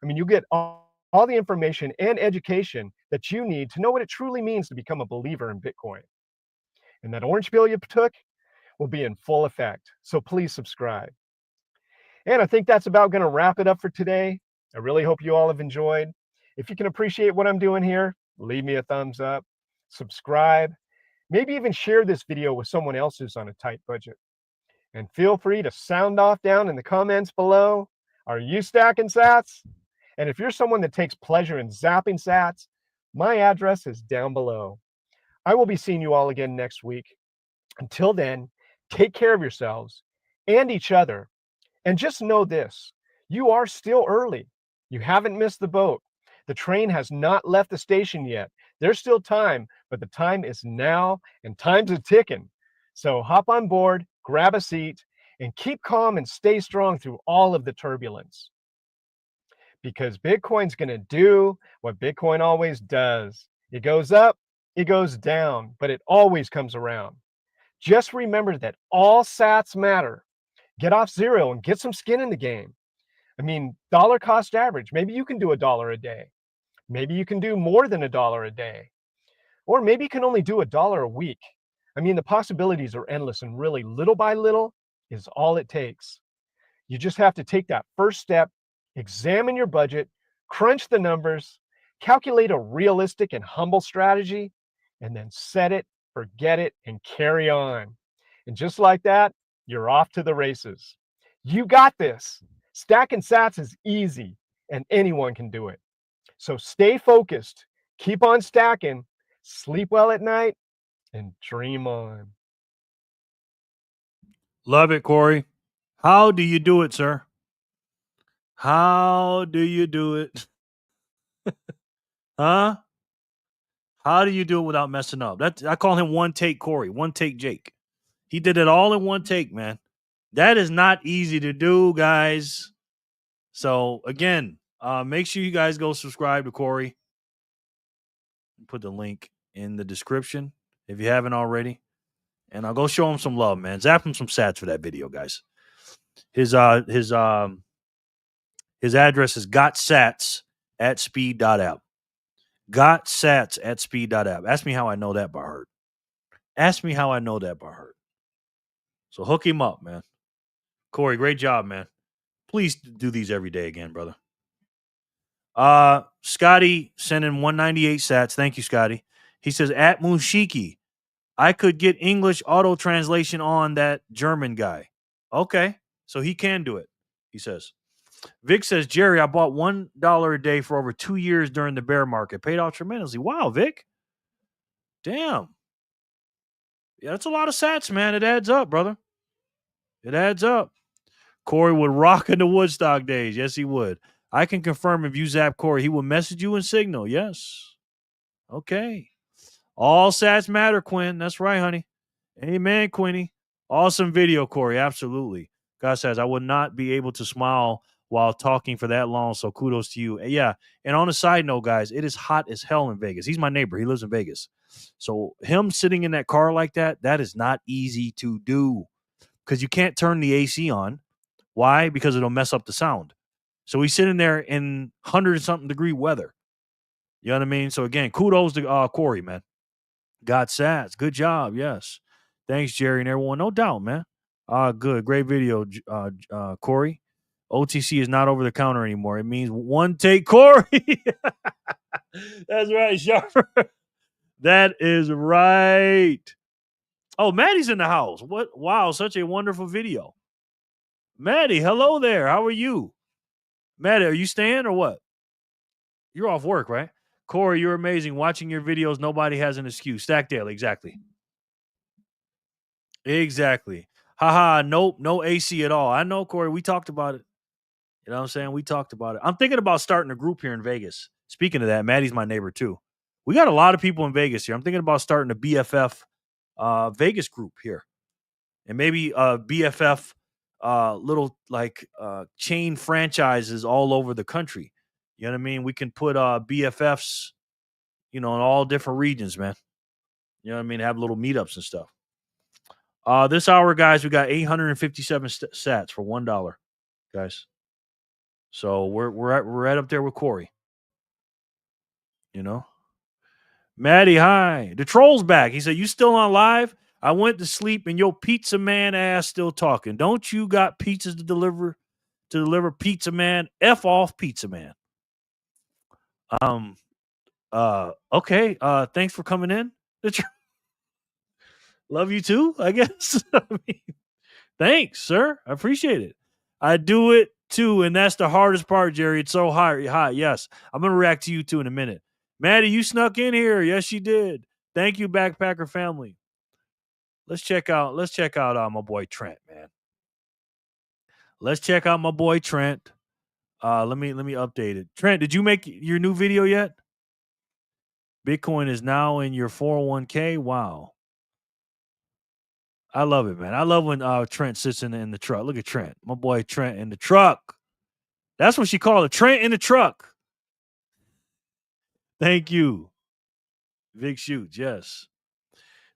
I mean, you get all the information and education that you need to know what it truly means to become a believer in Bitcoin. And that orange pill you took will be in full effect. So please subscribe. And I think that's about going to wrap it up for today. I really hope you all have enjoyed. If you can appreciate what I'm doing here, leave me a thumbs up, subscribe, maybe even share this video with someone else who's on a tight budget. And feel free to sound off down in the comments below. Are you stacking sats? And if you're someone that takes pleasure in zapping sats, my address is down below. I will be seeing you all again next week. Until then, take care of yourselves and each other. And just know this, you are still early. You haven't missed the boat. The train has not left the station yet. There's still time, but the time is now and time's a ticking. So hop on board, grab a seat, and keep calm and stay strong through all of the turbulence. Because Bitcoin's going to do what Bitcoin always does. It goes up, it goes down, but it always comes around. Just remember that all sats matter. Get off zero and get some skin in the game. I mean, dollar cost average. Maybe you can do $1 a day. Maybe you can do more than $1 a day. Or maybe you can only do $1 a week. I mean, the possibilities are endless, and really little by little is all it takes. You just have to take that first step, examine your budget, crunch the numbers, calculate a realistic and humble strategy, and then set it, forget it, and carry on. And just like that, you're off to the races. You got this. Stacking sats is easy, and anyone can do it. So stay focused, keep on stacking, sleep well at night, and dream on. Love it, Corey. How do you do it, sir? How do you do it? Huh? How do you do it without messing up? I call him one take Corey, one take Jake. He did it all in one take, man. That is not easy to do, guys. So again, make sure you guys go subscribe to Corey. Put the link in the description if you haven't already. And I'll go show him some love, man. Zap him some sats for that video, guys. His address is gotsats@speed.app. Gotsats@speed.app. Ask me how I know that by heart. Ask me how I know that by heart. So hook him up, man. Corey, great job, man. Please do these every day again, brother. Scotty sent in 198 sats. Thank you, Scotty. He says, at Munshiki, I could get English auto translation on that German guy. Okay, so he can do it, he says. Vic says, Jerry, I bought $1 a day for over 2 years during the bear market. Paid off tremendously. Wow, Vic. Damn. Yeah, that's a lot of sats, man. It adds up, brother. It adds up. Corey would rock in the Woodstock days. Yes, he would. I can confirm if you zap Corey, he will message you in Signal. Yes. Okay. All sats matter, Quinn. That's right, honey. Amen, Quinny. Awesome video, Corey. Absolutely. God says, I would not be able to smile while talking for that long, so kudos to you. Yeah, and on a side note, guys, it is hot as hell in Vegas. He's my neighbor. He lives in Vegas. So him sitting in that car like that, that is not easy to do because you can't turn the AC on. Why? Because it'll mess up the sound. So he's sitting there in 100-something degree weather. You know what I mean? So again, kudos to Corey, man. Got sats. Good job. Yes. Thanks, Jerry and everyone. No doubt, man. Good. Great video, Corey. OTC is not over the counter anymore. It means one take Corey. That's right, Sharper. That is right. Oh, Maddie's in the house. What? Wow, such a wonderful video. Maddie, hello there. How are you? Maddie, are you staying or what? You're off work, right? Corey, you're amazing. Watching your videos, nobody has an excuse. Stack Daily, exactly. Exactly. Haha, nope, no AC at all. I know, Corey, we talked about it. You know what I'm saying? We talked about it. I'm thinking about starting a group here in Vegas. Speaking of that, Maddie's my neighbor too. We got a lot of people in Vegas here. I'm thinking about starting a BFF Vegas group here. And maybe BFF little like chain franchises all over the country. You know what I mean? We can put BFFs, you know, in all different regions, man. You know what I mean? Have little meetups and stuff. This hour, guys, we got 857 sats for $1, guys. So we're right up there with Corey. You know, Maddie, hi. The troll's back. He said, "You still on live? I went to sleep and your pizza man ass still talking. Don't you got pizzas to deliver? Pizza man? F off, pizza man." Okay. Thanks for coming in. Love you too, I guess. I mean, thanks, sir. I appreciate it. I do it too, and that's the hardest part, Jerry. It's so hot. Yes, I'm gonna react to you too in a minute. Maddie, you snuck in here. Yes, you did. Thank you, Backpacker family. Let's check out my boy Trent, man. Let's check out my boy Trent. Let me update it. Trent, did you make your new video yet? Bitcoin is now in your 401k. Wow. I love it, man. I love when Trent sits in the truck. Look at Trent. My boy Trent in the truck. That's what she called it. Trent in the truck. Thank you. Vic Shoots, yes.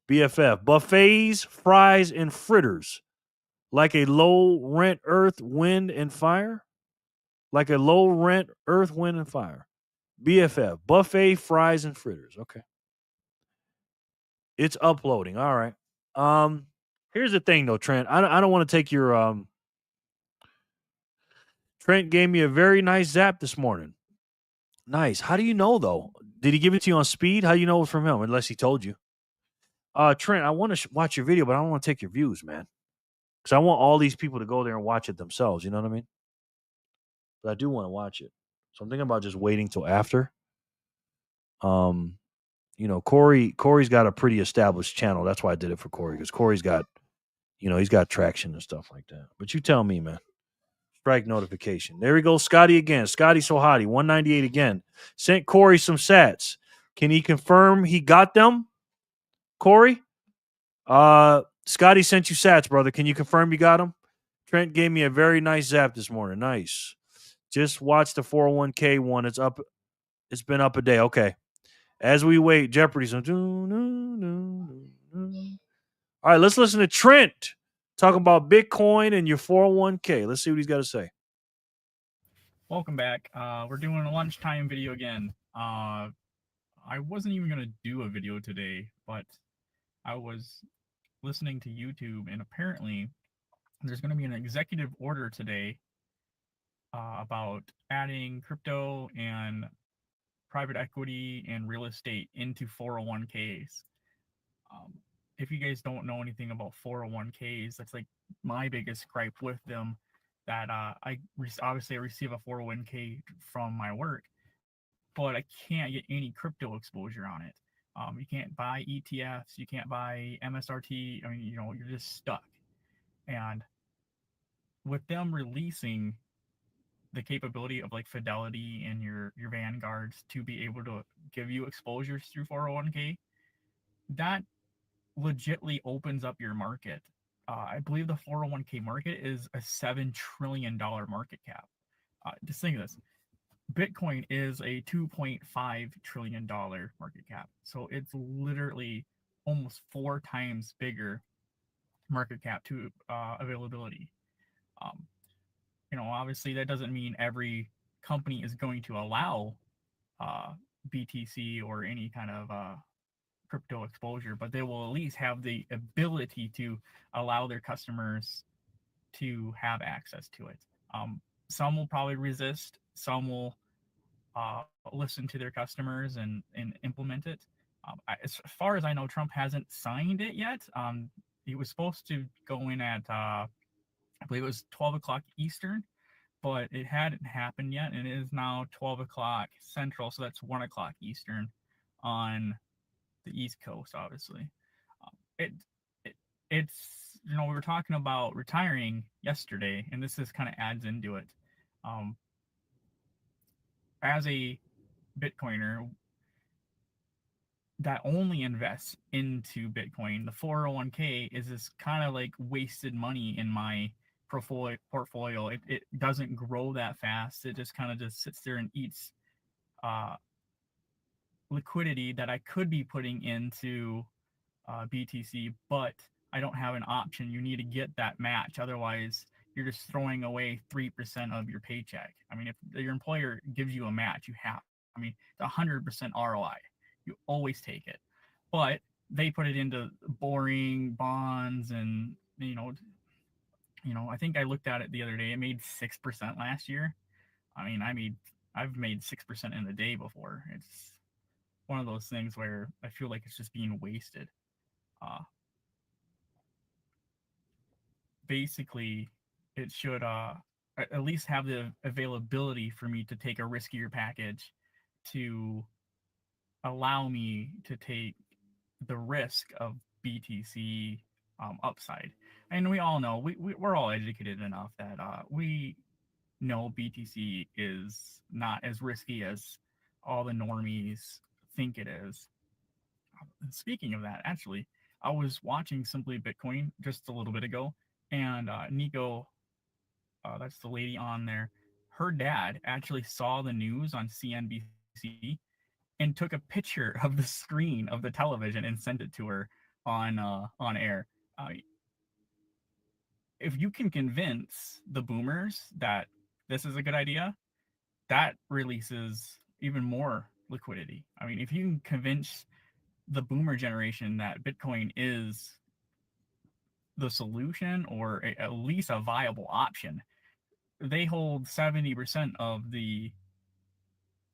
BFF. Buffets, fries, and fritters. Like a low rent earth, wind, and fire. Like a low rent earth, wind, and fire. BFF. Buffet, fries, and fritters. Okay. It's uploading. All right. Here's the thing though, Trent. I don't want to take your Trent gave me a very nice zap this morning. Nice. How do you know though? Did he give it to you on speed? How do you know it's from him? Unless he told you. Trent, I want to watch your video, but I don't want to take your views, man. Because I want all these people to go there and watch it themselves. You know what I mean? But I do want to watch it. So I'm thinking about just waiting till after. You know, Corey's got a pretty established channel. That's why I did it for Corey, because Corey's got, you know, he's got traction and stuff like that. But you tell me, man. Strike notification. There we go. Scotty again. Scotty so hottie. 198 again. Sent Corey some sats. Can he confirm he got them? Corey? Scotty sent you sats, brother. Can you confirm you got them? Trent gave me a very nice zap this morning. Nice. Just watch the 401k one. It's up. It's been up a day. Okay. As we wait, Jeopardy's on. All right, let's listen to Trent talking about Bitcoin and your 401k. Let's see what he's got to say. Welcome back. We're doing a lunchtime video again. I wasn't even going to do a video today, but I was listening to YouTube, and apparently there's going to be an executive order today about adding crypto and private equity and real estate into 401ks. If you guys don't know anything about 401ks, that's like my biggest gripe with them, that obviously I receive a 401k from my work, but I can't get any crypto exposure on it. You can't buy ETFs, you can't buy MSRT. I mean, you know, you're just stuck. And with them releasing the capability of like Fidelity and your Vanguards to be able to give you exposures through 401k, that legitly opens up your market. I believe the 401k market is a $7 trillion market cap. Just think of this. Bitcoin is a $2.5 trillion market cap. So it's literally almost 4 times bigger market cap to availability. You know, obviously that doesn't mean every company is going to allow BTC or any kind of crypto exposure, but they will at least have the ability to allow their customers to have access to it. Some will probably resist, some will listen to their customers and implement it. As far as I know, Trump hasn't signed it yet. He was supposed to go in at, I believe it was 12 o'clock Eastern, but it hadn't happened yet, and it is now 12 o'clock Central, so that's 1 o'clock Eastern on the East Coast, obviously. It's, you know, we were talking about retiring yesterday, and this kind of adds into it. As a Bitcoiner that only invests into Bitcoin, the 401k is this kind of like wasted money in my portfolio. It doesn't grow that fast. It just kind of just sits there and eats liquidity that I could be putting into BTC, but I don't have an option. You need to get that match. Otherwise, you're just throwing away 3% of your paycheck. I mean, if your employer gives you a match, you have, I mean, it's 100% ROI. You always take it. But they put it into boring bonds and, I think I looked at it the other day. It made 6% last year. I mean, I've made 6% in a day before. It's one of those things where I feel like it's just being wasted. Basically, it should at least have the availability for me to take a riskier package to allow me to take the risk of BTC upside. And we all know, we're all educated enough that we know BTC is not as risky as all the normies think it is. Speaking of that, actually, I was watching Simply Bitcoin just a little bit ago, and Nico, that's the lady on there, her dad actually saw the news on CNBC and took a picture of the screen of the television and sent it to her on air. If you can convince the boomers that this is a good idea, that releases even more liquidity. I mean, if you can convince the boomer generation that Bitcoin is the solution or at least a viable option, they hold 70% of the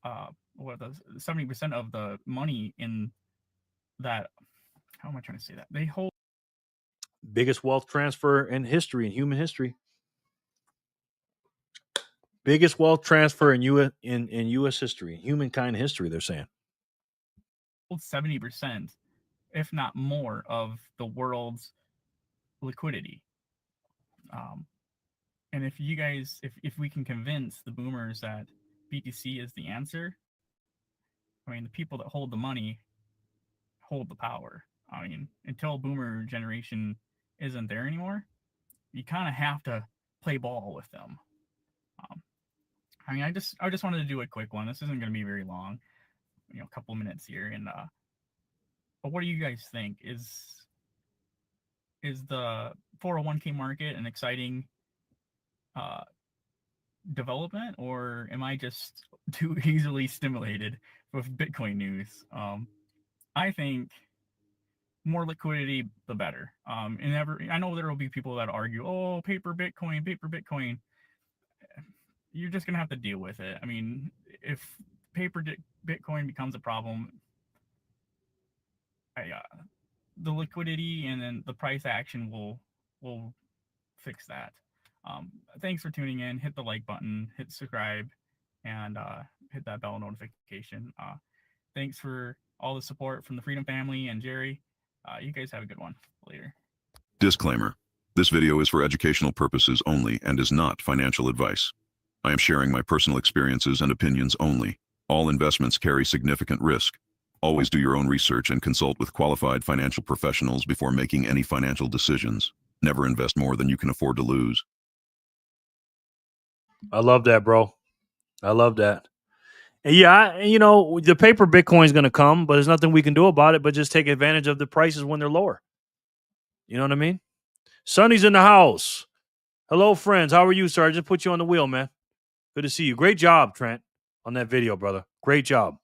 70% of the money in that. How am I trying to say that? They hold Biggest wealth transfer in history, in human history. Biggest wealth transfer in U.S. history, humankind history, they're saying. 70%, if not more, of the world's liquidity. And if you guys, if we can convince the boomers that BTC is the answer, I mean, the people that hold the money hold the power. I mean, until boomer generation isn't there anymore, you kind of have to play ball with them. I mean, I just wanted to do a quick one. This isn't going to be very long, a couple of minutes here. And but what do you guys think? Is the 401k market an exciting development, or am I just too easily stimulated with Bitcoin news? I think more liquidity, the better. And I know there will be people that argue, oh, paper Bitcoin. You're just gonna have to deal with it. I mean, if paper Bitcoin becomes a problem, the liquidity and then the price action will fix that. Thanks for tuning in. Hit the like button, hit subscribe, and hit that bell notification. Thanks for all the support from the Freedom family and Jerry. You guys have a good one. Later. Disclaimer. This video is for educational purposes only and is not financial advice. I am sharing my personal experiences and opinions only. All investments carry significant risk. Always do your own research and consult with qualified financial professionals before making any financial decisions. Never invest more than you can afford to lose. I love that, bro. I love that. And yeah, the paper Bitcoin is going to come, but there's nothing we can do about it but just take advantage of the prices when they're lower. You know what I mean? Sonny's in the house. Hello, friends. How are you, sir? I just put you on the wheel, man. Good to see you. Great job, Trent, on that video, brother. Great job.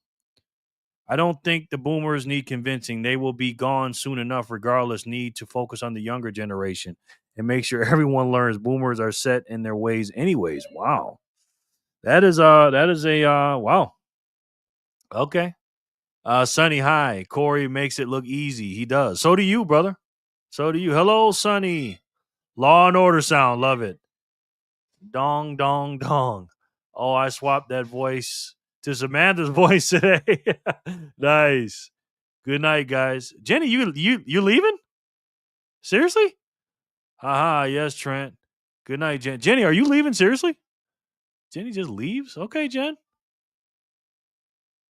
I don't think the boomers need convincing. They will be gone soon enough, regardless. Need to focus on the younger generation and make sure everyone learns boomers are set in their ways anyways. Wow. That is a wow. Okay. Sonny, hi. Corey makes it look easy. He does. So do you, brother. So do you. Hello, Sonny. Law and Order sound. Love it. Dong, dong, dong. Oh, I swapped that voice to Samantha's voice today. Nice. Good night, guys. Jenny, you leaving? Seriously? Haha, yes, Trent. Good night, Jen. Jenny, are you leaving? Seriously? Jenny just leaves? Okay, Jen.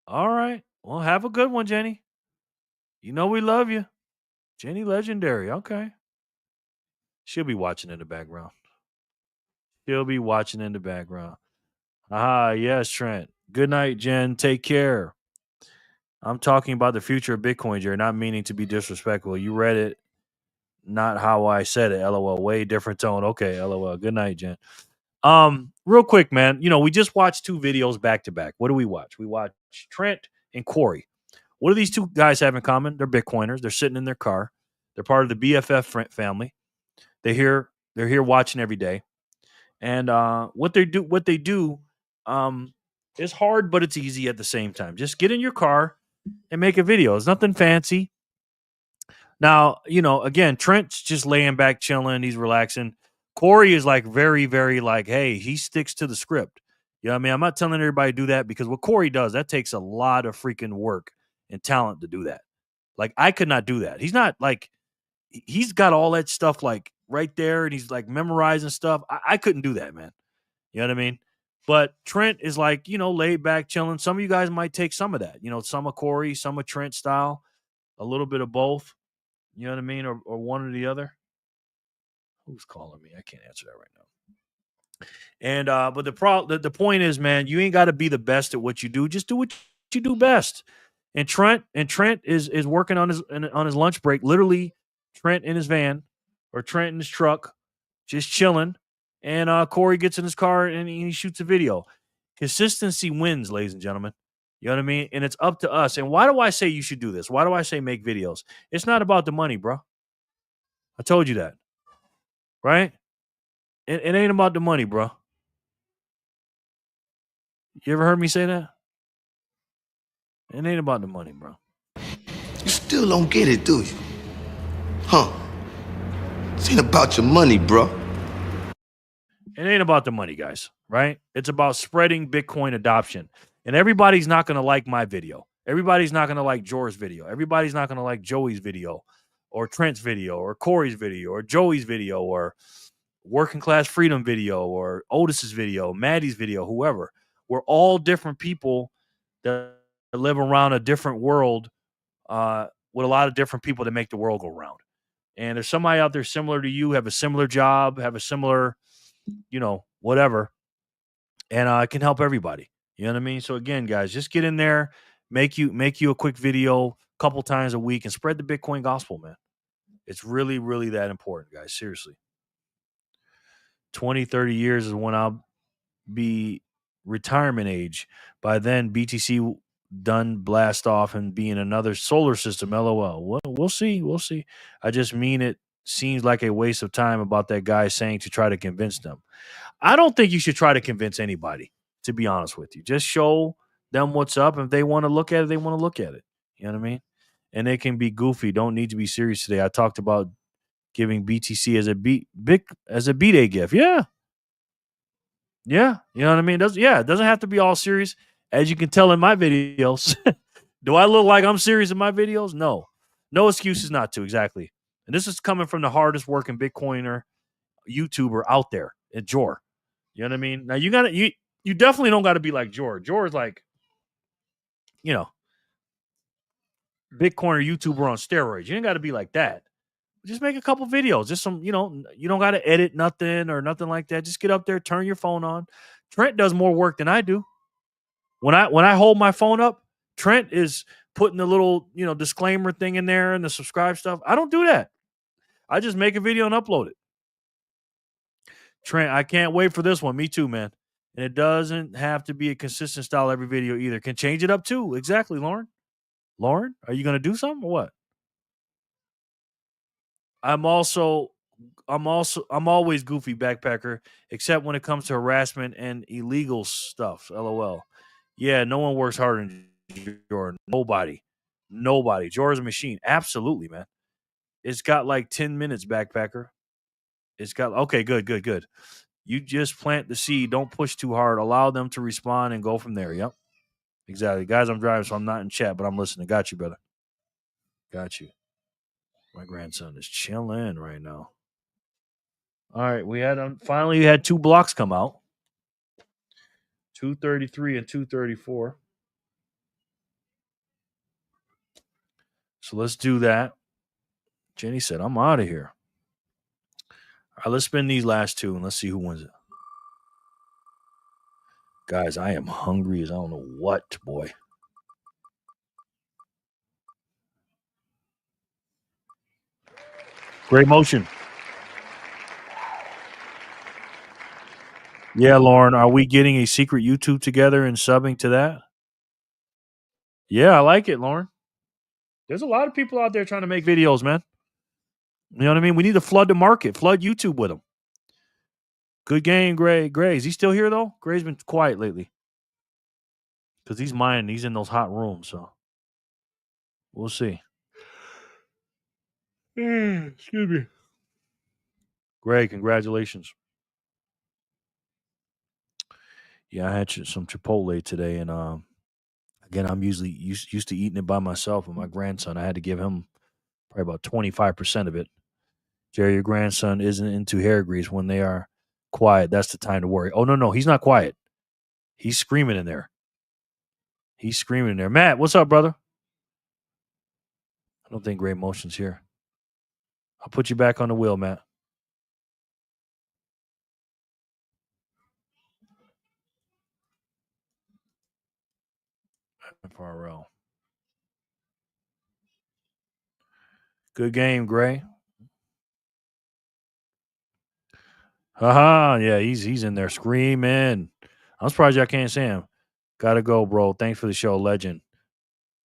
All right. Well, have a good one, Jenny. You know we love you. Jenny Legendary. Okay. She'll be watching in the background. She'll be watching in the background. Yes, Trent. Good night, Jen. Take care. I'm talking about the future of Bitcoin, Jerry, not meaning to be disrespectful. You read it. not how I said it. LOL. Way different tone. Okay, LOL. Good night, Jen. Real quick, man. You know, we just watched 2 videos back to back. What do we watch? We watch Trent and Corey. What do these 2 guys have in common? They're Bitcoiners. They're sitting in their car. They're part of the BFF family. They're here watching every day. And what they do is hard, but it's easy at the same time. Just get in your car and make a video. It's nothing fancy. Now, you know, again, Trent's just laying back, chilling. He's relaxing. Corey is like very, very like, hey, he sticks to the script. You know what I mean? I'm not telling everybody to do that because what Corey does, that takes a lot of freaking work and talent to do that. Like, I could not do that. He's not like, he's got all that stuff like right there and he's like memorizing stuff. I couldn't do that, man. You know what I mean? But Trent is like, you know, laid back, chilling. Some of you guys might take some of that. You know, some of Corey, some of Trent style, a little bit of both. You know what I mean? Or one or the other. Who's calling me? I can't answer that right now. And but the point is, man, you ain't got to be the best at what you do. Just do what you do best. And Trent is working on his lunch break. Literally, Trent in his van or Trent in his truck, just chilling. And Corey gets in his car and he shoots a video. Consistency wins, ladies and gentlemen. You know what I mean? And it's up to us. And why do I say you should do this? Why do I say make videos? It's not about the money, bro. I told you that. Right? It ain't about the money, bro. You ever heard me say that? It ain't about the money, bro. You still don't get it, do you? Huh? It ain't about your money, bro. It ain't about the money, guys, right? It's about spreading Bitcoin adoption. And everybody's not going to like my video. Everybody's not going to like Jor's video. Everybody's not going to like Joey's video or Trent's video or Corey's video or Joey's video or Working Class Freedom video or Otis's video, Maddie's video, whoever. We're all different people that live around a different world with a lot of different people that make the world go round. And there's somebody out there similar to you, have a similar job, have a similar, you know, whatever. And it can help everybody. You know what I mean? So again, guys, just get in there, make you a quick video a couple times a week and spread the Bitcoin gospel, man. It's really, really that important, guys. Seriously. 20, 30 years is when I'll be retirement age. By then, BTC done blast off and be in another solar system. LOL. Well, we'll see. We'll see. I just mean it seems like a waste of time about that guy saying to try to convince them. I don't think you should try to convince anybody, to be honest with you. Just show them what's up. If they want to look at it, they want to look at it. You know what I mean? And they can be goofy. Don't need to be serious today. I talked about giving BTC as a B-Day gift. Yeah. Yeah. You know what I mean? It doesn't have to be all serious. As you can tell in my videos. Do I look like I'm serious in my videos? No. No excuses not to, exactly. And this is coming from the hardest working Bitcoiner YouTuber out there at Jor. You know what I mean? Now you definitely don't got to be like Jor. Jor is like, you know, Bitcoiner YouTuber on steroids. You ain't got to be like that. Just make a couple videos. Just some, you know, you don't got to edit nothing or nothing like that. Just get up there, turn your phone on. Trent does more work than I do. When I hold my phone up, Trent is putting the little, you know, disclaimer thing in there and the subscribe stuff. I don't do that. I just make a video and upload it. Trent, I can't wait for this one. Me too, man. And it doesn't have to be a consistent style every video either. Can change it up too. Exactly, Lauren. Lauren, are you going to do something or what? I'm always goofy, backpacker, except when it comes to harassment and illegal stuff. LOL. Yeah, no one works harder than Jordan. Nobody. Jordan's a machine. Absolutely, man. It's got like 10 minutes, backpacker. It's got, okay, good. You just plant the seed. Don't push too hard. Allow them to respond and go from there. Yep. Exactly. Guys, I'm driving, so I'm not in chat, but I'm listening. Got you, brother. Got you. My grandson is chilling right now. All right. We had 2 blocks come out. 233 and 234. So let's do that. Jenny said, I'm out of here. All right, let's spin these last 2 and let's see who wins it. Guys, I am hungry as I don't know what, boy. Great motion. Yeah, Lauren, are we getting a secret YouTube together and subbing to that? Yeah, I like it, Lauren. There's a lot of people out there trying to make videos, man. You know what I mean? We need to flood the market, flood YouTube with them. Good game, Gray. Gray, is he still here, though? Gray's been quiet lately. Because he's mining. He's in those hot rooms, so we'll see. Excuse me. Gray, congratulations. Yeah, I had some Chipotle today, and again, I'm usually used to eating it by myself with my grandson. I had to give him probably about 25% of it. Jerry, your grandson isn't into hair grease. When they are quiet, that's the time to worry. Oh, no, he's not quiet. He's screaming in there. He's screaming in there. Matt, what's up, brother? I don't think Great Motion's here. I'll put you back on the wheel, Matt. FRL. Good game, Gray. Haha, yeah, he's in there screaming. I'm surprised y'all can't see him. Gotta go, bro. Thanks for the show, legend.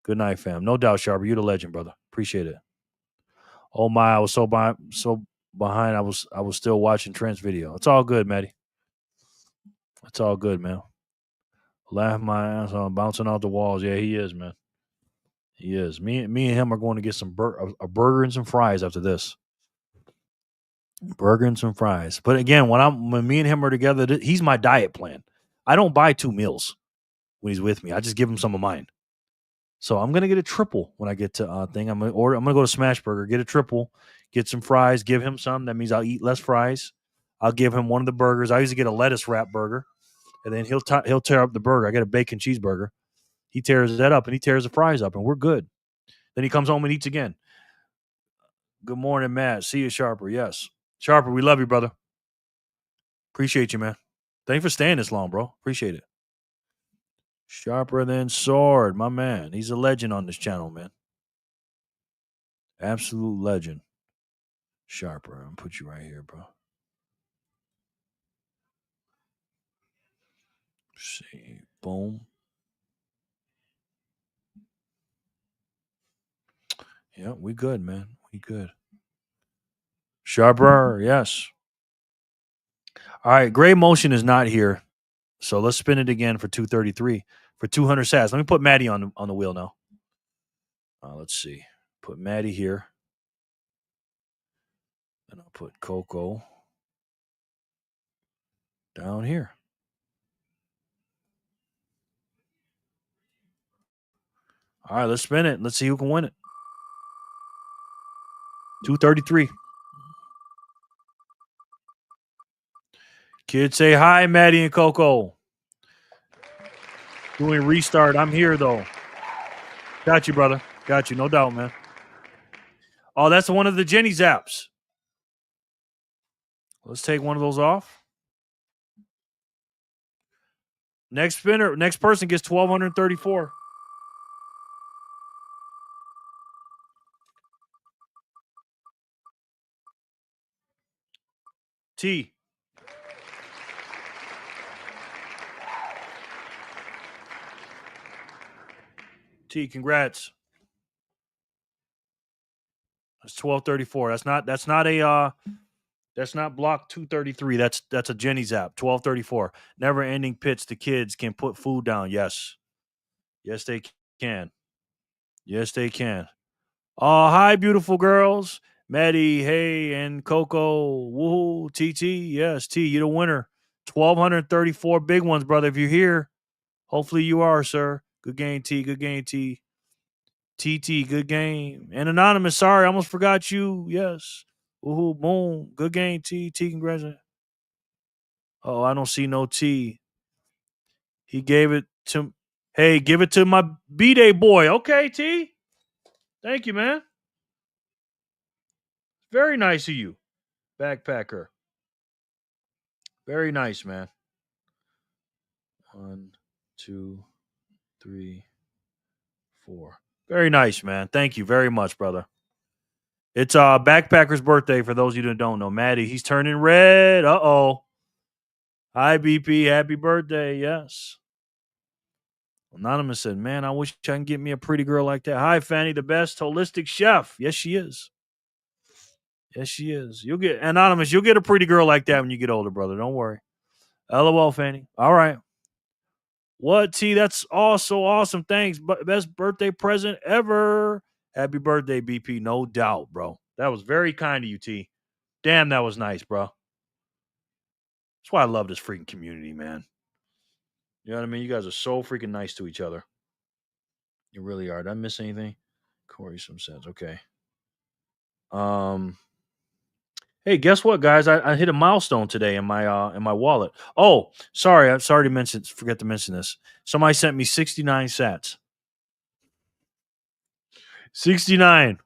Good night, fam. No doubt, Sharper. You the legend, brother. Appreciate it. Oh my, I was so behind. I was still watching Trent's video. It's all good, Matty. It's all good, man. Laugh my ass off, bouncing off the walls. Yeah, he is, man. He is. Me and him are going to get some a burger and some fries after this. Burger and some fries. But again, when me and him are together, he's my diet plan. I don't buy 2 meals when he's with me. I just give him some of mine. So I'm gonna get a triple when I get to thing. I'm gonna go to Smash Burger, get a triple, get some fries, give him some. That means I'll eat less fries. I'll give him one of the burgers. I usually get a lettuce wrap burger, and then he'll tear up the burger. I get a bacon cheeseburger. He tears that up and he tears the fries up, and we're good. Then he comes home and eats again. Good morning, Matt. See you, Sharper. Yes, Sharper. We love you, brother. Appreciate you, man. Thanks for staying this long, bro. Appreciate it. Sharper than sword, my man. He's a legend on this channel, man. Absolute legend. Sharper. I'm put you right here, bro. See. Boom. Yeah, we good, man. We good. Sharper, yes. All right, Gray Motion is not here. So let's spin it again for 233. For 200 sats. Let me put Maddie on the wheel now. Let's see. Put Maddie here. And I'll put Coco down here. All right, let's spin it. Let's see who can win it. 233. Kids say hi, Maddie and Coco. Doing restart. I'm here, though. Got you, brother. Got you. No doubt, man. Oh, that's one of the Jenny Zaps. Let's take one of those off. Next person gets 1,234. T. T, congrats. That's 1,234. That's not block 233. That's a Jenny Zap. 1,234. Never ending pits. The kids can put food down. Yes. Yes, they can. Yes, they can. Oh, hi, beautiful girls. Maddie, hey, and Coco. Woohoo. TT. Yes, T, you're the winner. 1,234 big ones, brother. If you're here, hopefully you are, sir. Good game, T. Good game, T. TT, good game. And Anonymous, sorry, I almost forgot you. Yes. Woohoo, boom. Good game, T. T, congratulations. Oh, I don't see no T. He gave it to, hey, give it to my B-Day boy. Okay, T. Thank you, man. Very nice of you, backpacker. Very nice, man. 1, 2, 3, 4. Very nice, man. Thank you very much, brother. It's Backpacker's birthday for those of you that don't know. Maddie, he's turning red. Uh-oh. Hi, BP. Happy birthday. Yes. Anonymous said, man, I wish I can get me a pretty girl like that. Hi, Fanny, the best holistic chef. Yes, she is. Yes, she is. You'll get Anonymous. You'll get a pretty girl like that when you get older, brother. Don't worry. LOL, Fanny. All right. What, T? That's also awesome. Thanks. Best birthday present ever. Happy birthday, BP. No doubt, bro. That was very kind of you, T. Damn, that was nice, bro. That's why I love this freaking community, man. You know what I mean? You guys are so freaking nice to each other. You really are. Did I miss anything? Corey, some sense. Okay. Hey, guess what, guys? I hit a milestone today in my wallet. Oh, sorry. I'm sorry to mention. Forget to mention this. Somebody sent me 69 sats. 69.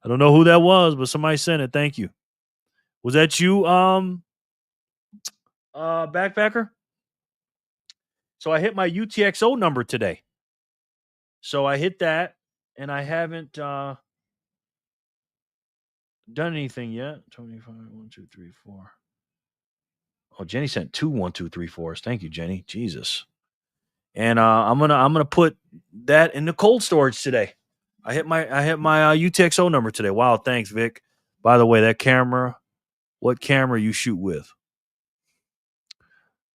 I don't know who that was, but somebody sent it. Thank you. Was that you, Backpacker? So I hit my UTXO number today. So I hit that, and I haven't done anything yet. 25, 1, 2, 3, 4. Oh, Jenny sent 2 1, 2, 3, 4s. Thank you, Jenny. Jesus. And I'm gonna put that in the cold storage today. I hit my UTXO number today. Wow, thanks, Vic. By the way, that camera, what camera you shoot with?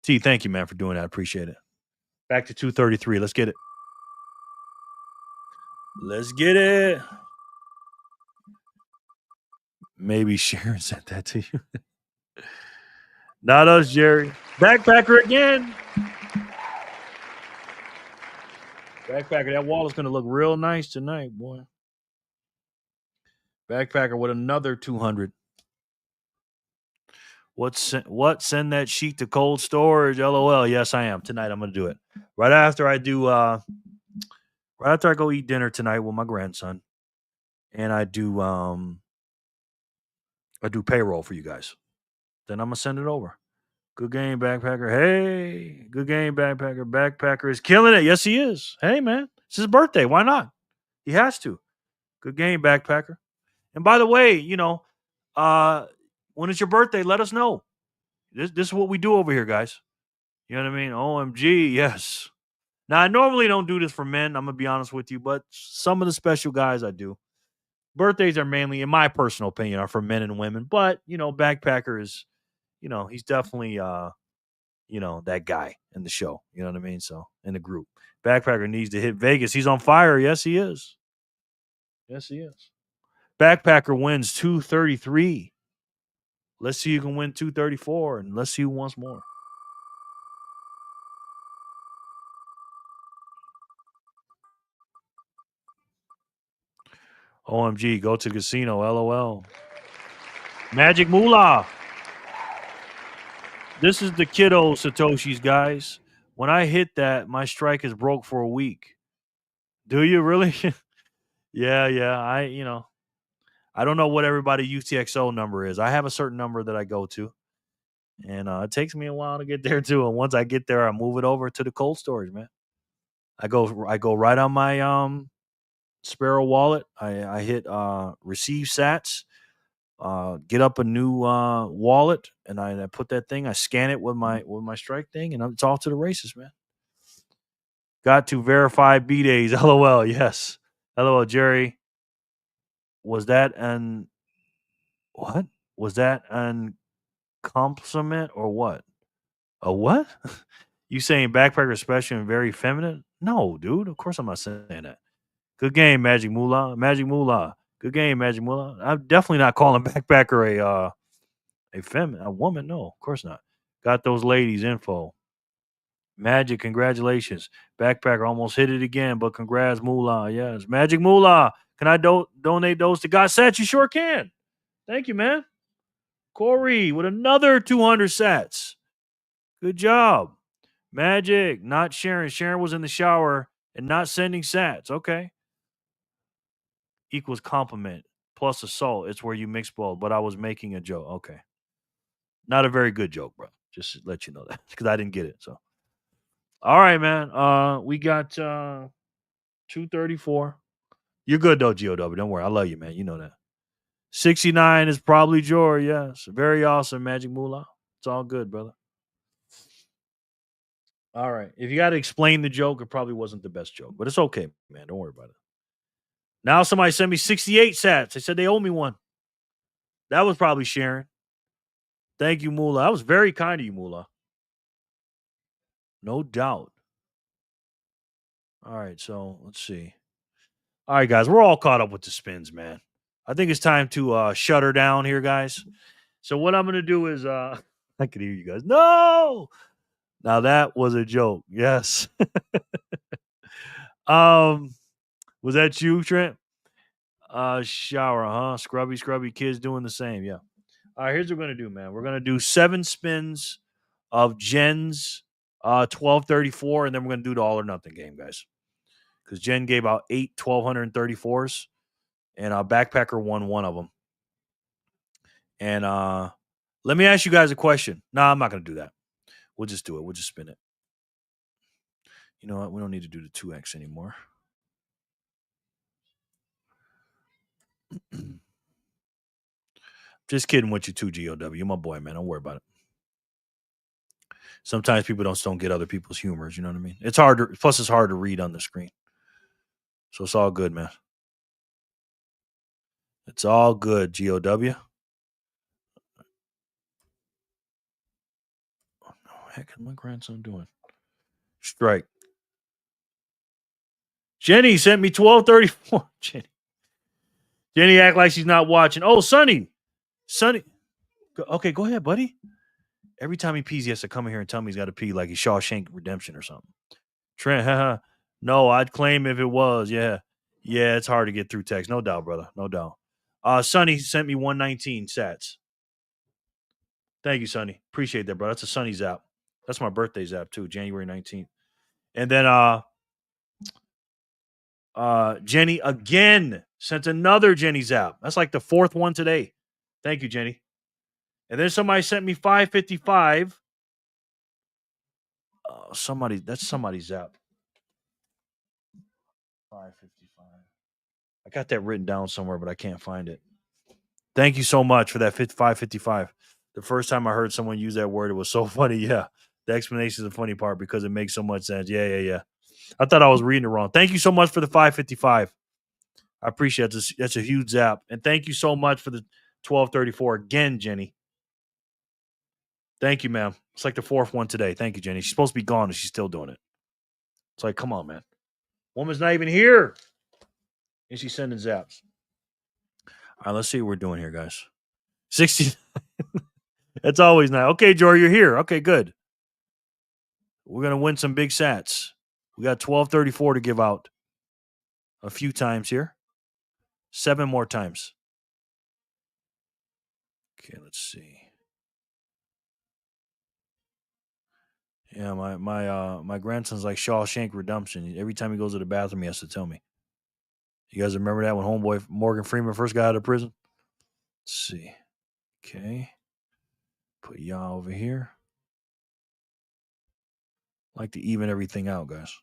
T, thank you, man, for doing that. I appreciate it. Back to 233. Let's get it. Let's get it. Maybe Sharon sent that to you. Not us, Jerry. Backpacker again. Backpacker, that wallet's going to look real nice tonight, boy. Backpacker with another 200. What? Send that sheet to cold storage? LOL. Yes, I am. Tonight I'm going to do it. Right after I go eat dinner tonight with my grandson. And I do payroll for you guys. Then I'm going to send it over. Good game, Backpacker. Hey, good game, Backpacker. Backpacker is killing it. Yes, he is. Hey, man. It's his birthday. Why not? He has to. Good game, Backpacker. And by the way, when it's your birthday, let us know. This is what we do over here, guys. You know what I mean? OMG, yes. Now, I normally don't do this for men, I'm going to be honest with you, but some of the special guys I do. Birthdays are mainly, in my personal opinion, are for men and women. But, Backpacker is, he's definitely, that guy in the show. You know what I mean? So, in the group. Backpacker needs to hit Vegas. He's on fire. Yes, he is. Yes, he is. Backpacker wins 233. Let's see who can win 234, and let's see who wants more. OMG, go to the casino, LOL. Magic Moolah. This is the kiddo Satoshis, guys. When I hit that, my strike is broke for a week. Do you really? Yeah. I don't know what everybody UTXO number is. I have a certain number that I go to. And it takes me a while to get there too. And once I get there, I move it over to the cold storage, man. I go right on my Sparrow wallet. I hit receive sats, get up a new wallet, and I put that thing. I scan it with my strike thing, and it's off to the races, man. Got to verify B days. LOL. Yes. LOL, Jerry. Was that an what? Was that an compliment or what? A what? You saying Backpacker special and very feminine? No, dude. Of course I'm not saying that. Good game, Magic Moolah. Magic Moolah. Good game, Magic Moolah. I'm definitely not calling Backpacker a woman. No, of course not. Got those ladies info. Magic, congratulations. Backpacker almost hit it again, but congrats, Moolah. Yes. Magic Moolah. Can I donate those to God Sats? You sure can. Thank you, man. Corey with another 200 sats. Good job. Magic, not Sharon. Sharon was in the shower and not sending sats. Okay. Equals compliment plus assault. It's where you mix both, but I was making a joke. Okay. Not a very good joke, bro. Just to let you know that because I didn't get it. So, all right, man. We got 234. You're good though, GOW. Don't worry. I love you, man. You know that. 69 is probably Jor. Yes. Very awesome, Magic Moolah. It's all good, brother. All right. If you got to explain the joke, it probably wasn't the best joke, but it's okay, man. Don't worry about it. Now somebody sent me 68 sats. They said they owe me one. That was probably Sharon. Thank you, Moolah. That was very kind of you, Moolah. No doubt. All right, so let's see. All right, guys, we're all caught up with the spins, man. I think it's time to shut her down here, guys. So what I'm going to do is I can hear you guys. No! Now that was a joke. Yes. Was that you, Trent? Shower, huh? Scrubby kids doing the same. Yeah. All right, here's what we're going to do, man. We're going to do 7 spins of Jen's 1234, and then we're going to do the all or nothing game, guys. Because Jen gave out 8 1234s, and Backpacker won one of them. And let me ask you guys a question. No, I'm not going to do that. We'll just do it. We'll just spin it. You know what? We don't need to do the 2X anymore. Just kidding with you too, GOW. You're my boy, man. Don't worry about it. Sometimes people don't get other people's humors. You know what I mean? It's hard. Plus, it's hard to read on the screen. So it's all good, man. It's all good, GOW. What the heck is my grandson doing? Strike. Jenny sent me 1234. Jenny act like she's not watching. Oh, Sonny. Okay, go ahead, buddy. Every time he pees, he has to come in here and tell me he's got to pee like he's Shawshank Redemption or something. Trent, haha. No, I'd claim if it was. Yeah. Yeah, it's hard to get through text. No doubt, brother. No doubt. Sonny sent me 119 sats. Thank you, Sonny. Appreciate that, bro. That's a Sonny Zap. That's my birthday Zap, too, January 19th. And then Jenny again sent another Jenny Zap. That's like the 4th one today. Thank you, Jenny. And then somebody sent me 555. That's somebody's Zap. 555. I got that written down somewhere, but I can't find it. Thank you so much for that 555. The first time I heard someone use that word, it was so funny. Yeah. The explanation is the funny part because it makes so much sense. Yeah. I thought I was reading it wrong. Thank you so much for the 555. I appreciate it. That's a huge Zap. And thank you so much for the 1234 again, Jenny. Thank you, ma'am. It's like the 4th one today. Thank you, Jenny. She's supposed to be gone and she's still doing it. It's like, come on, man. Woman's not even here. And she's sending Zaps. All right, let's see what we're doing here, guys. 60. That's always nice. Okay, Jory, you're here. Okay, good. We're going to win some big sats. We got 1234 to give out a few times here. 7 more times. Okay, let's see. Yeah, my grandson's like Shawshank Redemption. Every time he goes to the bathroom, he has to tell me. You guys remember that when homeboy Morgan Freeman first got out of prison? Let's see. Okay. Put y'all over here. Like to even everything out, guys.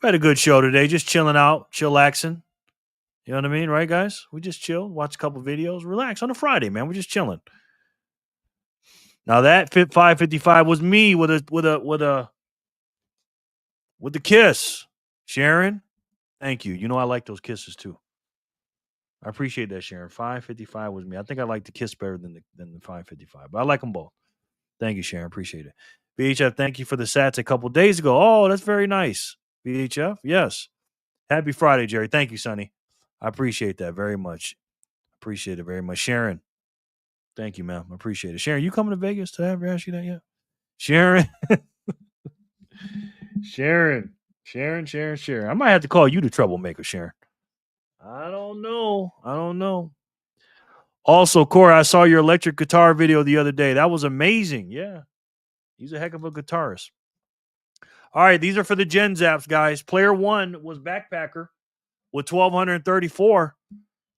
We had a good show today. Just chilling out, chillaxing. You know what I mean, right, guys? We just chilled, watch a couple videos, relax on a Friday, man. We're just chilling. Now that 555 was me with the kiss, Sharon. Thank you. You know I like those kisses too. I appreciate that, Sharon. 555 was me. I think I like the kiss better than the 555, but I like them both. Thank you, Sharon. Appreciate it. VHF, thank you for the sats a couple days ago. Oh, that's very nice. VHF, yes. Happy Friday, Jerry. Thank you, Sonny. I appreciate that very much. Appreciate it very much. Sharon, thank you, ma'am. I appreciate it. Sharon, you coming to Vegas? Did I ever ask you that yet? Sharon. Sharon. I might have to call you the troublemaker, Sharon. I don't know. Also, Corey, I saw your electric guitar video the other day. That was amazing. Yeah. He's a heck of a guitarist. All right, these are for the Gen Zaps, guys. Player 1 was Backpacker with 1,234.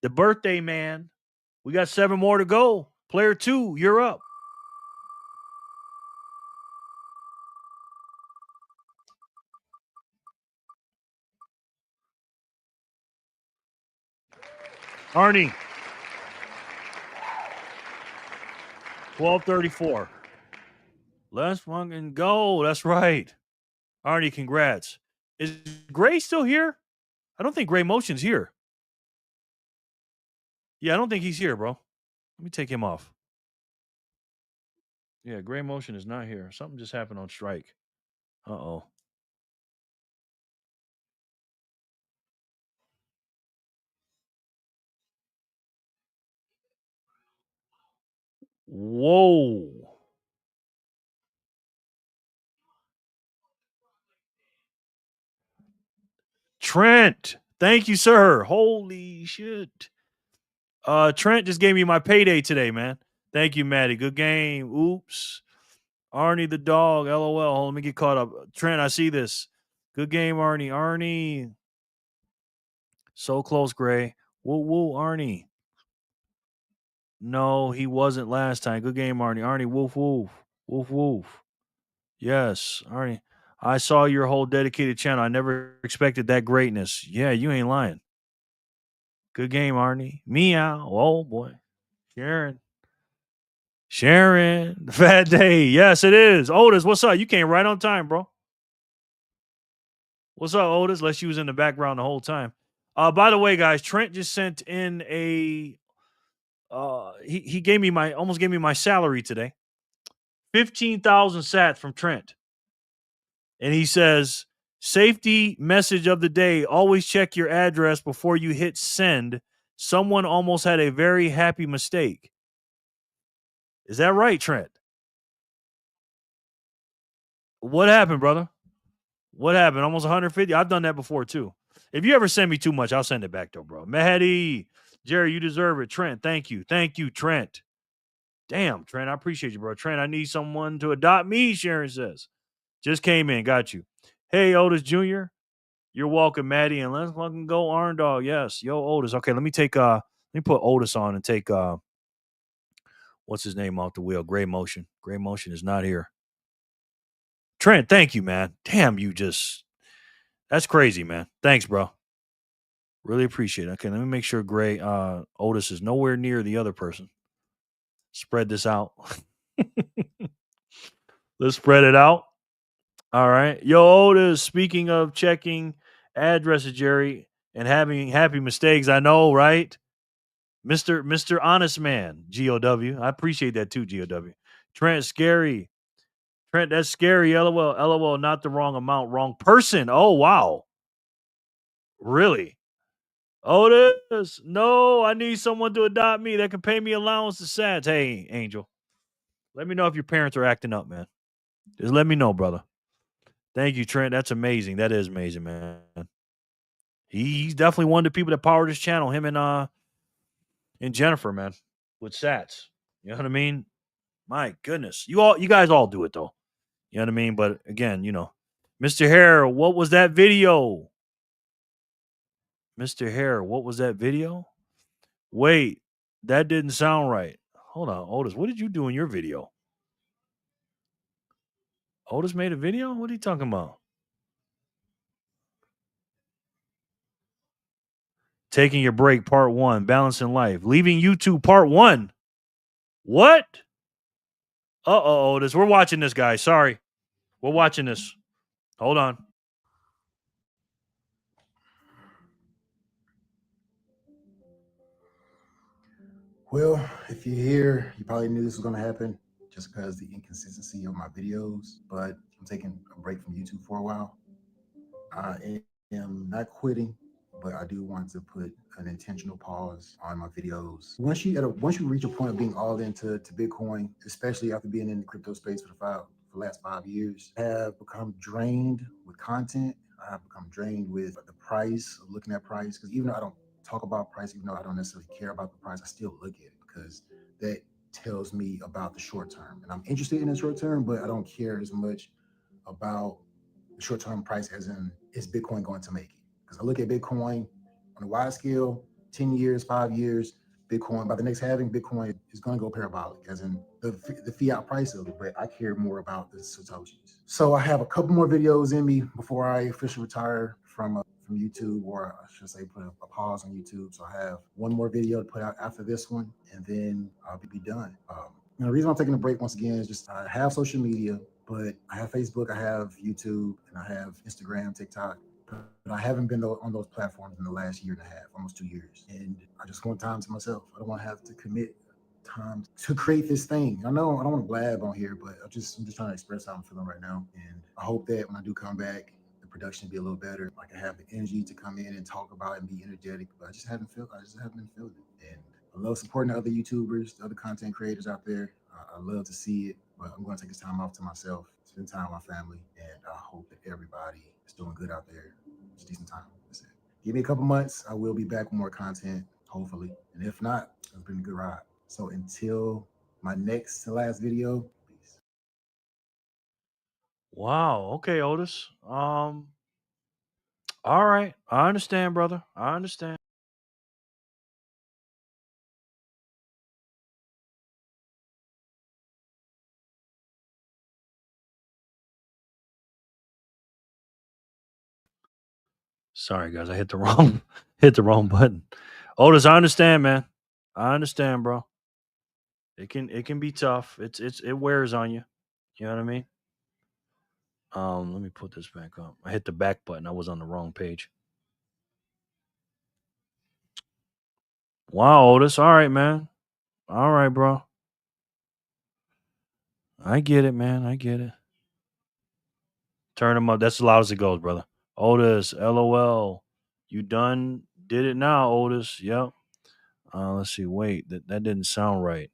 The birthday man. We got 7 more to go. Player 2, you're up. Arnie. 12:34. Let's fucking go. That's right. Arnie, congrats. Is Gray still here? I don't think Gray Motion's here. Yeah, I don't think he's here, bro. Let me take him off. Yeah, Gray Motion is not here. Something just happened on strike. Uh-oh. Whoa. Trent. Thank you, sir. Holy shit. Trent just gave me my payday today, man. Thank you, Maddie. Good game. Oops. Arnie the dog. LOL. Hold on, let me get caught up. Trent, I see this. Good game, Arnie. Arnie. So close, Gray. Woo woo, Arnie. No, he wasn't last time. Good game, Arnie. Arnie, woof woof. Woof woof. Yes, Arnie. I saw your whole dedicated channel. I never expected that greatness. Yeah, you ain't lying. Good game, Arnie. Meow. Oh boy. Sharon. Fat day. Yes, it is. Otis, what's up? You came right on time, bro. What's up, Otis? Unless you was in the background the whole time. By the way, guys, Trent just sent in a he gave me almost gave me my salary today. 15,000 sats from Trent. And he says, safety message of the day, always check your address before you hit send. Someone almost had a very happy mistake. Is that right, Trent? What happened, brother? What happened? Almost 150? I've done that before, too. If you ever send me too much, I'll send it back, though, bro. Mehdi, Jerry, you deserve it. Trent, thank you. Thank you, Trent. Damn, Trent, I appreciate you, bro. Trent, I need someone to adopt me, Sharon says. Just came in. Got you. Hey, Otis Jr., you're welcome, Maddie. And let's fucking go, Arndog. Yes. Yo, Otis. Okay, let me put Otis on and take what's his name off the wheel? Gray Motion. Gray Motion is not here. Trent, thank you, man. Damn, that's crazy, man. Thanks, bro. Really appreciate it. Okay, let me make sure Otis is nowhere near the other person. Spread this out. Let's spread it out. All right. Yo, Otis, speaking of checking addresses, Jerry, and having happy mistakes, I know, right? Mr. Honest Man, GOW. I appreciate that too, GOW. Trent, scary. Trent, that's scary. LOL. LOL, not the wrong amount, wrong person. Oh, wow. Really? Otis, no, I need someone to adopt me that can pay me allowance to sats. Hey, Angel, let me know if your parents are acting up, man. Just let me know, brother. Thank you, Trent. That's amazing. That is amazing, man. He's definitely one of the people that powered this channel. Him and Jennifer, man, with sats. You know what I mean? My goodness, you guys all do it though. You know what I mean? But again, Mr. Hare, what was that video? Mr. Hare, what was that video? Wait, that didn't sound right. Hold on, Otis. What did you do in your video? Otis made a video? What are you talking about? Taking your break, part 1, balancing life. Leaving YouTube, part 1. What? Uh-oh, Otis. We're watching this, guys. Sorry. We're watching this. Hold on. Well, if you're here, you probably knew this was going to happen just because the inconsistency of my videos, but I'm taking a break from YouTube for a while. I am not quitting, but I do want to put an intentional pause on my videos. Once you reach a point of being all into Bitcoin, especially after being in the crypto space for the last 5 years, I have become drained with content. I have become drained with the price, of looking at price, because even though I don't talk about price, even though I don't necessarily care about the price, I still look at it because that tells me about the short term. And I'm interested in the short term, but I don't care as much about the short-term price as in, is Bitcoin going to make it? Because I look at Bitcoin on a wide scale, 10 years, 5 years, Bitcoin, by the next halving, Bitcoin is going to go parabolic, as in the fiat price of it, but I care more about the Satoshis. So I have a couple more videos in me before I officially retire from from YouTube, or I should say put a pause on YouTube. So I have one more video to put out after this one, and then I'll be done. And the reason I'm taking a break once again is just I have social media, but I have Facebook, I have YouTube, and I have Instagram, TikTok. But I haven't been on those platforms in the last year and a half, almost 2 years. And I just want time to myself. I don't want to have to commit time to create this thing. I know I don't want to blab on here, but I'm just trying to express how I'm feeling right now. And I hope that when I do come back, the production will be a little better. Like I have the energy to come in and talk about it and be energetic, but I just haven't been feeling it. And I love supporting the other YouTubers, the other content creators out there. I love to see it, but I'm going to take this time off to myself, spend time with my family, and I hope that everybody is doing good out there. It's a decent time. That's it. Give me a couple months. I will be back with more content, hopefully. And if not, it's been a good ride. So until my next to last video, peace. Wow. Okay, Otis. All right. I understand, brother. I understand. Sorry, guys. I hit the wrong button. Otis, I understand, man. I understand, bro. It can be tough. It wears on you. You know what I mean? Let me put this back up. I hit the back button. I was on the wrong page. Wow, Otis. All right, man. All right, bro. I get it, man. I get it. Turn them up. That's as loud as it goes, brother. Otis, LOL. You done? Did it now, Otis? Yep. Let's see. Wait, that didn't sound right.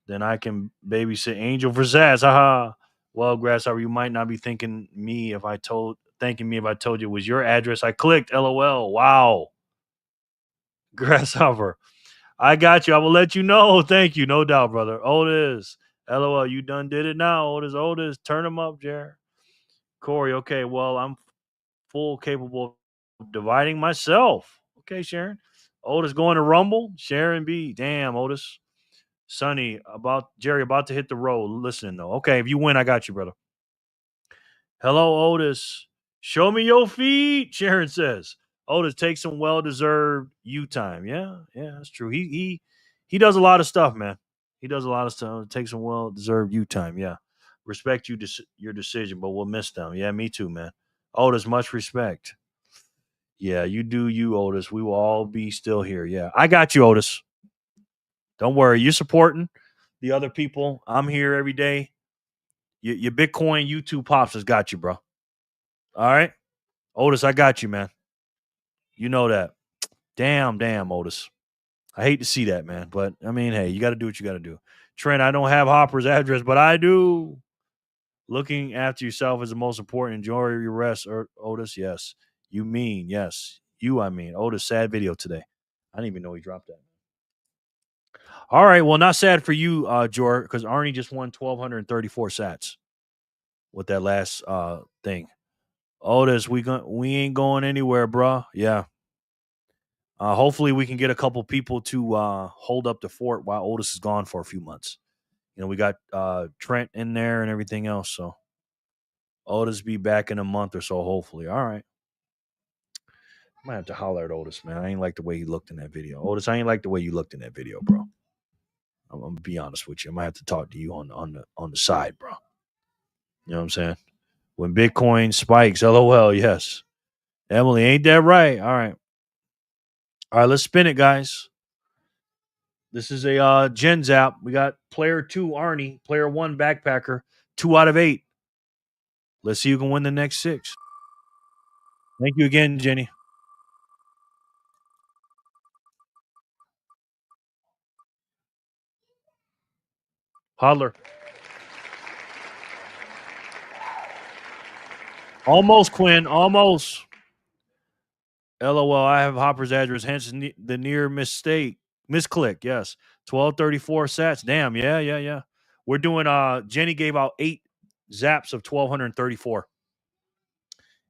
Then I can babysit Angel for Zaz. Haha. Well, Grasshopper, you might not be thanking me if I told you it was your address. I clicked. LOL. Wow. Grasshopper. I got you. I will let you know. Thank you. No doubt, brother. Otis. LOL. You done did it now, Otis. Otis. Turn them up, Jared. Corey. Okay. Well, I'm full capable of dividing myself. Okay, Sharon. Otis going to Rumble. Sharon B. Damn, Otis. Sonny, Jerry about to hit the road. Listening though. Okay, if you win, I got you, brother. Hello, Otis. Show me your feet, Sharon says. Otis, take some well-deserved you time. Yeah, that's true. He does a lot of stuff, man. He does a lot of stuff. Take some well-deserved you time. Yeah. Respect your decision, but we'll miss them. Yeah, me too, man. Otis, much respect. Yeah, you do you, Otis. We will all be still here. Yeah. I got you, Otis. Don't worry. You're supporting the other people. I'm here every day. Your Bitcoin YouTube pops has got you, bro. All right? Otis, I got you, man. You know that. Damn, Otis. I hate to see that, man. But, I mean, hey, you got to do what you got to do. Trent, I don't have Hopper's address, but I do. Looking after yourself is the most important. Enjoy your rest, Otis. Yes. You mean, yes. I mean. Otis, sad video today. I didn't even know he dropped that. All right. Well, not sad for you, Jor, because Arnie just won 1,234 sats with that last thing. Otis, we ain't going anywhere, bro. Yeah. Hopefully we can get a couple people to hold up the fort while Otis is gone for a few months. You know, we got Trent in there and everything else. So Otis be back in a month or so, hopefully. All right. Might have to holler at Otis, man. I ain't like the way he looked in that video. Otis, I ain't like the way you looked in that video, bro. I'm gonna be honest with you. I might have to talk to you on the side, bro. You know what I'm saying? When Bitcoin spikes, LOL, yes. Emily, ain't that right? All right. All right, let's spin it, guys. This is a Gen Zap. We got player 2, Arnie. Player 1, Backpacker. 2 out of 8. Let's see who can win the next 6. Thank you again, Jenny. Hodler. Almost, Quinn. Almost. LOL, I have Hopper's address, hence the near mistake. Misclick, yes. 1234 sats. Damn, yeah. We're doing Jenny gave out 8 zaps of 1,234.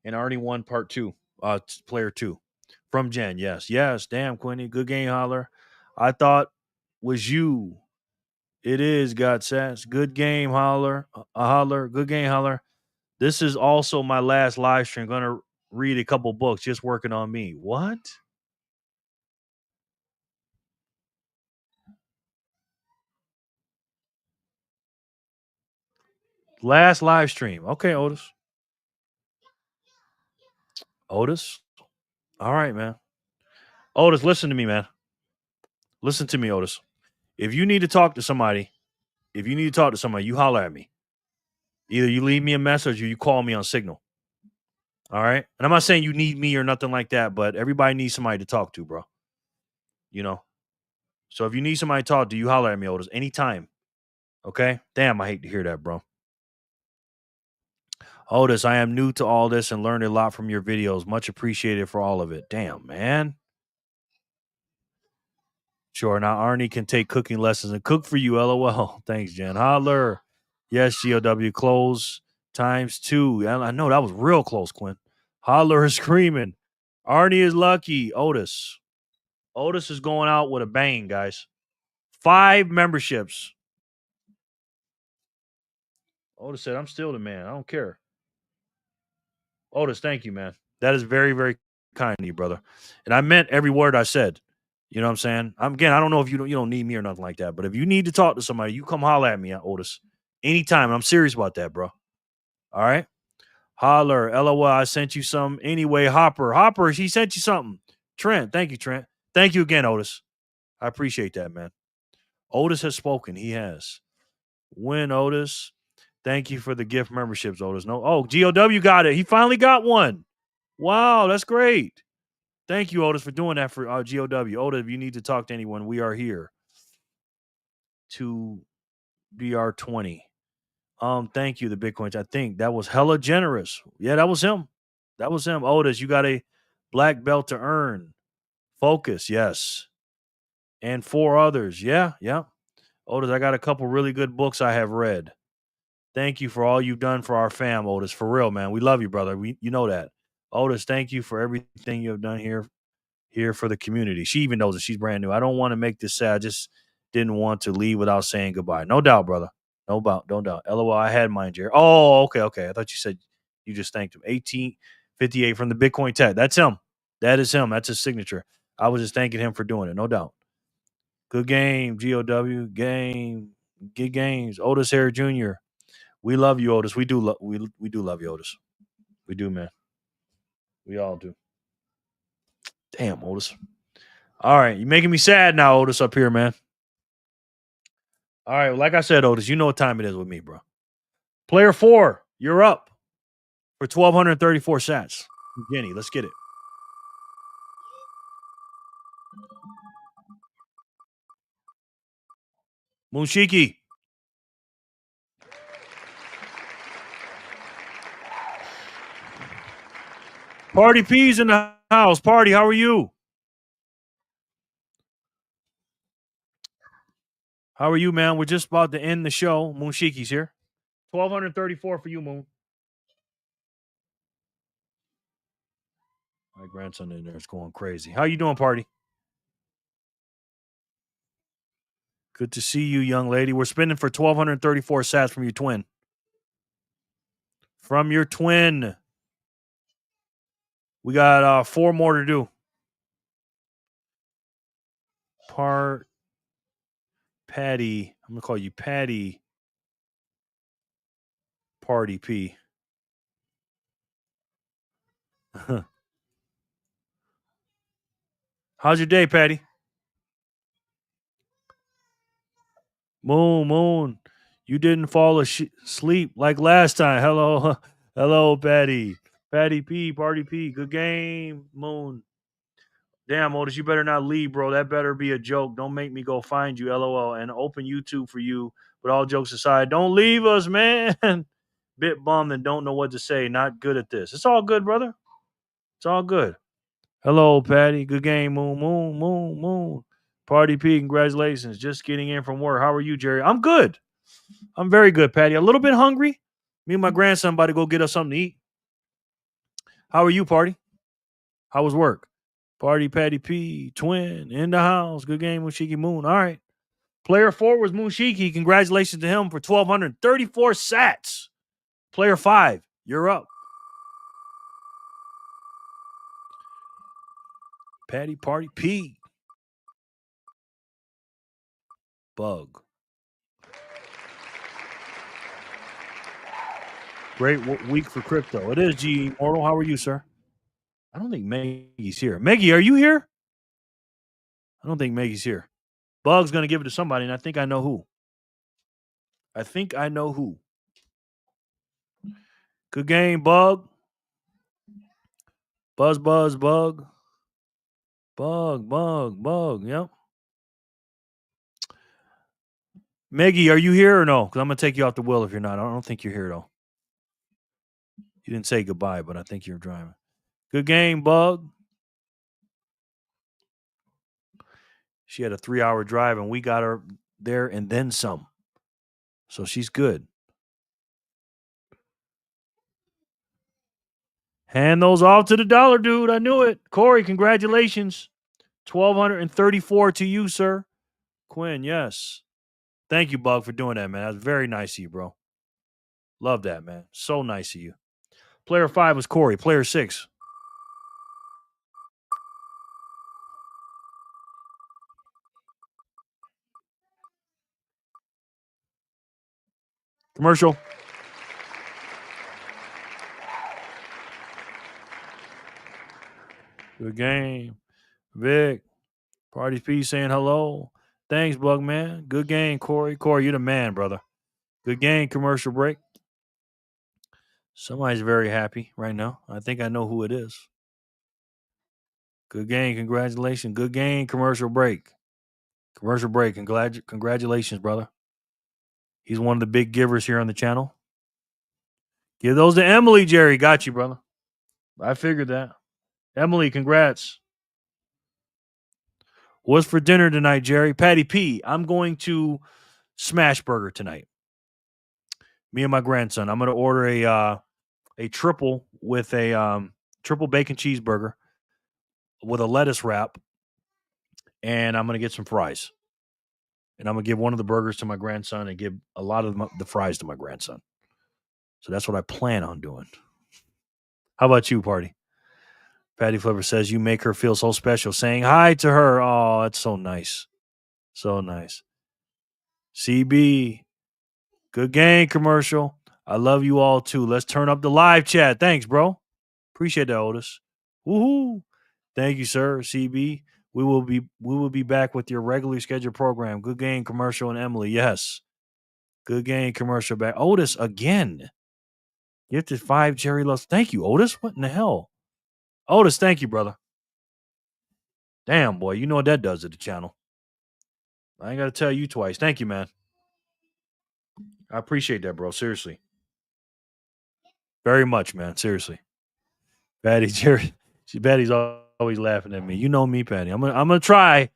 And Arnie won part 2, player 2. From Jen, yes. Damn, Quinny. Good game, Holler. I thought was you. It is, God Sats. Good game, Holler. Holler. Good game, Holler. This is also my last live stream. Gonna read a couple books, just working on me. What? Last live stream. Okay, Otis. Otis? All right, man. Otis, listen to me, man. Listen to me, Otis. If you need to talk to somebody, you holler at me. Either you leave me a message or you call me on Signal. All right? And I'm not saying you need me or nothing like that, but everybody needs somebody to talk to, bro. You know? So if you need somebody to talk to, you holler at me, Otis, anytime. Okay? Damn, I hate to hear that, bro. Otis, I am new to all this and learned a lot from your videos. Much appreciated for all of it. Damn, man. Sure. Now Arnie can take cooking lessons and cook for you. LOL. Thanks, Jen. Holler. Yes, GOW. Close ×2. I know that was real close, Quinn. Holler is screaming. Arnie is lucky. Otis. Otis is going out with a bang, guys. 5 memberships. Otis said, I'm still the man. I don't care. Otis, thank you, man. That is very, very kind of you, brother. And I meant every word I said. You know what I'm saying? I don't know if you don't need me or nothing like that. But if you need to talk to somebody, you come holler at me, Otis. Anytime. I'm serious about that, bro. All right? Holler. LOL, I sent you some. Anyway, Hopper, he sent you something. Trent, thank you, Trent. Thank you again, Otis. I appreciate that, man. Otis has spoken. He has. Win, Otis. Thank you for the gift memberships, Otis. GOW got it. He finally got one. Wow, that's great. Thank you, Otis, for doing that for GOW. Otis, if you need to talk to anyone, we are here to BR20. Thank you, the Bitcoins. I think that was hella generous. Yeah, that was him. Otis, you got a black belt to earn. Focus, yes. And 4 others. Yeah. Otis, I got a couple really good books I have read. Thank you for all you've done for our fam, Otis. For real, man. We love you, brother. You know that. Otis, thank you for everything you have done here for the community. She even knows that she's brand new. I don't want to make this sad. I just didn't want to leave without saying goodbye. No doubt, brother. No doubt. Don't doubt. LOL, I had mine, Jerry. Oh, okay. I thought you said you just thanked him. 1858 from the Bitcoin Tech. That's him. That is him. That's his signature. I was just thanking him for doing it. No doubt. Good game, GOW. Game. Good games. Otis Harris Jr. We love you, Otis. We do love you, Otis. We do, man. We all do. Damn, Otis. All right, you're making me sad now, Otis, up here, man. All right, like I said, Otis, you know what time it is with me, bro. Player 4, you're up for 1,234 sats. Jenny, let's get it. Moonshiki. Party P's in the house. Party, how are you? How are you, man? We're just about to end the show. Moonshiki's here. 1,234 for you, Moon. My grandson in there is going crazy. How you doing, Party? Good to see you, young lady. We're spending for 1,234 sats from your twin. From your twin. We got 4 more to do. Patty. I'm going to call you Patty. Party P. How's your day, Patty? Moon. You didn't fall asleep like last time. Hello, Patty. Patty P, Party P. Good game, Moon. Damn, Otis, you better not leave, bro. That better be a joke. Don't make me go find you, LOL, and open YouTube for you. But all jokes aside, don't leave us, man. Bit bummed and don't know what to say. Not good at this. It's all good, brother. It's all good. Hello, Patty. Good game, Moon. Party P, congratulations. Just getting in from work. How are you, Jerry? I'm good. I'm very good, Patty. A little bit hungry. Me and my grandson about to go get us something to eat. How are you, Party? How was work? Party, Patty P, twin, in the house. Good game with Shiki Moon. All right. Player 4 was Moonshiki. Congratulations to him for 1,234 sats. Player 5, you're up. Patty Party P. Bug. Great week for crypto. It is, G. Mortal. How are you, sir? I don't think Maggie's here. Maggie, are you here? I don't think Maggie's here. Bug's going to give it to somebody, and I think I know who. Good game, Bug. Buzz, Bug. Bug. Yep. Maggie, are you here or no? Because I'm going to take you off the wheel if you're not. I don't think you're here, though. You didn't say goodbye, but I think you're driving. Good game, Bug. She had a 3-hour drive, and we got her there and then some. So she's good. Hand those off to the dollar dude. I knew it. Corey, congratulations. 1,234 to you, sir. Quinn, yes. Thank you, Bug, for doing that, man. That was very nice of you, bro. Love that, man. So nice of you. Player 5 was Corey. Player 6. Commercial. Good game. Vic. Party P saying hello. Thanks, Bug, man. Good game, Corey. Corey, you're the man, brother. Good game, commercial break. Somebody's very happy right now. I think I know who it is. Good game. Congratulations. Good game, commercial break. Commercial break. Congratulations, brother. He's one of the big givers here on the channel. Give those to Emily, Jerry. Got you, brother. I figured that. Emily, congrats. What's for dinner tonight, Jerry? Patty P. I'm going to Smash Burger tonight. Me and my grandson. I'm going to order a triple with a triple bacon cheeseburger with a lettuce wrap, and I'm going to get some fries. And I'm going to give one of the burgers to my grandson and give a lot of the fries to my grandson. So that's what I plan on doing. How about you, Party? Patty Flipper says, you make her feel so special. Saying hi to her. Oh, that's so nice. So nice. CB. Good game, commercial. I love you all, too. Let's turn up the live chat. Thanks, bro. Appreciate that, Otis. Woohoo. Thank you, sir. CB. We will be back with your regularly scheduled program. Good game, commercial, and Emily. Yes. Good game, commercial back. Otis, again. Get to 5 Jerry Loves. Thank you, Otis. What in the hell? Otis, thank you, brother. Damn, boy. You know what that does to the channel. I ain't got to tell you twice. Thank you, man. I appreciate that, bro. Seriously. Very much, man. Seriously. Patty, Jerry. Patty's always laughing at me. You know me, Patty. I'm gonna try,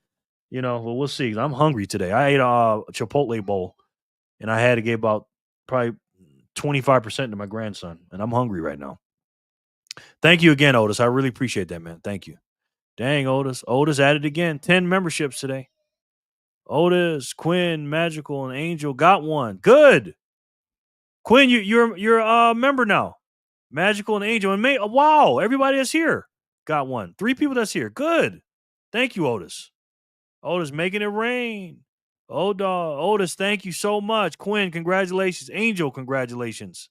but we'll see. I'm hungry today. I ate a Chipotle bowl, and I had to give about probably 25% to my grandson, and I'm hungry right now. Thank you again, Otis. I really appreciate that, man. Thank you. Dang, Otis. Otis added again. 10 memberships today. Otis, Quinn, Magical, and Angel got one. Good. Quinn, you're a member now. Magical and Angel. And wow, everybody that's here got one. 3 people that's here. Good. Thank you, Otis. Otis making it rain. Oh, dog. Otis, thank you so much. Quinn, congratulations. Angel, congratulations.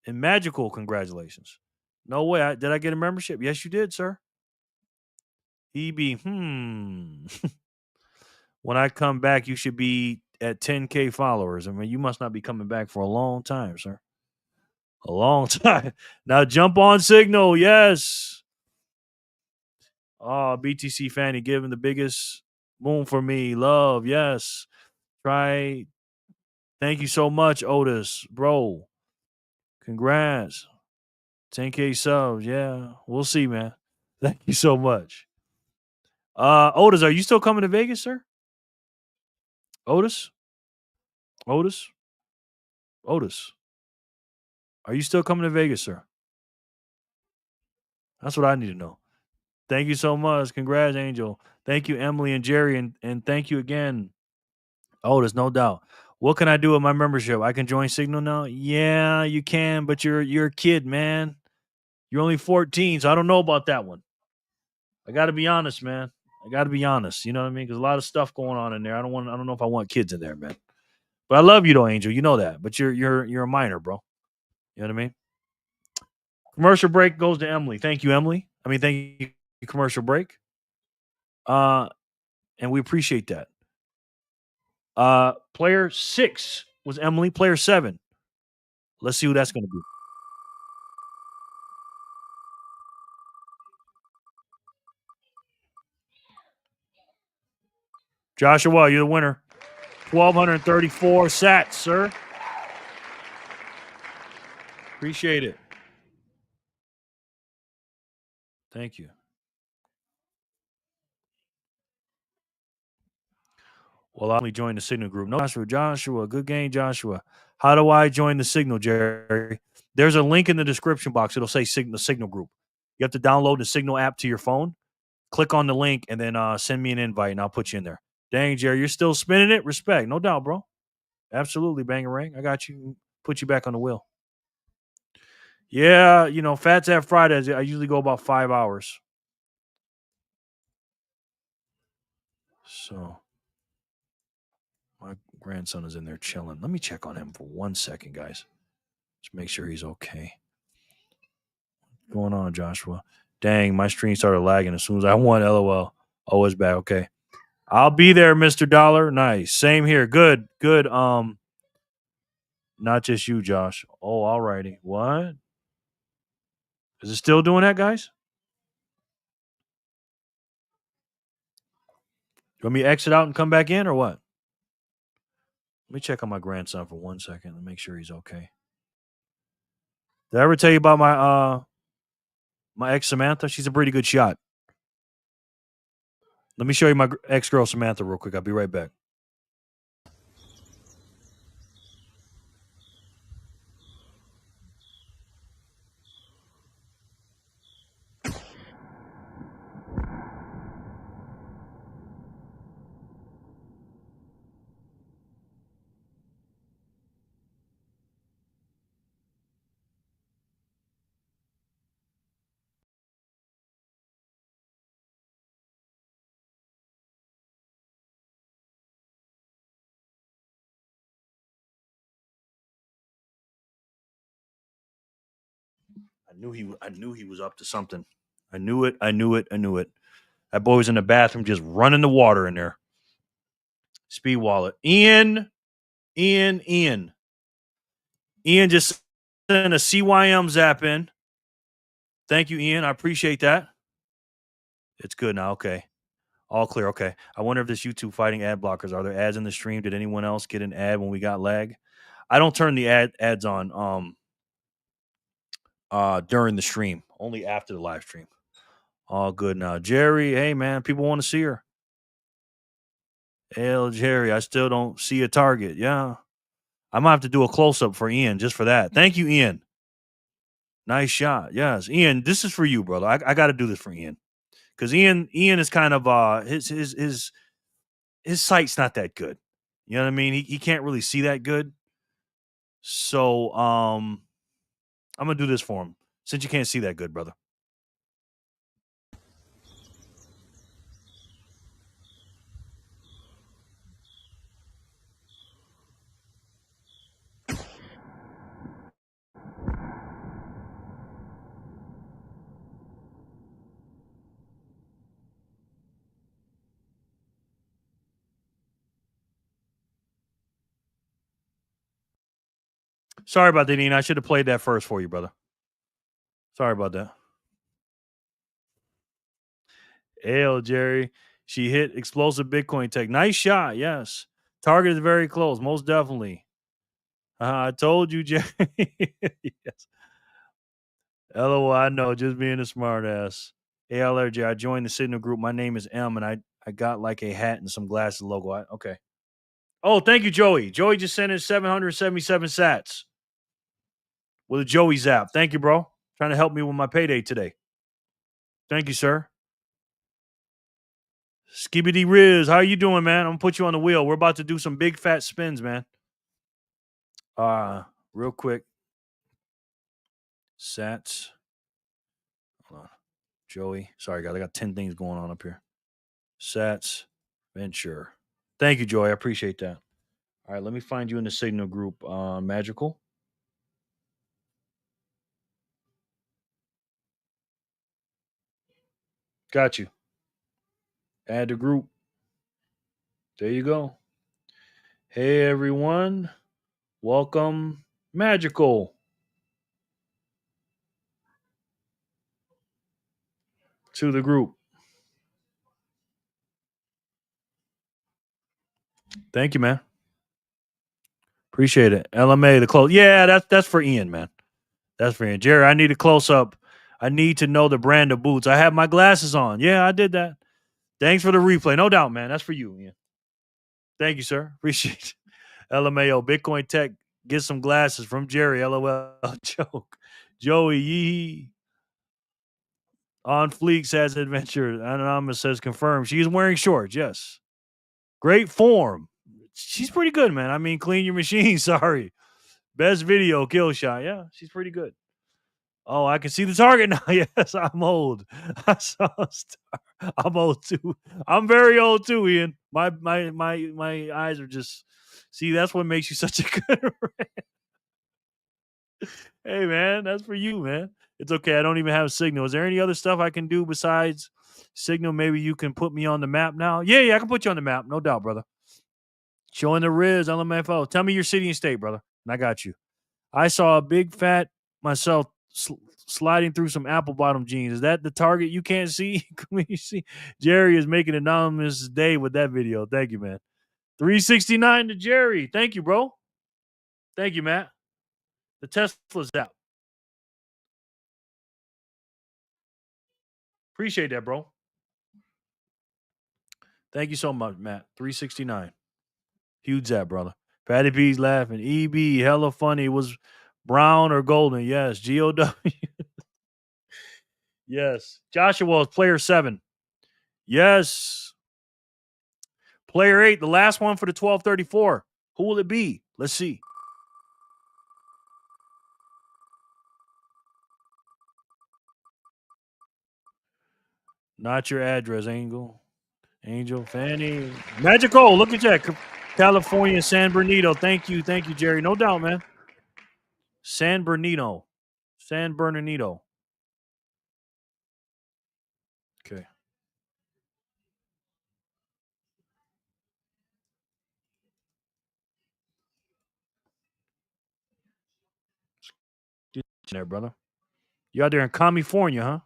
And Magical, congratulations. No way. Did I get a membership? Yes, you did, sir. EB, When I come back, you should be at 10K followers. I mean, you must not be coming back for a long time, sir. A long time. Now jump on Signal. Yes. Oh, BTC Fanny giving the biggest boom for me. Love. Yes. Try. Thank you so much, Otis. Bro. Congrats. 10K subs. Yeah. We'll see, man. Thank you so much. Otis, are you still coming to Vegas, sir? Otis? Are you still coming to Vegas, sir? That's what I need to know. Thank you so much. Congrats, Angel. Thank you, Emily and Jerry, and thank you again, Otis, no doubt. What can I do with my membership? I can join Signal now? Yeah, you can, but you're a kid, man. You're only 14, so I don't know about that one. I got to be honest, man. I got to be honest. You know what I mean? Because a lot of stuff going on in there. I don't know if I want kids in there, man. But I love you, though, Angel. You know that. But you're a minor, bro. You know what I mean? Commercial break goes to Emily. Thank you, Emily. Thank you, commercial break. And we appreciate that. Player 6 was Emily. Player 7. Let's see who that's going to be. Joshua, you're the winner. 1,234 sats, sir. Appreciate it. Thank you. Well, I only joined the Signal group. No, Joshua, good game, Joshua. How do I join the Signal, Jerry? There's a link in the description box. It'll say Signal group. You have to download the Signal app to your phone. Click on the link and then send me an invite, and I'll put you in there. Dang, Jerry, you're still spinning it? Respect. No doubt, bro. Absolutely, Bangarang. I got you. Put you back on the wheel. Yeah, PHAT Zap Fridays, I usually go about 5 hours. So my grandson is in there chilling. Let me check on him for 1 second, guys. Just make sure he's okay. What's going on, Joshua? Dang, my screen started lagging as soon as I won. LOL. Oh, it's back. Okay. I'll be there, Mr. Dollar. Nice. Same here. Good. Not just you, Josh. Oh, all righty. What? Is it still doing that, guys? You want me to exit out and come back in or what? Let me check on my grandson for 1 second and make sure he's okay. Did I ever tell you about my ex Samantha? She's a pretty good shot. Let me show you my ex-girl Samantha real quick. I'll be right back. I knew he was up to something. I knew it. That boy was in the bathroom just running the water in there. Speed wallet. Ian just sent a CYM zap in. Thank you, Ian. I appreciate that. It's good now. Okay. All clear. Okay. I wonder if this YouTube fighting ad blockers. Are there ads in the stream? Did anyone else get an ad when we got lag? I don't turn the ads on during the stream. Only after the live stream. All good now. Jerry, hey man, people want to see her. Hell, Jerry, I still don't see a target. Yeah. I might have to do a close-up for Ian just for that. Thank you, Ian. Nice shot. Yes. Ian, this is for you, brother. I got to do this for Ian. Because Ian is kind of his sight's not that good. You know what I mean? He can't really see that good. So I'm gonna do this for him. Since you can't see that good, brother. Sorry about that, Ian. I should have played that first for you, brother. Sorry about that. Hell, Jerry. She hit explosive Bitcoin tech. Nice shot. Yes. Target is very close. Most definitely. I told you, Jerry. Yes. LOL, I know. Just being a smart ass. Hey, LRJ, I joined the Signal group. My name is M, and I got like a hat and some glasses logo. Okay. Oh, thank you, Joey. Joey just sent in 777 sats with a Joey zap. Thank you, bro. Trying to help me with my payday today. Thank you, sir. Skibbity Riz, how you doing, man? I'm gonna put you on the wheel. We're about to do some big fat spins, man. Real quick. Sats. Hold on. Joey. Sorry, guys. I got 10 things going on up here. Sats Venture. Thank you, Joey. I appreciate that. All right, let me find you in the Signal group. Magical. Got you. Add the group. There you go. Hey, everyone. Welcome, Magical, to the group. Thank you, man. Appreciate it. LMA, the close. Yeah, that's for Ian, man. That's for Ian. Jerry, I need a close up. I need to know the brand of boots. I have my glasses on. Yeah, I did that. Thanks for the replay. No doubt, man. That's for you, Ian. Thank you, sir. Appreciate it. LMAO, Bitcoin Tech, get some glasses from Jerry. LOL. Joke. Joey, yee. On Fleek says adventure. Anonymous says confirmed. She's wearing shorts. Yes. Great form. She's pretty good, man. I mean, clean your machine. Sorry. Best video, kill shot. Yeah, she's pretty good. Oh, I can see the target now. Yes, I'm old. I saw a star. I'm old too. I'm very old too, Ian. My eyes are just. See, that's what makes you such a good Hey, man, that's for you, man. It's okay. I don't even have Signal. Is there any other stuff I can do besides Signal? Maybe you can put me on the map now. Yeah, I can put you on the map. No doubt, brother. Showing the Riz, LMFO. Tell me your city and state, brother. And I got you. I saw a big fat myself sliding through some apple bottom jeans. Is that the target you can't see? Can you see? Jerry is making an anonymous day with that video. Thank you, man. 369 to Jerry. Thank you, bro. Thank you, Matt. The Tesla Zap. Appreciate that, bro. Thank you so much, Matt. 369. Huge Zap, brother. Patty P's laughing. EB, hella funny. It was brown or golden. Yes. GOW. Yes. Joshua was player 7. Yes. Player 8, the last one for the 1234. Who will it be? Let's see. Not your address, Angel. Fanny. Magical. Look at that. California, San Bernardino. Thank you, Jerry. No doubt, man. San Bernardino. Okay. Get in there, brother. You out there in California, huh?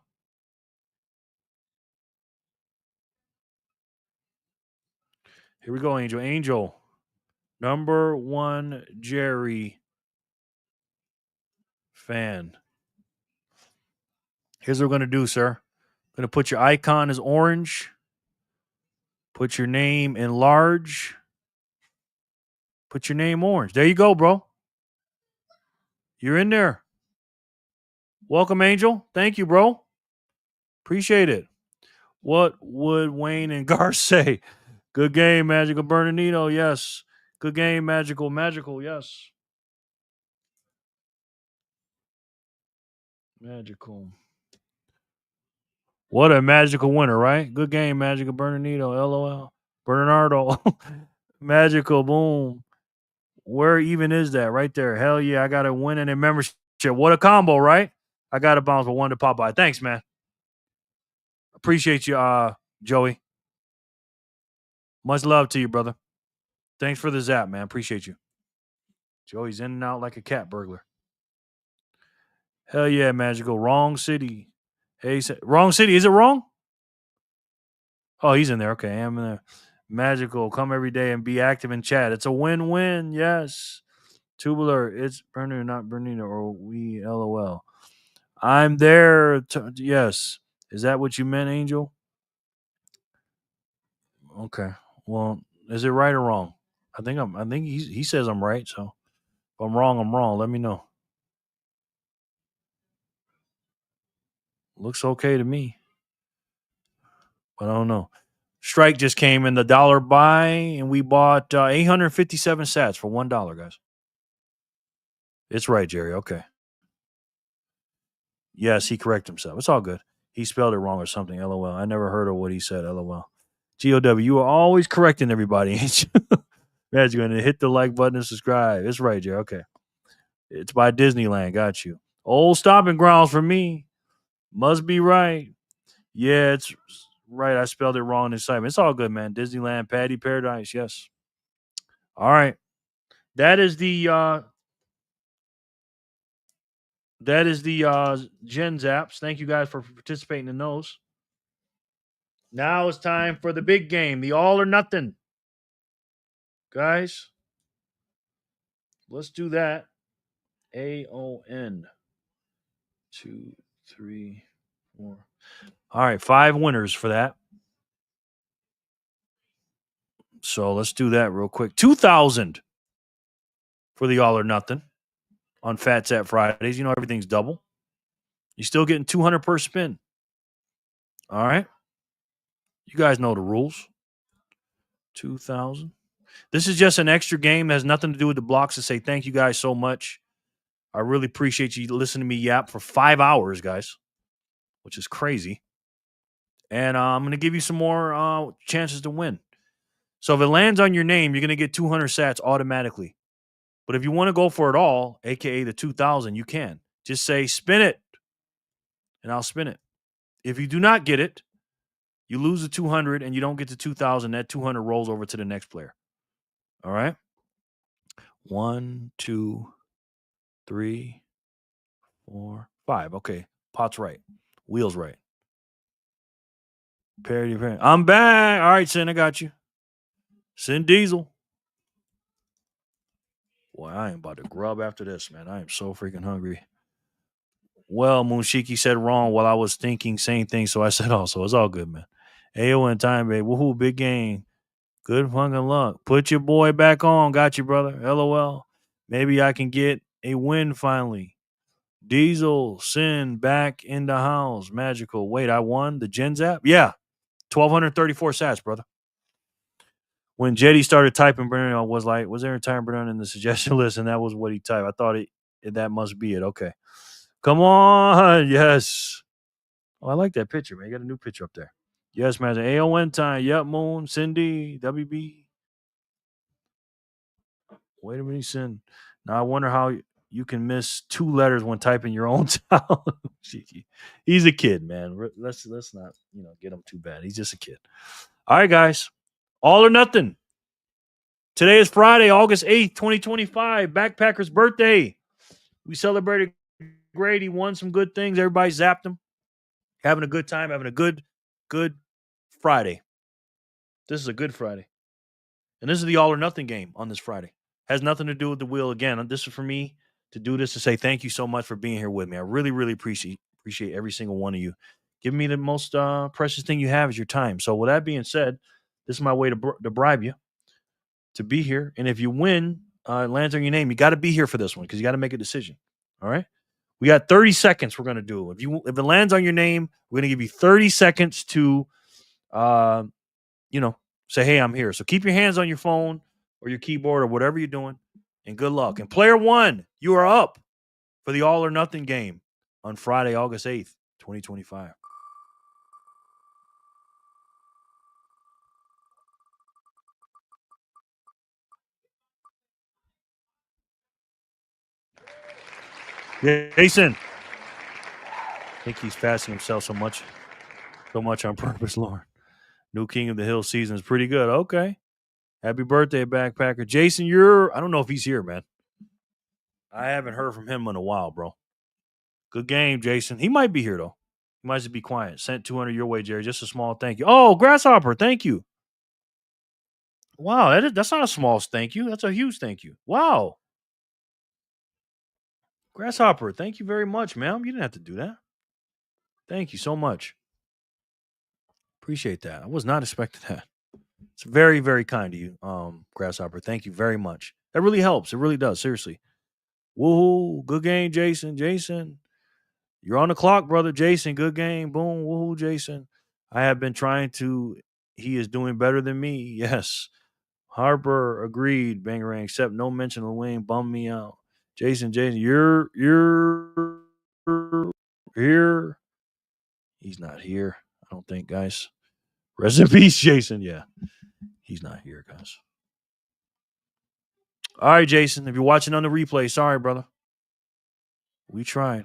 Here we go, Angel. Angel. Number 1 Jerry fan. Here's what we're going to do, sir. I'm going to put your icon as orange. Put your name in large. Put your name orange. There you go, bro. You're in there. Welcome, Angel. Thank you, bro. Appreciate it. What would Wayne and Gar say? Good game, Magical Bernardino. Yes. Good game, Magical. Yes. Magical. What a magical winner, right? Good game, Magical Bernardino. LOL. Bernardo. Magical. Boom. Where even is that? Right there. Hell yeah. I got a winning in membership. What a combo, right? I got a bounce for 1 to Popeye. Thanks, man. Appreciate you, Joey. Much love to you, brother. Thanks for the zap, man. Appreciate you. Joey's in and out like a cat burglar. Hell yeah, Magical. Wrong city. Hey, wrong city. Is it wrong? Oh, he's in there. Okay, I'm in there. Magical. Come every day and be active in chat. It's a win-win. Yes. Tubular. It's Bernard, not Bernino, or we LOL. I'm there. Yes. Is that what you meant, Angel? Okay. Well, is it right or wrong? I think he says I'm right. So if I'm wrong, I'm wrong. Let me know. Looks okay to me. But I don't know. Strike just came in the dollar buy, and we bought 857 sats for $1, guys. It's right, Jerry. Okay. Yes, he corrected himself. It's all good. He spelled it wrong or something. LOL. I never heard of what he said. LOL. GOW, you are always correcting everybody, ain't you? Man, you're going to hit the like button and subscribe. It's right, Jerry. Okay. It's by Disneyland. Got you. Old stomping grounds for me. Must be right. Yeah, it's right. I spelled it wrong in the site. It's all good, man. Disneyland, Patty Paradise. Yes. All right. That is the Gen Zaps. Thank you guys for participating in those. Now it's time for the big game, the all or nothing. Guys, let's do that. AON. 2, 3, 4. All right, 5 winners for that. So let's do that real quick. 2,000 for the all or nothing on PHAT Zap Fridays. You know everything's double. You're still getting 200 per spin. All right. You guys know the rules. 2,000. This is just an extra game. It has nothing to do with the blocks. To say thank you guys so much. I really appreciate you listening to me yap for 5 hours, guys, which is crazy. And I'm going to give you some more chances to win. So if it lands on your name, you're going to get 200 sats automatically. But if you want to go for it all, a.k.a. the 2,000, you can. Just say, spin it, and I'll spin it. If you do not get it, you lose the 200 and you don't get the 2,000. That 200 rolls over to the next player. All right? 1, 2, 3, 4, 5. Okay. Pot's right. Wheel's right. Parody. I'm back. All right, Sin, I got you. Sin Diesel. Boy, I am about to grub after this, man. I am so freaking hungry. Well, Moonshiki said wrong while I was thinking same thing, so I said also. It's all good, man. AON time, babe. Woohoo, big game. Good fucking luck. Put your boy back on. Got you, brother. LOL. Maybe I can get a win finally. Diesel, Sin, back in the house. Magical. Wait, I won the Gen Zap? Yeah. 1,234 sats, brother. When Jetty started typing, Brennan, I was like, was there a time Brennan in the suggestion list? And that was what he typed. I thought that must be it. Okay. Come on. Yes. Oh, I like that picture, man. You got a new picture up there. Yes, man. AON time. Yep, Moon, Cindy, WB. Wait a minute, Sin. Now I wonder how you can miss 2 letters when typing your own town. He's a kid, man. Let's not, get him too bad. He's just a kid. All right, guys. All or nothing. Today is Friday, August 8th, 2025. Backpacker's birthday. We celebrated Grady, won some good things. Everybody zapped him. Having a good time, having a good Friday. This is a good Friday. And this is the all or nothing game on this Friday. Has nothing to do with the wheel again. This is for me to do this, to say thank you so much for being here with me. I really, really appreciate every single one of you. Giving me the most precious thing you have is your time. So with that being said, this is my way to bribe you to be here. And if you win, it lands on your name. You got to be here for this one because you got to make a decision. All right? We got 30 seconds we're going to do. If it lands on your name, we're going to give you 30 seconds to, say, hey, I'm here. So keep your hands on your phone or your keyboard or whatever you're doing, and good luck. And player 1, you are up for the all or nothing game on Friday, August 8th, 2025. Jason. I think he's fastening himself so much on purpose, Lord. New King of the Hill season is pretty good. Okay. Happy birthday, Backpacker. Jason, I don't know if he's here, man. I haven't heard from him in a while, bro. Good game, Jason. He might be here, though. He might just be quiet. Sent 200 your way, Jerry. Just a small thank you. Oh, Grasshopper, thank you. Wow, that's not a small thank you. That's a huge thank you. Wow. Grasshopper, thank you very much, ma'am. You didn't have to do that. Thank you so much. Appreciate that. I was not expecting that. It's very, very kind of you, Grasshopper. Thank you very much. That really helps. It really does. Seriously. Woohoo. Good game, Jason. Jason, you're on the clock, brother. Jason, good game. Boom. Woohoo, Jason. I have been trying to. He is doing better than me. Yes. Harper agreed. Bangerang, except no mention of Wayne. Bummed me out. Jason, you're here. He's not here. I don't think, guys. Rest in peace, Jason. Yeah. He's not here, guys. All right, Jason. If you're watching on the replay, sorry, brother. We tried.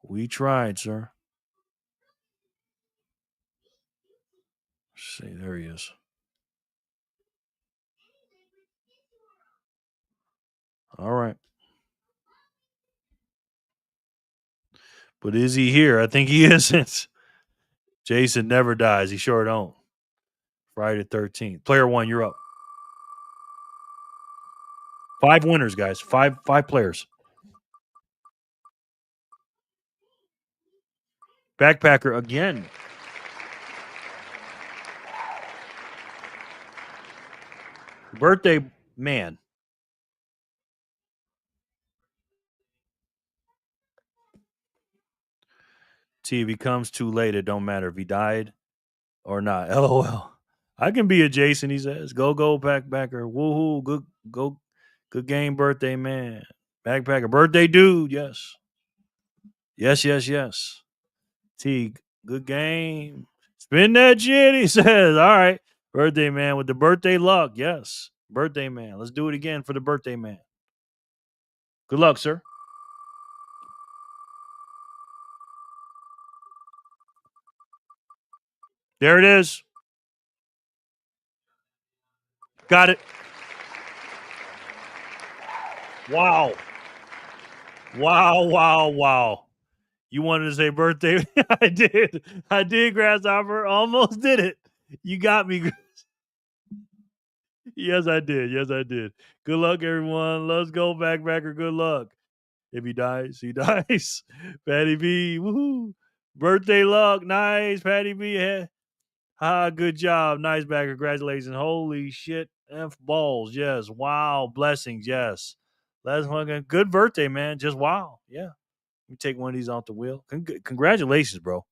We tried, sir. Let's see, there he is. All right. But is he here? I think he isn't. Jason never dies. He sure don't. Friday the 13th. Player 1, you're up. 5 winners, guys. Five players. Backpacker again. Birthday man. T, if he comes too late, it don't matter if he died or not. LOL. I can be a Jason, he says. Go, backpacker. Woohoo. Good game, birthday man. Backpacker. Birthday dude. Yes. Yes. T, good game. Spin that shit, he says. All right. Birthday man with the birthday luck. Yes. Birthday man. Let's do it again for the birthday man. Good luck, sir. There it is. Got it. Wow. You wanted to say birthday? I did, Grasshopper. Almost did it. You got me. Yes, I did. Good luck, everyone. Let's go, backpacker. Good luck. If he dies, he dies. Patty B. Woohoo. Birthday luck. Nice, Patty B. Good job. Nice, back. Congratulations. Holy shit. F balls. Yes. Wow. Blessings. Yes. That's fucking good birthday, man. Just wow. Yeah. Let me take one of these off the wheel. Congratulations, bro.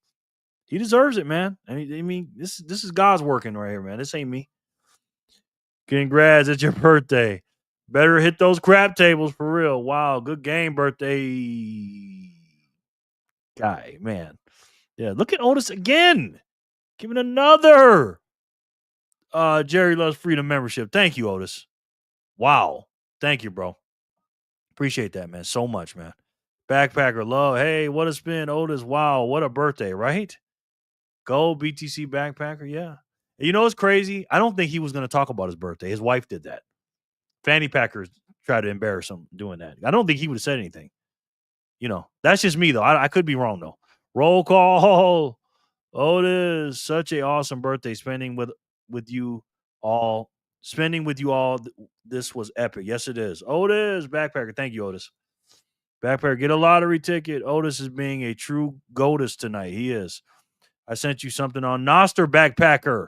He deserves it, man. I mean, this is God's working right here, man. This ain't me. Congrats. It's your birthday. Better hit those crap tables for real. Wow. Good game, birthday guy, man. Yeah. Look at Otis again. Giving another Jerry Loves Freedom membership. Thank you, Otis. Wow. Thank you, bro. Appreciate that, man. So much, man. Backpacker love. Hey, what a spin, Otis. Wow, what a birthday, right? Go BTC Backpacker. Yeah. You know what's crazy? I don't think he was going to talk about his birthday. His wife did that. Fanny Packers tried to embarrass him doing that. I don't think he would have said anything. You know, that's just me, though. I could be wrong, though. Roll call. Otis, such a awesome birthday. Spending with you all. This was epic. Yes, it is. Otis, Backpacker. Thank you, Otis. Backpacker, get a lottery ticket. Otis is being a true goatus tonight. He is. I sent you something on Noster, Backpacker.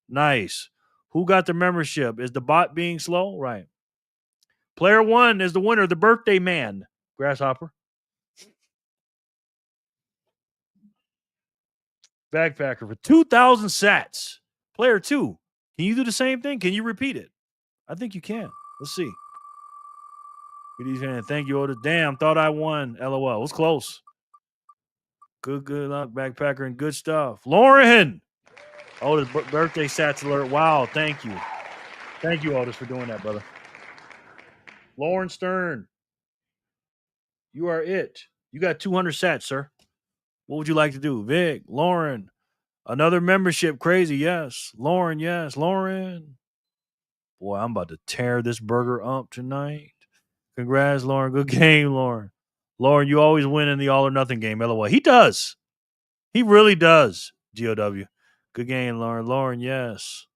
Nice. Who got the membership? Is the bot being slow? Right. Player 1 is the winner, the birthday man. Grasshopper. Backpacker for 2,000 sats. Player 2. Can you do the same thing? Can you repeat it? I think you can. Let's see. Good evening. Thank you, Otis. Damn, thought I won. LOL. It was close. Good luck, Backpacker, and good stuff. Lauren! Otis, birthday sats alert. Wow, thank you. Thank you, Otis, for doing that, brother. Lauren Stern. You are it. You got 200 sats, sir. What would you like to do? Vic, Lauren. Another membership. Crazy, yes. Lauren, yes. Lauren. Boy, I'm about to tear this burger up tonight. Congrats, Lauren. Good game, Lauren. Lauren, you always win in the all or nothing game. LOL. He does. He really does. GOW. Good game, Lauren. Lauren, yes.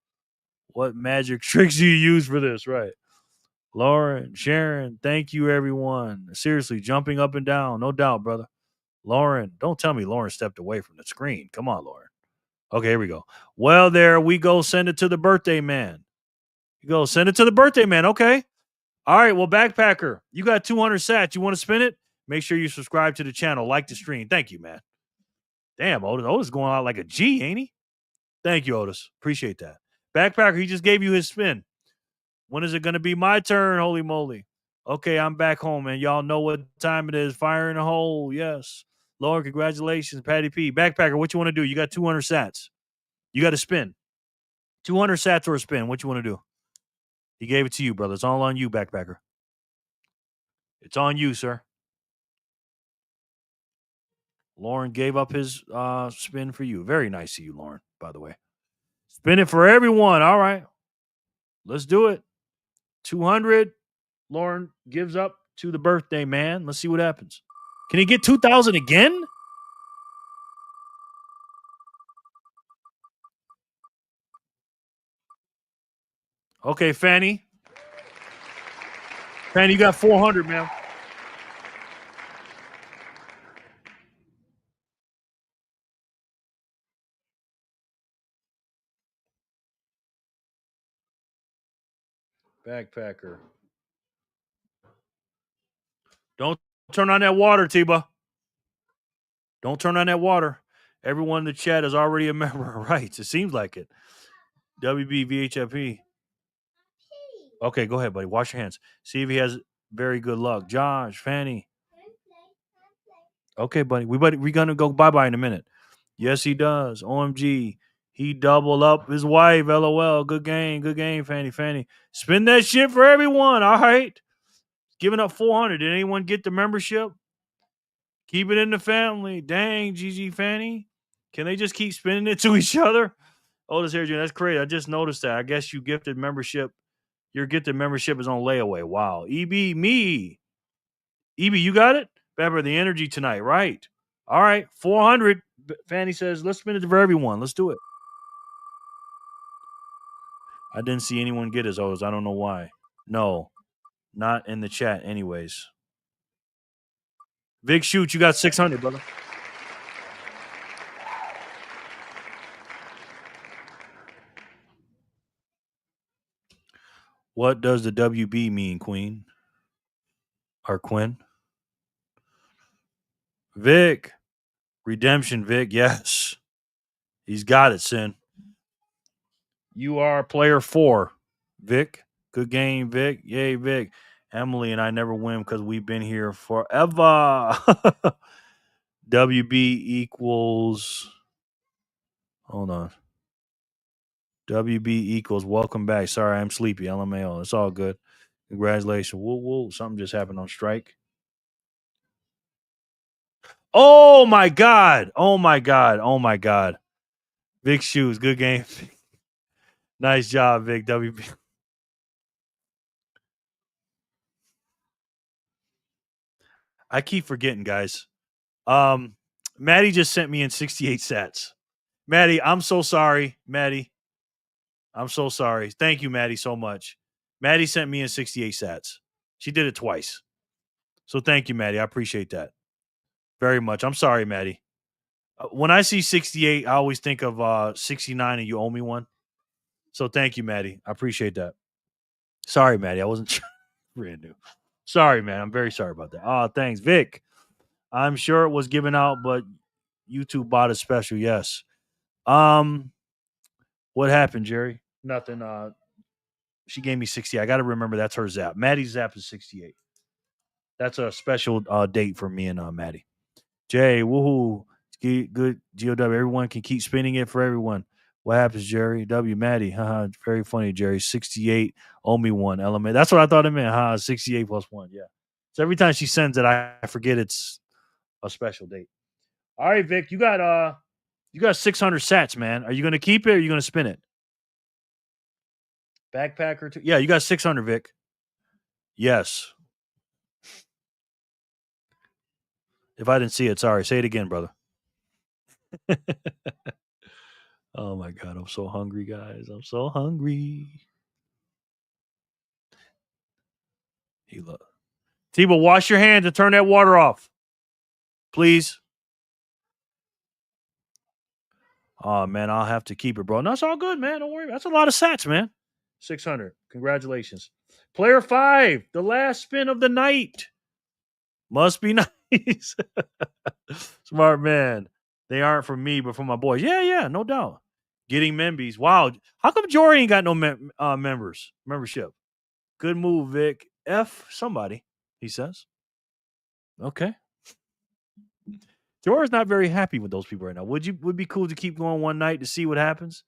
What magic tricks do you use for this? Right. Lauren, Sharon, thank you, everyone. Seriously, jumping up and down. No doubt, brother. Lauren, don't tell me Lauren stepped away from the screen. Come on, Lauren. Okay, here we go. Well, there we go. Send it to the birthday man. You go. Send it to the birthday man. Okay. All right. Well, Backpacker, you got 200 sats. You want to spin it? Make sure you subscribe to the channel. Like the stream. Thank you, man. Damn, Otis. Otis going out like a G, ain't he? Thank you, Otis. Appreciate that. Backpacker, he just gave you his spin. When is it going to be my turn? Holy moly. Okay, I'm back home, man. Y'all know what time it is. Fire in the hole. Yes. Lauren, congratulations. Patty P. Backpacker, what you want to do? You got 200 sats. You got to spin. 200 sats or a spin. What you want to do? He gave it to you, brother. It's all on you, Backpacker. It's on you, sir. Lauren gave up his spin for you. Very nice of you, Lauren, by the way. Spin it for everyone. All right. Let's do it. 200. Lauren gives up to the birthday man. Let's see what happens. Can he get 2,000 again? Okay, Fanny. Fanny, you got 400, man. Backpacker. Don't turn on that water, Tiba. Don't turn on that water. Everyone in the chat is already a member of rights. It seems like it. WB VHFP. Okay, go ahead, buddy. Wash your hands. See if he has very good luck. Josh, Fanny. Okay, buddy. We're gonna go bye-bye in a minute. Yes, he does. OMG. He doubled up his wife. LOL. Good game. Good game, Fanny. Spin that shit for everyone. All right. Giving up 400. Did anyone get the membership? Keep it in the family. Dang, GG Fanny. Can they just keep spinning it to each other? Oldest Hair Junior, that's crazy. I just noticed that. I guess you gifted membership. Your gifted membership is on layaway. Wow. EB, me. EB, you got it? Better the energy tonight, right? All right, 400. Fanny says, let's spin it for everyone. Let's do it. I didn't see anyone get his O's. I don't know why. No, not in the chat anyways. Vic, shoot, you got 600, brother. What does the WB mean, Queen? Or Quinn? Vic. Redemption, Vic. Yes. He's got it, Sin. You are player 4, Vic. Good game, Vic. Yay, Vic. Emily and I never win because we've been here forever. WB equals. Hold on. WB equals welcome back. Sorry, I'm sleepy. LMAO. It's all good. Congratulations. Whoa, whoa. Something just happened on strike. Oh my God. Oh my God. Oh my God. Vic Shoes. Good game. Nice job, Vic. WB. I keep forgetting, guys. Maddie just sent me in 68 sats. Maddie, I'm so sorry. Maddie, I'm so sorry. Thank you, Maddie, so much. Maddie sent me in 68 sats. She did it twice. So thank you, Maddie. I appreciate that very much. I'm sorry, Maddie. When I see 68, I always think of 69 and you owe me one. So thank you, Maddie. I appreciate that. Sorry, Maddie. I wasn't brand new. Sorry, man. I'm very sorry about that. Oh, thanks. Vic, I'm sure it was given out, but YouTube bought a special. Yes. What happened, Jerry? Nothing. She gave me 60. I got to remember that's her zap. Maddie's zap is 68. That's a special date for me and Maddie. Jay, woohoo. Good GOW. Everyone can keep spinning it for everyone. What happens, Jerry? W, Maddie. Haha, very funny, Jerry. 68, owe me one element. That's what I thought it meant. 68 plus 1. Yeah. So every time she sends it, I forget it's a special date. All right, Vic, you got 600 sats, man. Are you going to keep it or are you going to spin it? Backpacker too? Yeah, you got 600, Vic. Yes. If I didn't see it, sorry. Say it again, brother. Oh my God, I'm so hungry, guys. I'm so hungry. Tiba, wash your hands and turn that water off. Please. Oh man, I'll have to keep it, bro. No, it's all good, man. Don't worry. That's a lot of sats, man. 600. Congratulations. Player 5, the last spin of the night. Must be nice. Smart man. They aren't for me, but for my boys. Yeah, no doubt. Getting membies. Wow. How come Jory ain't got no membership? Good move, Vic. F somebody, he says. Okay. Jor's not very happy with those people right now. Would be cool to keep going one night to see what happens?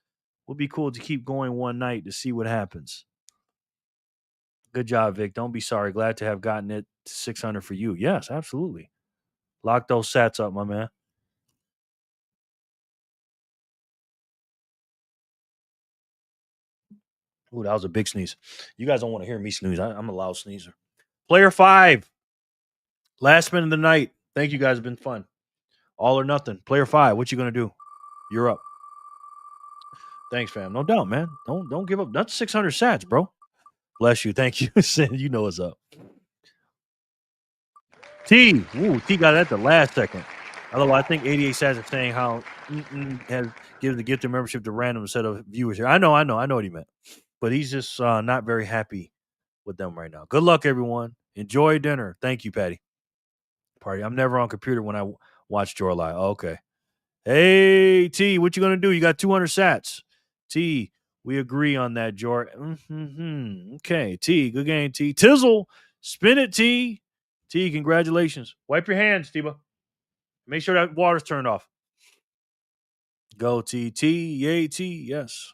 Would be cool to keep going one night to see what happens. Good job, Vic. Don't be sorry. Glad to have gotten it to 600 for you. Yes, absolutely. Lock those sats up, my man. Ooh, that was a big sneeze. You guys don't want to hear me sneeze. I'm a loud sneezer. Player 5. Last spin of the night. Thank you guys. It's been fun. All or nothing. Player 5. What you gonna do? You're up. Thanks, fam. No doubt, man. Don't give up. That's 600 sats, bro. Bless you. Thank you. You know what's up. T. Ooh, T got it at the last second. Although I think 88 sats is saying how gives the gift of membership to random set of viewers here. I know what he meant. But he's just not very happy with them right now. Good luck, everyone. Enjoy dinner. Thank you, Patty. Party. I'm never on computer when I watch Jor live. Oh, okay. Hey, T, what you gonna do? You got 200 sats. T, we agree on that, Jor. Okay, T, good game, T. Tizzle, spin it, T. T, congratulations. Wipe your hands, Tiba. Make sure that water's turned off. Go, T. T, yay, T, yes.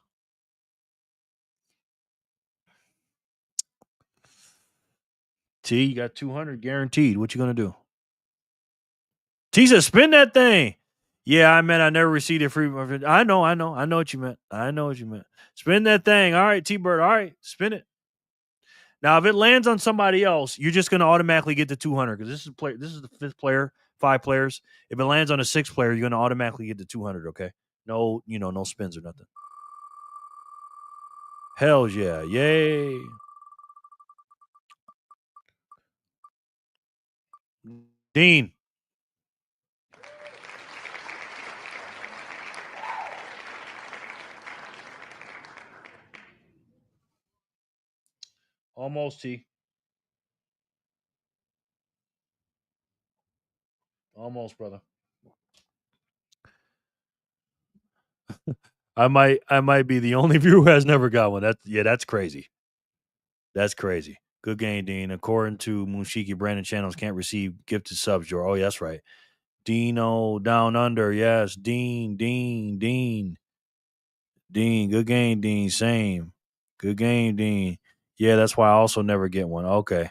T, you got 200 guaranteed. What you gonna do? T said, spin that thing. Yeah, I meant I never received it free. I know what you meant. I know what you meant. Spin that thing. All right, T-Bird. All right, spin it. Now, if it lands on somebody else, you're just going to automatically get the 200 because this is the 5th player, 5 players. If it lands on a 6th player, you're going to automatically get the 200. Okay, no, no spins or nothing. Hells yeah, yay! Dean. Almost, T. Almost, brother. I might be the only viewer who has never got one. That's crazy. That's crazy. Good game, Dean. According to Munshiki, Brandon channels can't receive gifted subs, Jor. Oh, yeah, that's right. Dino down under. Yes. Dean. Good game, Dean. Same. Good game, Dean. Yeah, that's why I also never get one. Okay.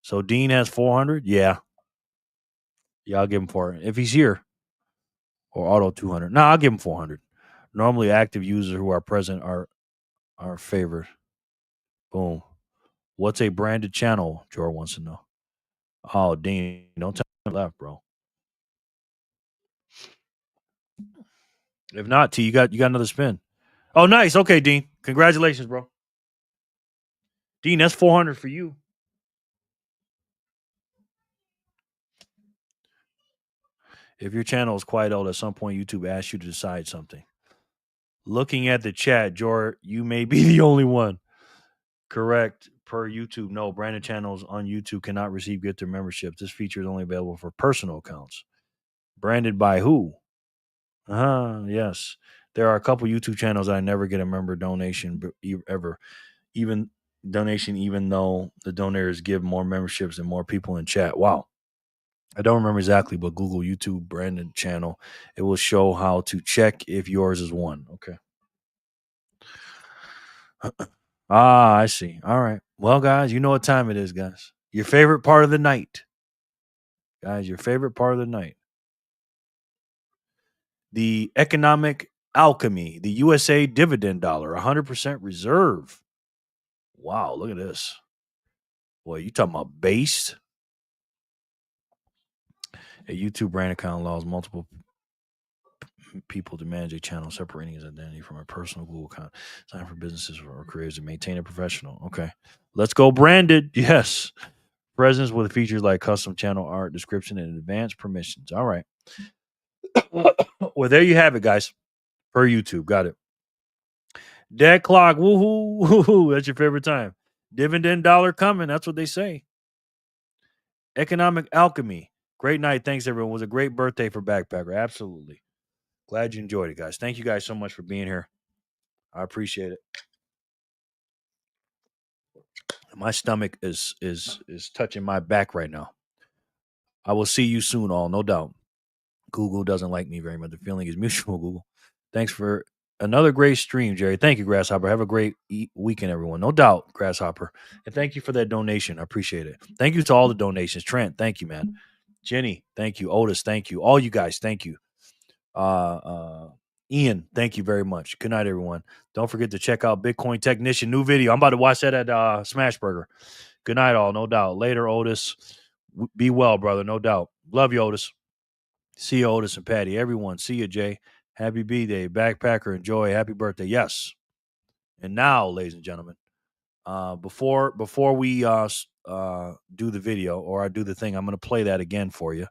So Dean has 400? Yeah. Yeah, I'll give him 400. If he's here. Or auto 200. No, I'll give him 400. Normally active users who are present are favored. Boom. What's a branded channel? Jor wants to know. Oh, Dean, don't tell me left, bro. If not, T, you got another spin. Oh, nice. Okay, Dean. Congratulations, bro. Dean, that's 400 for you. If your channel is quite old, at some point YouTube asks you to decide something. Looking at the chat, Jor, you may be the only one. Correct. Per YouTube, no, branded channels on YouTube cannot receive gifted memberships. This feature is only available for personal accounts. Branded by who? Yes. There are a couple YouTube channels that I never get a member donation ever. Even though the donors give more memberships and more people in chat. Wow. I don't remember exactly, but Google YouTube branded channel. It will show how to check if yours is one. Okay. I see. All right. Well, guys, you know what time it is, guys. Your favorite part of the night. Guys, your favorite part of the night. The economic alchemy, the USA dividend dollar, 100% reserve. Wow, look at this. Boy, you talking about based? A YouTube brand account allows multiple people to manage a channel, separating his identity from a personal Google account. Time for businesses or creators to maintain a professional. Okay. Let's go branded. Yes. Presence with features like custom channel art, description, and advanced permissions. All right. Well, there you have it, guys. Per YouTube. Got it. Dead clock. Woohoo. Woohoo. That's your favorite time. Dividend dollar coming. That's what they say. Economic alchemy. Great night. Thanks, everyone. It was a great birthday for Backpacker. Absolutely. Glad you enjoyed it, guys. Thank you guys so much for being here. I appreciate it. My stomach is touching my back right now. I will see you soon, all, no doubt. Google doesn't like me very much. The feeling is mutual, Google. Thanks for another great stream, Jerry. Thank you, Grasshopper. Have a great weekend, everyone. No doubt, Grasshopper. And thank you for that donation. I appreciate it. Thank you to all the donations. Trent, thank you, man. Jenny, thank you. Otis, thank you. All you guys, thank you. Ian, thank you very much. Good night, everyone. Don't forget to check out Bitcoin Technician, new video. I'm about to watch that at Smashburger. Good night, all, no doubt. Later, Otis. Be well, brother, no doubt. Love you, Otis. See you, Otis and Patty. Everyone, see you, Jay. Happy B-Day. Backpacker, enjoy. Happy birthday. Yes. And now, ladies and gentlemen, before we do the video or I do the thing, I'm going to play that again for you.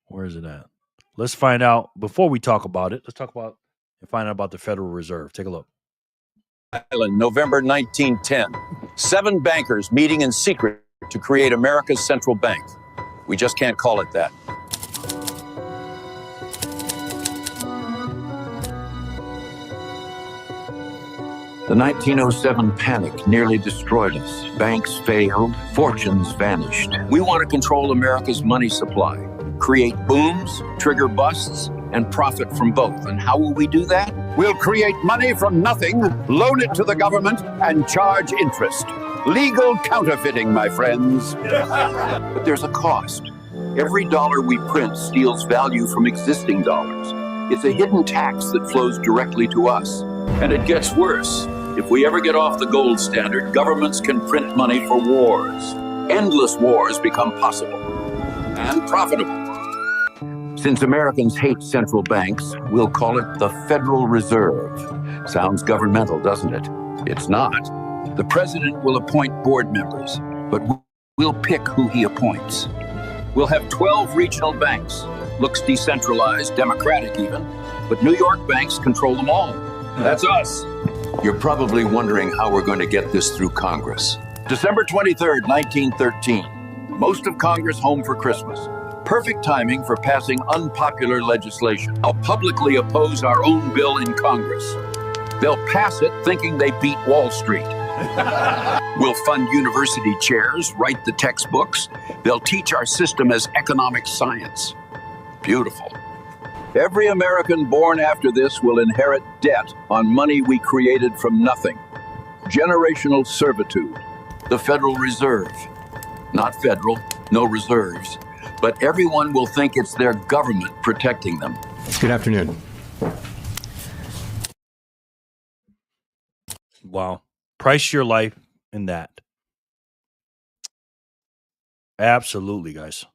Where is it at? Let's find out, before we talk about it, let's talk about and find out about the Federal Reserve. Take a look. Island, November 1910. 7 bankers meeting in secret to create America's central bank. We just can't call it that. The 1907 panic nearly destroyed us. Banks failed, fortunes vanished. We want to control America's money supply, create booms, trigger busts, and profit from both. And how will we do that? We'll create money from nothing, loan it to the government, and charge interest. Legal counterfeiting, my friends. But there's a cost. Every dollar we print steals value from existing dollars. It's a hidden tax that flows directly to us. And it gets worse. If we ever get off the gold standard, governments can print money for wars. Endless wars become possible and profitable. Since Americans hate central banks, we'll call it the Federal Reserve. Sounds governmental, doesn't it? It's not. The president will appoint board members, but we'll pick who he appoints. We'll have 12 regional banks. Looks decentralized, democratic even, but New York banks control them all. That's us. You're probably wondering how we're going to get this through Congress. December 23rd, 1913. Most of Congress home for Christmas. Perfect timing for passing unpopular legislation. I'll publicly oppose our own bill in Congress. They'll pass it thinking they beat Wall Street. We'll fund university chairs, write the textbooks. They'll teach our system as economic science. Beautiful. Every American born after this will inherit debt on money we created from nothing. Generational servitude. The Federal Reserve. Not federal, no reserves. But everyone will think it's their government protecting them. Good afternoon. Wow. Price your life in that. Absolutely, guys.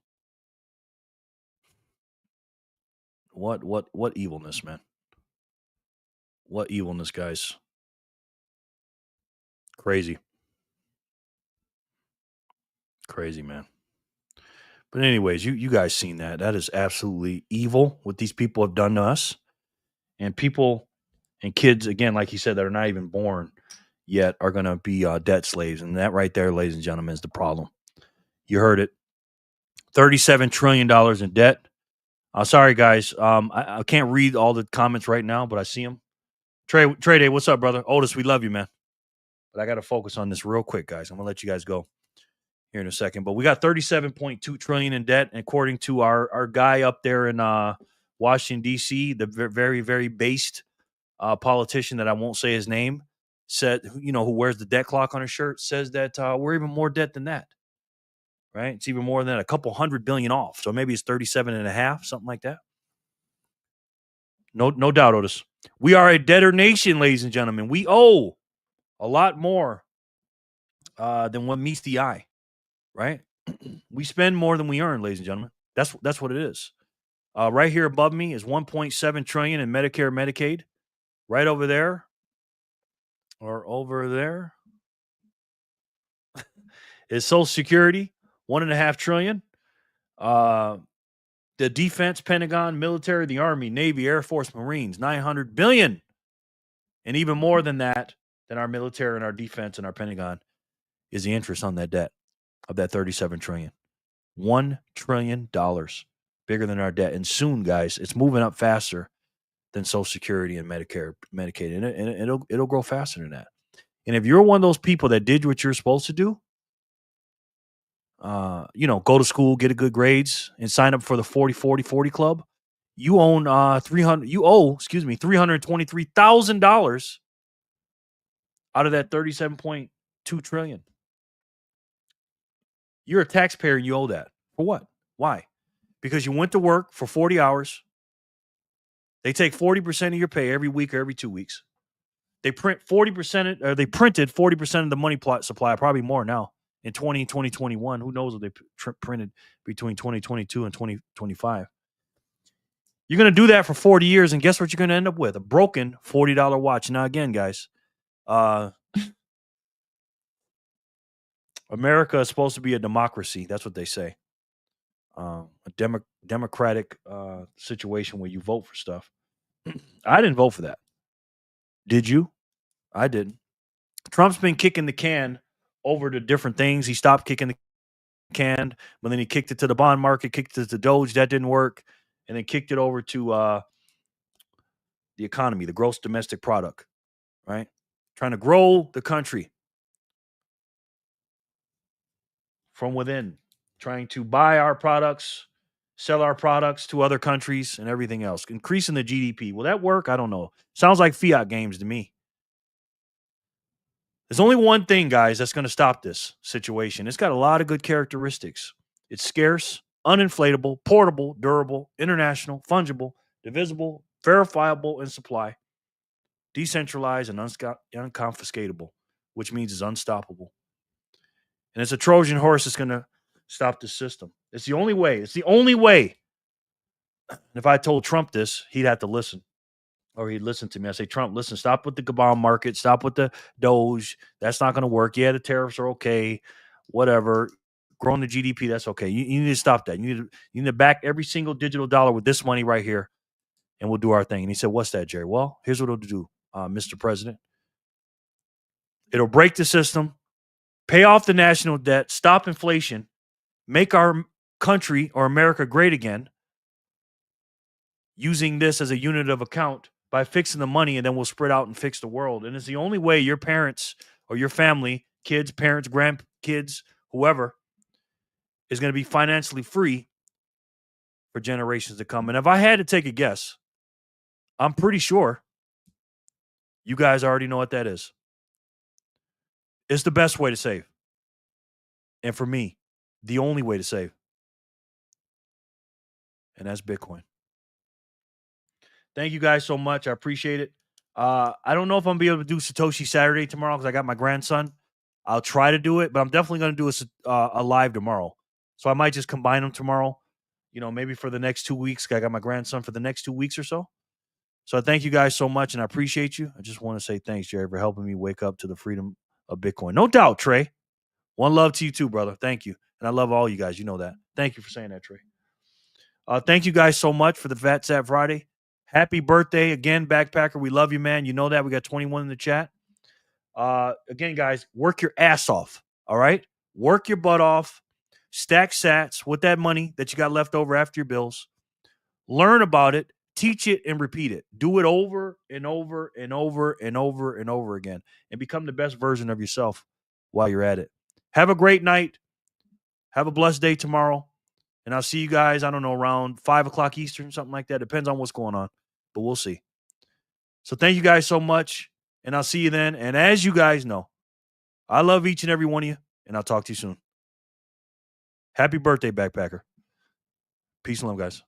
What evilness, man. What evilness, guys. Crazy. Crazy, man. But anyways, you guys seen that. That is absolutely evil what these people have done to us. And people and kids, again, like he said, that are not even born yet are going to be debt slaves. And that right there, ladies and gentlemen, is the problem. You heard it. $37 trillion in debt. Sorry, guys. I can't read all the comments right now, but I see them. Trey Day, what's up, brother? Otis, we love you, man. But I got to focus on this real quick, guys. I'm going to let you guys go here in a second. But we got $37.2 trillion in debt, according to our guy up there in Washington, D.C., the very, very based politician that I won't say his name, said, who wears the debt clock on his shirt, says that we're even more debt than that. Right? It's even more than a couple $100 billion off. So maybe it's 37.5, something like that. No doubt, Otis. We are a debtor nation, ladies and gentlemen. We owe a lot more than what meets the eye. Right? We spend more than we earn, ladies and gentlemen. That's what it is. Right here above me is $1.7 trillion in Medicare, Medicaid. Right over there, or over there, is Social Security, $1.5 trillion. The defense, Pentagon, military, the Army, Navy, Air Force, Marines, $900 billion. And even more than that, than our military and our defense and our Pentagon, is the interest on that debt of that $37 trillion. $1 trillion bigger than our debt. And soon, guys, it's moving up faster than Social Security and Medicare, Medicaid. And it'll grow faster than that. And if you're one of those people that did what you're supposed to do, go to school, get a good grades, and sign up for the 40-40-40 club, you own $323,000 out of that $37.2 trillion. You're a taxpayer and you owe that. For what? Why? Because you went to work for 40 hours. They take 40% of your pay every week or every 2 weeks. They print 40%, or they printed 40% of the money supply, probably more now in 2021. Who knows what they printed between 2022 and 2025. You're going to do that for 40 years, and guess what you're going to end up with? A broken $40 watch. Now, again, guys, America is supposed to be a democracy. That's what they say. A democratic situation where you vote for stuff. I didn't vote for that. Did you? I didn't. Trump's been kicking the can over to different things. He stopped kicking the can, but then he kicked it to the bond market, kicked it to Doge. That didn't work. And then kicked it over to the economy, the gross domestic product, right? Trying to grow the country from within, trying to buy our products, sell our products to other countries and everything else, increasing the GDP. Will that work? I don't know. Sounds like fiat games to me. There's only one thing, guys, that's going to stop this situation. It's got a lot of good characteristics. It's scarce, uninflatable, portable, durable, international, fungible, divisible, verifiable in supply, decentralized, and unconfiscatable, which means it's unstoppable. And it's a Trojan horse that's going to stop the system. It's the only way. It's the only way. And if I told Trump this, he'd have to listen. Or he'd listen to me. I say, Trump, listen, stop with the bond market. Stop with the Doge. That's not going to work. Yeah, the tariffs are okay. Whatever. Growing the GDP, that's okay. You need to stop that. You need to back every single digital dollar with this money right here, and we'll do our thing. And he said, what's that, Jerry? Well, here's what it'll do, Mr. President. It'll break the system, pay off the national debt, stop inflation, make our country or America great again, using this as a unit of account by fixing the money, and then we'll spread out and fix the world. And it's the only way your parents or your family, kids, parents, grandkids, whoever, is going to be financially free for generations to come. And if I had to take a guess, I'm pretty sure you guys already know what that is. It's the best way to save. And for me, the only way to save. And that's Bitcoin. Thank you guys so much. I appreciate it. I don't know if I'm going to be able to do Satoshi Saturday tomorrow because I got my grandson. I'll try to do it, but I'm definitely going to do a live tomorrow. So I might just combine them tomorrow, maybe for the next 2 weeks. I got my grandson for the next 2 weeks or so. So I thank you guys so much, and I appreciate you. I just want to say thanks, Jerry, for helping me wake up to the freedom of Bitcoin. No doubt, Trey. One love to you too, brother. Thank you. And I love all you guys. You know that. Thank you for saying that, Trey. Thank you guys so much for the PHAT Zap Friday. Happy birthday again, Backpacker. We love you, man. You know that. We got 21 in the chat. Again, guys, work your ass off. All right? Work your butt off. Stack sats with that money that you got left over after your bills. Learn about it. Teach it and repeat it. Do it over and over and over and over and over again. And become the best version of yourself while you're at it. Have a great night. Have a blessed day tomorrow. And I'll see you guys, I don't know, around 5 o'clock Eastern, something like that. Depends on what's going on. But we'll see. So thank you guys so much. And I'll see you then. And as you guys know, I love each and every one of you. And I'll talk to you soon. Happy birthday, Backpacker. Peace and love, guys.